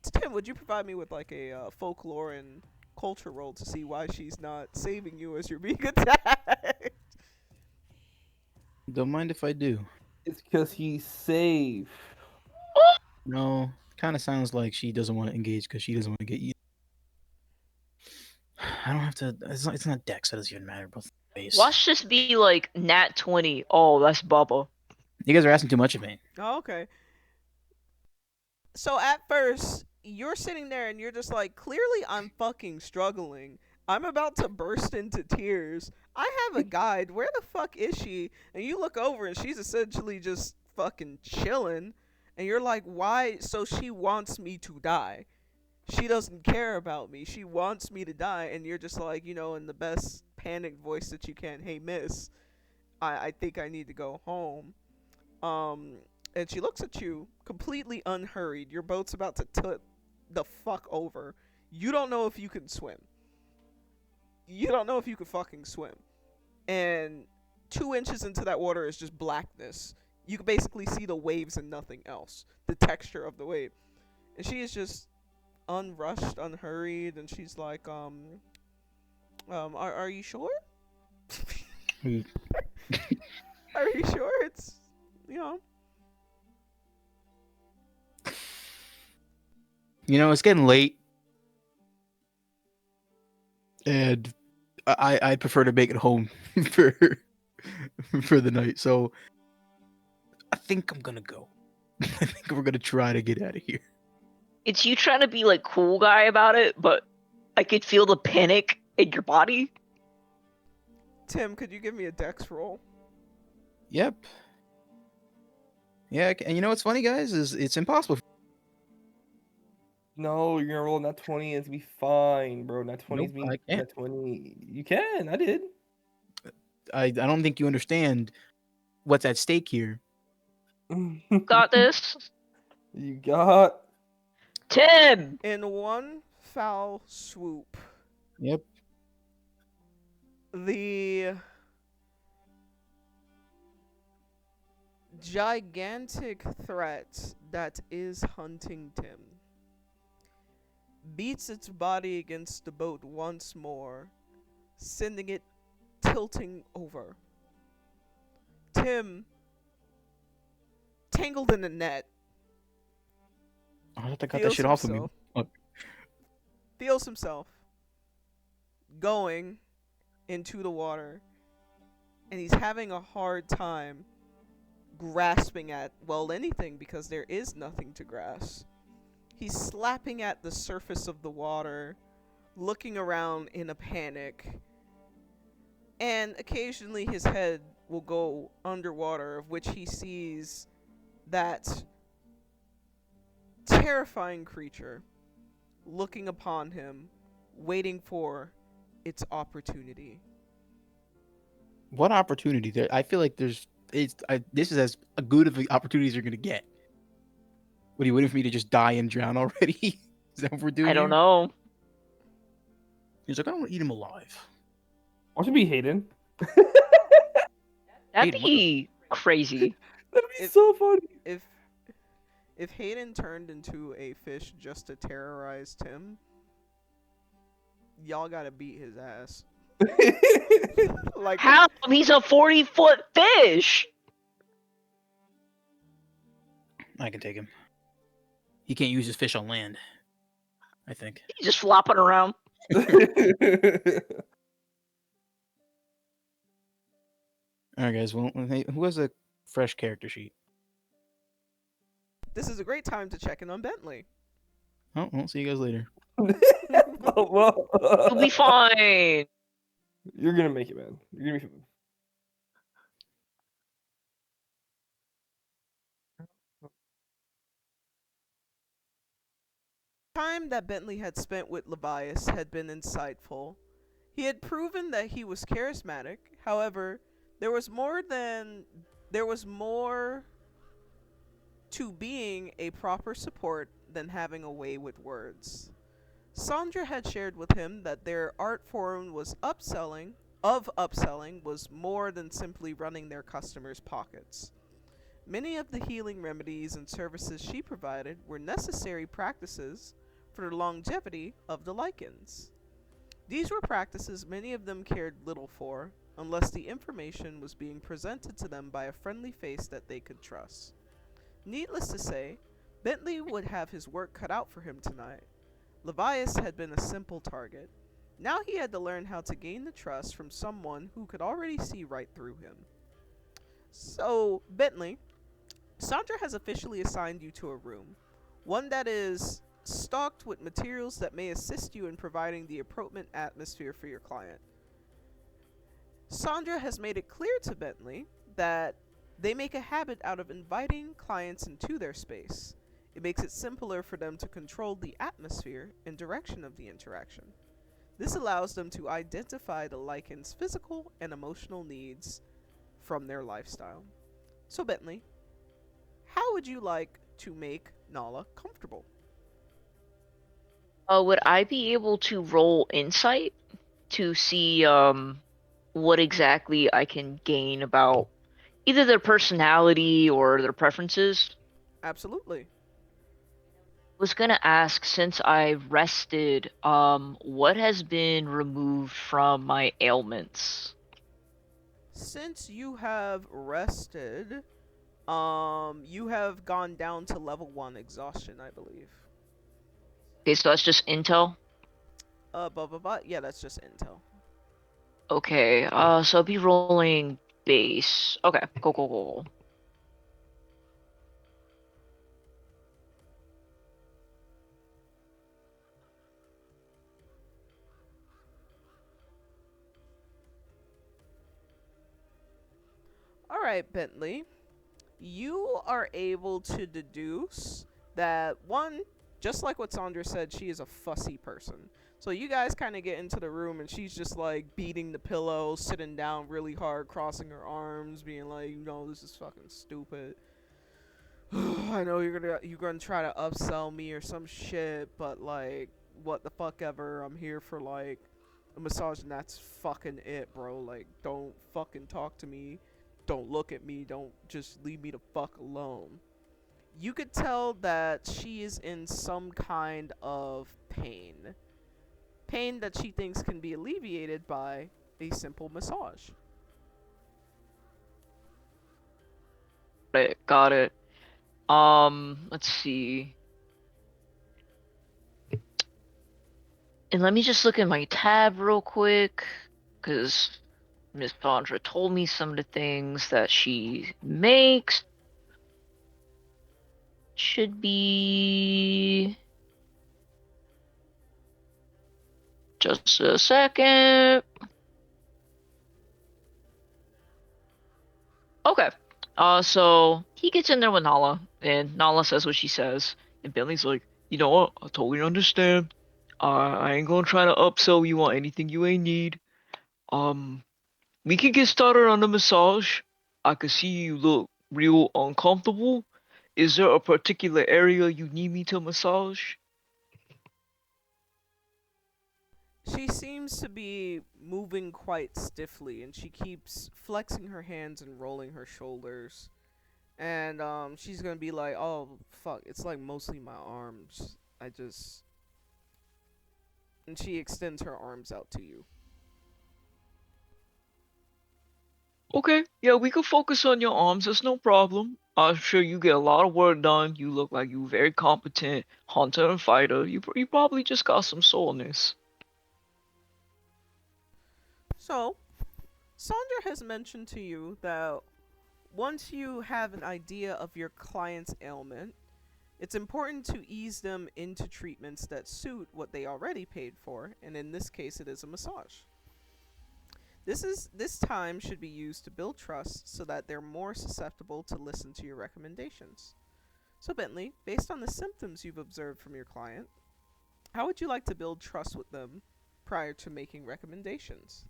Tim, would you provide me with like a folklore and culture roll to see why she's not saving you as you're being attacked? Don't mind if I do. It's because he's safe. No, kind of sounds like she doesn't want to engage because she doesn't want to get you. I don't have to. It's not Dex. That doesn't even matter. Both base. Watch this be like Nat 20. Oh, that's Bubba. You guys are asking too much of me. Oh, okay. So at first, you're sitting there and you're just like, clearly I'm fucking struggling. I'm about to burst into tears. I have a guide. Where the fuck is she? And you look over and she's essentially just fucking chilling. And you're like, why? So she wants me to die. She doesn't care about me. She wants me to die. And you're just like, in the best panic voice that you can, hey, miss, I think I need to go home. And she looks at you completely unhurried. Your boat's about to tip the fuck over. You don't know if you can swim. You don't know if you can fucking swim. And 2 inches into that water is just blackness. You can basically see the waves and nothing else. The texture of the wave. And she is just unrushed, unhurried, and she's like, are you sure? Are you sure? It's, It's getting late. And I'd prefer to make it home for the night. So think I'm gonna go. I think we're gonna try to get out of here. It's you trying to be like cool guy about it, but I could feel the panic in your body. Tim, could you give me a dex roll? Yep. Yeah, and you know what's funny, guys, is it's impossible. No, you're gonna roll nat 20 and it's gonna be fine, bro. Nat 20 is Nope, being I can't. nat 20. You can. I did. I don't think you understand what's at stake here. Got this, You got. Tim. In one foul swoop, Yep. the gigantic threat that is hunting Tim beats its body against the boat once more, sending it tilting over. Tim, tangled in a net, I have to cut that feels shit off of me. himself, Fuck. feels himself going into the water, and he's having a hard time grasping at, well, anything, because there is nothing to grasp. He's slapping at the surface of the water, looking around in a panic, and occasionally his head will go underwater, of which he sees that terrifying creature looking upon him, waiting for its opportunity. What opportunity? There, I feel like this is as good of an opportunity as you're gonna get. What are you waiting for me to just die and drown already? Is that what we're doing? I don't here? know. He's like, I don't want to eat him alive. Why should be Hayden? That'd Hayden, what be crazy. That'd be If- so funny. If Hayden turned into a fish just to terrorize Tim, y'all gotta beat his ass. Like, How? He's a 40-foot fish. I can take him. He can't use his fish on land. I think. He's just flopping around. All right, guys. Well, hey, who has a fresh character sheet? this is a great time to check in on Bentley. Oh, I'll see you guys later. well, He'll be fine. you're gonna make it, man. You're gonna be fine. Time that Bentley had spent with Levias had been insightful. He had proven that he was charismatic. However, there was more to being a proper support than having a way with words. Sandra had shared with him that their art form was upselling was more than simply running their customers' pockets. Many of the healing remedies and services she provided were necessary practices for the longevity of the lichens. These were practices many of them cared little for, unless the information was being presented to them by a friendly face that they could trust. Needless to say, Bentley would have his work cut out for him tonight. Levias had been a simple target. Now he had to learn how to gain the trust from someone who could already see right through him. So, Bentley, Sandra has officially assigned you to a room, one that is stocked with materials that may assist you in providing the appropriate atmosphere for your client. Sandra has made it clear to Bentley that they make a habit out of inviting clients into their space. It makes it simpler for them to control the atmosphere and direction of the interaction. This allows them to identify the lichen's physical and emotional needs from their lifestyle. So Bentley, how would you like to make Nala comfortable? Would I be able to roll insight to see what exactly I can gain about either their personality or their preferences? Absolutely. Was gonna ask, since I rested, what has been removed from my ailments? Since you have rested, you have gone down to level 1 exhaustion, I believe. Okay, so that's just intel. Yeah, that's just intel. Okay, so I'll be rolling base. Okay, cool. right, Bentley. You are able to deduce that one, just like what Sandra said, she is a fussy person. So you guys kind of get into the room and she's just like beating the pillow, sitting down really hard, crossing her arms, being like, this is fucking stupid. I know you're gonna try to upsell me or some shit, but like, what the fuck ever. I'm here for like a massage and that's fucking it, bro. Like, don't fucking talk to me. Don't look at me. Don't just leave me the fuck alone. You could tell that she is in some kind of pain. Pain that she thinks can be alleviated by a simple massage. Got it. Let's see. And let me just look at my tab real quick, because Miss Sandra told me some of the things that she makes. Should be just a second. Okay. So he gets in there with Nala, and Nala says what she says, and Bentley's like, you know what? I totally understand. I ain't gonna try to upsell you on anything you ain't need. Um, we can get started on the massage. I can see you look real uncomfortable. Is there a particular area you need me to massage? She seems to be moving quite stiffly, and she keeps flexing her hands and rolling her shoulders. And she's gonna be like, "Oh fuck, it's like mostly my arms. I just." And she extends her arms out to you. Okay, yeah, we can focus on your arms. That's no problem. I'm sure you get a lot of work done. You look like you're very competent hunter and fighter. You probably just got some soreness. So, Sandra has mentioned to you that once you have an idea of your client's ailment, it's important to ease them into treatments that suit what they already paid for, and in this case it is a massage. This time should be used to build trust so that they're more susceptible to listen to your recommendations. So Bentley, based on the symptoms you've observed from your client, how would you like to build trust with them prior to making recommendations?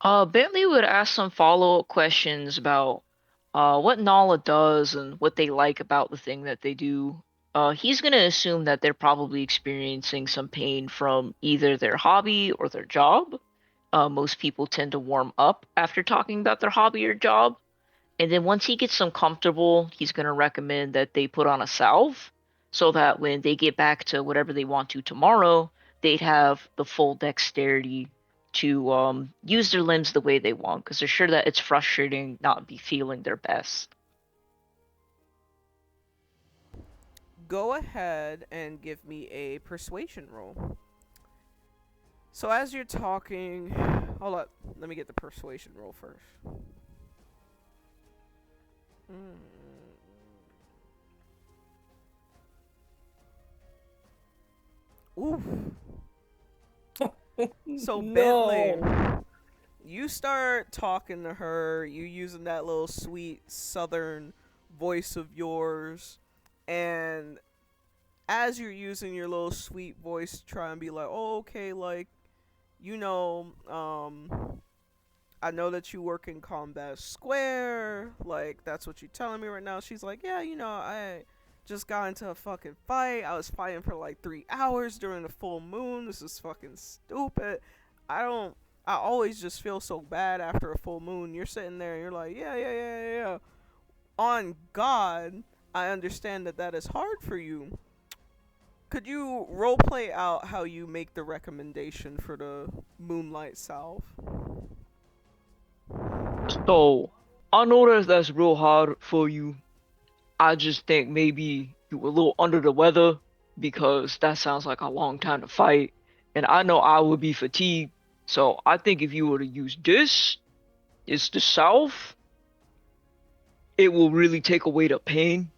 Bentley would ask some follow-up questions about what Nala does and what they like about the thing that they do. He's gonna assume that they're probably experiencing some pain from either their hobby or their job. Most people tend to warm up after talking about their hobby or job. And then once he gets them comfortable, he's gonna recommend that they put on a salve so that when they get back to whatever they want to tomorrow, they'd have the full dexterity to use their limbs the way they want, because they're sure that it's frustrating not be feeling their best. Go ahead and give me a persuasion roll. So as you're talking, hold up, let me get the persuasion roll first. Oof. So Bentley, you start talking to her, you using that little sweet southern voice of yours, and as you're using your little sweet voice to try and be like, oh, okay, like, I know that you work in Combat Square, like, that's what you're telling me right now. She's like, yeah, I just got into a fucking fight. I was fighting for like 3 hours during the full moon. This is fucking stupid. I always just feel so bad after a full moon. You're sitting there and you're like, yeah. On God, I understand that is hard for you. Could you roleplay out how you make the recommendation for the Moonlight Salve? So I know that that's real hard for you. I just think maybe you were a little under the weather because that sounds like a long time to fight. And I know I would be fatigued. So I think if you were to use this, it's the South, it will really take away the pain.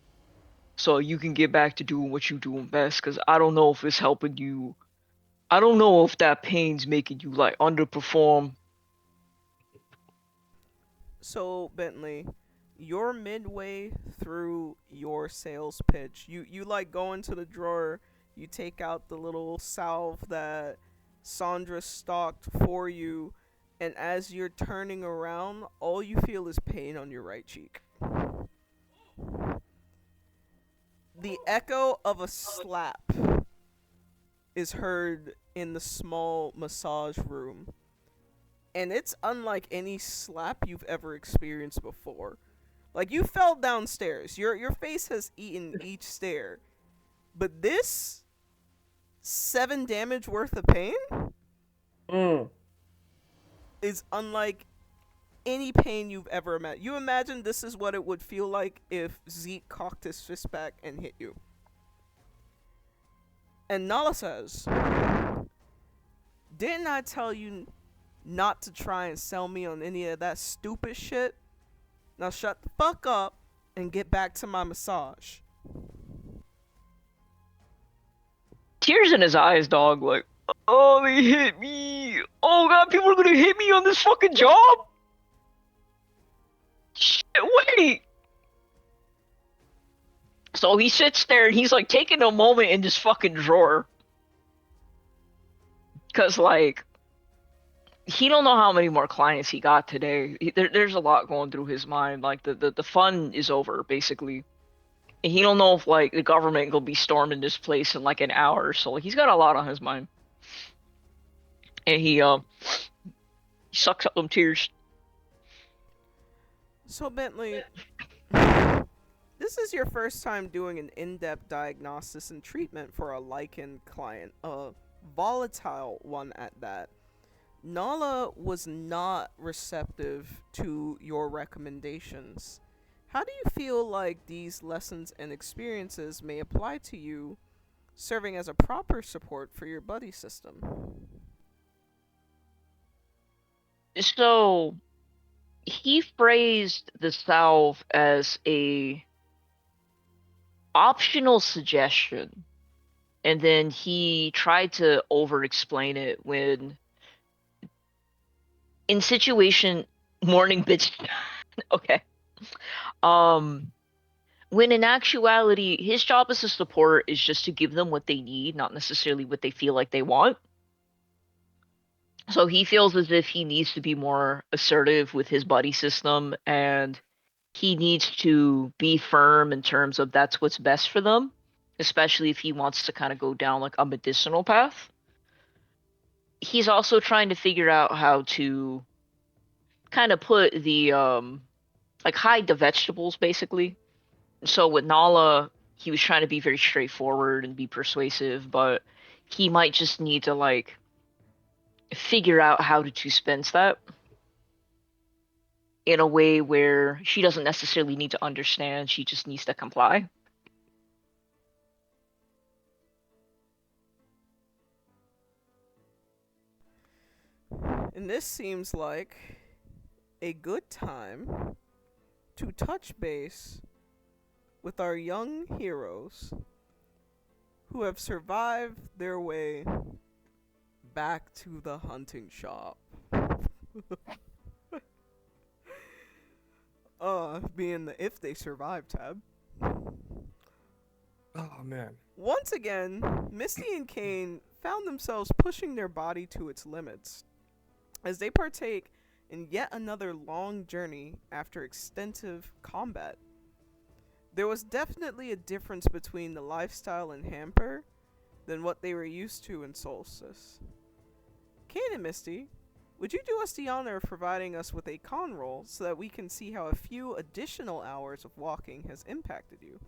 So you can get back to doing what you're doing best. Because I don't know if it's helping you. I don't know if that pain's making you like underperform. So, Bentley, you're midway through your sales pitch. You like go into the drawer, you take out the little salve that Sandra stocked for you, and as you're turning around, all you feel is pain on your right cheek. The echo of a slap is heard in the small massage room, and it's unlike any slap you've ever experienced before. Like, you fell downstairs. Your face has eaten each stair. But this 7 damage worth of pain is unlike any pain you've ever imagined. You imagine this is what it would feel like if Zeke cocked his fist back and hit you. And Nala says, "Didn't I tell you not to try and sell me on any of that stupid shit? Now shut the fuck up and get back to my massage." Tears in his eyes, dog. Like, oh, they hit me. Oh god, people are gonna hit me on this fucking job. Shit, wait. So he sits there and he's like taking a moment in this fucking drawer. Cause like, he don't know how many more clients he got today. There's a lot going through his mind. Like the fun is over basically. And he don't know if like the government will be storming this place in like an hour. So like, he's got a lot on his mind. And he sucks up them tears. So, Bentley, this is your first time doing an in-depth diagnosis and treatment for a lichen client, a volatile one at that. Nala was not receptive to your recommendations. How do you feel like these lessons and experiences may apply to you, serving as a proper support for your buddy system? So he phrased the salve as a optional suggestion, and then he tried to over explain it when in situation morning bitch. Okay. When in actuality his job as a support is just to give them what they need, not necessarily what they feel like they want. So he feels as if he needs to be more assertive with his buddy system, and he needs to be firm in terms of that's what's best for them, especially if he wants to kind of go down like a medicinal path. He's also trying to figure out how to kind of put the like hide the vegetables basically. So with Nala, he was trying to be very straightforward and be persuasive, but he might just need to like figure out how to dispense that in a way where she doesn't necessarily need to understand, she just needs to comply. And this seems like a good time to touch base with our young heroes who have survived their way back to the hunting shop. Being the if they survive tab. Oh man. Once again, Misty and Cain found themselves pushing their body to its limits as they partake in yet another long journey after extensive combat. There was definitely a difference between the lifestyle in Hamper than what they were used to in Solstice. Cain and Misty, would you do us the honor of providing us with a con roll so that we can see how a few additional hours of walking has impacted you?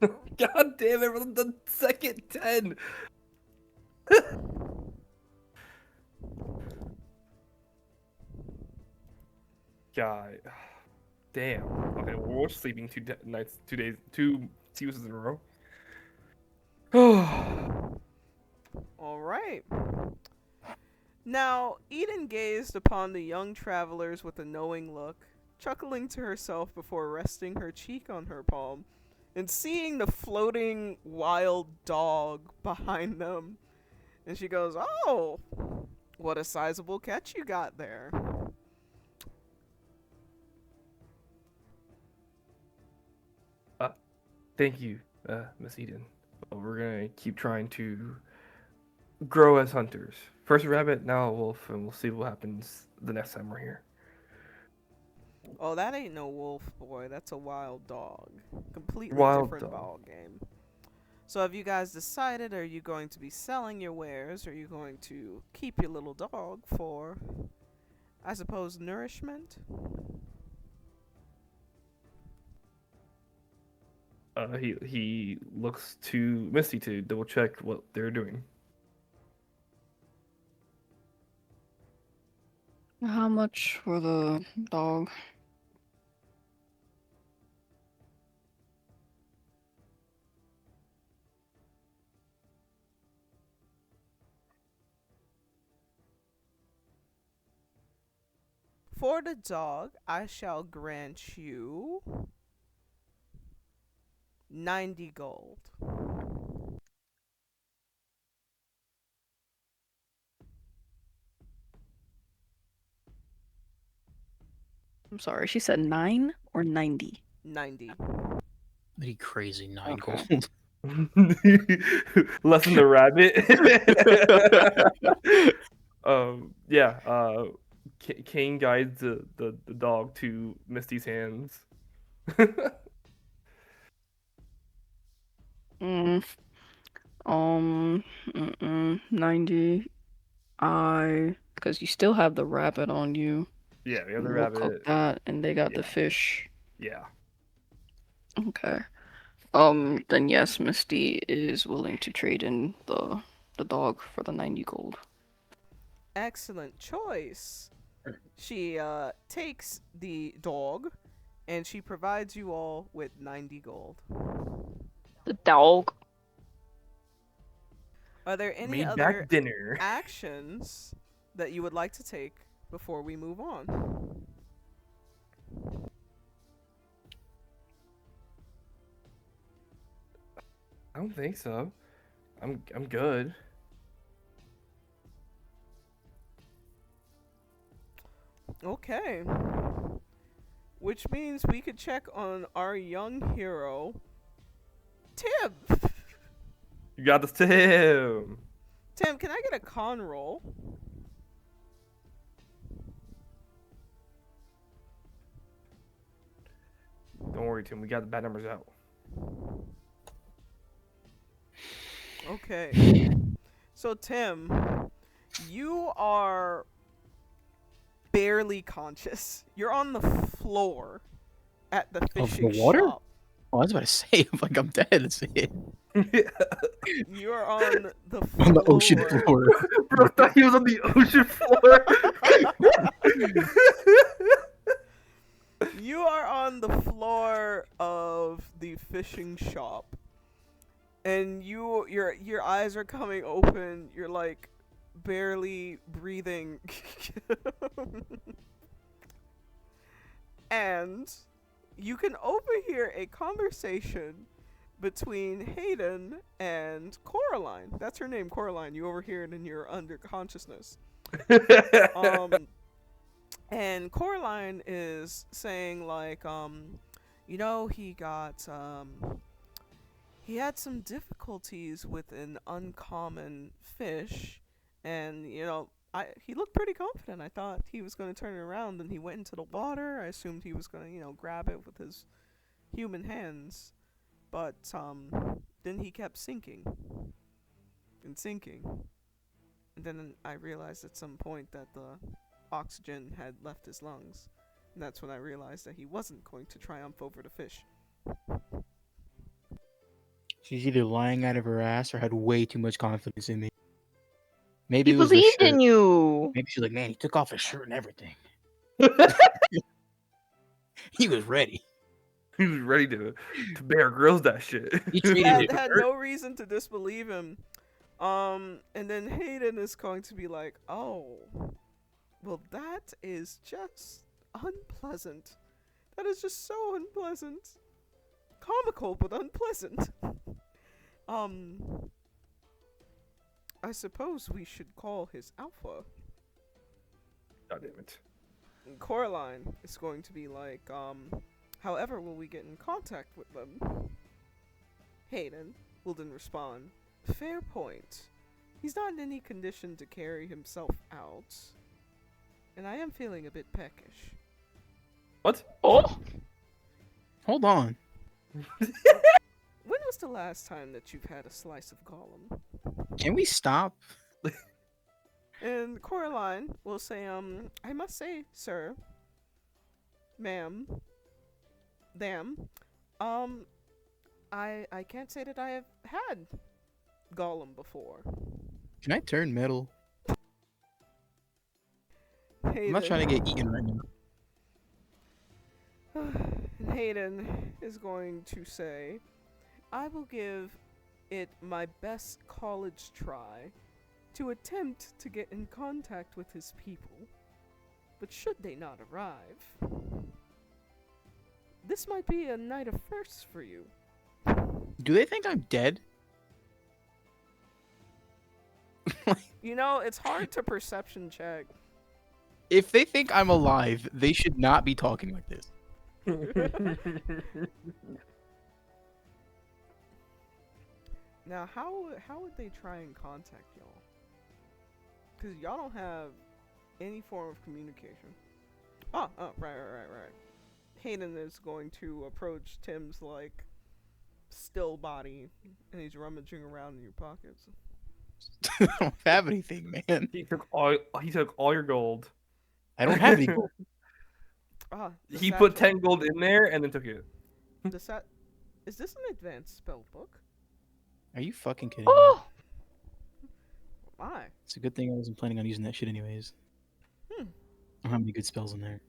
God damn it, we're the second 10. God. Damn. Okay, well, we're sleeping 2 seasons in a row. Alright. Now, Eden gazed upon the young travelers with a knowing look, chuckling to herself before resting her cheek on her palm, and seeing the floating wild dog behind them. And she goes, "Oh, what a sizable catch you got there." Thank you, Miss Eden. Well, we're gonna keep trying to grow as hunters. First a rabbit, now a wolf, and we'll see what happens the next time we're here. Oh, that ain't no wolf, boy. That's a wild dog. Completely Wild different dog. ball game. So have you guys decided, are you going to be selling your wares? Or are you going to keep your little dog for, I suppose, nourishment? He looks to Misty to double check what they're doing. How much for the dog? For the dog, I shall grant you 90 gold. I'm sorry, she said 9 or 90? 90. Pretty crazy 9 Okay. gold. Less than the rabbit. Yeah. Cain guides the dog to Misty's hands. Mm, 90. Because you still have the rabbit on you. Yeah, we have the We'll cook rabbit. that, and they got the Yeah. fish. Yeah. Okay. Then yes, Misty is willing to trade in the dog for the 90 gold. Excellent choice. She takes the dog and she provides you all with 90 gold. The dog. Are there any Made other back dinner. actions that you would like to take before we move on? I don't think so. I'm good. Okay. Which means we could check on our young hero, Tim. You got this, Tim. Tim, can I get a con roll? Don't worry, Tim. We got the bad numbers out. Okay. So, Tim, you are barely conscious. You're on the floor at the Of fishing the water? shop. Oh, I was about to say, like I'm dead. That's it. You are on the floor. On the ocean floor. Bro, I thought he was on the ocean floor. You are on the floor of the fishing shop, and your eyes are coming open. You're like barely breathing, and you can overhear a conversation between Hayden and Coraline. That's her name, Coraline. You overhear it in your under consciousness. And Coraline is saying like, he had some difficulties with an uncommon fish, and he looked pretty confident. I thought he was going to turn it around, and he went into the water. I assumed he was going to, grab it with his human hands, but then he kept sinking and sinking, and then I realized at some point that the oxygen had left his lungs, and that's when I realized that he wasn't going to triumph over the fish. She's either lying out of her ass or had way too much confidence in me. Maybe He it was the believed shirt. in you. Maybe she's like, man, he took off his shirt and everything. He was ready. He was ready to Bear Grylls that shit. He treated had, it. had no reason to disbelieve him. And then Hayden is going to be like, oh, well, that is just unpleasant. That is just so unpleasant. Comical, but unpleasant. I suppose we should call his alpha. God damn it. And Coraline is going to be like, however will we get in contact with them? Hayden will then respond, "Fair point. He's not in any condition to carry himself out. And I am feeling a bit peckish." What? Oh, Hold on. When was the last time that you've had a slice of Gollum? Can we stop? And Coraline will say, "I must say, sir, ma'am, I can't say that I have had Gollum before." Can I turn metal? Hayden, I'm not trying to get eaten right now. And Hayden is going to say, "I will give it my best college try to attempt to get in contact with his people. But should they not arrive, this might be a night of firsts for you." Do they think I'm dead? You know, it's hard to perception check. If they think I'm alive, they should not be talking like this. Now, how would they try and contact y'all? Because y'all don't have any form of communication. Oh, right. Hayden is going to approach Tim's, like, still body, and he's rummaging around in your pockets. I don't have anything, man. He took all your gold. I don't have any gold. The He put satchel. 10 gold in there and then took it. Is this an advanced spell book? Are you fucking kidding me? oh, Why? It's a good thing I wasn't planning on using that shit anyways. I don't have any good spells in there.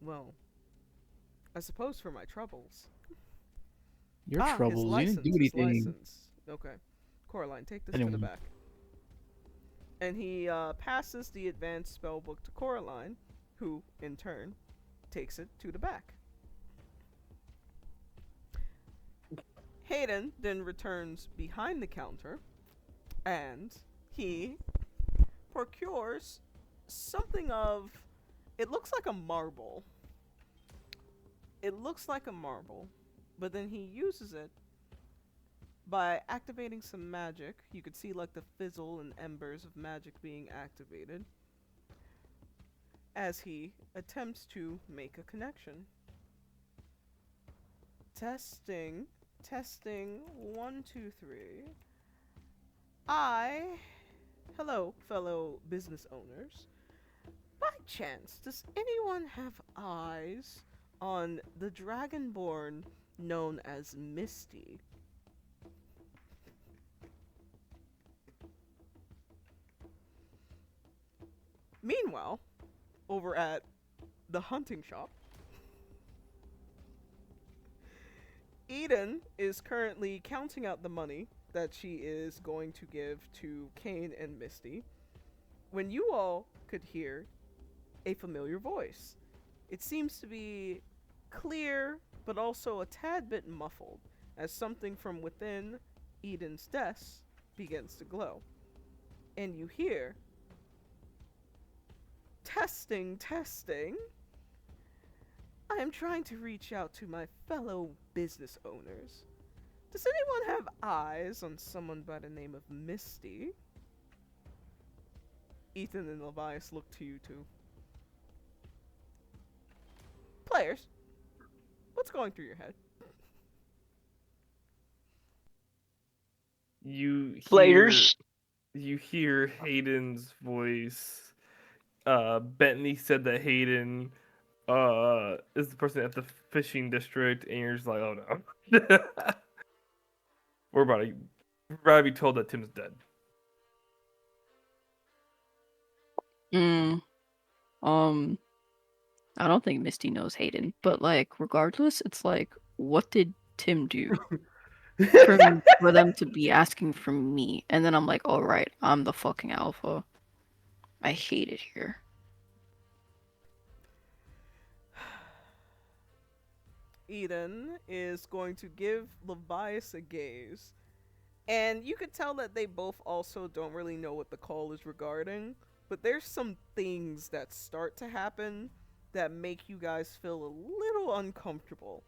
Well, I suppose for my troubles. Your His troubles. You license, didn't do his anything. license. Okay. Coraline, take this I to didn't the want- back. And he passes the advanced spell book to Coraline, who, in turn, takes it to the back. Hayden then returns behind the counter, and he procures something of... It looks like a marble. But then he uses it by activating some magic. You could see like the fizzle and embers of magic being activated as he attempts to make a connection. Testing, 1, 2, 3. Hello, fellow business owners. By chance, does anyone have eyes on the dragonborn known as Misty? Meanwhile, over at the hunting shop, Eden is currently counting out the money that she is going to give to Cain and Misty when you all could hear a familiar voice. It seems to be clear, but also a tad bit muffled, as something from within Eden's desk begins to glow. And you hear, testing. I am trying to reach out to my fellow business owners. Does anyone have eyes on someone by the name of Misty? Ethan and Levias look to you two. Players, what's going through your head? players. You hear Hayden's voice. Bentley said that Hayden is the person at the fishing district, and you're just like, oh no. we're about to be told that Tim's dead. I don't think Misty knows Hayden, but like regardless, it's like, what did Tim do for them to be asking for me? And then I'm like, all right, I'm the fucking alpha. I hate it here. Eden is going to give Levias a gaze. And you could tell that they both also don't really know what the call is regarding. But there's some things that start to happen that make you guys feel a little uncomfortable.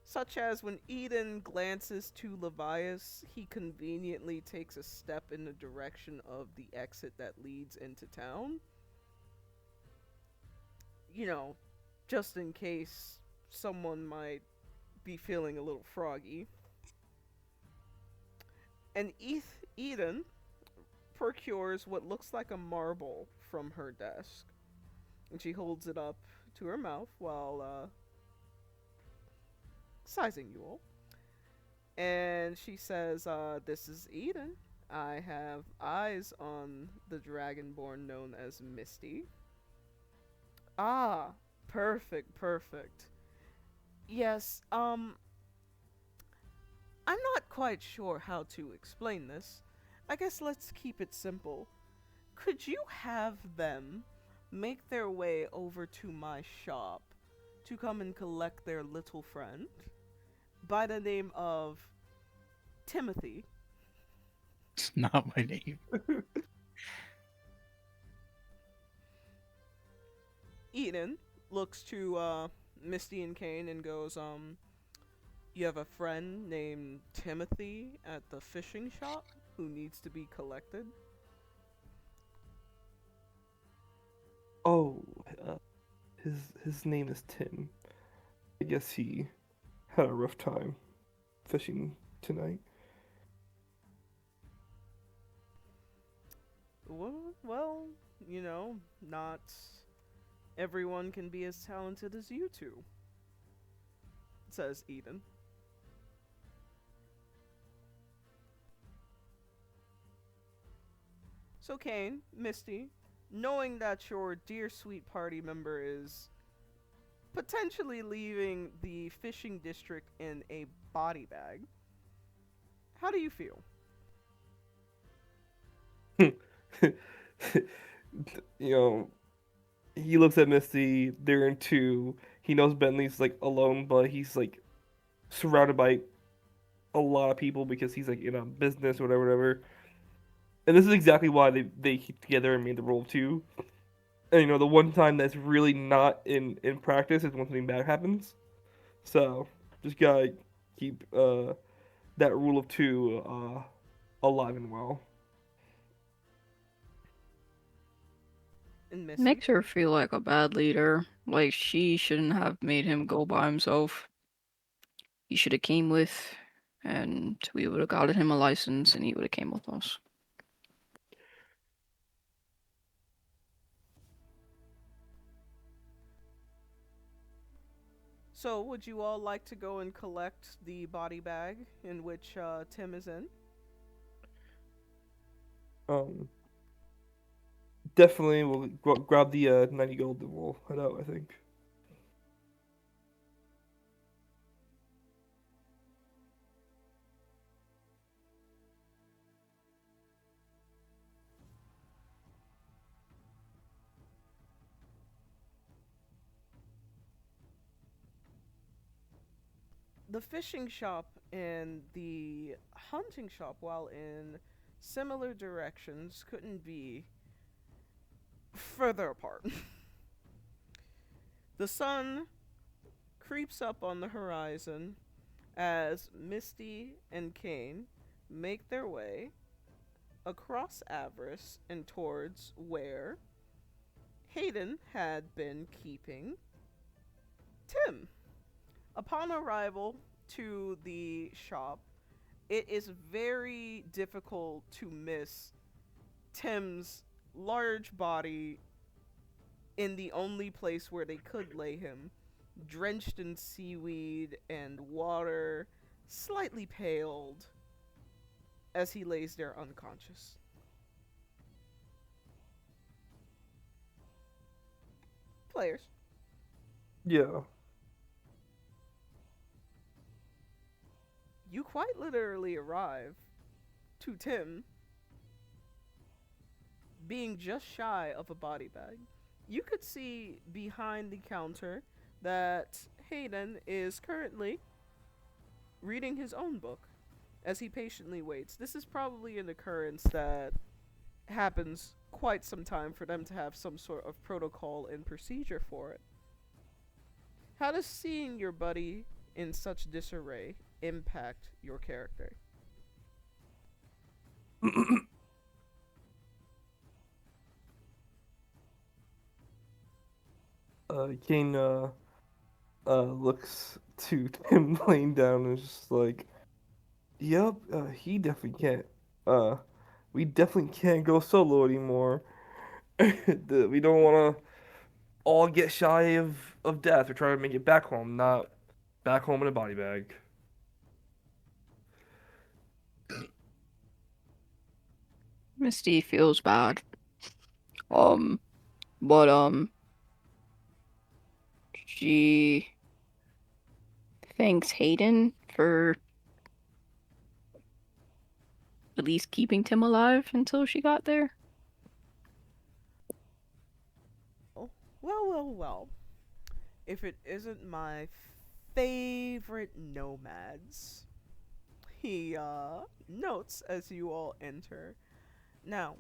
such as when Eden glances to Levias, he conveniently takes a step in the direction of the exit that leads into town. You know, just in case someone might be feeling a little froggy. And Eden procures what looks like a marble from her desk. And she holds it up to her mouth while sizing you all. And she says, this is Eden. I have eyes on the dragonborn known as Misty. Ah, perfect. Yes, I'm not quite sure how to explain this. I guess let's keep it simple. Could you have them make their way over to my shop to come and collect their little friend by the name of Timothy? It's not my name. Eden looks to Misty and Cain and goes, you have a friend named Timothy at the fishing shop who needs to be collected? Oh, his name is Tim. I guess he had a rough time fishing tonight. Well, you know, not everyone can be as talented as you two, says Eden. So Cain, Misty, knowing that your dear sweet party member is potentially leaving the fishing district in a body bag, how do you feel? You know, he looks at Misty, they're in two. He knows Bentley's like alone, but he's like surrounded by a lot of people because he's like in a business or whatever. And this is exactly why they keep together and made the rule too. And you know, the one time that's really not in practice is when something bad happens. So just gotta keep that rule of two alive and well. And Misty? Makes her feel like a bad leader. Like she shouldn't have made him go by himself. He should have came with, and we would have gotten him a license, and he would have came with us. So, would you all like to go and collect the body bag in which Tim is in? Um, Definitely we'll grab the 90 gold and we'll head out, I think. The fishing shop and the hunting shop, while in similar directions, couldn't be further apart. The sun creeps up on the horizon as Misty and Cain make their way across Avarice and towards where Hayden had been keeping Tim. Upon arrival to the shop, it is very difficult to miss Tim's large body in the only place where they could lay him, drenched in seaweed and water, slightly paled, as he lays there unconscious. Players. Yeah. You quite literally arrive to Tim being just shy of a body bag. You could see behind the counter that Hayden is currently reading his own book as he patiently waits. This is probably an occurrence that happens quite some time for them to have some sort of protocol and procedure for it. How does seeing your buddy in such disarray impact your character? Kane looks to Tim laying down and is just like, "Yep, he definitely can't. We definitely can't go solo anymore. We don't want to all get shy of death. We're trying to make it back home, not back home in a body bag." Misty feels bad. But she thanks Hayden for at least keeping Tim alive until she got there. Oh, well. If it isn't my favorite nomads, he notes as you all enter. Now,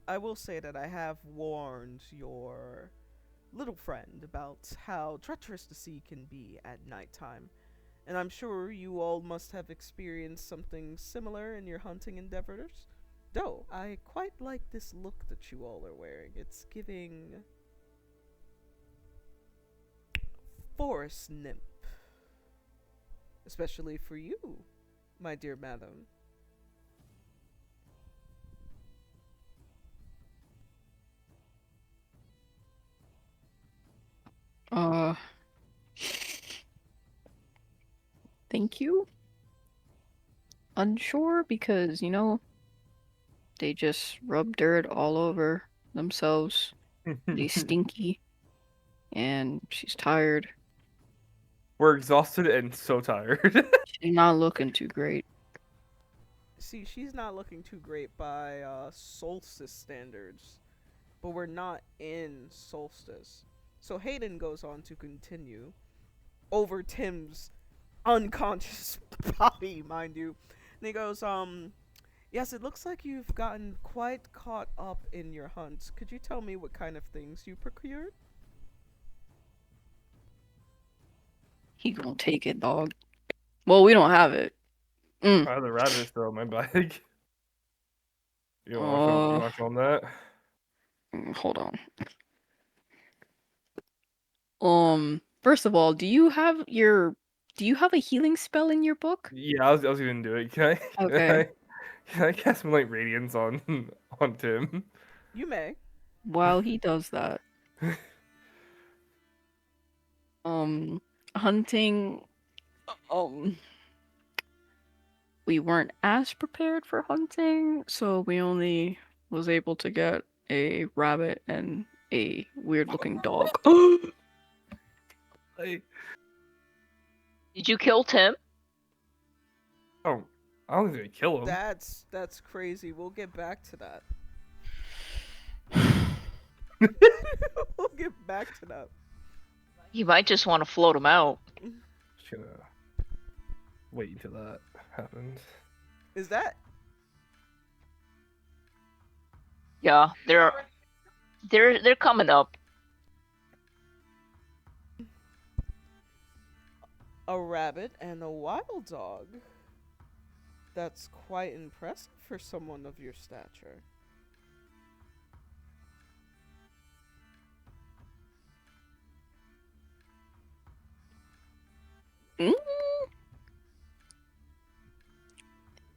I will say that I have warned your little friend about how treacherous the sea can be at nighttime, and I'm sure you all must have experienced something similar in your hunting endeavors. Though, I quite like this look that you all are wearing. It's giving forest nymph. Especially for you, my dear madam. Uh, thank you. Unsure because, they just rub dirt all over themselves. They stinky. And she's tired. We're exhausted and so tired. She's not looking too great. See, she's not looking too great by Solstice standards, but we're not in Solstice. So Hayden goes on to continue over Tim's unconscious body, mind you. And he goes, yes, it looks like you've gotten quite caught up in your hunts. Could you tell me what kind of things you procured? He gonna take it, dog. Well, we don't have it. I have the rabbit still in my bag. You want to show him that? Hold on. First of all, do you have a healing spell in your book? Yeah, I was gonna do it. Can I? Okay. Can I cast some like radiance on Tim? You may. While he does that, hunting, we weren't as prepared for hunting, so we only was able to get a rabbit and a weird-looking dog. Like, Did you kill Tim? oh, I don't think they kill him. That's crazy. We'll get back to that. We'll get back to that. You might just want to float him out. Just gonna wait until that happens. Is that Yeah, they're coming up. a rabbit and a wild dog? That's quite impressive for someone of your stature. Mm.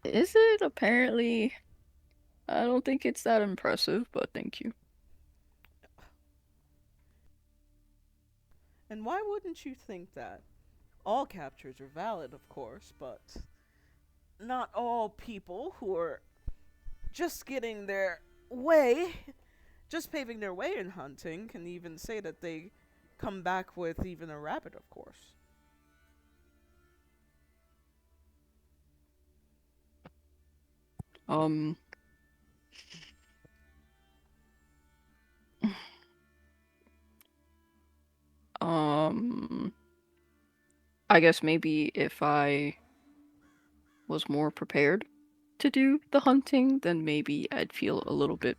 Is it? Apparently, I don't think it's that impressive, but thank you. And why wouldn't you think that? All captures are valid, of course, but not all people who are just getting their way, just paving their way in hunting, can even say that they come back with even a rabbit, of course. I guess maybe if I was more prepared to do the hunting, then maybe I'd feel a little bit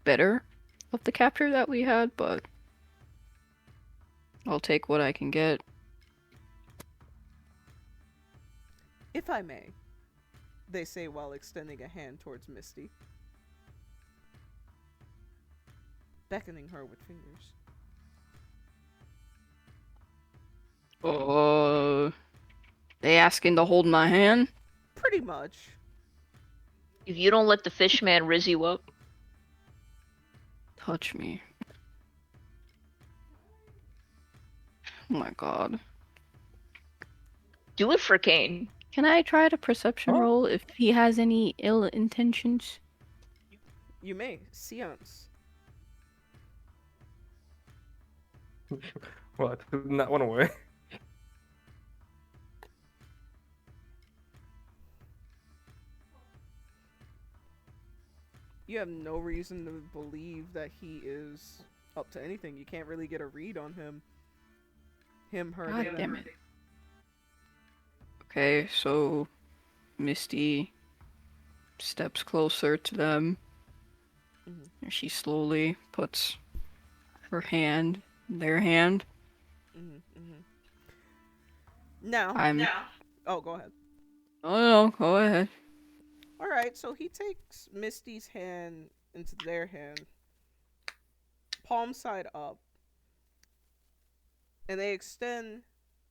better of the capture that we had, but I'll take what I can get. If I may, they say while extending a hand towards Misty, beckoning her with fingers. They asking to hold my hand? Pretty much. If you don't let the fish man rizz you up, Touch me. Oh my god. do it for Cain. Can I try to perception Huh? roll if he has any ill intentions? You may. Seance. Well, I took that one away. You have no reason to believe that he is up to anything. You can't really get a read on him. Him, her, God them. damn it. Okay, so Misty steps closer to them. Mhm. And she slowly puts her hand in their hand. Now. Oh, go ahead. Oh no, go ahead. Alright, so he takes Misty's hand into their hand, palm side up, and they extend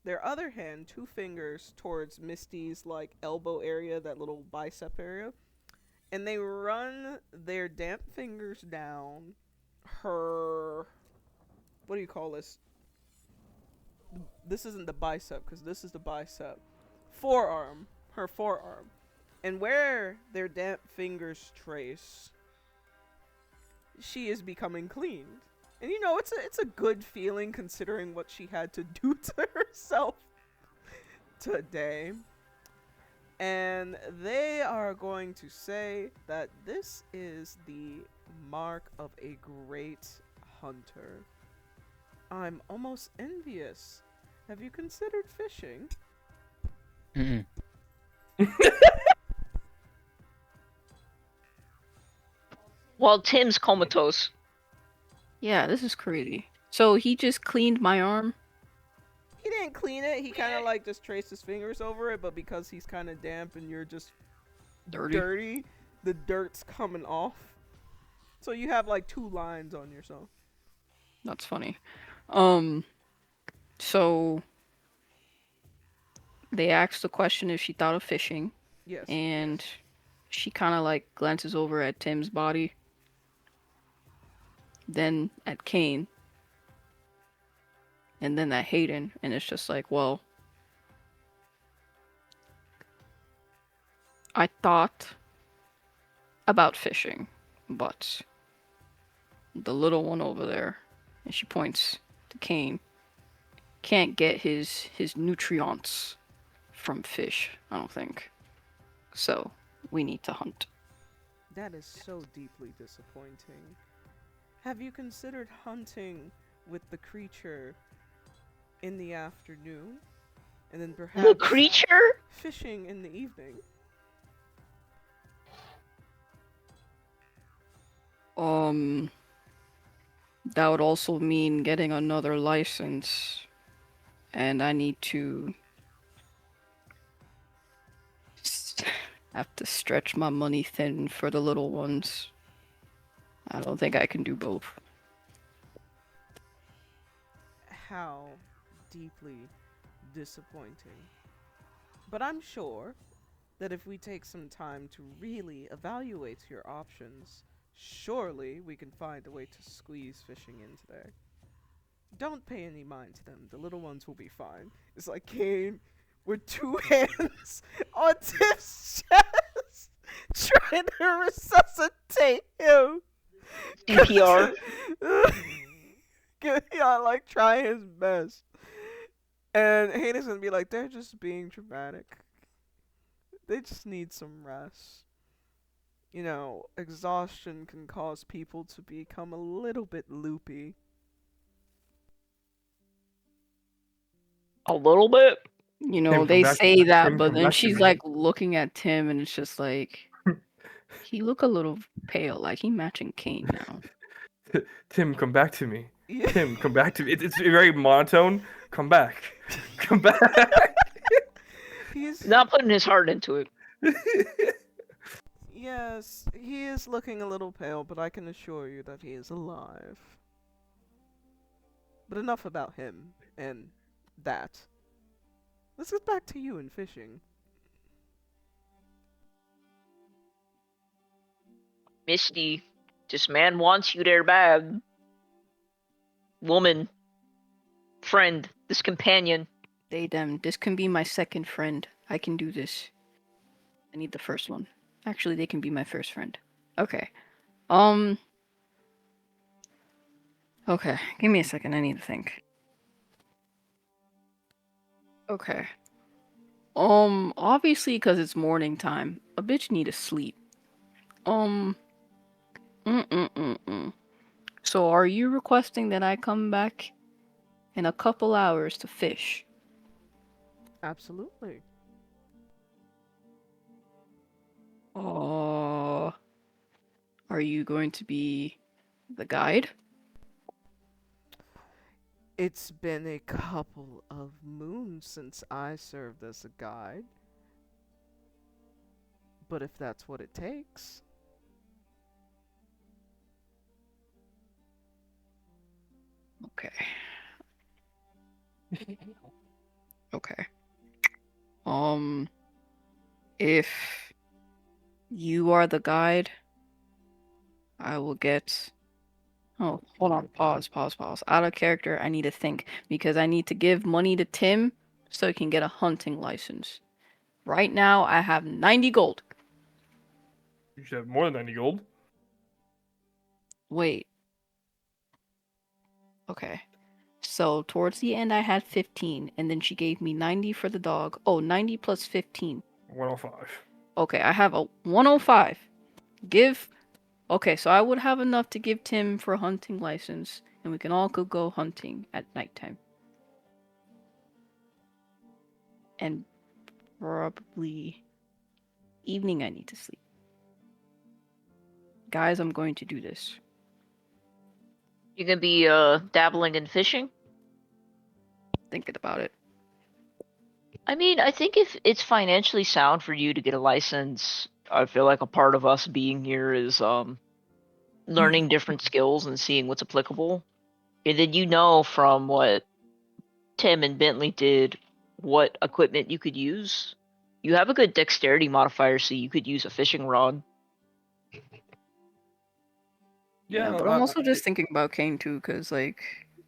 their other hand, 2 fingers, towards Misty's like elbow area, that little bicep area, and they run their damp fingers down her, what do you call this? This isn't the bicep, because this is the bicep. Forearm. Her forearm. And where their damp fingers trace, she is becoming clean. And you know, it's a good feeling considering what she had to do to herself today. And they are going to say that this is the mark of a great hunter. I'm almost envious. Have you considered fishing? Mm-mm. While Tim's comatose. Yeah, this is crazy. So he just cleaned my arm? He didn't clean it. He kind of like just traced his fingers over it, but because he's kind of damp and you're just dirty, the dirt's coming off. So you have like 2 lines on yourself. That's funny. So they asked the question if she thought of fishing, Yes. and she kind of like glances over at Tim's body, then at Cain, and then at Hayden, and it's just like, well, I thought about fishing, but the little one over there, and she points to Cain, can't get his nutrients from fish, I don't think. So we need to hunt. That is so deeply disappointing. Have you considered hunting with the creature in the afternoon? And then perhaps The creature? fishing in the evening? That would also mean getting another license, and I need to have to stretch my money thin for the little ones. I don't think I can do both. How deeply disappointing. But I'm sure that if we take some time to really evaluate your options, surely we can find a way to squeeze fishing in today. Don't pay any mind to them. The little ones will be fine. It's like Cain with 2 hands on Tim's chest, trying to resuscitate him. CPR. Yeah, like trying his best. And Hayden's gonna be like, they're just being dramatic. They just need some rest. You know, exhaustion can cause people to become a little bit loopy. A little bit? You know, Tim, they come back- say that, Tim, but come then back to she's me. like looking at Tim, and it's just like, he look a little pale, like he matching Cain now. Tim, come back to me. Tim, come back to me. It's very monotone. Come back. Come back. He's Not putting his heart into it. yes, he is looking a little pale, but I can assure you that he is alive. But enough about him and that. Let's get back to you and fishing. Misty, this man wants you there bad. Woman, friend, this companion. They them. This can be my second friend. I can do this. I need the first one. Actually, they can be my first friend. Okay. Okay. Give me a second. I need to think. Okay. Obviously, because it's morning time, a bitch need to sleep. Um. So, are you requesting that I come back in a couple hours to fish? Absolutely. Are you going to be the guide? It's been a couple of moons since I served as a guide. But if that's what it takes. Okay. Okay. If you are the guide, I will get. Oh, hold on. Pause. Out of character, I need to think because I need to give money to Tim so he can get a hunting license. Right now, I have 90 gold. You should have more than 90 gold. Wait. Okay. So, towards the end, I had 15, and then she gave me 90 for the dog. Oh, 90 plus 15. 105. Okay, I have a 105. Okay, so I would have enough to give Tim for a hunting license, and we can all go hunting at nighttime. And probably evening I need to sleep. Guys, I'm going to do this. You gonna be dabbling in fishing? Thinking about it. I mean, I think if it's financially sound for you to get a license, I feel like a part of us being here is learning different skills and seeing what's applicable. And then you know from what Tim and Bentley did what equipment you could use. You have a good dexterity modifier, so you could use a fishing rod. Yeah, but I'm also just thinking about Cain too, cause like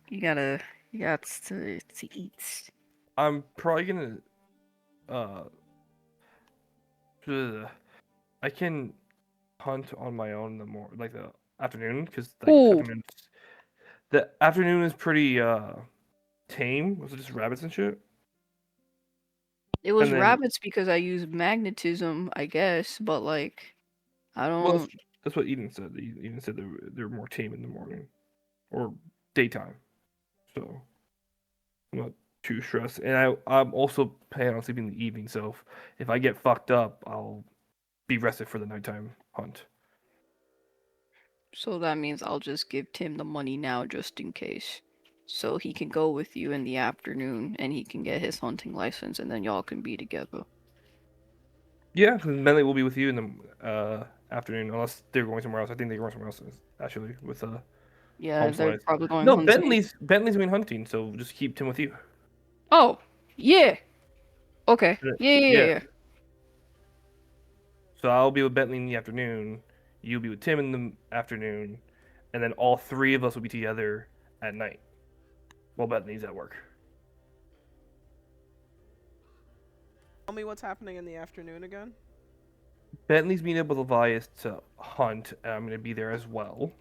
you got to eat. I'm probably gonna I can hunt on my own in the like the afternoon because like Ooh. the afternoon is pretty tame. Was it just rabbits and shit? It was And then- rabbits because I used magnetism, I guess, but like I don't. Well, that's what Eden said. Eden said they're more tame in the morning or daytime. So I'm not too stressed. And I'm also planning on sleeping in the evening. So if I get fucked up, I'll be rested for the nighttime hunt. So that means I'll just give Tim the money now just in case. So he can go with you in the afternoon and he can get his hunting license and then y'all can be together. Yeah, Bentley will be with you in the afternoon, unless they're going somewhere else. I think they're going somewhere else actually with Yeah, home they're slice. probably going No, hunting. Bentley's going hunting, so just keep Tim with you. Oh, yeah. Okay. Yeah. Yeah. So I'll be with Bentley in the afternoon. You'll be with Tim in the afternoon, and then all three of us will be together at night while Bentley's at work. Tell me what's happening in the afternoon again. Bentley's being able to Levias to hunt, and I'm going to be there as well.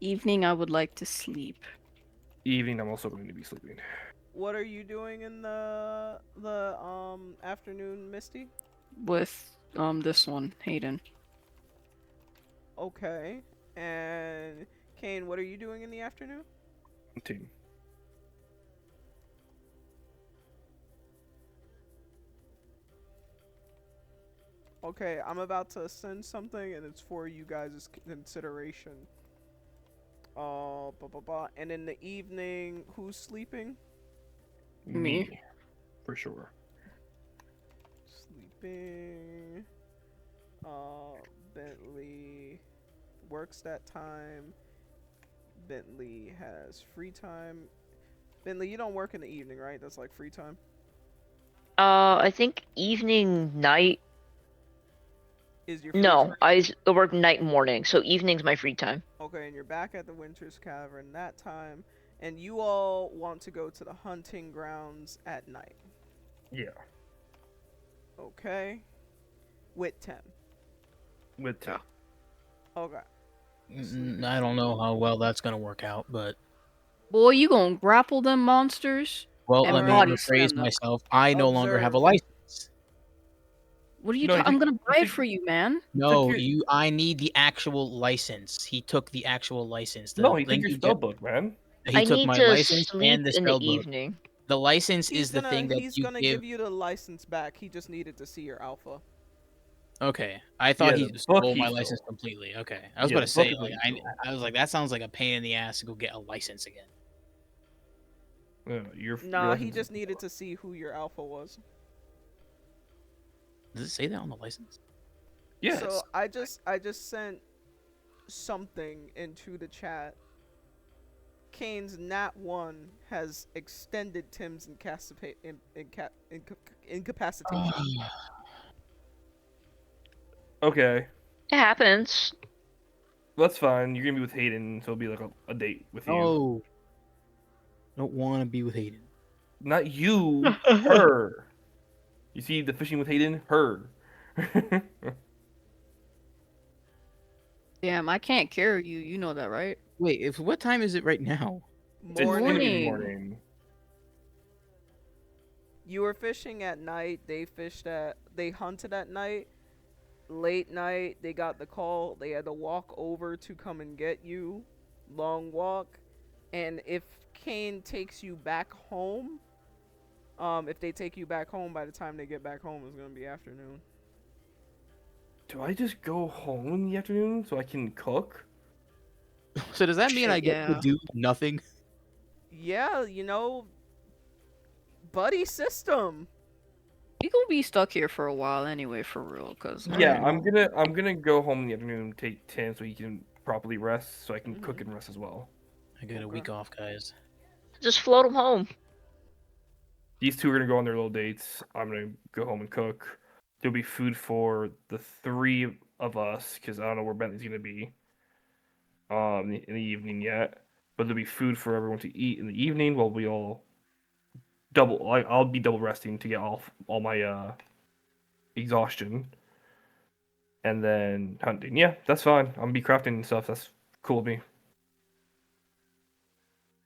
Evening, I would like to sleep. Evening, I'm also going to be sleeping. What are you doing in the afternoon, Misty? With this one, Hayden. Okay. And Cain, what are you doing in the afternoon? Team. Okay, I'm about to send something and it's for you guys' consideration. And in the evening, who's sleeping? Me. For sure. Sleeping. Bentley works that time. Bentley has free time. Bentley, you don't work in the evening, right? That's like free time. I think evening, night. Is your free No, time? I work night and morning, so evening's my free time. Okay, and you're back at the Winter's Cavern that time, and you all want to go to the hunting grounds at night. Yeah. Okay. With Tim. With Tim. Okay. I don't know how well that's gonna work out, but Boy, you gonna grapple them monsters? well, And let me body rephrase slam them. myself. I no longer have a Observe. license. What are you? No, I'm gonna buy it think- for you, man. No, your- I need the actual license. He took the actual license. The No, he took link your you spell get- book, man. He I took need my to license sleep and the in the spell book. evening. The license He's is the thing that he's you gonna give. give you the license back. He just needed to see your alpha. Okay, I thought Yeah, he the stole book he my stole. license completely. Okay, I was Yeah, about to the book say is what like he stole. I was like that sounds like a pain in the ass to go get a license again. No, your Nah, he license just is- needed to see who your alpha was. Does it say that on the license? Yes. So I just sent something into the chat. Kane's Nat 1 has extended Tim's incapacitation. Okay. It happens. That's fine. You're gonna be with Hayden, so it'll be like a date with you. Oh, I don't want to be with Hayden. Not you, her. You see the fishing with Hayden? Her. Damn, I can't carry you. You know that, right? Wait, what time is it right now? It's gonna be the Morning. morning. You were fishing at night. They hunted at night. Late night, they got the call. They had to walk over to come and get you. Long walk. And if Kane takes you back home, if they take you back home, by the time they get back home, it's gonna be afternoon. Do I just go home in the afternoon so I can cook? So does that mean I get to Yeah. do nothing? Yeah, buddy system. You gonna be stuck here for a while anyway, for real. Cause Yeah, I'm gonna go home in the afternoon, take Tim so he can properly rest, so I can cook Mhm. and rest as well. I got a week off, guys. Just float them home. These two are gonna go on their little dates. I'm gonna go home and cook. There'll be food for the three of us because I don't know where Bentley's gonna be. In the evening yet, but there'll be food for everyone to eat in the evening while we all I'll be double resting to get all my exhaustion, and then hunting. Yeah, that's fine. I'm gonna be crafting and stuff. That's cool with me.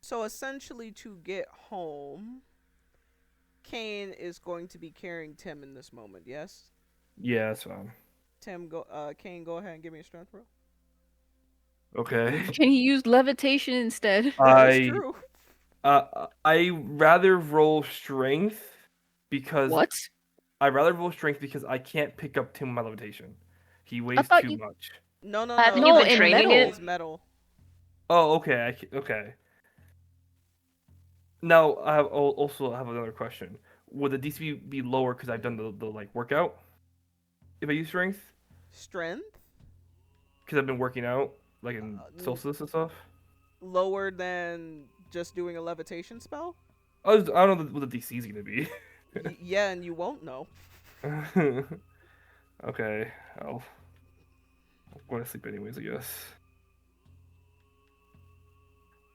So essentially, to get home, Kane is going to be carrying Tim in this moment. Yes, Yeah, that's fine. Kane, go ahead and give me a strength roll. Okay. can he use levitation instead? That is true. I rather roll strength because What? I rather roll strength because I can't pick up Tim with my levitation. He weighs thought too you- much. No, Have you no. been It's training metal. it? It's metal. Oh, okay. Okay. Now I also have another question. Would the DC be lower because I've done the like workout? If I use strength, Strength because I've been working out like in Solstice and stuff. lower than just doing a levitation spell. I don't know what the DC is gonna be. Yeah, and you won't know. Okay, I'm going to sleep anyways, I guess.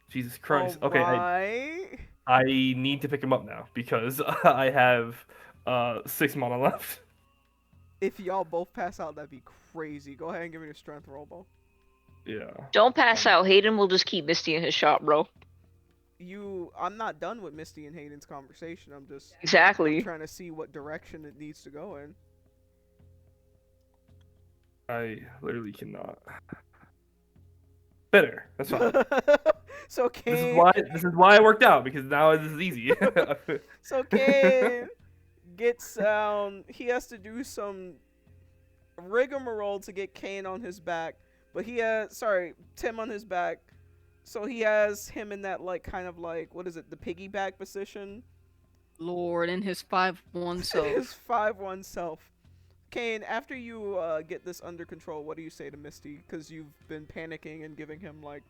Jesus Christ. Okay, Alright. I need to pick him up now because I have 6 mana left. If y'all both pass out, that'd be crazy. Go ahead and give me a strength roll, Bo. Yeah. Don't pass out. Hayden will just keep Misty in his shop, bro. I'm not done with Misty and Hayden's conversation. I'm Exactly. trying to see what direction it needs to go in. I literally cannot. Better. That's fine. So This Kane, is why I worked out because now this is easy. so Kane gets he has to do some rigmarole to get Kane on his back, but Tim on his back. So he has him in that like kind of like what is it, the piggyback position? Lord, and his 5'1" self. His 5'1" self. Kane, after you get this under control, what do you say to Misty? Because you've been panicking and giving him like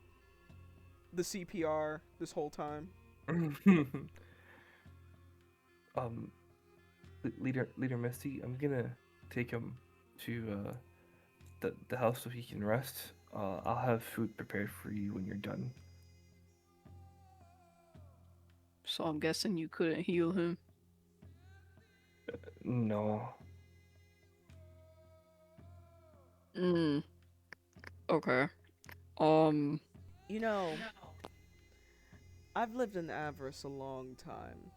the CPR this whole time. um, Leader Misty, I'm gonna take him to the house so he can rest. I'll have food prepared for you when you're done. So I'm guessing you couldn't heal him. No. Okay. You know, I've lived in Avarice a long time,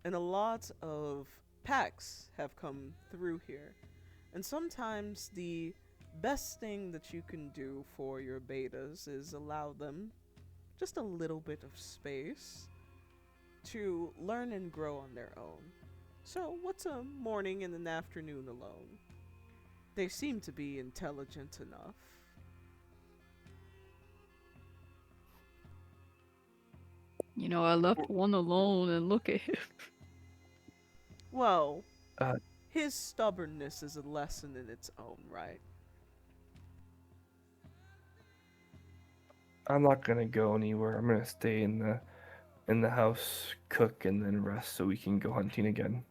and a lot of packs have come through here. And sometimes the best thing that you can do for your betas is allow them just a little bit of space to learn and grow on their own. So, what's a morning and an afternoon alone? They seem to be intelligent enough. You know, I left one alone and look at him. Well, Uh, his stubbornness is a lesson in its own right. I'm not gonna go anywhere. I'm gonna stay in the house, cook, and then rest so we can go hunting again.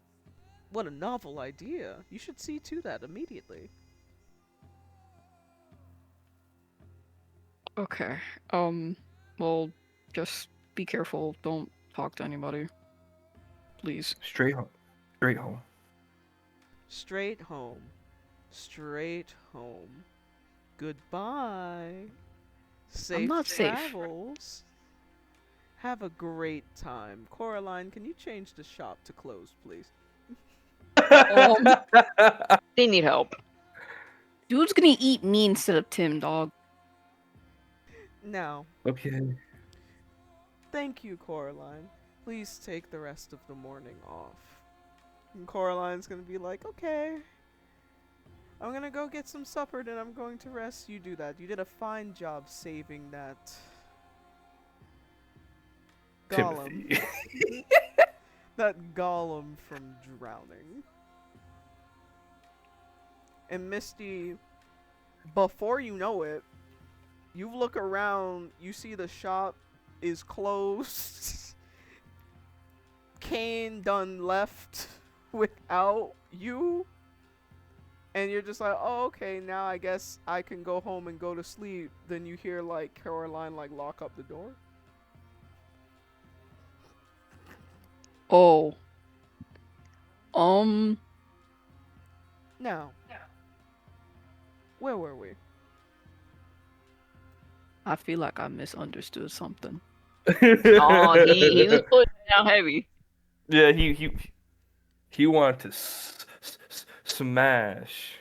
What a novel idea. You should see to that immediately. Okay. Well, just be careful. Don't talk to anybody. Please. Straight home. Straight home. Straight home. Straight home. Goodbye. Safe not safe. travels. Have a great time. Coraline, can you change the shop to closed, please? They need help. Dude's gonna eat me instead of Tim, dog. Now, Okay. thank you, Coraline. Please take the rest of the morning off. And Coraline's gonna be like, okay. I'm gonna go get some supper, then I'm going to rest. You do that. You did a fine job saving that golem. Timothy. That golem from drowning. And Misty, before you know it, you look around, you see the shop is closed. Cain done left without you. And you're just like, oh, okay, now I guess I can go home and go to sleep. Then you hear, like, Caroline, like, lock up the door. Oh. Now, where were we? I feel like I misunderstood something. Oh, he was putting it down heavy. Yeah, he wanted to smash.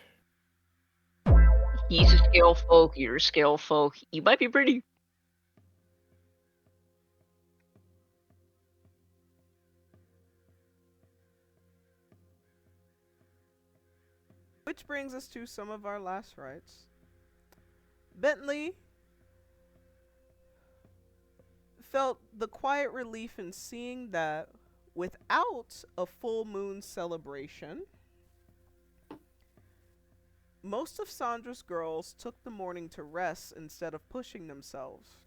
He's a scale folk. You're a scale folk. You might be pretty. Which brings us to some of our last rites. Bentley felt the quiet relief in seeing that without a full moon celebration, most of Sandra's girls took the morning to rest instead of pushing themselves.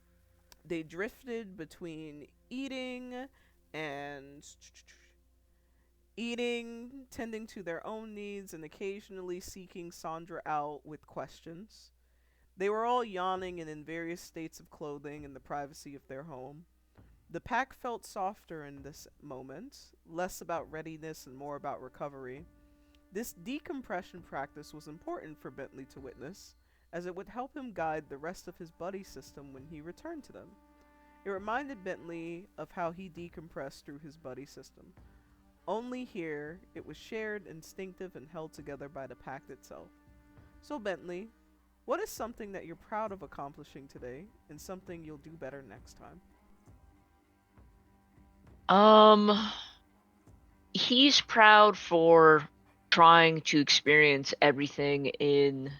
They drifted between eating, tending to their own needs, and occasionally seeking Sandra out with questions. They were all yawning and in various states of clothing in the privacy of their home. The pack felt softer in this moment, less about readiness and more about recovery. This decompression practice was important for Bentley to witness, as it would help him guide the rest of his buddy system when he returned to them. It reminded Bentley of how he decompressed through his buddy system. Only here, it was shared, instinctive, and held together by the pact itself. So Bentley, what is something that you're proud of accomplishing today, and something you'll do better next time? He's proud for trying to experience everything in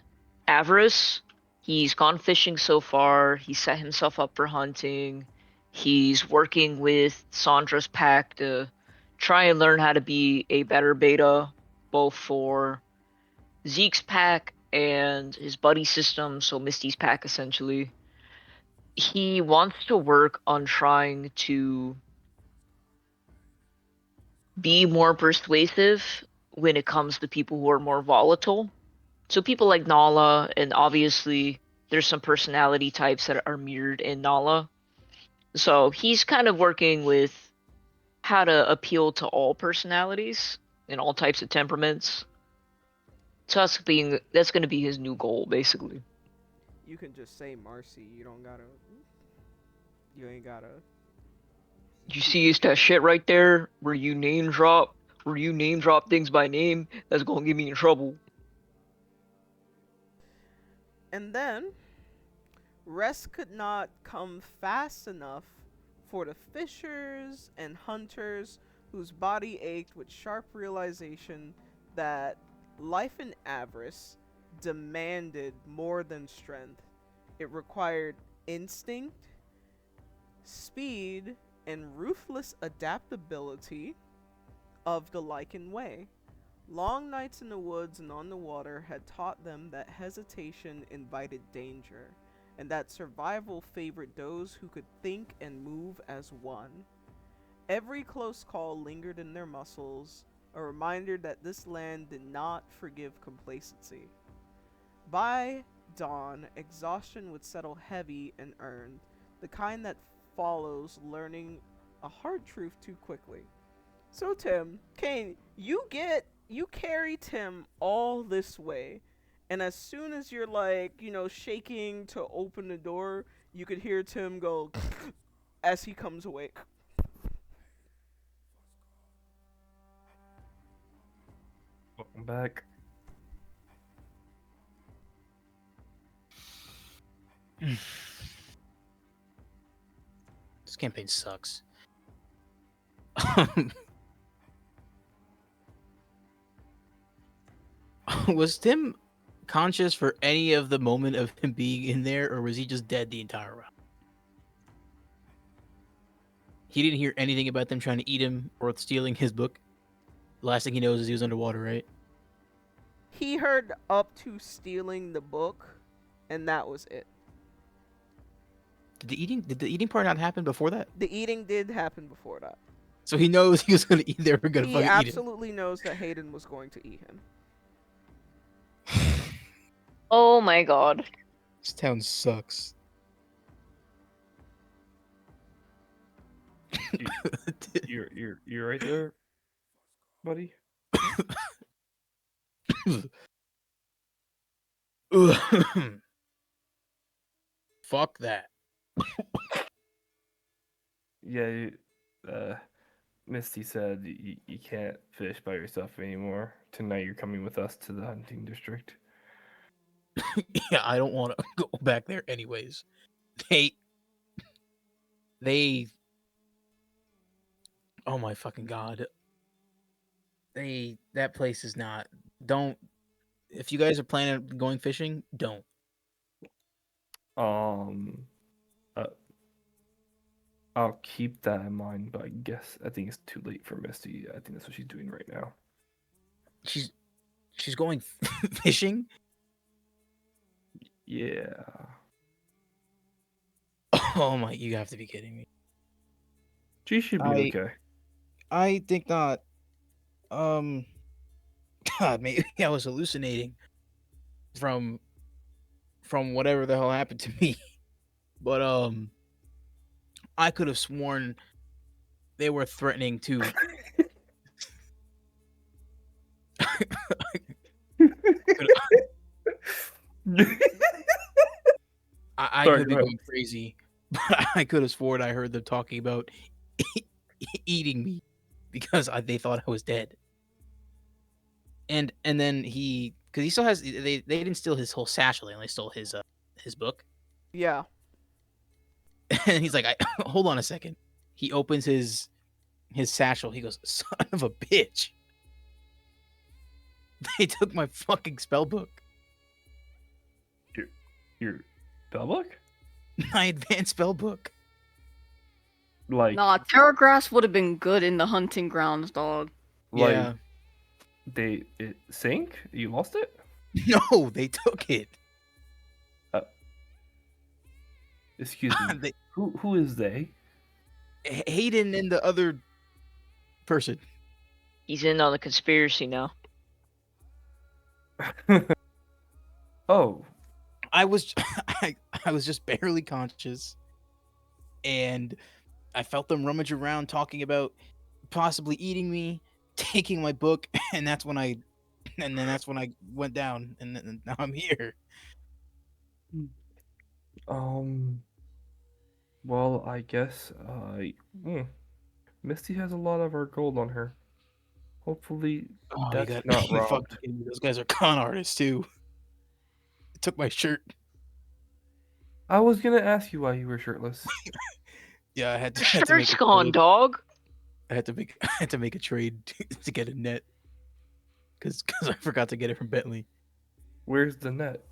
Avarice. He's gone fishing so far. He set himself up for hunting. He's working with Sandra's pack to try and learn how to be a better beta, both for Zeke's pack and his buddy system, so Misty's pack essentially. He wants to work on trying to be more persuasive when it comes to people who are more volatile. So people like Nala, and obviously there's some personality types that are mirrored in Nala. So he's kind of working with how to appeal to all personalities and all types of temperaments. So that's going to be his new goal, basically. You can just say Marcy. You don't gotta. You ain't gotta. You see it's that shit right there where you name drop, things by name. That's gonna get me in trouble. And then, rest could not come fast enough for the fishers and hunters whose body ached with sharp realization that life in Avarice demanded more than strength. It required instinct, speed, and ruthless adaptability of the Lycan way. Long nights in the woods and on the water had taught them that hesitation invited danger, and that survival favored those who could think and move as one. Every close call lingered in their muscles, a reminder that this land did not forgive complacency. By dawn, exhaustion would settle heavy and earned, the kind that follows learning a hard truth too quickly. So Tim, Cain, you carry Tim all this way, and as soon as you're like, shaking to open the door, you could hear Tim go as he comes awake. Welcome back. This campaign sucks. Was Tim conscious for any of the moment of him being in there, or was he just dead the entire round? He didn't hear anything about them trying to eat him or stealing his book. The last thing he knows is he was underwater, right? He heard up to stealing the book, and that was it. Did the eating part not happen before that? The eating did happen before that. So he knows he was gonna eat. They were gonna He fucking eat him. absolutely knows that Hayden was going to eat him. Oh my god. This town sucks. You're right there, buddy. Fuck that. Yeah, Misty said you can't fish by yourself anymore. Tonight you're coming with us to the hunting district. Yeah, I don't want to go back there anyways. They oh my fucking god. That place is not. Don't. If you guys are planning on going fishing, don't. I'll keep that in mind, but I think it's too late for Misty. I think that's what she's doing right now. She's going fishing? Yeah. Oh my, you have to be kidding me. She should be okay. I think not. God, maybe I was hallucinating from whatever the hell happened to me. But I could have sworn they were threatening to I could be going crazy, but I could have sworn I heard them talking about eating me because they thought I was dead. And then because he still has they didn't steal his whole satchel, they only stole his book. Yeah. And he's like, hold on a second. He opens his satchel. He goes, son of a bitch. They took my fucking spell book. Your spellbook? My advanced spell book. Like, Nah, Terra Grass would have been good in the hunting grounds, dog. like Yeah. it sank? You lost it? No, they took it. Excuse me. They, Who is they? Hayden and the other person. He's in on the conspiracy now. Oh, I was I was just barely conscious, and I felt them rummage around talking about possibly eating me, taking my book, and that's when I went down, and now I'm here. um. Well, I guess hmm, Misty has a lot of our gold on her. Hopefully, Oh, you that's got not you fucking robbed. kidding me. Those guys are con artists too. They took my shirt. I was gonna ask you why you were shirtless. Yeah, I The had to make shirt's a gone, trade. dog. I had to make a trade to get a net because I forgot to get it from Bentley. Where's the net?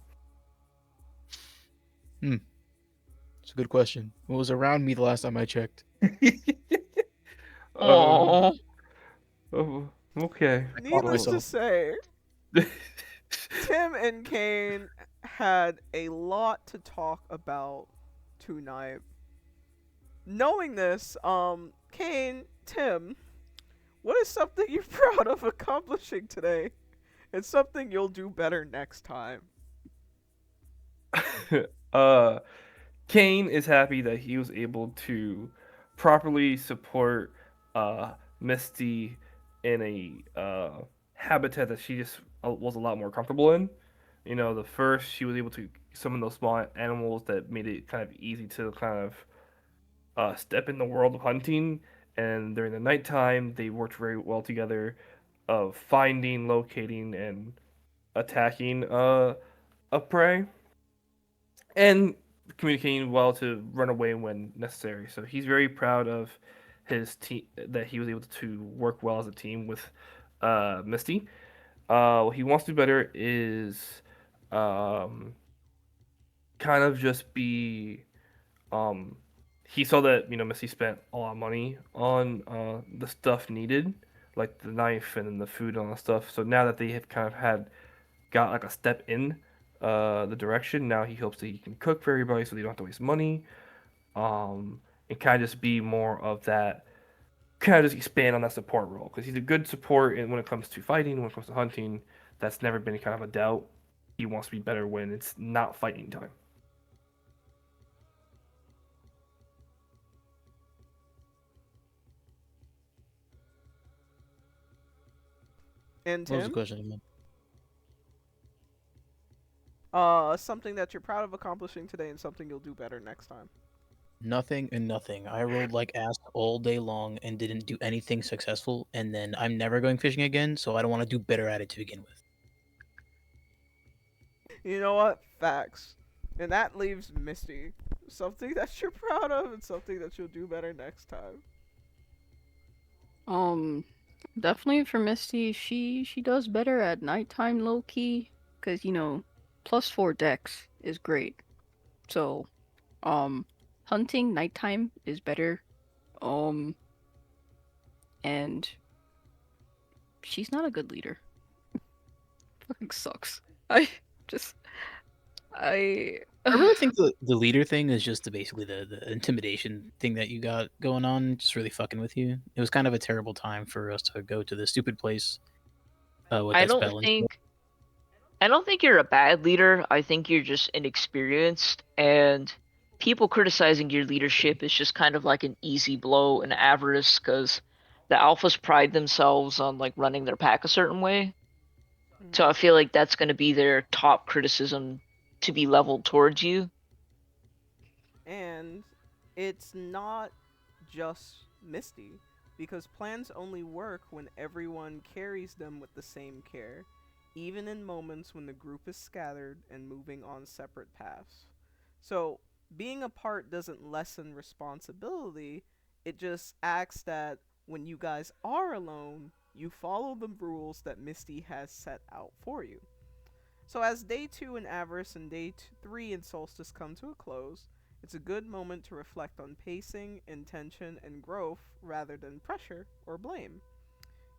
It's a good question. It was around me the last time I checked. um. Oh, Oh, okay. I caught Needless to myself. say, Tim and Cain had a lot to talk about tonight. Knowing this, Cain, Tim, what is something you're proud of accomplishing today? And something you'll do better next time. uh, Kane is happy that he was able to properly support Misty in a habitat that she just was a lot more comfortable in. You know, the first she was able to summon those small animals that made it kind of easy to kind of step in the world of hunting. And during the nighttime, they worked very well together, of finding, locating, and attacking a prey, and communicating well to run away when necessary. So he's very proud of his team, that he was able to work well as a team with Misty. What he wants to do better is um, kind of just be. Um, he saw that Misty spent a lot of money on the stuff needed, like the knife and then the food and all that stuff. So now that they have kind of got like a step in the direction, now he hopes that he can cook for everybody so they don't have to waste money. And kind of just be more of that, kind of just expand on that support role because he's a good support when it comes to fighting, when it comes to hunting. That's never been kind of a doubt. He wants to be better when it's not fighting time. And What was the Tim, question again? something that you're proud of accomplishing today and something you'll do better next time. Nothing and nothing. I rolled like ass all day long and didn't do anything successful, and then I'm never going fishing again, so I don't want to do better at it to begin with. You know what? Facts. And that leaves Misty. Something that you're proud of and something that you'll do better next time. Definitely for Misty, she does better at nighttime low key, cause +4 dex is great. So, hunting nighttime is better. Um, and she's not a good leader. Fucking sucks. I just I I really think the leader thing is just basically the intimidation thing that you got going on, just really fucking with you. It was kind of a terrible time for us to go to the stupid place with I that don't spell and stuff. think I don't think you're a bad leader. I think you're just inexperienced, and people criticizing your leadership is just kind of like an easy blow and avarice because the alphas pride themselves on like running their pack a certain way. So I feel like that's going to be their top criticism to be leveled towards you. And it's not just Misty, because plans only work when everyone carries them with the same care, even in moments when the group is scattered and moving on separate paths. So, being apart doesn't lessen responsibility, it just acts that when you guys are alone, you follow the rules that Misty has set out for you. So as day 2 in Avarice and day 3 in Solstice come to a close, it's a good moment to reflect on pacing, intention, and growth rather than pressure or blame.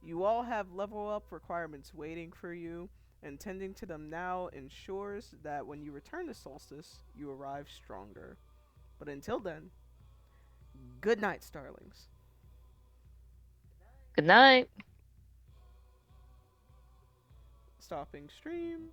You all have level up requirements waiting for you, and tending to them now ensures that when you return to Solstice, you arrive stronger. But until then, good night, Starlings. Good night. Stopping stream.